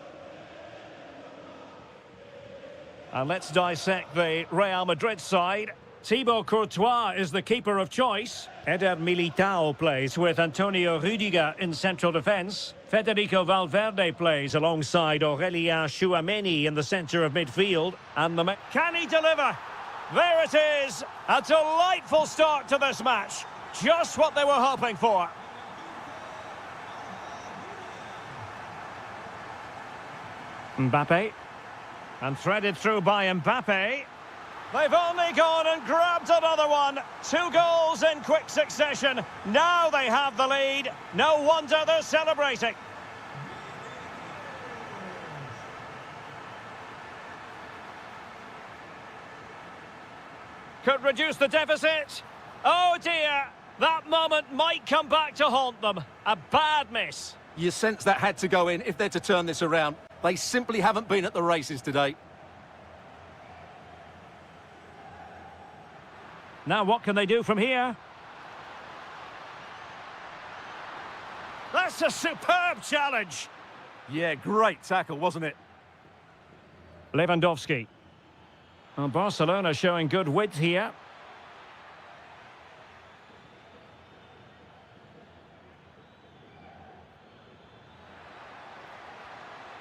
And let's dissect the Real Madrid side. Thibaut Courtois is the keeper of choice. Eder Militao plays with Antonio Rüdiger in central defence. Federico Valverde plays alongside Aurélien Tchouameni in the centre of midfield. And can he deliver? There it is! A delightful start to this match. Just what they were hoping for. Mbappe. And threaded through by Mbappe. They've only gone and grabbed another one. 2 goals in quick succession. Now they have the lead. No wonder they're celebrating. Could reduce the deficit. Oh dear, that moment might come back to haunt them. A bad miss.
You sense that had to go in if they're to turn this around. They simply haven't been at the races today.
Now what can they do from here? That's a superb challenge.
Yeah, great tackle, wasn't it?
Lewandowski. Well, Barcelona showing good width here.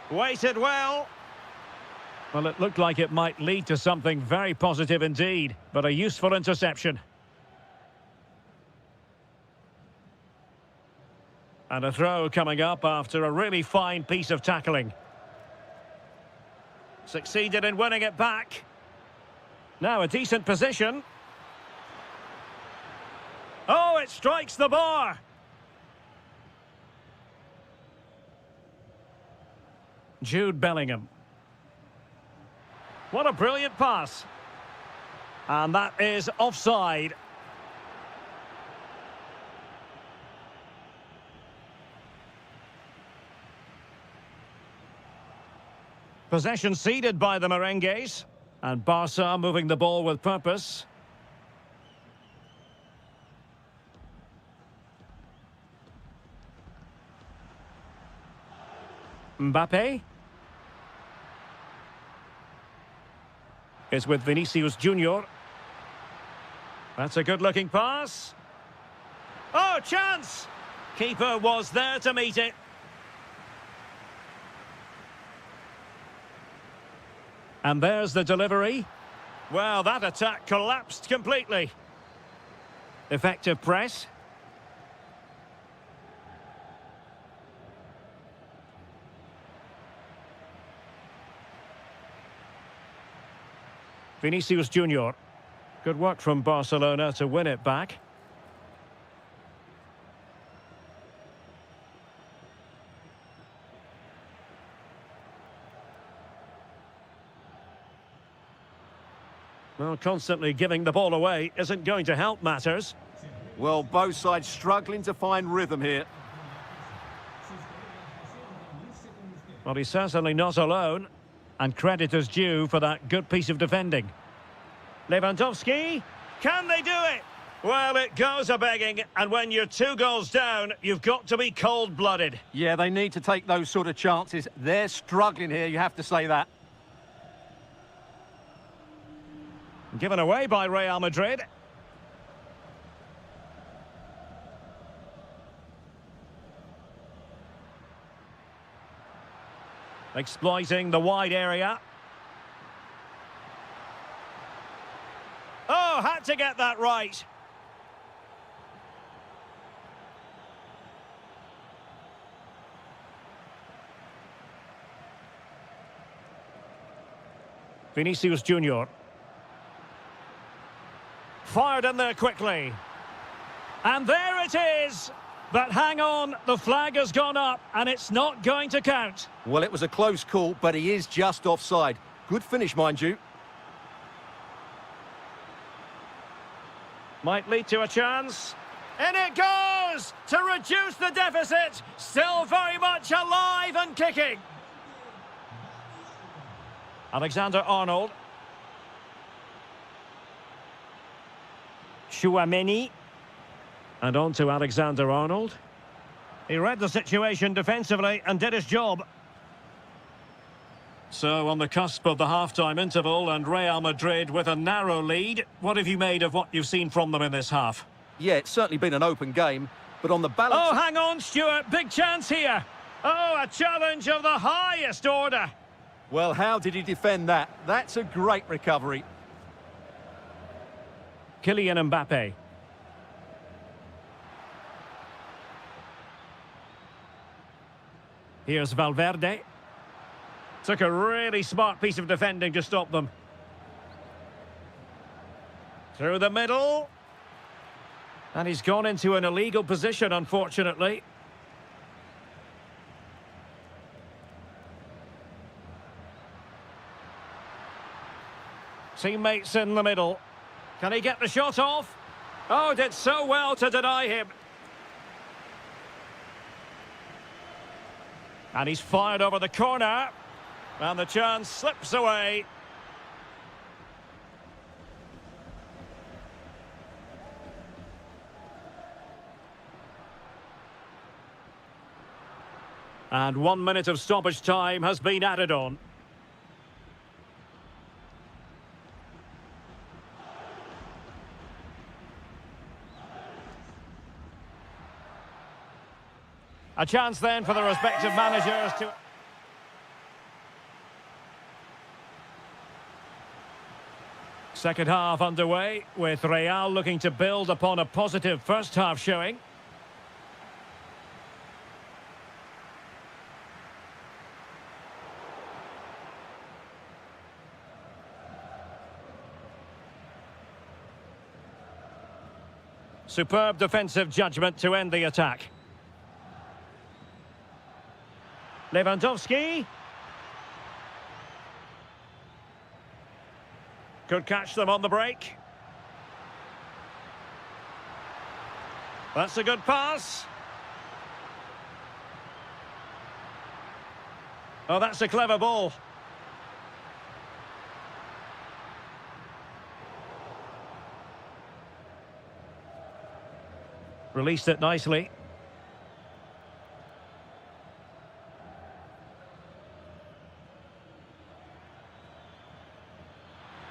Waited well. Well, it looked like it might lead to something very positive indeed, but a useful interception. And a throw coming up after a really fine piece of tackling. Succeeded in winning it back. Now a decent position. Oh, it strikes the bar. Jude Bellingham. What a brilliant pass. And that is offside. Possession ceded by the Merengues. And Barca moving the ball with purpose. Mbappe. Is with Vinicius Junior. That's a good-looking pass. Oh, chance! Keeper was there to meet it. And there's the delivery. Well, that attack collapsed completely. Effective press. Vinicius Junior. Good work from Barcelona to win it back. Well, constantly giving the ball away isn't going to help matters.
Well, both sides struggling to find rhythm here.
Well, he's certainly not alone. And credit is due for that good piece of defending. Lewandowski, can they do it? Well, it goes a-begging, and when you're 2 goals down, you've got to be cold-blooded.
Yeah, they need to take those sort of chances. They're struggling here, you have to say that.
Given away by Real Madrid. Exploiting the wide area. Oh, had to get that right. Vinicius Junior. Fired in there quickly. And there it is. But hang on, the flag has gone up and it's not going to count.
Well, it was a close call, but he is just offside. Good finish, mind you.
Might lead to a chance. In it goes to reduce the deficit. Still very much alive and kicking. Alexander-Arnold. Chouameni. And on to Alexander-Arnold. He read the situation defensively and did his job. So, on the cusp of the half-time interval and Real Madrid with a narrow lead, what have you made of what you've seen from them in this half?
Yeah, it's certainly been an open game, but on the balance...
Oh, hang on, Stuart. Big chance here. Oh, a challenge of the highest order.
Well, how did he defend that? That's a great recovery.
Kylian Mbappe. Here's Valverde. Took a really smart piece of defending to stop them. Through the middle. And he's gone into an illegal position, unfortunately. Teammates in the middle. Can he get the shot off? Oh, did so well to deny him. And he's fired over the corner. And the chance slips away. And 1 minute of stoppage time has been added on. A chance then for the respective managers to... Second half underway, with Real looking to build upon a positive first half showing. Superb defensive judgment to end the attack. Lewandowski. Could catch them on the break. That's a good pass. Oh, that's a clever ball. Released it nicely.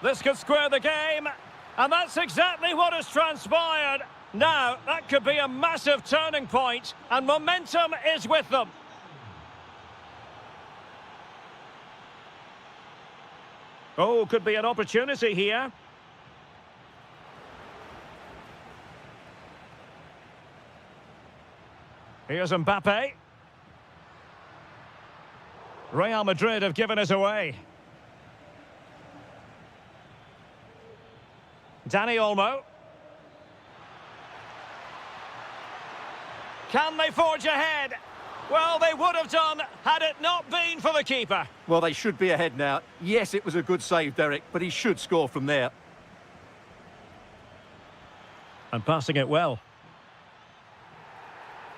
This could square the game, and that's exactly what has transpired. Now, that could be a massive turning point, and momentum is with them. Oh, could be an opportunity here. Here's Mbappe. Real Madrid have given us away. Dani Olmo. Can they forge ahead? Well, they would have done had it not been for the keeper.
Well, they should be ahead now. Yes, it was a good save, Derek, but he should score from there.
And passing it well.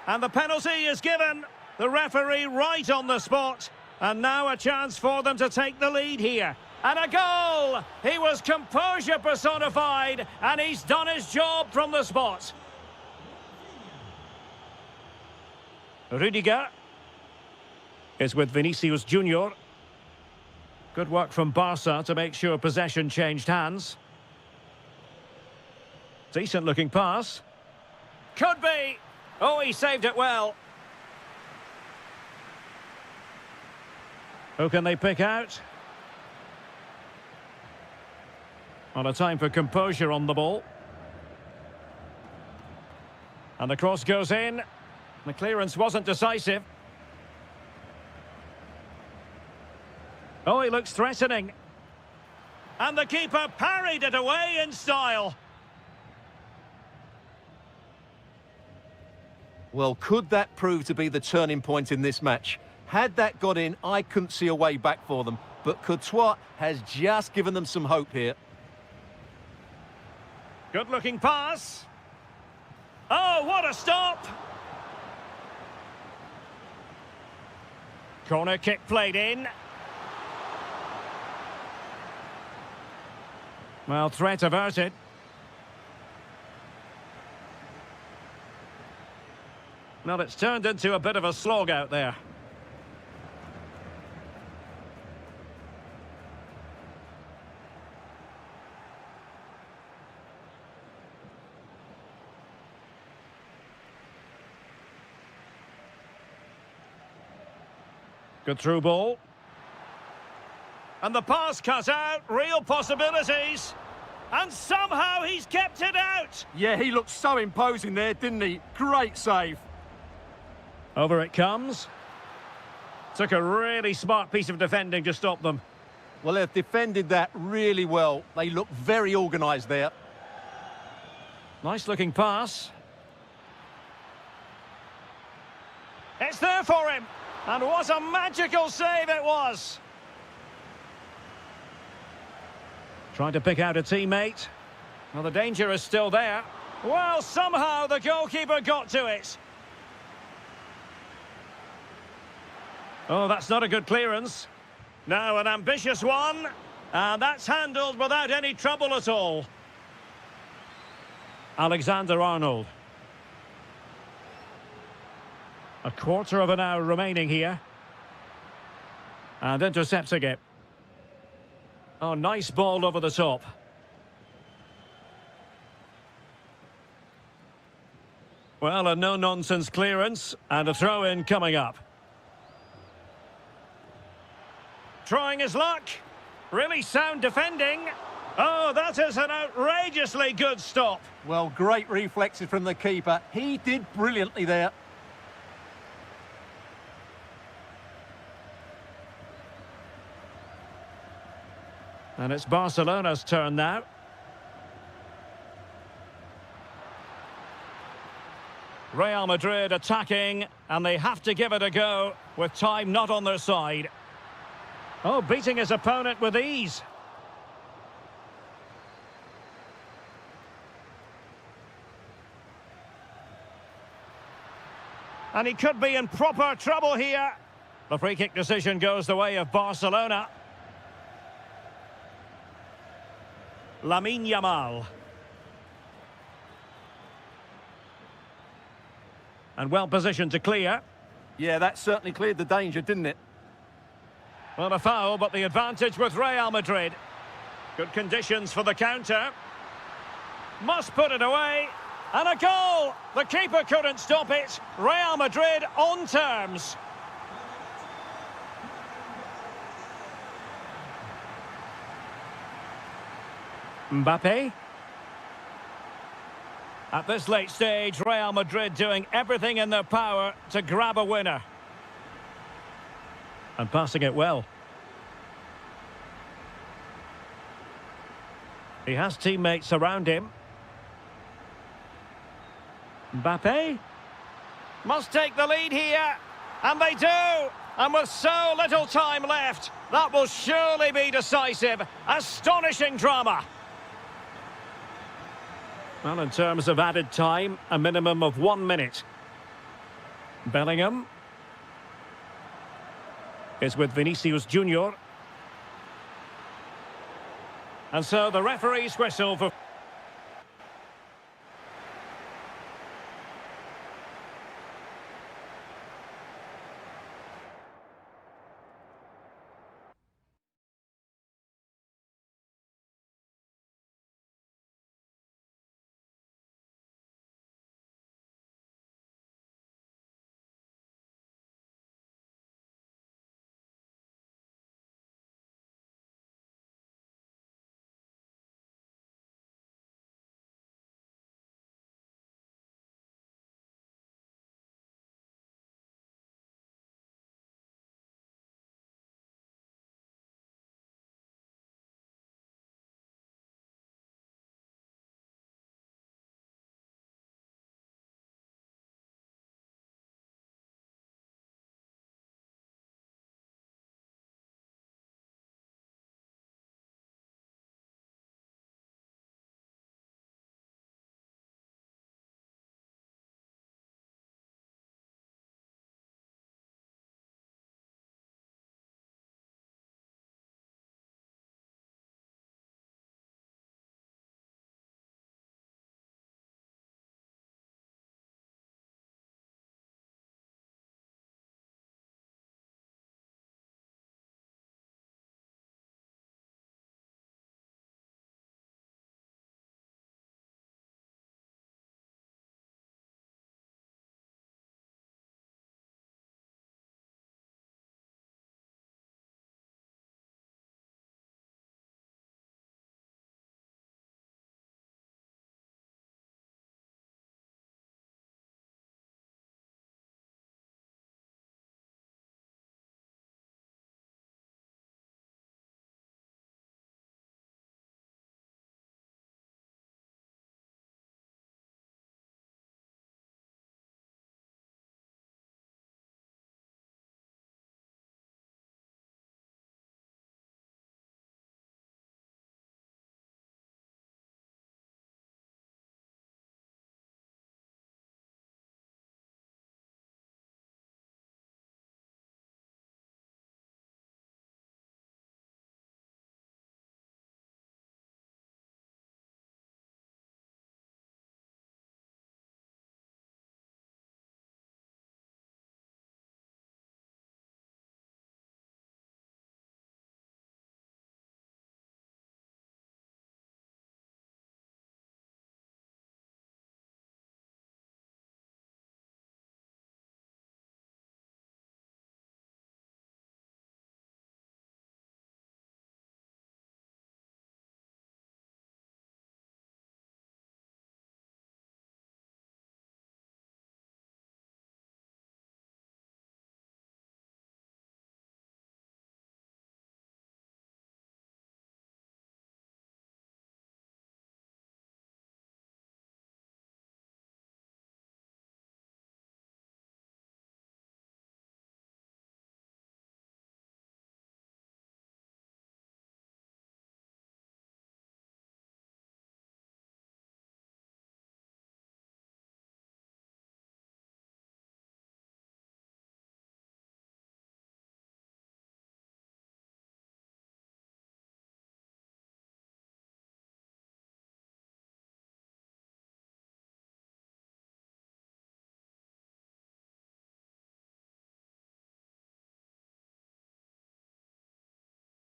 And the penalty is given. The referee right on the spot. And now a chance for them to take the lead here. And a goal! He was composure personified, and he's done his job from the spot. Rudiger is with Vinicius Junior. Good work from Barca to make sure possession changed hands. Decent looking pass. Could be! Oh, he saved it well. Who can they pick out? On a time for composure on the ball. And the cross goes in. The clearance wasn't decisive. Oh, he looks threatening. And the keeper parried it away in style.
Well, could that prove to be the turning point in this match? Had that got in, I couldn't see a way back for them. But Courtois has just given them some hope here.
Good-looking pass. Oh, what a stop! Corner kick played in. Well, threat averted. Well, it's turned into a bit of a slog out there. Good through ball. And the pass cut out, real possibilities. And somehow he's kept it out.
Yeah, he looked so imposing there, didn't he? Great save.
Over it comes. Took a really smart piece of defending to stop them.
Well, they've defended that really well. They look very organised there.
Nice looking pass. It's there for him. And what a magical save it was. Trying to pick out a teammate. Well, the danger is still there. Well, somehow the goalkeeper got to it. Oh, that's not a good clearance. Now an ambitious one. And that's handled without any trouble at all. Alexander-Arnold. A quarter of an hour remaining here. And intercepting it. Oh, nice ball over the top. Well, a no-nonsense clearance and a throw-in coming up. Trying his luck. Really sound defending. Oh, that is an outrageously good stop.
Well, great reflexes from the keeper. He did brilliantly there.
And it's Barcelona's turn now. Real Madrid attacking, and they have to give it a go with time not on their side. Oh, beating his opponent with ease. And he could be in proper trouble here. The free kick decision goes the way of Barcelona. Lamine Yamal. And well positioned to clear.
Yeah, that certainly cleared the danger, didn't it?
Well, a foul, but the advantage with Real Madrid. Good conditions for the counter. Must put it away. And a goal! The keeper couldn't stop it. Real Madrid on terms. Mbappe. At this late stage, Real Madrid doing everything in their power to grab a winner. And passing it well. He has teammates around him. Mbappe. Must take the lead here. And they do. And with so little time left, that will surely be decisive. Astonishing drama. Well, in terms of added time, a minimum of 1 minute. Bellingham is with Vinicius Junior. And so the referee's whistle for...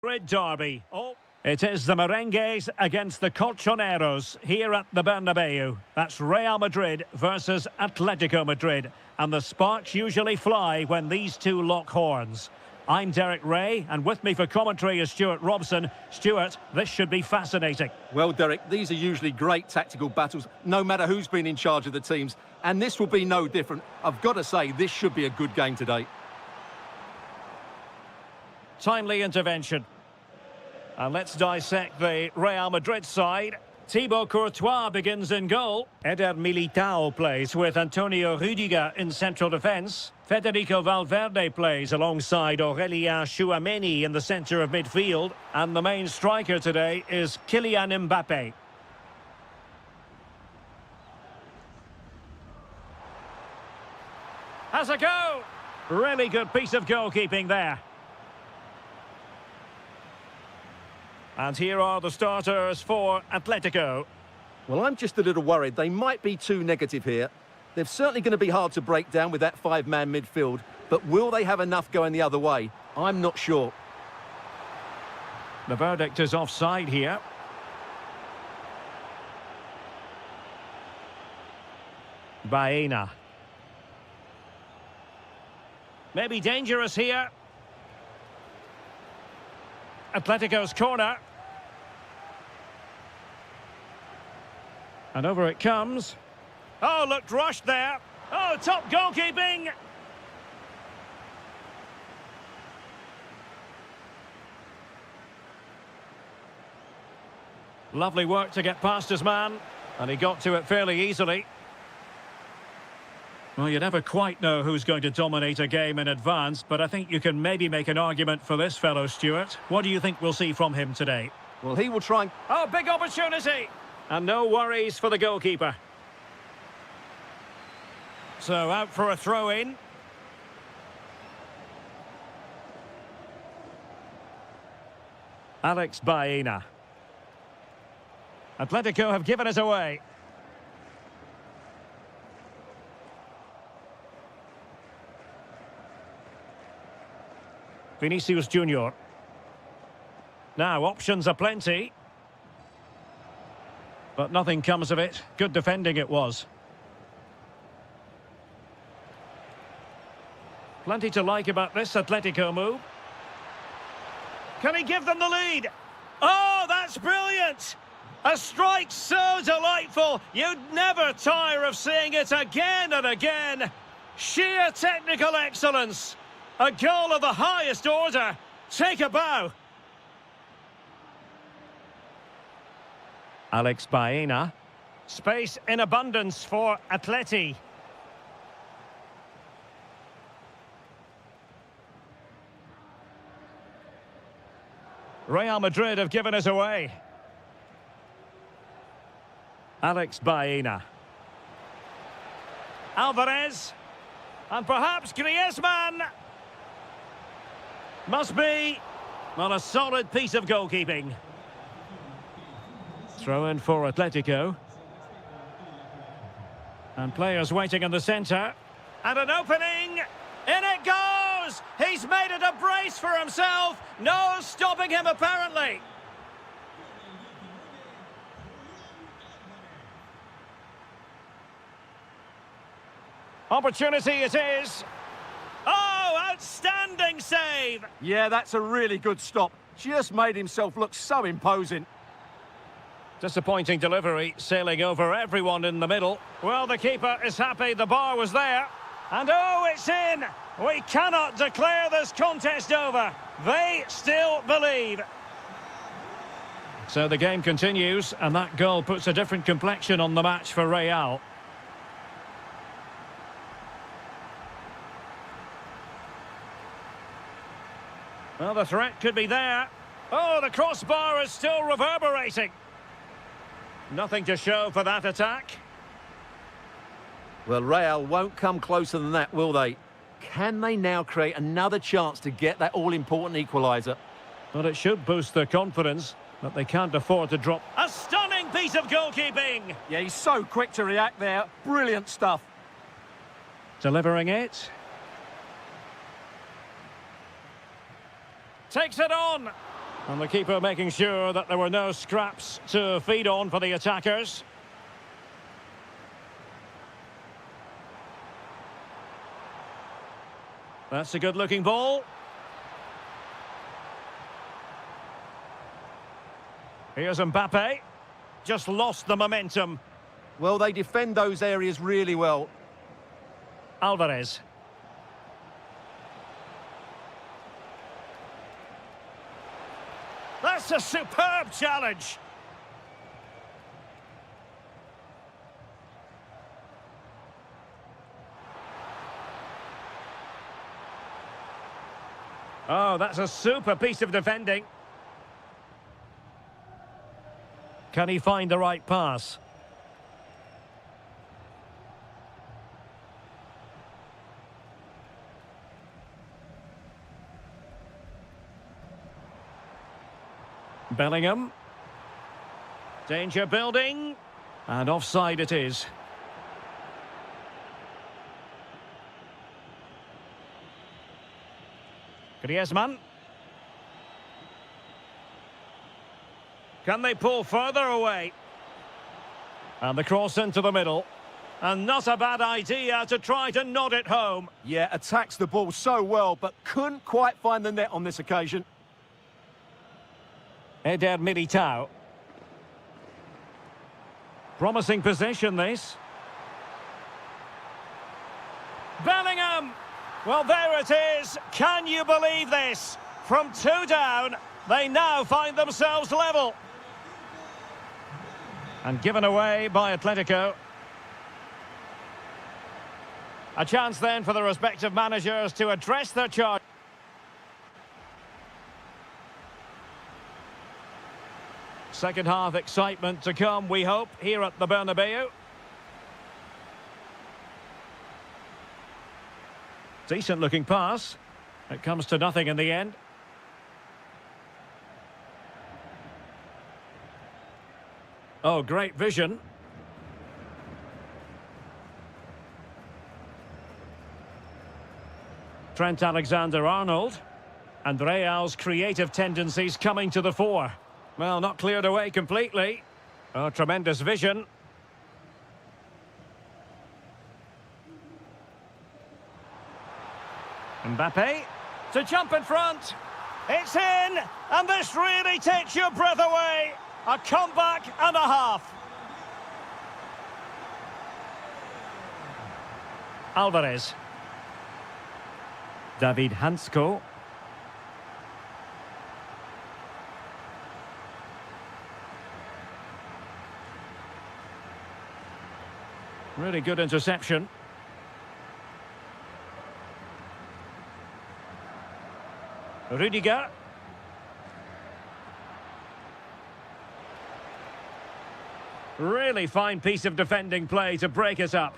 Madrid derby. Oh, it is the Merengues against the Colchoneros here at the Bernabeu. That's Real Madrid versus Atletico Madrid. And the sparks usually fly when these two lock horns. I'm Derek Ray, and with me for commentary is Stuart Robson. Stuart, this should be fascinating.
Well, Derek, these are usually great tactical battles, no matter who's been in charge of the teams. And this will be no different. I've got to say, this should be a good game today.
Timely intervention. And let's dissect the Real Madrid side. Thibaut Courtois begins in goal. Eder Militao plays with Antonio Rüdiger in central defence. Federico Valverde plays alongside Aurélien Tchouaméni in the centre of midfield. And the main striker today is Kylian Mbappé. Has a go! Really good piece of goalkeeping there. And here are the starters for Atletico.
Well, I'm just a little worried. They might be too negative here. They're certainly going to be hard to break down with that five-man midfield. But will they have enough going the other way? I'm not sure.
The verdict is offside here. Baena. Maybe dangerous here. Atletico's corner. And over it comes. Oh, looked rushed there. Oh, top goalkeeping. Lovely work to get past his man. And he got to it fairly easily. Well, you never quite know who's going to dominate a game in advance, but I think you can maybe make an argument for this fellow, Stuart. What do you think we'll see from him today?
Well, he will try and...
Oh, big opportunity! And no worries for the goalkeeper. So, out for a throw-in. Alex Baena. Atletico have given us away. Vinicius Junior. Now, options are plenty. But nothing comes of it. Good defending it was. Plenty to like about this Atletico move. Can he give them the lead? Oh, that's brilliant! A strike so delightful, you'd never tire of seeing it again and again. Sheer technical excellence. A goal of the highest order. Take a bow. Alex Baena. Space in abundance for Atleti. Real Madrid have given us away. Alex Baena. Alvarez. And perhaps Griezmann. Must be, well, a solid piece of goalkeeping. Throw in for Atletico. And players waiting in the centre. And an opening. In it goes! He's made it a brace for himself. No stopping him, apparently. Opportunity it is. Oh, outstanding save!
Yeah, that's a really good stop. Just made himself look so imposing.
Disappointing delivery, sailing over everyone in the middle. Well, the keeper is happy the bar was there. And oh, it's in! We cannot declare this contest over. They still believe. So the game continues, and that goal puts a different complexion on the match for Real. Well, the threat could be there. Oh, the crossbar is still reverberating. Nothing to show for that attack.
Well, Real won't come closer than that, will they? Can they now create another chance to get that all-important equaliser?
But it should boost their confidence, but they can't afford to drop. A stunning piece of goalkeeping!
Yeah, he's so quick to react there. Brilliant stuff.
Delivering it. Takes it on. And the keeper making sure that there were no scraps to feed on for the attackers. That's a good-looking ball. Here's Mbappe. Just lost the momentum.
Well, they defend those areas really well.
Alvarez. That's a superb challenge. Oh, that's a super piece of defending. Can he find the right pass? Bellingham. Danger building. And offside it is. Griezmann. Can they pull further away? And the cross into the middle. And not a bad idea to try to nod it home.
Yeah, attacks the ball so well, but couldn't quite find the net on this occasion.
Eder Militao. Promising possession, this. Bellingham! Well, there it is. Can you believe this? From 2 down, they now find themselves level. And given away by Atletico. A chance then for the respective managers to address their charge. Second half excitement to come, we hope, here at the Bernabeu. Decent looking pass. It comes to nothing in the end. Oh, great vision. Trent Alexander-Arnold. And Real's creative tendencies coming to the fore. Well, not cleared away completely. Oh, tremendous vision. Mbappe to jump in front. It's in, and this really takes your breath away. A comeback and a half. Alvarez. David Hansko. Really good interception. Rudiger. Really fine piece of defending play to break it up.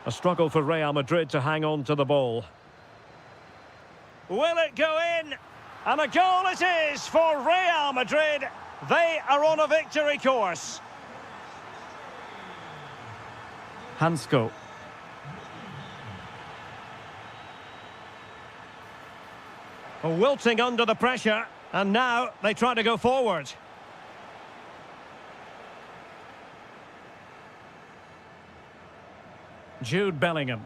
A struggle for Real Madrid to hang on to the ball. Will it go in? And a goal it is for Real Madrid. They are on a victory course. Hansko. Wilting under the pressure, and now they try to go forward. Jude Bellingham.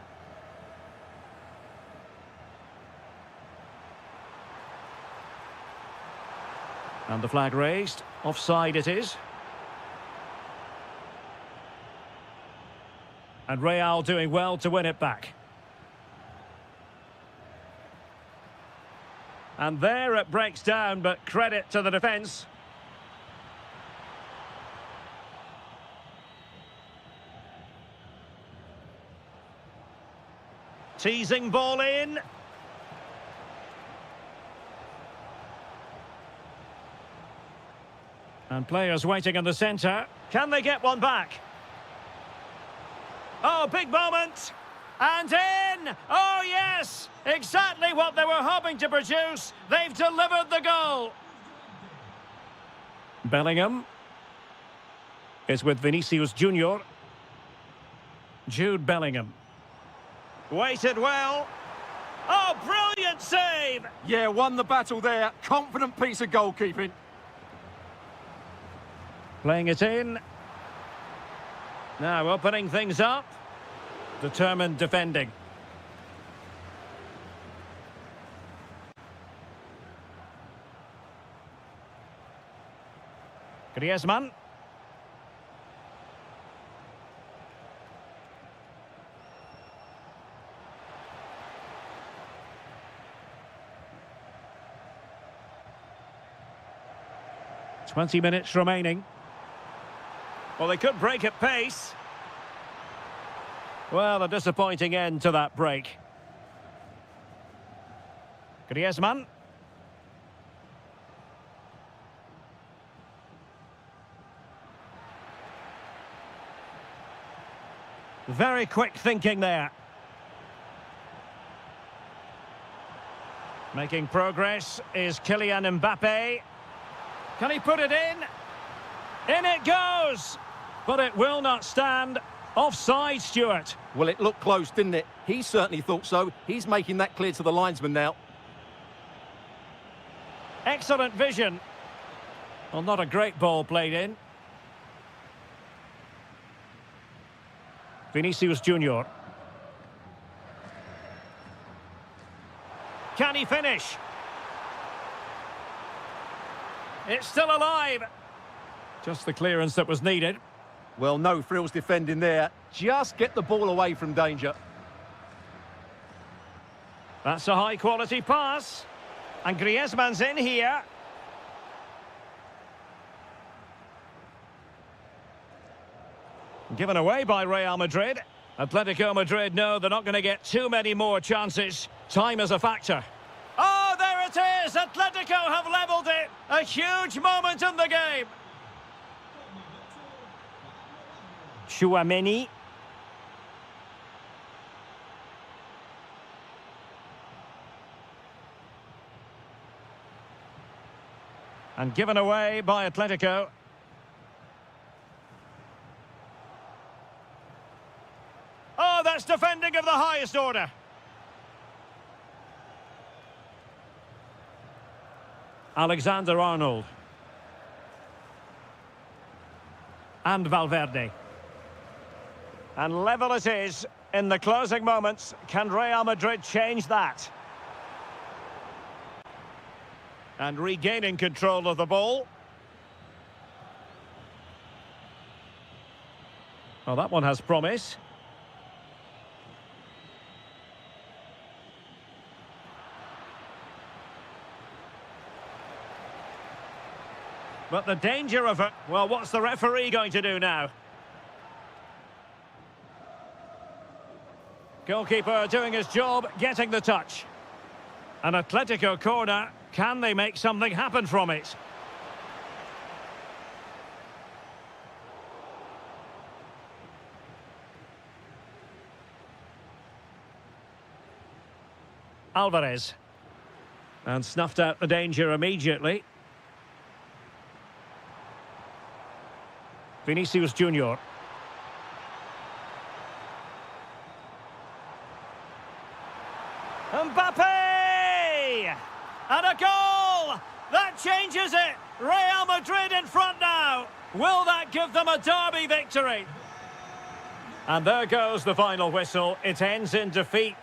And the flag raised. Offside it is. And Real doing well to win it back. And there it breaks down, but credit to the defence. Teasing ball in. And players waiting in the centre. Can they get one back? Oh, big moment. And in! Oh, yes! Exactly what they were hoping to produce. They've delivered the goal. Bellingham. It's with Vinicius Junior. Jude Bellingham. Waited well. Oh, brilliant save!
Yeah, won the battle there. Confident piece of goalkeeping.
Playing it in. Now opening things up. Determined defending. Griezmann. Twenty minutes remaining. Well, they could break at pace. Well, a disappointing end to that break. Griezmann. Very quick thinking there. Making progress is Kylian Mbappe. Can he put it in? In it goes! But it will not stand. Offside, Stuart.
Well, it looked close, didn't it? He certainly thought so. He's making that clear to the linesman now.
Excellent vision. Well, not a great ball played in. Vinicius Junior. Can he finish? It's still alive. Just the clearance that was needed.
Well, no frills defending there. Just get the ball away from danger.
That's a high-quality pass. And Griezmann's in here. Given away by Real Madrid. Atletico Madrid know they're not going to get too many more chances. Time is a factor. Oh, there it is! Atletico have levelled it! A huge moment in the game! Chouameni. And given away by Atletico. Oh, that's defending of the highest order. Alexander-Arnold. And Valverde. And level it is in the closing moments. Can Real Madrid change that? And regaining control of the ball. Well, that one has promise. But the danger of it, well, what's the referee going to do now? Goalkeeper doing his job, getting the touch. An Atletico corner, can they make something happen from it? Alvarez. And snuffed out the danger immediately. Vinicius Junior. Mbappe! And a goal! That changes it! Real Madrid in front now! Will that give them a derby victory? And there goes the final whistle. It ends in defeat.